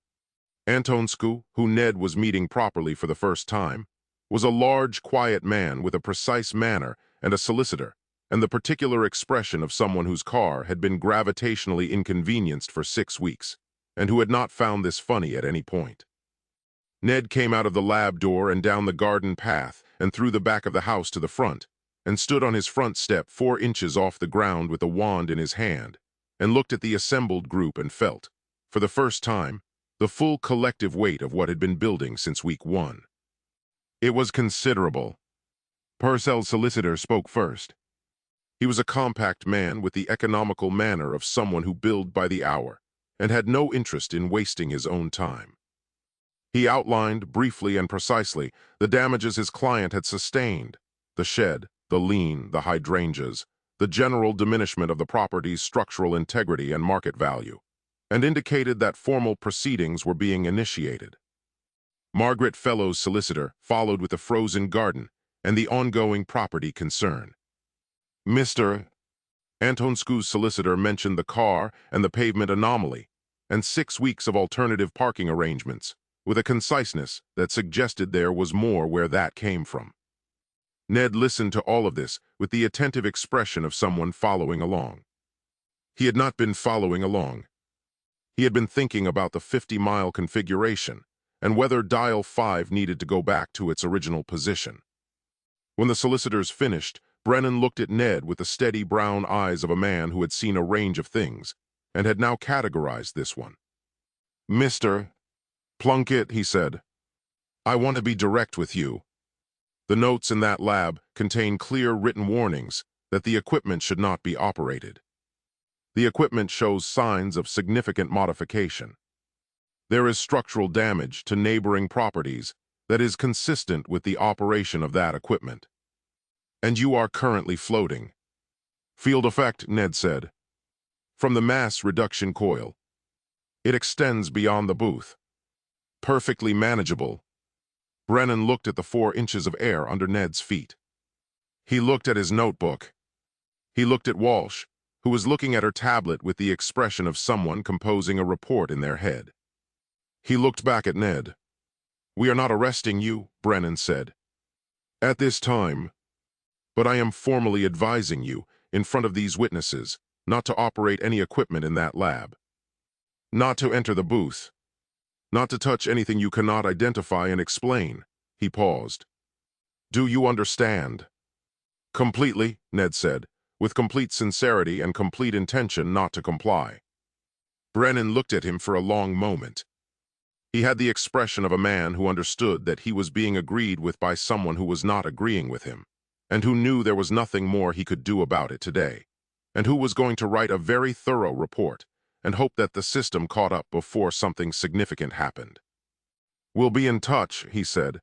S2: Antonscu, who Ned was meeting properly for the first time, was a large, quiet man with a precise manner and a solicitor, and the particular expression of someone whose car had been gravitationally inconvenienced for 6 weeks, and who had not found this funny at any point. Ned came out of the lab door and down the garden path and through the back of the house to the front, and stood on his front step 4 inches off the ground with a wand in his hand, and looked at the assembled group and felt, for the first time, the full collective weight of what had been building since week 1. It was considerable. Purcell's solicitor spoke first. He was a compact man with the economical manner of someone who billed by the hour and had no interest in wasting his own time. He outlined, briefly and precisely, the damages his client had sustained, the shed, the lien, the hydrangeas, the general diminishment of the property's structural integrity and market value, and indicated that formal proceedings were being initiated. Margaret Fellows' solicitor followed with the frozen garden and the ongoing property concern. Mr. Antonscu's solicitor mentioned the car and the pavement anomaly, and 6 weeks of alternative parking arrangements, with a conciseness that suggested there was more where that came from. Ned listened to all of this with the attentive expression of someone following along. He had not been following along. He had been thinking about the 50-mile configuration and whether dial 5 needed to go back to its original position. When the solicitors finished, Brennan looked at Ned with the steady brown eyes of a man who had seen a range of things and had now categorized this one. Mr. Plunkett, he said, I want to be direct with you. The notes in that lab contain clear written warnings that the equipment should not be operated. The equipment shows signs of significant modification. There is structural damage to neighboring properties that is consistent with the operation of that equipment. And you are currently floating. Field effect, Ned said. From the mass reduction coil. It extends beyond the booth. Perfectly manageable. Brennan looked at the 4 inches of air under Ned's feet. He looked at his notebook. He looked at Walsh, who was looking at her tablet with the expression of someone composing a report in their head. He looked back at Ned. "We are not arresting you," Brennan said, "at this time. But I am formally advising you, in front of these witnesses, not to operate any equipment in that lab. Not to enter the booth. Not to touch anything you cannot identify and explain." He paused. "Do you understand?" "Completely," Ned said, with complete sincerity and complete intention not to comply. Brennan looked at him for a long moment. He had the expression of a man who understood that he was being agreed with by someone who was not agreeing with him, and who knew there was nothing more he could do about it today, and who was going to write a very thorough report and hope that the system caught up before something significant happened. "We'll be in touch," he said.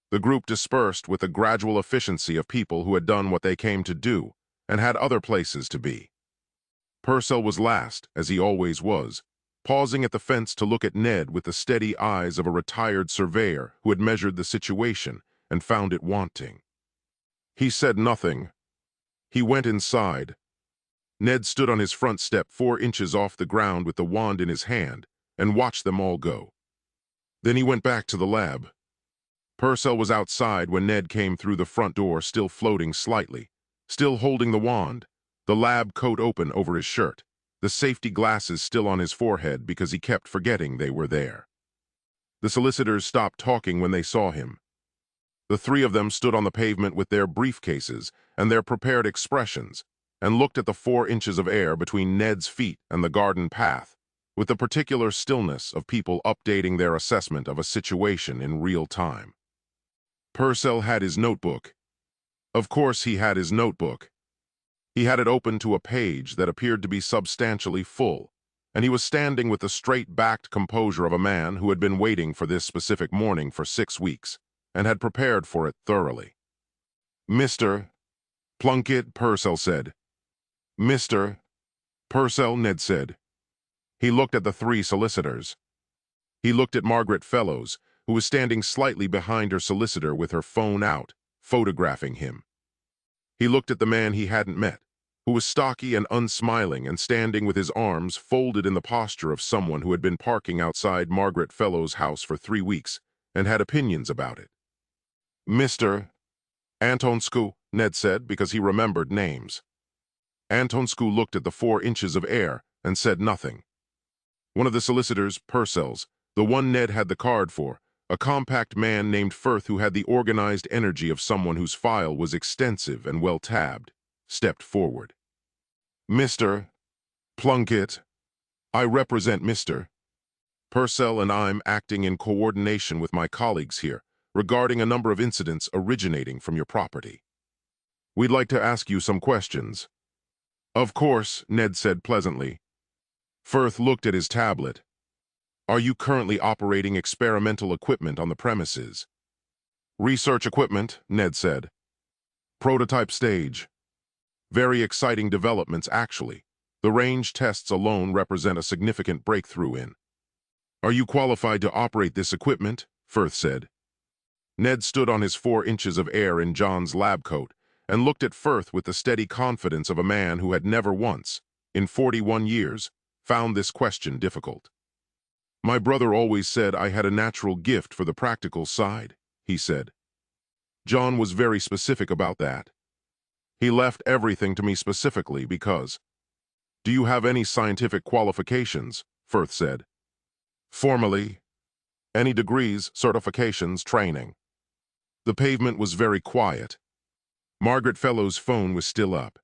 S2: The group dispersed with the gradual efficiency of people who had done what they came to do and had other places to be. Purcell was last, as he always was, pausing at the fence to look at Ned with the steady eyes of a retired surveyor who had measured the situation and found it wanting. He said nothing. He went inside. Ned stood on his front step 4 inches off the ground with the wand in his hand and watched them all go. Then he went back to the lab. Purcell was outside when Ned came through the front door, still floating slightly, still holding the wand, the lab coat open over his shirt, the safety glasses still on his forehead because he kept forgetting they were there. The solicitors stopped talking when they saw him. The 3 of them stood on the pavement with their briefcases and their prepared expressions and looked at the 4 inches of air between Ned's feet and the garden path, with the particular stillness of people updating their assessment of a situation in real time. Purcell had his notebook. Of course he had his notebook. He had it open to a page that appeared to be substantially full, and he was standing with the straight-backed composure of a man who had been waiting for this specific morning for 6 weeks and had prepared for it thoroughly. "Mr. Plunkett," Purcell said. "Mr. Purcell," Ned said. He looked at the 3 solicitors. He looked at Margaret Fellows, who was standing slightly behind her solicitor with her phone out, photographing him. He looked at the man he hadn't met, who was stocky and unsmiling and standing with his arms folded in the posture of someone who had been parking outside Margaret Fellows' house for 3 weeks and had opinions about it. "Mr. Antonscu," Ned said, because he remembered names. Antonscu looked at the 4 inches of air and said nothing. One of the solicitors, Purcell's, the one Ned had the card for, a compact man named Firth who had the organized energy of someone whose file was extensive and well-tabbed, stepped forward. "Mr. Plunkett, I represent Mr. Purcell, and I'm acting in coordination with my colleagues here regarding a number of incidents originating from your property. We'd like to ask you some questions." "Of course," Ned said pleasantly. Firth looked at his tablet. "Are you currently operating experimental equipment on the premises?" "Research equipment," Ned said. "Prototype stage. Very exciting developments, actually. The range tests alone represent a significant breakthrough in." "Are you qualified to operate this equipment?" Firth said. Ned stood on his 4 inches of air in John's lab coat and looked at Firth with the steady confidence of a man who had never once, in 41 years, found this question difficult. "My brother always said I had a natural gift for the practical side," he said. "John was very specific about that. He left everything to me specifically because—" "Do you have any scientific qualifications?" Firth said. "Formally. Any degrees, certifications, training." The pavement was very quiet. Margaret Fellows' phone was still up.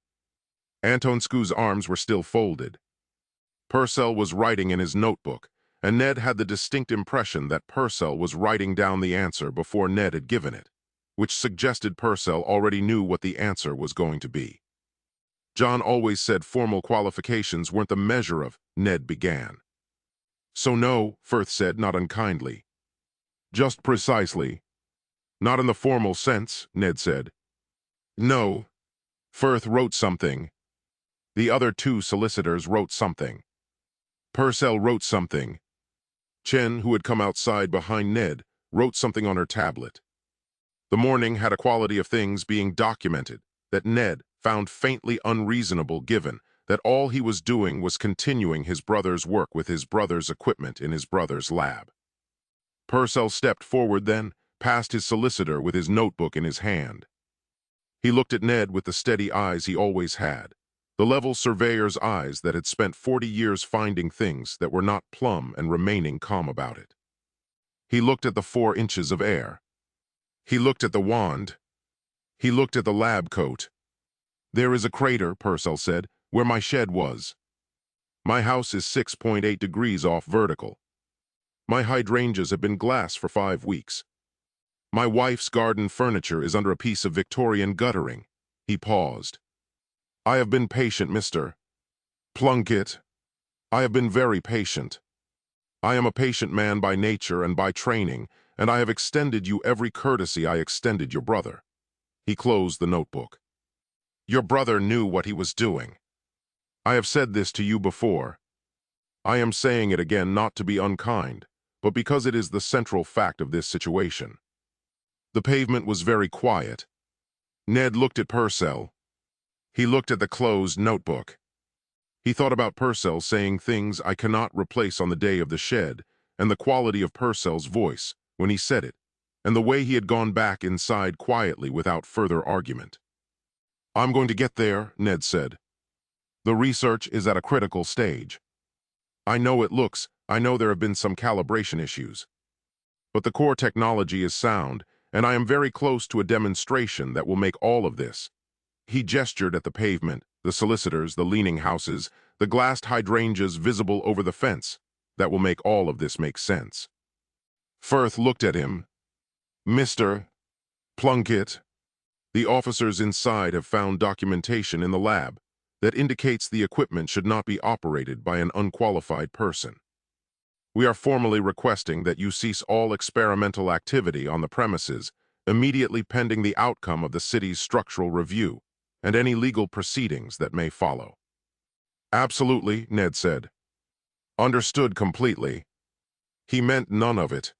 S2: Antonscu's arms were still folded. Purcell was writing in his notebook, and Ned had the distinct impression that Purcell was writing down the answer before Ned had given it, which suggested Purcell already knew what the answer was going to be. John always said formal qualifications weren't the measure of, Ned began. "So no," Firth said, not unkindly. "Just precisely. Not in the formal sense," Ned said. "No." Firth wrote something. The other 2 solicitors wrote something. Purcell wrote something. Chen, who had come outside behind Ned, wrote something on her tablet. The morning had a quality of things being documented that Ned found faintly unreasonable given that all he was doing was continuing his brother's work with his brother's equipment in his brother's lab. Purcell stepped forward then, past his solicitor with his notebook in his hand. He looked at Ned with the steady eyes he always had, the level surveyor's eyes that had spent 40 years finding things that were not plumb and remaining calm about it. He looked at the 4 inches of air. He looked at the wand. He looked at the lab coat. "There is a crater," Purcell said, "where my shed was. My house is 6.8 degrees off vertical. My hydrangeas have been glass for 5 weeks. My wife's garden furniture is under a piece of Victorian guttering." He paused. "I have been patient, Mr. Plunkett. I have been very patient. I am a patient man by nature and by training, and I have extended you every courtesy I extended your brother." He closed the notebook. "Your brother knew what he was doing. I have said this to you before. I am saying it again not to be unkind, but because it is the central fact of this situation." The pavement was very quiet. Ned looked at Purcell. He looked at the closed notebook. He thought about Purcell saying things I cannot replace on the day of the shed, and the quality of Purcell's voice when he said it, and the way he had gone back inside quietly without further argument. "I'm going to get there," Ned said. "The research is at a critical stage. I know there have been some calibration issues. But the core technology is sound, and I am very close to a demonstration that will make all of this." He gestured at the pavement, the solicitors, the leaning houses, the glassed hydrangeas visible over the fence. "That will make all of this make sense." Firth looked at him. "Mr. Plunkett, the officers inside have found documentation in the lab that indicates the equipment should not be operated by an unqualified person. We are formally requesting that you cease all experimental activity on the premises immediately pending the outcome of the city's structural review and any legal proceedings that may follow." "Absolutely," Ned said. "Understood completely." He meant none of it.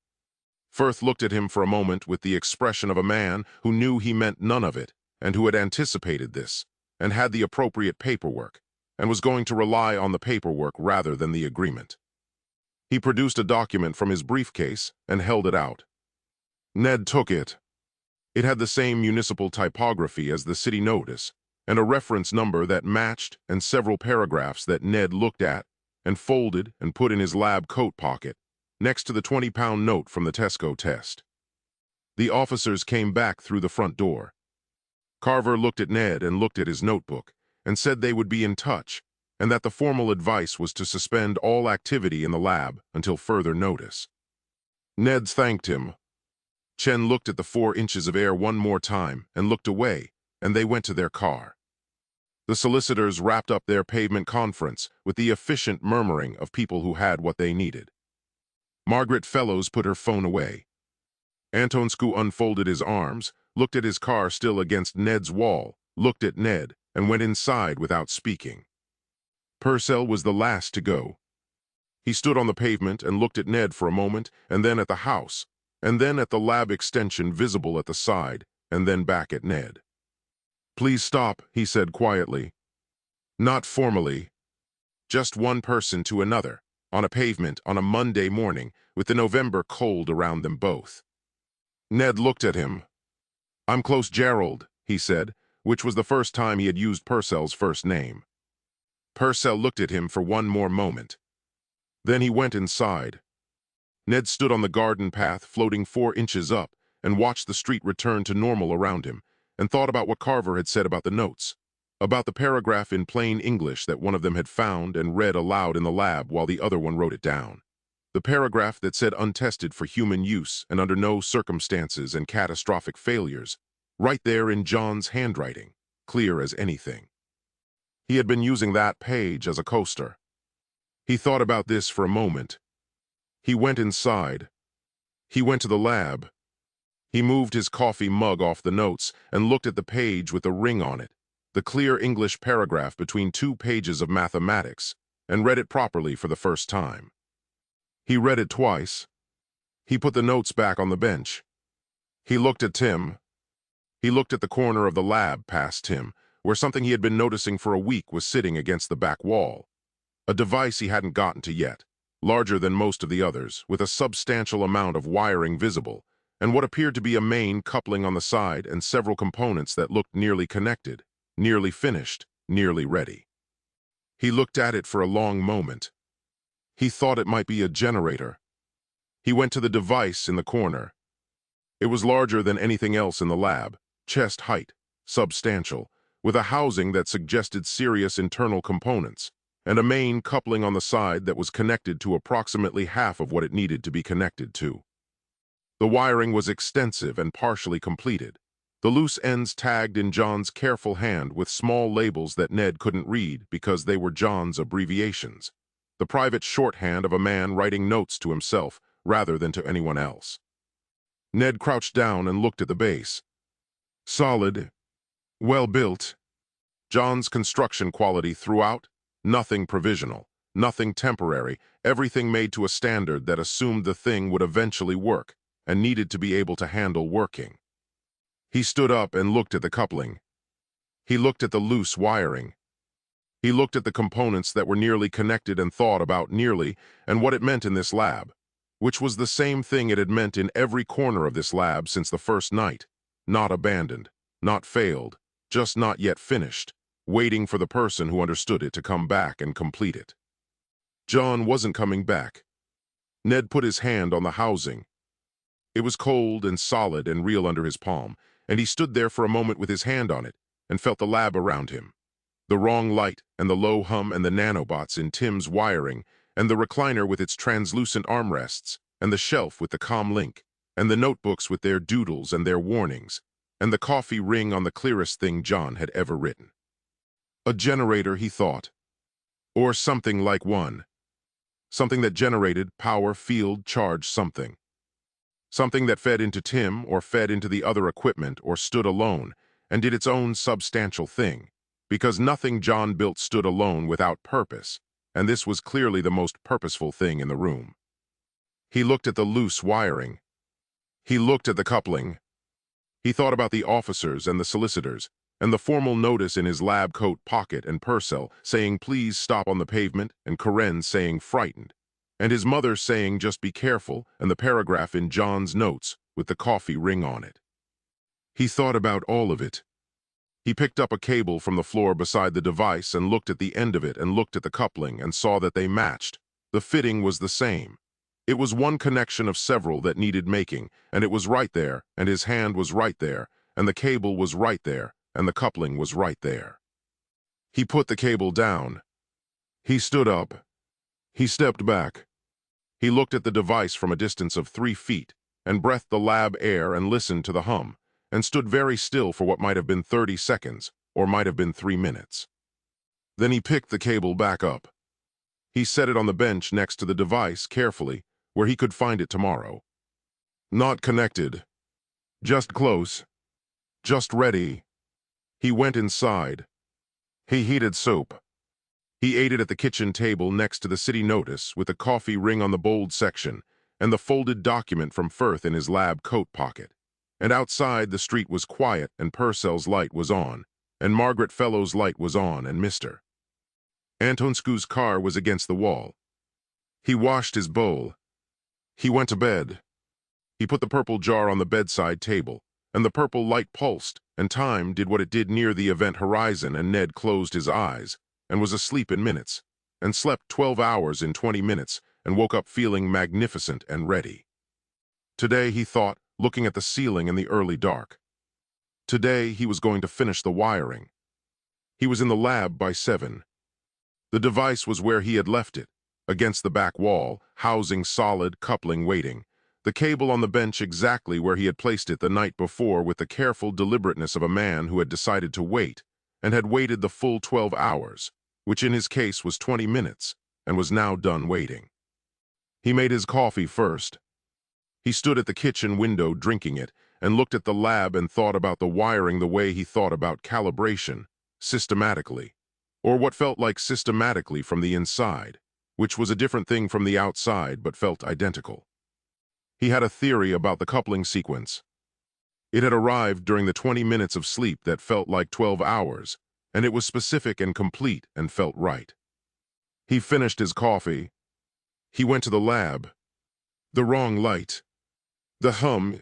S2: Firth looked at him for a moment with the expression of a man who knew he meant none of it and who had anticipated this and had the appropriate paperwork and was going to rely on the paperwork rather than the agreement. He produced a document from his briefcase and held it out. Ned took it. It had the same municipal typography as the city notice, and a reference number that matched, and several paragraphs that Ned looked at and folded and put in his lab coat pocket, next to the 20-pound note from the Tesco test. The officers came back through the front door. Carver looked at Ned and looked at his notebook, and said they would be in touch, and that the formal advice was to suspend all activity in the lab until further notice. Ned thanked him. Chen looked at the 4 inches of air one more time and looked away, and they went to their car. The solicitors wrapped up their pavement conference with the efficient murmuring of people who had what they needed. Margaret Fellows put her phone away. Antonscu unfolded his arms, looked at his car still against Ned's wall, looked at Ned, and went inside without speaking. Purcell was the last to go. He stood on the pavement and looked at Ned for a moment, and then at the house, and then at the lab extension visible at the side, and then back at Ned. "Please stop," he said quietly. "Not formally. Just one person to another, on a pavement on a Monday morning, with the November cold around them both." Ned looked at him. "I'm close Gerald," he said, which was the first time he had used Purcell's first name. Purcell looked at him for one more moment. Then he went inside. Ned stood on the garden path floating 4 inches up and watched the street return to normal around him and thought about what Carver had said about the notes, about the paragraph in plain English that one of them had found and read aloud in the lab while the other one wrote it down. The paragraph that said untested for human use and under no circumstances and catastrophic failures, right there in John's handwriting, clear as anything. He had been using that page as a coaster. He thought about this for a moment. He went inside. He went to the lab. He moved his coffee mug off the notes and looked at the page with the ring on it, the clear English paragraph between 2 pages of mathematics, and read it properly for the first time. He read it twice. He put the notes back on the bench. He looked at Tim. He looked at the corner of the lab past Tim, where something he had been noticing for a week was sitting against the back wall. A device he hadn't gotten to yet, larger than most of the others, with a substantial amount of wiring visible, and what appeared to be a main coupling on the side and several components that looked nearly connected, nearly finished, nearly ready. He looked at it for a long moment. He thought it might be a generator. He went to the device in the corner. It was larger than anything else in the lab, chest height, substantial, with a housing that suggested serious internal components, and a main coupling on the side that was connected to approximately half of what it needed to be connected to. The wiring was extensive and partially completed, the loose ends tagged in John's careful hand with small labels that Ned couldn't read because they were John's abbreviations, the private shorthand of a man writing notes to himself rather than to anyone else. Ned crouched down and looked at the base. Solid, well-built. John's construction quality throughout, nothing provisional, nothing temporary, everything made to a standard that assumed the thing would eventually work and needed to be able to handle working. He stood up and looked at the coupling. He looked at the loose wiring. He looked at the components that were nearly connected and thought about nearly and what it meant in this lab, which was the same thing it had meant in every corner of this lab since the first night. Not abandoned, not failed, just not yet finished, waiting for the person who understood it to come back and complete it. John wasn't coming back. Ned put his hand on the housing. It was cold and solid and real under his palm, and he stood there for a moment with his hand on it and felt the lab around him. The wrong light and the low hum and the nanobots in Tim's wiring and the recliner with its translucent armrests and the shelf with the comm link and the notebooks with their doodles and their warnings and the coffee ring on the clearest thing John had ever written. A generator, he thought. Or something like one. Something that generated power, field, charge, something. Something that fed into Tim or fed into the other equipment or stood alone and did its own substantial thing, because nothing John built stood alone without purpose, and this was clearly the most purposeful thing in the room. He looked at the loose wiring. He looked at the coupling. He thought about the officers and the solicitors, and the formal notice in his lab coat pocket and Purcell saying please stop on the pavement and Karen saying frightened, and his mother saying just be careful and the paragraph in John's notes with the coffee ring on it. He thought about all of it. He picked up a cable from the floor beside the device and looked at the end of it and looked at the coupling and saw that they matched. The fitting was the same. It was one connection of several that needed making, and it was right there, and his hand was right there, and the cable was right there, and the coupling was right there. He put the cable down. He stood up. He stepped back. He looked at the device from a distance of 3 feet and breathed the lab air and listened to the hum and stood very still for what might have been 30 seconds or might have been 3 minutes. Then he picked the cable back up. He set it on the bench next to the device carefully where he could find it tomorrow. Not connected. Just close. Just ready. He went inside. He heated soup. He ate it at the kitchen table next to the city notice with the coffee ring on the bold section and the folded document from Firth in his lab coat pocket. And outside the street was quiet and Purcell's light was on, and Margaret Fellow's light was on and Mr. Antonscu's car was against the wall. He washed his bowl. He went to bed. He put the purple jar on the bedside table, and the purple light pulsed, and time did what it did near the event horizon, and Ned closed his eyes and was asleep in minutes, and slept 12 hours in 20 minutes, and woke up feeling magnificent and ready. Today, he thought, looking at the ceiling in the early dark. Today, he was going to finish the wiring. He was in the lab by 7. The device was where he had left it, against the back wall, housing solid, coupling waiting, the cable on the bench exactly where he had placed it the night before with the careful deliberateness of a man who had decided to wait, and had waited the full 12 hours, which in his case was 20 minutes, and was now done waiting. He made his coffee first. He stood at the kitchen window drinking it, and looked at the lab and thought about the wiring the way he thought about calibration, systematically, or what felt like systematically from the inside, which was a different thing from the outside but felt identical. He had a theory about the coupling sequence. It had arrived during the 20 minutes of sleep that felt like 12 hours, and it was specific and complete and felt right. He finished his coffee. He went to the lab. The wrong light. The hum.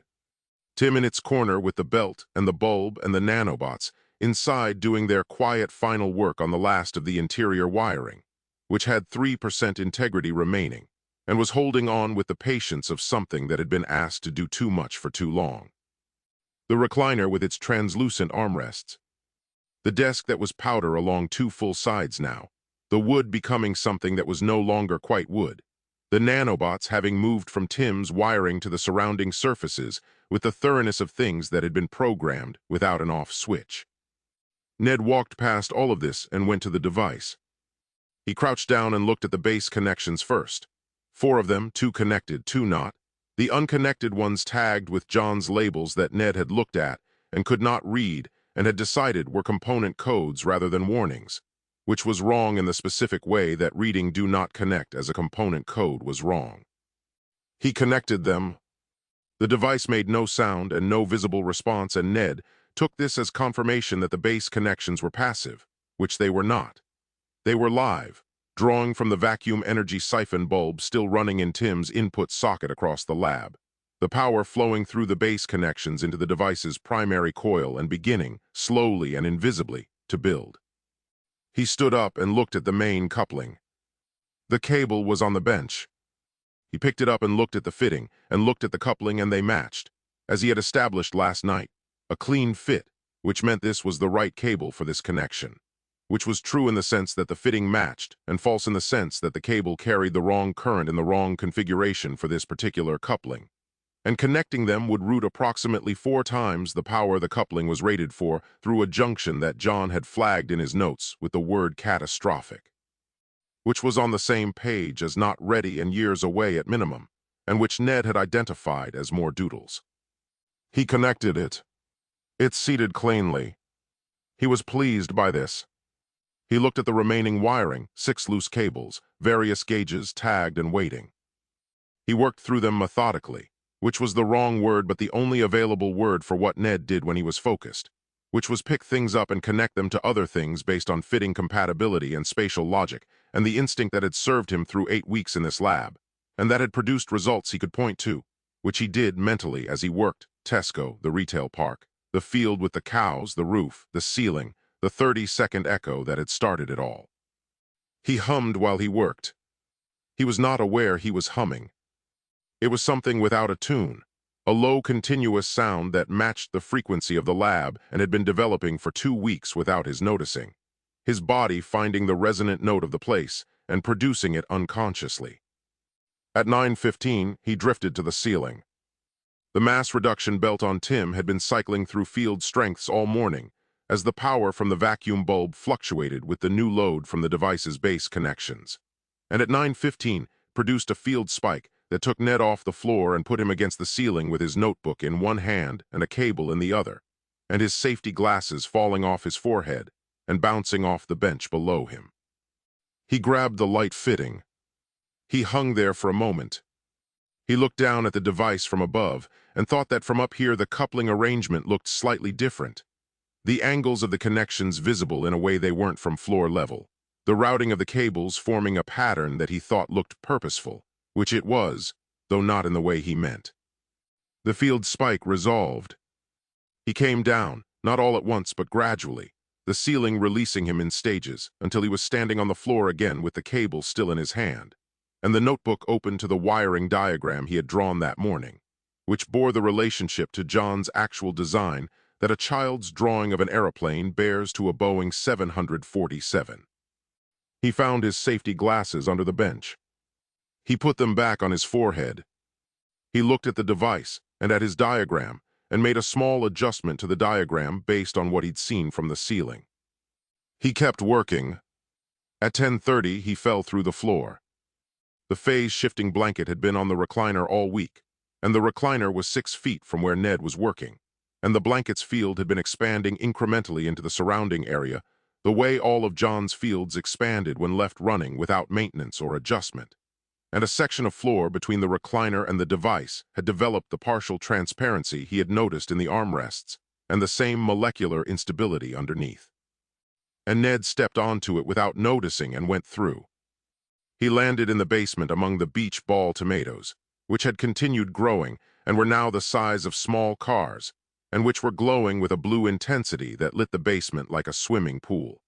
S2: Tim in its corner with the belt and the bulb and the nanobots, inside doing their quiet final work on the last of the interior wiring, which had 3% integrity remaining, and was holding on with the patience of something that had been asked to do too much for too long. The recliner with its translucent armrests. The desk that was powder along two full sides now. The wood becoming something that was no longer quite wood. The nanobots having moved from Tim's wiring to the surrounding surfaces with the thoroughness of things that had been programmed without an off switch. Ned walked past all of this and went to the device. He crouched down and looked at the base connections first. 4 of them, 2 connected, 2 not. The unconnected ones tagged with John's labels that Ned had looked at and could not read and had decided were component codes rather than warnings, which was wrong in the specific way that reading "do not connect" as a component code was wrong. He connected them. The device made no sound and no visible response, and Ned took this as confirmation that the base connections were passive, which they were not. They were live, drawing from the vacuum energy siphon bulb still running in Tim's input socket across the lab, the power flowing through the base connections into the device's primary coil and beginning, slowly and invisibly, to build. He stood up and looked at the main coupling. The cable was on the bench. He picked it up and looked at the fitting, and looked at the coupling, and they matched, as he had established last night, a clean fit, which meant this was the right cable for this connection, which was true in the sense that the fitting matched, and false in the sense that the cable carried the wrong current in the wrong configuration for this particular coupling, and connecting them would route approximately 4 times the power the coupling was rated for through a junction that John had flagged in his notes with the word catastrophic, which was on the same page as not ready and years away at minimum, and which Ned had identified as more doodles. He connected it. It seated cleanly. He was pleased by this. He looked at the remaining wiring, 6 loose cables, various gauges tagged and waiting. He worked through them methodically, which was the wrong word but the only available word for what Ned did when he was focused, which was pick things up and connect them to other things based on fitting compatibility and spatial logic, and the instinct that had served him through 8 weeks in this lab, and that had produced results he could point to, which he did mentally as he worked: Tesco, the retail park, the field with the cows, the roof, the ceiling, the 30-second echo that had started it all. He hummed while he worked. He was not aware he was humming. It was something without a tune, a low continuous sound that matched the frequency of the lab and had been developing for 2 weeks without his noticing, his body finding the resonant note of the place and producing it unconsciously. At 9:15, he drifted to the ceiling. The mass reduction belt on Tim had been cycling through field strengths all morning, as the power from the vacuum bulb fluctuated with the new load from the device's base connections, and at 9:15 produced a field spike that took Ned off the floor and put him against the ceiling with his notebook in one hand and a cable in the other, and his safety glasses falling off his forehead and bouncing off the bench below him. He grabbed the light fitting. He hung there for a moment. He looked down at the device from above and thought that from up here the coupling arrangement looked slightly different. The angles of the connections visible in a way they weren't from floor level. The routing of the cables forming a pattern that he thought looked purposeful, which it was, though not in the way he meant. The field spike resolved. He came down, not all at once but gradually, the ceiling releasing him in stages until he was standing on the floor again with the cable still in his hand, and the notebook open to the wiring diagram he had drawn that morning, which bore the relationship to John's actual design that a child's drawing of an aeroplane bears to a Boeing 747. He found his safety glasses under the bench. He put them back on his forehead. He looked at the device and at his diagram and made a small adjustment to the diagram based on what he'd seen from the ceiling. He kept working. At 10:30, he fell through the floor. The phase-shifting blanket had been on the recliner all week, and the recliner was 6 feet from where Ned was working, and the blanket's field had been expanding incrementally into the surrounding area, the way all of John's fields expanded when left running without maintenance or adjustment. and a section of floor between the recliner and the device had developed the partial transparency he had noticed in the armrests, and the same molecular instability underneath. And Ned stepped onto it without noticing and went through. He landed in the basement among the beach ball tomatoes, which had continued growing and were now the size of small cars, and which were glowing with a blue intensity that lit the basement like a swimming pool.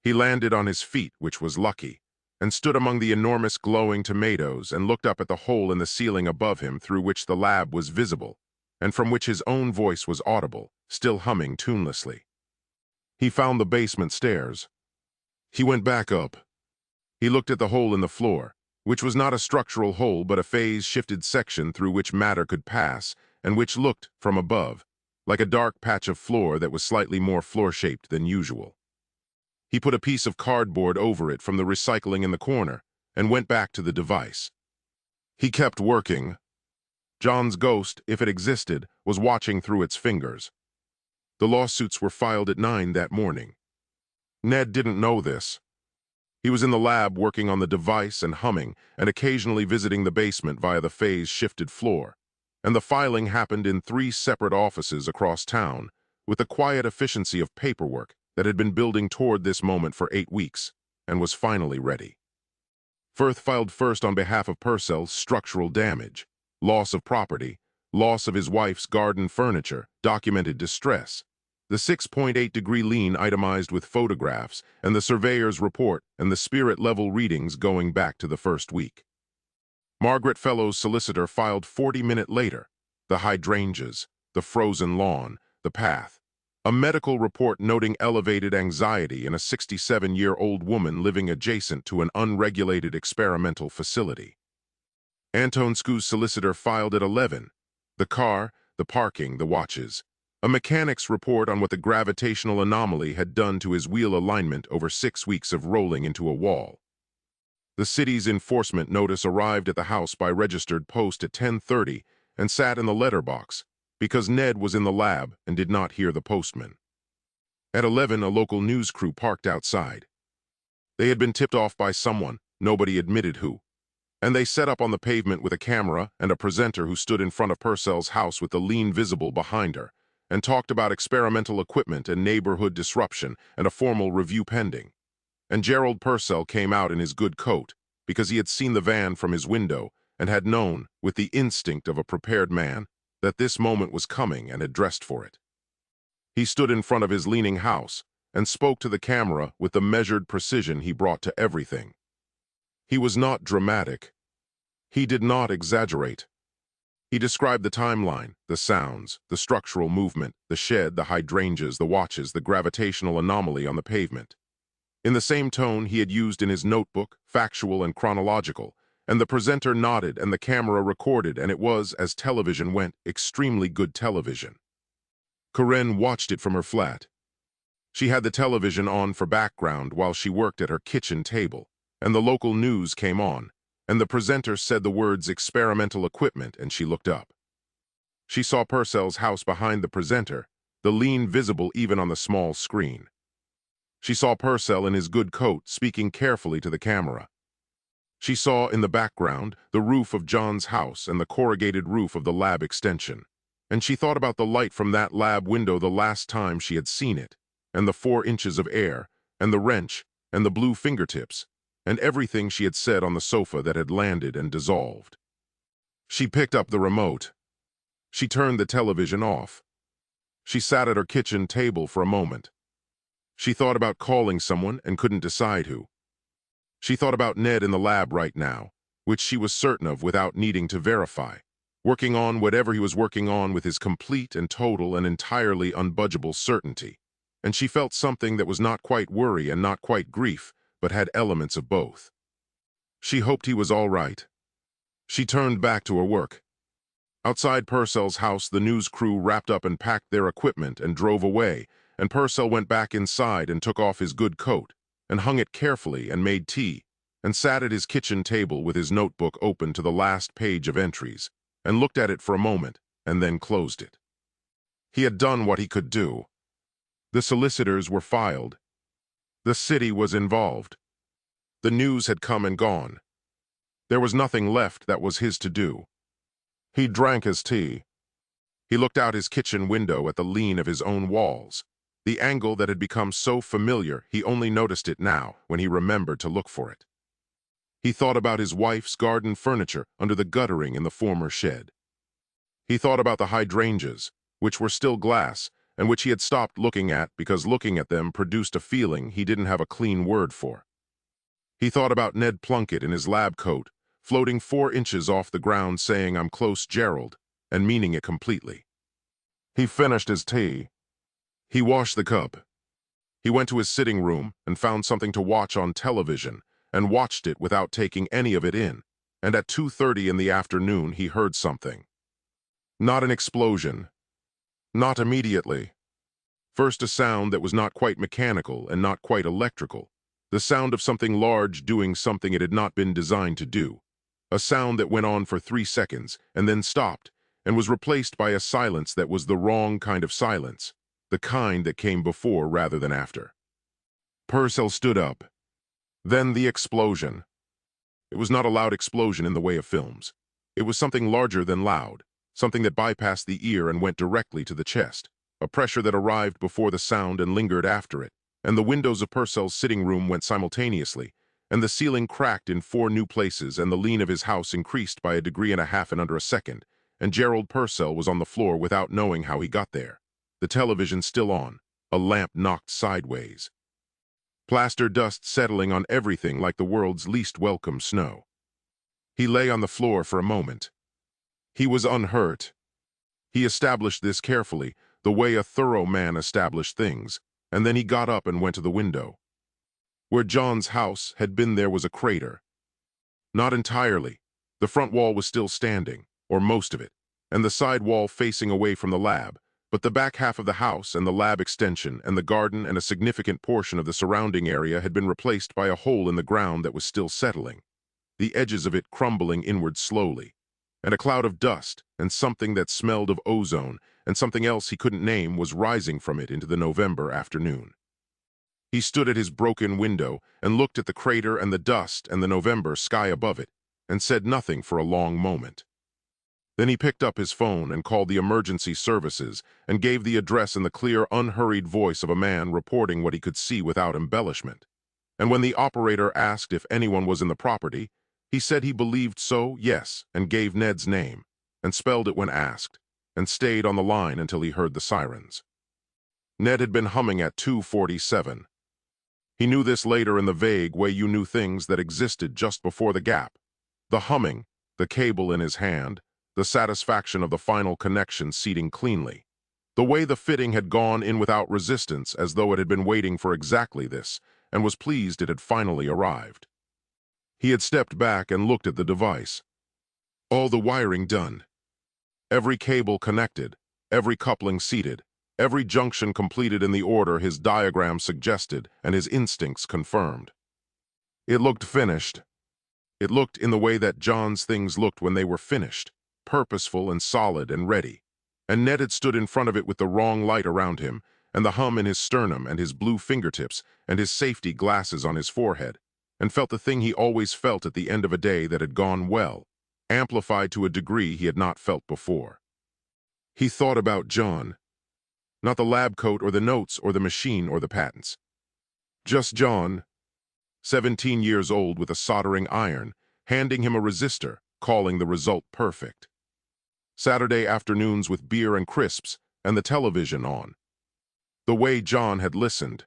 S2: He landed on his feet, which was lucky, and stood among the enormous glowing tomatoes and looked up at the hole in the ceiling above him through which the lab was visible, and from which his own voice was audible, still humming tunelessly. He found the basement stairs. He went back up. He looked at the hole in the floor, which was not a structural hole but a phase-shifted section through which matter could pass, and which looked, from above, like a dark patch of floor that was slightly more floor-shaped than usual. He put a piece of cardboard over it from the recycling in the corner, and went back to the device. He kept working. John's ghost, if it existed, was watching through its fingers. The lawsuits were filed at 9 that morning. Ned didn't know this. He was in the lab working on the device and humming, and occasionally visiting the basement via the phase-shifted floor, and the filing happened in 3 separate offices across town, with the quiet efficiency of paperwork that had been building toward this moment for 8 weeks, and was finally ready. Firth filed first on behalf of Purcell's structural damage, loss of property, loss of his wife's garden furniture, documented distress, the 6.8-degree lien itemized with photographs, and the surveyor's report and the spirit-level readings going back to the first week. Margaret Fellowes' solicitor filed 40 minutes later, the hydrangeas, the frozen lawn, the path, a medical report noting elevated anxiety in a 67-year-old woman living adjacent to an unregulated experimental facility. Antonscu's solicitor filed at 11, the car, the parking, the watches, a mechanic's report on what the gravitational anomaly had done to his wheel alignment over 6 weeks of rolling into a wall. The city's enforcement notice arrived at the house by registered post at 10:30 and sat in the letterbox because Ned was in the lab and did not hear the postman. At 11, a local news crew parked outside. They had been tipped off by someone, nobody admitted who, and they set up on the pavement with a camera and a presenter who stood in front of Purcell's house with the lien visible behind her, and talked about experimental equipment and neighborhood disruption and a formal review pending. And Gerald Purcell came out in his good coat because he had seen the van from his window and had known, with the instinct of a prepared man, that this moment was coming and had dressed for it. He stood in front of his leaning house and spoke to the camera with the measured precision he brought to everything. He was not dramatic. He did not exaggerate. He described the timeline, the sounds, the structural movement, the shed, the hydrangeas, the watches, the gravitational anomaly on the pavement. In the same tone he had used in his notebook, factual and chronological, and the presenter nodded and the camera recorded, and it was, as television went, extremely good television. Corinne watched it from her flat. She had the television on for background while she worked at her kitchen table, and the local news came on, and the presenter said the words experimental equipment, and she looked up. She saw Purcell's house behind the presenter, the lien visible even on the small screen. She saw Purcell in his good coat speaking carefully to the camera. She saw in the background the roof of John's house and the corrugated roof of the lab extension, and she thought about the light from that lab window the last time she had seen it, and the 4 inches of air, and the wrench, and the blue fingertips, and everything she had said on the sofa that had landed and dissolved. She picked up the remote. She turned the television off. She sat at her kitchen table for a moment. She thought about calling someone and couldn't decide who. She thought about Ned in the lab right now, which she was certain of without needing to verify, working on whatever he was working on with his complete and total and entirely unbudgeable certainty, and she felt something that was not quite worry and not quite grief, but had elements of both. She hoped he was all right. She turned back to her work. Outside Purcell's house, the news crew wrapped up and packed their equipment and drove away, and Purcell went back inside and took off his good coat, and hung it carefully and made tea, and sat at his kitchen table with his notebook open to the last page of entries, and looked at it for a moment, and then closed it. He had done what he could do. The solicitors were filed. The city was involved. The news had come and gone. There was nothing left that was his to do. He drank his tea. He looked out his kitchen window at the lean of his own walls. The angle that had become so familiar, he only noticed it now when he remembered to look for it. He thought about his wife's garden furniture under the guttering in the former shed. He thought about the hydrangeas, which were still glass, and which he had stopped looking at because looking at them produced a feeling he didn't have a clean word for. He thought about Ned Plunkett in his lab coat, floating 4 inches off the ground saying, "I'm close, Gerald," and meaning it completely. He finished his tea. He washed the cup. He went to his sitting room and found something to watch on television and watched it without taking any of it in, and at 2:30 in the afternoon he heard something. Not an explosion. Not immediately. First a sound that was not quite mechanical and not quite electrical. The sound of something large doing something it had not been designed to do. A sound that went on for 3 seconds and then stopped and was replaced by a silence that was the wrong kind of silence, the kind that came before rather than after. Purcell stood up. Then the explosion. It was not a loud explosion in the way of films. It was something larger than loud, something that bypassed the ear and went directly to the chest, a pressure that arrived before the sound and lingered after it, and the windows of Purcell's sitting room went simultaneously, and the ceiling cracked in 4 new places, and the lean of his house increased by 1.5 degrees in under a second, and Gerald Purcell was on the floor without knowing how he got there. The television still on, a lamp knocked sideways. Plaster dust settling on everything like the world's least welcome snow. He lay on the floor for a moment. He was unhurt. He established this carefully, the way a thorough man established things, and then he got up and went to the window. Where John's house had been there was a crater. Not entirely. The front wall was still standing, or most of it, and the side wall facing away from the lab, but the back half of the house and the lab extension and the garden and a significant portion of the surrounding area had been replaced by a hole in the ground that was still settling, the edges of it crumbling inward slowly, and a cloud of dust and something that smelled of ozone and something else he couldn't name was rising from it into the November afternoon. He stood at his broken window and looked at the crater and the dust and the November sky above it, and said nothing for a long moment. Then he picked up his phone and called the emergency services and gave the address in the clear, unhurried voice of a man reporting what he could see without embellishment. And when the operator asked if anyone was in the property, he said he believed so, yes, and gave Ned's name, and spelled it when asked, and stayed on the line until he heard the sirens. Ned had been humming at 2:47. He knew this later in the vague way you knew things that existed just before the gap. The humming, the cable in his hand, the satisfaction of the final connection seating cleanly. The way the fitting had gone in without resistance as though it had been waiting for exactly this, and was pleased it had finally arrived. He had stepped back and looked at the device. All the wiring done. Every cable connected, every coupling seated, every junction completed in the order his diagram suggested and his instincts confirmed. It looked finished. It looked in the way that John's things looked when they were finished, purposeful and solid and ready. And Ned had stood in front of it with the wrong light around him, and the hum in his sternum and his blue fingertips and his safety glasses on his forehead, and felt the thing he always felt at the end of a day that had gone well, amplified to a degree he had not felt before. He thought about John. Not the lab coat or the notes or the machine or the patents. Just John, 17 years old with a soldering iron, handing him a resistor, calling the result perfect. Saturday afternoons with beer and crisps and the television on. The way John had listened.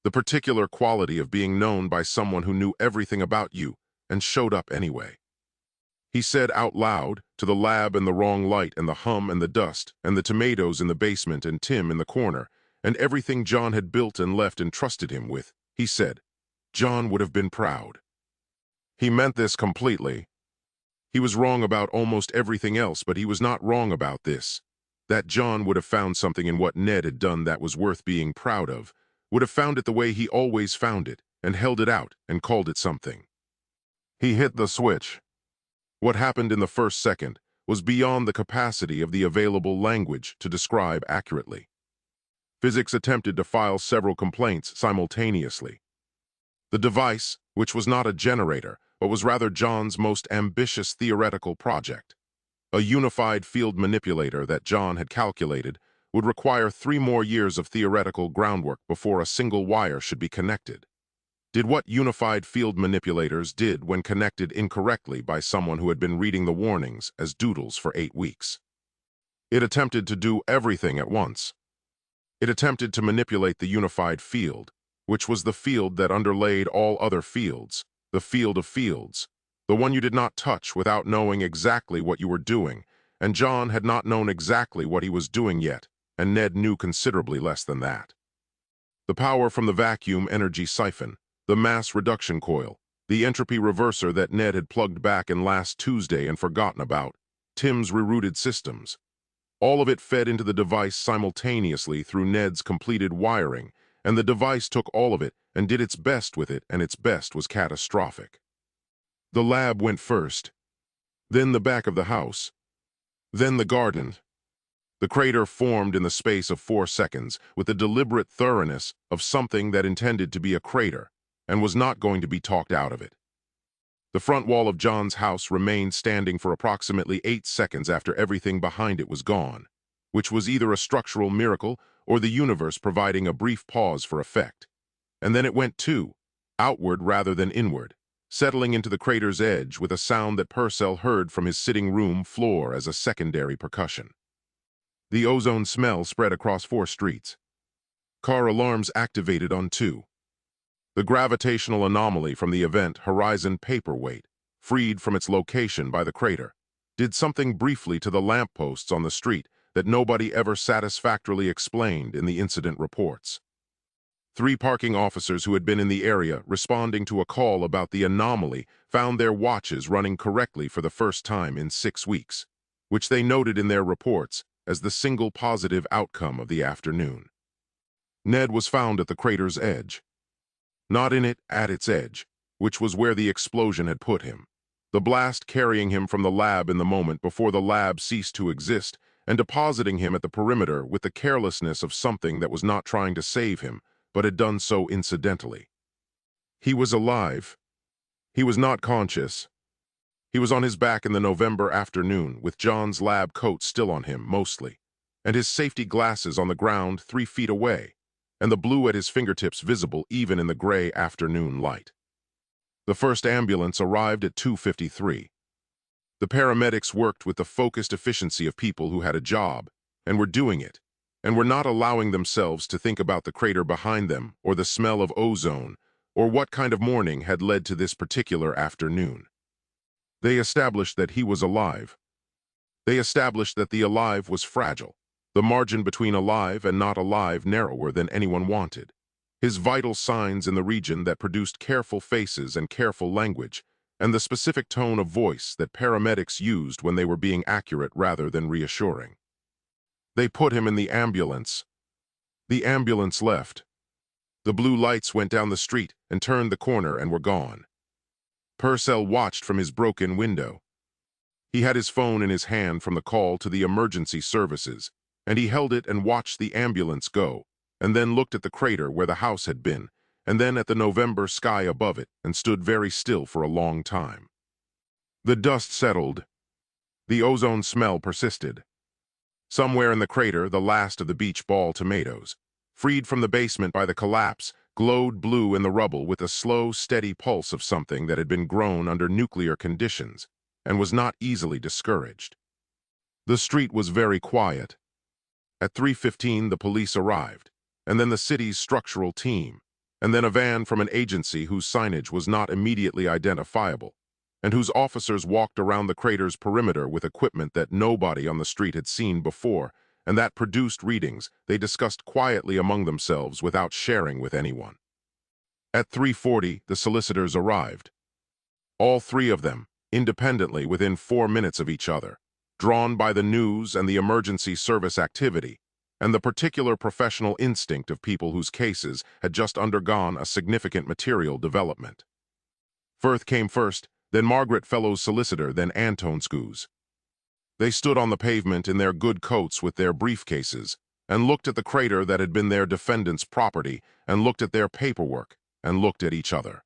S2: The particular quality of being known by someone who knew everything about you and showed up anyway. He said out loud, to the lab and the wrong light and the hum and the dust and the tomatoes in the basement and Tim in the corner and everything John had built and left and trusted him with, he said, John would have been proud. He meant this completely. He was wrong about almost everything else, but he was not wrong about this. That John would have found something in what Ned had done that was worth being proud of, would have found it the way he always found it, and held it out and called it something. He hit the switch. What happened in the first second was beyond the capacity of the available language to describe accurately. Physics attempted to file several complaints simultaneously. The device, which was not a generator, but was rather John's most ambitious theoretical project. A unified field manipulator that John had calculated would require 3 more years of theoretical groundwork before a single wire should be connected. Did what unified field manipulators did when connected incorrectly by someone who had been reading the warnings as doodles for 8 weeks. It attempted to do everything at once. It attempted to manipulate the unified field, which was the field that underlaid all other fields, the field of fields, the one you did not touch without knowing exactly what you were doing, and John had not known exactly what he was doing yet, and Ned knew considerably less than that. The power from the vacuum energy siphon, the mass reduction coil, the entropy reverser that Ned had plugged back in last Tuesday and forgotten about, Tim's rerouted systems. All of it fed into the device simultaneously through Ned's completed wiring, and the device took all of it and did its best with it, and its best was catastrophic. The lab went first, then the back of the house, then the garden. The crater formed in the space of 4 seconds with the deliberate thoroughness of something that intended to be a crater and was not going to be talked out of it. The front wall of John's house remained standing for approximately 8 seconds after everything behind it was gone, which was either a structural miracle or the universe providing a brief pause for effect. And then it went too, outward rather than inward, settling into the crater's edge with a sound that Purcell heard from his sitting room floor as a secondary percussion. The ozone smell spread across 4 streets. Car alarms activated on 2. The gravitational anomaly from the event Horizon Paperweight, freed from its location by the crater, did something briefly to the lampposts on the street that nobody ever satisfactorily explained in the incident reports. 3 parking officers who had been in the area responding to a call about the anomaly found their watches running correctly for the first time in 6 weeks, which they noted in their reports as the single positive outcome of the afternoon. Ned was found at the crater's edge. Not in it, at its edge, which was where the explosion had put him, the blast carrying him from the lab in the moment before the lab ceased to exist and depositing him at the perimeter with the carelessness of something that was not trying to save him, but had done so incidentally. He was alive. He was not conscious. He was on his back in the November afternoon with John's lab coat still on him, mostly, and his safety glasses on the ground 3 feet away, and the blue at his fingertips visible even in the gray afternoon light. The first ambulance arrived at 2:53. The paramedics worked with the focused efficiency of people who had a job, and were doing it, and were not allowing themselves to think about the crater behind them or the smell of ozone or what kind of morning had led to this particular afternoon. They established that he was alive. They established that the alive was fragile, the margin between alive and not alive narrower than anyone wanted. His vital signs in the region that produced careful faces and careful language, and the specific tone of voice that paramedics used when they were being accurate rather than reassuring. They put him in the ambulance. The ambulance left. The blue lights went down the street and turned the corner and were gone. Purcell watched from his broken window. He had his phone in his hand from the call to the emergency services, and he held it and watched the ambulance go, and then looked at the crater where the house had been, and then at the November sky above it, and stood very still for a long time. The dust settled. The ozone smell persisted. Somewhere in the crater, the last of the beach ball tomatoes, freed from the basement by the collapse, glowed blue in the rubble with a slow, steady pulse of something that had been grown under nuclear conditions and was not easily discouraged. The street was very quiet. At 3:15, the police arrived, and then the city's structural team, and then a van from an agency whose signage was not immediately identifiable, and whose officers walked around the crater's perimeter with equipment that nobody on the street had seen before, and that produced readings they discussed quietly among themselves without sharing with anyone. At 3:40, the solicitors arrived. All 3 of them, independently within 4 minutes of each other, drawn by the news and the emergency service activity, and the particular professional instinct of people whose cases had just undergone a significant material development. Firth came first, then Margaret Fellowes' solicitor, then Antone Scoos. They stood on the pavement in their good coats with their briefcases, and looked at the crater that had been their defendant's property, and looked at their paperwork, and looked at each other.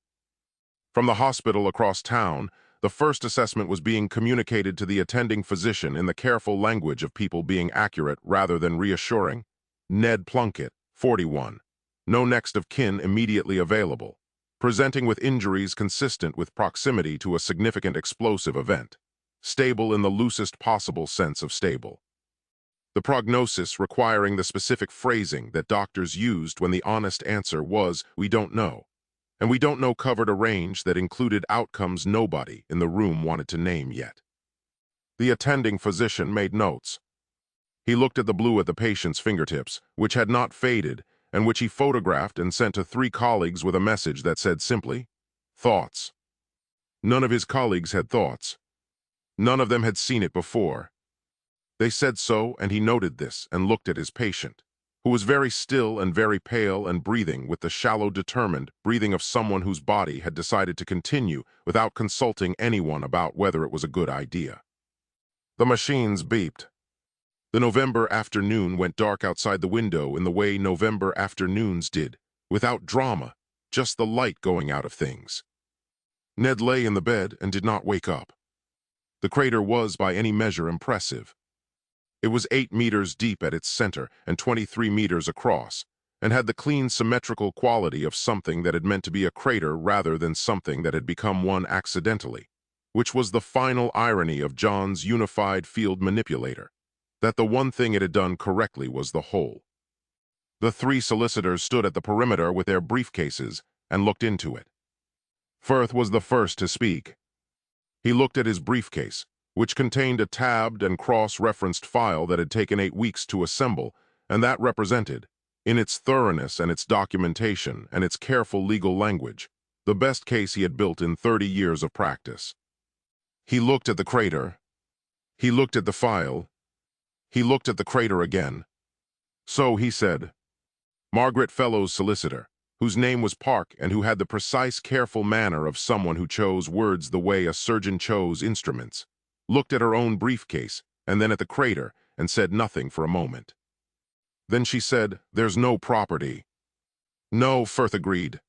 S2: From the hospital across town, the first assessment was being communicated to the attending physician in the careful language of people being accurate rather than reassuring. Ned Plunkett, 41. No next of kin immediately available. Presenting with injuries consistent with proximity to a significant explosive event. Stable in the loosest possible sense of stable. The prognosis requiring the specific phrasing that doctors used when the honest answer was, "We don't know." And "we don't know" covered a range that included outcomes nobody in the room wanted to name yet. The attending physician made notes. He looked at the blue at the patient's fingertips, which had not faded, and which he photographed and sent to 3 colleagues with a message that said simply, "Thoughts." None of his colleagues had thoughts. None of them had seen it before. They said so, and he noted this and looked at his patient, who was very still and very pale and breathing with the shallow, determined breathing of someone whose body had decided to continue without consulting anyone about whether it was a good idea. The machines beeped. The November afternoon went dark outside the window in the way November afternoons did, without drama, just the light going out of things. Ned lay in the bed and did not wake up. The crater was, by any measure, impressive. It was 8 meters deep at its center and 23 meters across, and had the clean, symmetrical quality of something that had meant to be a crater rather than something that had become one accidentally, which was the final irony of John's unified field manipulator, that the one thing it had done correctly was the whole. The 3 solicitors stood at the perimeter with their briefcases and looked into it. Firth was the first to speak. He looked at his briefcase, which contained a tabbed and cross-referenced file that had taken 8 weeks to assemble, and that represented, in its thoroughness and its documentation and its careful legal language, the best case he had built in 30 years of practice. He looked at the crater. He looked at the file. He looked at the crater again. So he said, Margaret Fellowes' solicitor, whose name was Park and who had the precise, careful manner of someone who chose words the way a surgeon chose instruments, looked at her own briefcase and then at the crater and said nothing for a moment. Then she said, "There's no property." "No," Firth agreed.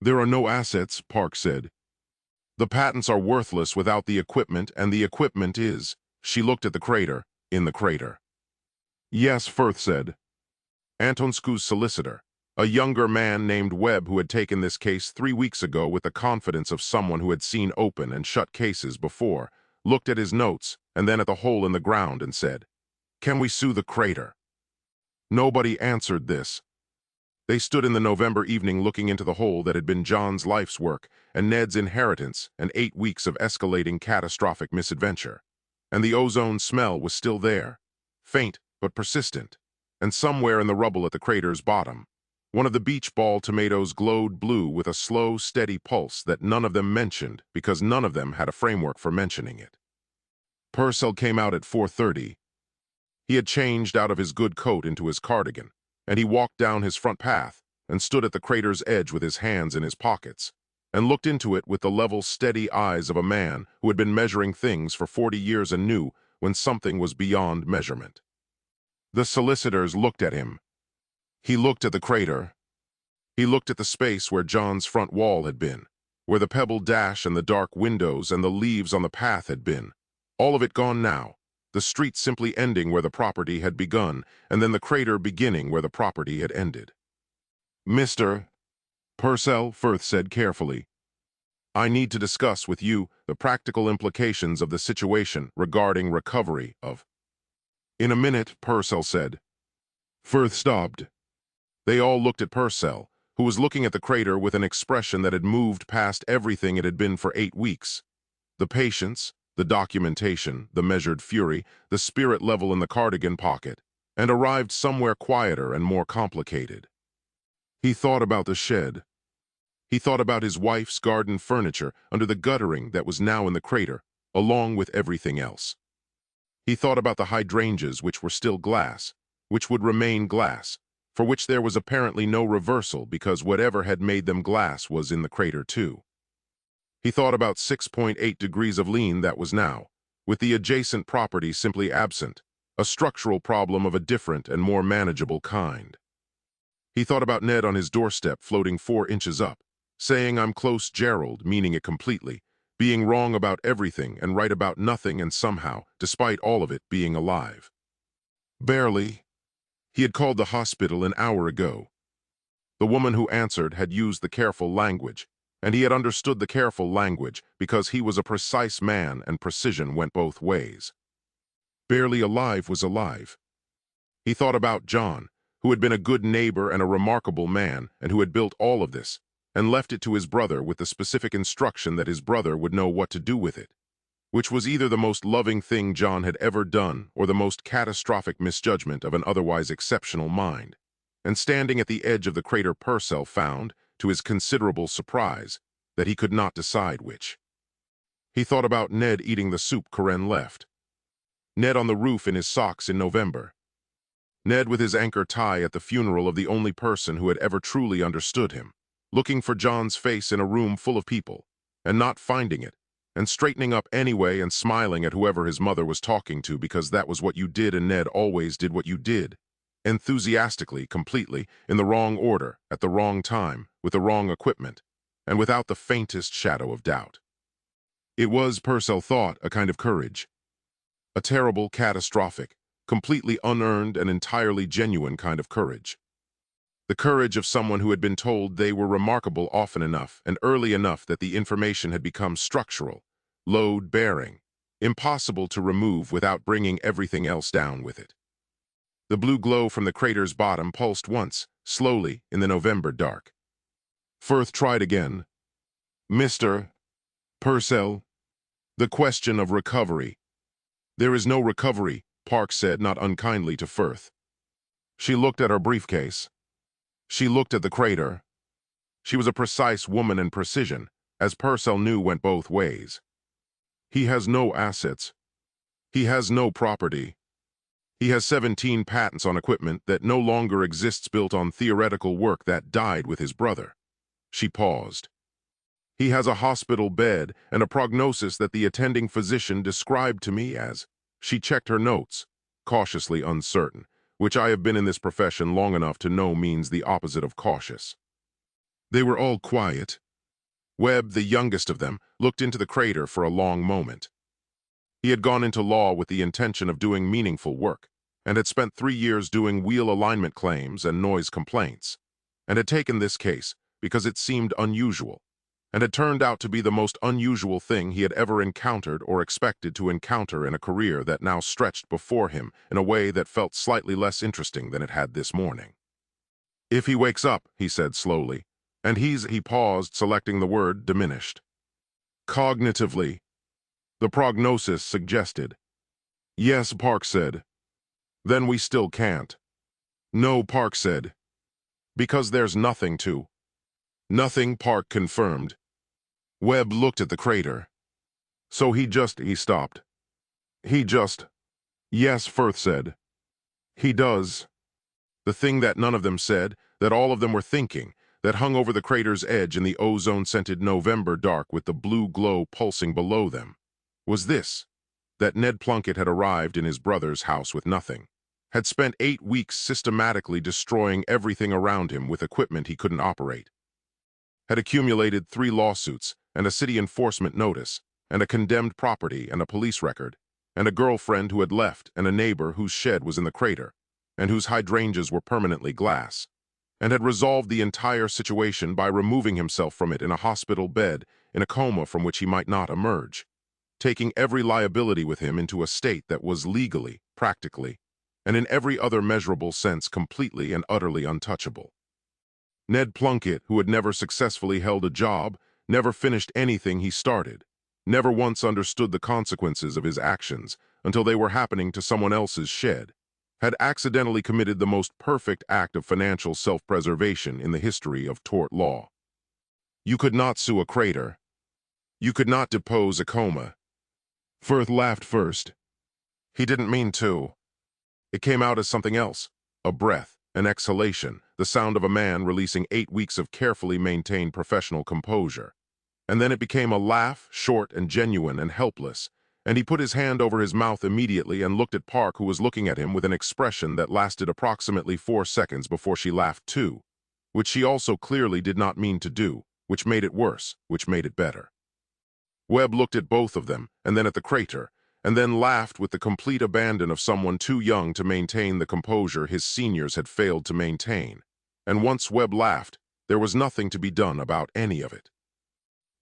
S2: "There are no assets," Park said. "The patents are worthless without the equipment, and the equipment is—" She looked at the crater, in the crater. "Yes," Firth said. Antonscu's solicitor, a younger man named Webb who had taken this case 3 weeks ago with the confidence of someone who had seen open and shut cases before, looked at his notes and then at the hole in the ground and said, "Can we sue the crater?" Nobody answered this. They stood in the November evening looking into the hole that had been John's life's work and Ned's inheritance and 8 weeks of escalating catastrophic misadventure. And the ozone smell was still there, faint but persistent, and somewhere in the rubble at the crater's bottom, one of the beach ball tomatoes glowed blue with a slow, steady pulse that none of them mentioned because none of them had a framework for mentioning it. Purcell came out at 4:30. He had changed out of his good coat into his cardigan, and he walked down his front path and stood at the crater's edge with his hands in his pockets, and looked into it with the level, steady eyes of a man who had been measuring things for 40 years and knew when something was beyond measurement. The solicitors looked at him. He looked at the crater. He looked at the space where John's front wall had been, where the pebble dash and the dark windows and the leaves on the path had been. All of it gone now, the street simply ending where the property had begun, and then the crater beginning where the property had ended. "Mr. Purcell," Firth said carefully, "I need to discuss with you the practical implications of the situation regarding recovery of—" "In a minute," Purcell said. Firth stopped. They all looked at Purcell, who was looking at the crater with an expression that had moved past everything it had been for 8 weeks. The patience, the documentation, the measured fury, the spirit level in the cardigan pocket, and arrived somewhere quieter and more complicated. He thought about the shed. He thought about his wife's garden furniture under the guttering that was now in the crater, along with everything else. He thought about the hydrangeas which were still glass, which would remain glass, for which there was apparently no reversal because whatever had made them glass was in the crater too. He thought about 6.8 degrees of lean that was now, with the adjacent property simply absent, a structural problem of a different and more manageable kind. He thought about Ned on his doorstep floating 4 inches up, saying I'm close Gerald, meaning it completely, being wrong about everything and right about nothing and somehow, despite all of it, being alive. Barely. He had called the hospital an hour ago. The woman who answered had used the careful language, and he had understood the careful language because he was a precise man and precision went both ways. Barely alive was alive. He thought about John, who had been a good neighbor and a remarkable man, and who had built all of this, and left it to his brother with the specific instruction that his brother would know what to do with it, which was either the most loving thing John had ever done or the most catastrophic misjudgment of an otherwise exceptional mind. And standing at the edge of the crater, Purcell found, to his considerable surprise, that he could not decide which. He thought about Ned eating the soup Karen left. Ned on the roof in his socks in November. Ned with his anchor tie at the funeral of the only person who had ever truly understood him, looking for John's face in a room full of people, and not finding it, and straightening up anyway and smiling at whoever his mother was talking to because that was what you did and Ned always did what you did. Enthusiastically, completely, in the wrong order, at the wrong time, with the wrong equipment, and without the faintest shadow of doubt. It was, Purcell thought, a kind of courage. A terrible, catastrophic, completely unearned and entirely genuine kind of courage. The courage of someone who had been told they were remarkable often enough and early enough that the information had become structural, load-bearing, impossible to remove without bringing everything else down with it. The blue glow from the crater's bottom pulsed once, slowly, in the November dark. Firth tried again. Mr. Purcell, the question of recovery. There is no recovery, Park said not unkindly to Firth. She looked at her briefcase. She looked at the crater. She was a precise woman and precision, as Purcell knew went both ways. He has no assets. He has no property. He has 17 patents on equipment that no longer exists built on theoretical work that died with his brother. She paused. He has a hospital bed and a prognosis that the attending physician described to me as, she checked her notes, cautiously uncertain, which I have been in this profession long enough to know means the opposite of cautious. They were all quiet. Webb, the youngest of them, looked into the crater for a long moment. He had gone into law with the intention of doing meaningful work, and had spent 3 years doing wheel alignment claims and noise complaints, and had taken this case because it seemed unusual, and had turned out to be the most unusual thing he had ever encountered or expected to encounter in a career that now stretched before him in a way that felt slightly less interesting than it had this morning. If he wakes up, he said slowly, and he paused, selecting the word diminished. Cognitively, the prognosis suggested. Yes, Park said. Then we still can't. No, Park said. Because there's nothing to. Nothing, Park confirmed. Webb looked at the crater. So he stopped. Yes, Firth said. He does. The thing that none of them said, that all of them were thinking, that hung over the crater's edge in the ozone-scented November dark with the blue glow pulsing below them, was this, that Ned Plunkett had arrived in his brother's house with nothing, had spent 8 weeks systematically destroying everything around him with equipment he couldn't operate, had accumulated 3 lawsuits and a city enforcement notice, and a condemned property and a police record, and a girlfriend who had left and a neighbor whose shed was in the crater, and whose hydrangeas were permanently glass, and had resolved the entire situation by removing himself from it in a hospital bed in a coma from which he might not emerge, taking every liability with him into a state that was legally, practically, and in every other measurable sense completely and utterly untouchable. Ned Plunkett, who had never successfully held a job, never finished anything he started, never once understood the consequences of his actions until they were happening to someone else's shed, had accidentally committed the most perfect act of financial self-preservation in the history of tort law. You could not sue a crater. You could not depose a coma. Firth laughed first. He didn't mean to. It came out as something else, a breath, an exhalation, the sound of a man releasing 8 weeks of carefully maintained professional composure. And then it became a laugh, short and genuine and helpless, and he put his hand over his mouth immediately and looked at Park, who was looking at him with an expression that lasted approximately 4 seconds before she laughed too, which she also clearly did not mean to do, which made it worse, which made it better. Webb looked at both of them, and then at the crater, and then laughed with the complete abandon of someone too young to maintain the composure his seniors had failed to maintain. And once Webb laughed, there was nothing to be done about any of it.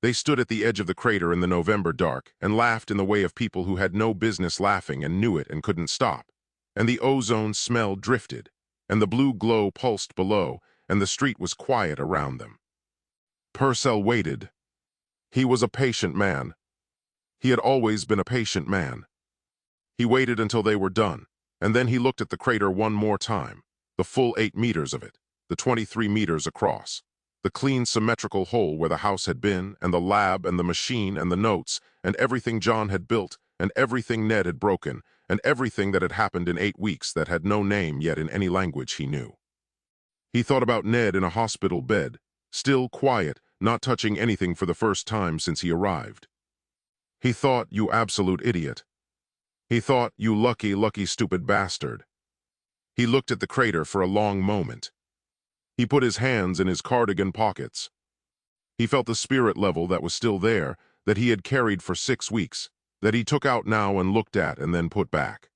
S2: They stood at the edge of the crater in the November dark and laughed in the way of people who had no business laughing and knew it and couldn't stop. And the ozone smell drifted, and the blue glow pulsed below, and the street was quiet around them. Purcell waited. He was a patient man. He had always been a patient man. He waited until they were done, and then he looked at the crater one more time, the full 8 meters of it, the 23 meters across, the clean symmetrical hole where the house had been, and the lab and the machine and the notes, and everything John had built, and everything Ned had broken, and everything that had happened in 8 weeks that had no name yet in any language he knew. He thought about Ned in a hospital bed, still quiet, not touching anything for the first time since he arrived. He thought, you absolute idiot. He thought, you lucky, lucky stupid bastard. He looked at the crater for a long moment. He put his hands in his cardigan pockets. He felt the spirit level that was still there, that he had carried for 6 weeks, that he took out now and looked at and then put back.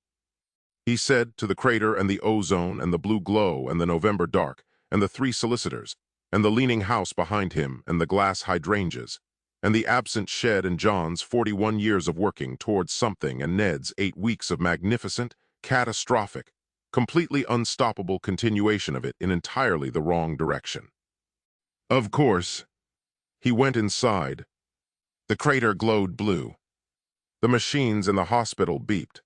S2: He said to the crater and the ozone and the blue glow and the November dark and the 3 solicitors and the leaning house behind him and the glass hydrangeas and the absent shed and John's 41 years of working towards something and Ned's 8 weeks of magnificent, catastrophic, completely unstoppable continuation of it in entirely the wrong direction. Of course, he went inside. The crater glowed blue. The machines in the hospital beeped.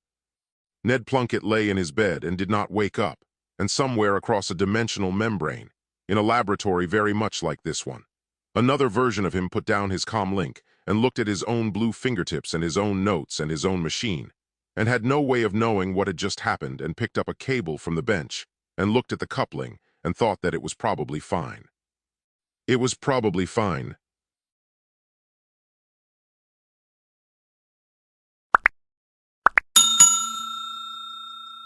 S2: Ned Plunkett lay in his bed and did not wake up, and somewhere across a dimensional membrane, in a laboratory very much like this one, another version of him put down his comm link and looked at his own blue fingertips and his own notes and his own machine, and had no way of knowing what had just happened and picked up a cable from the bench and looked at the coupling and thought that it was probably fine. It was probably fine.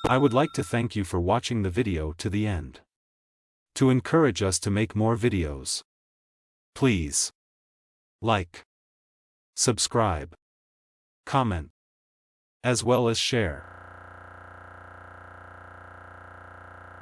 S3: I would like to thank you for watching the video to the end. To encourage us to make more videos, please like, subscribe, comment, as well as share.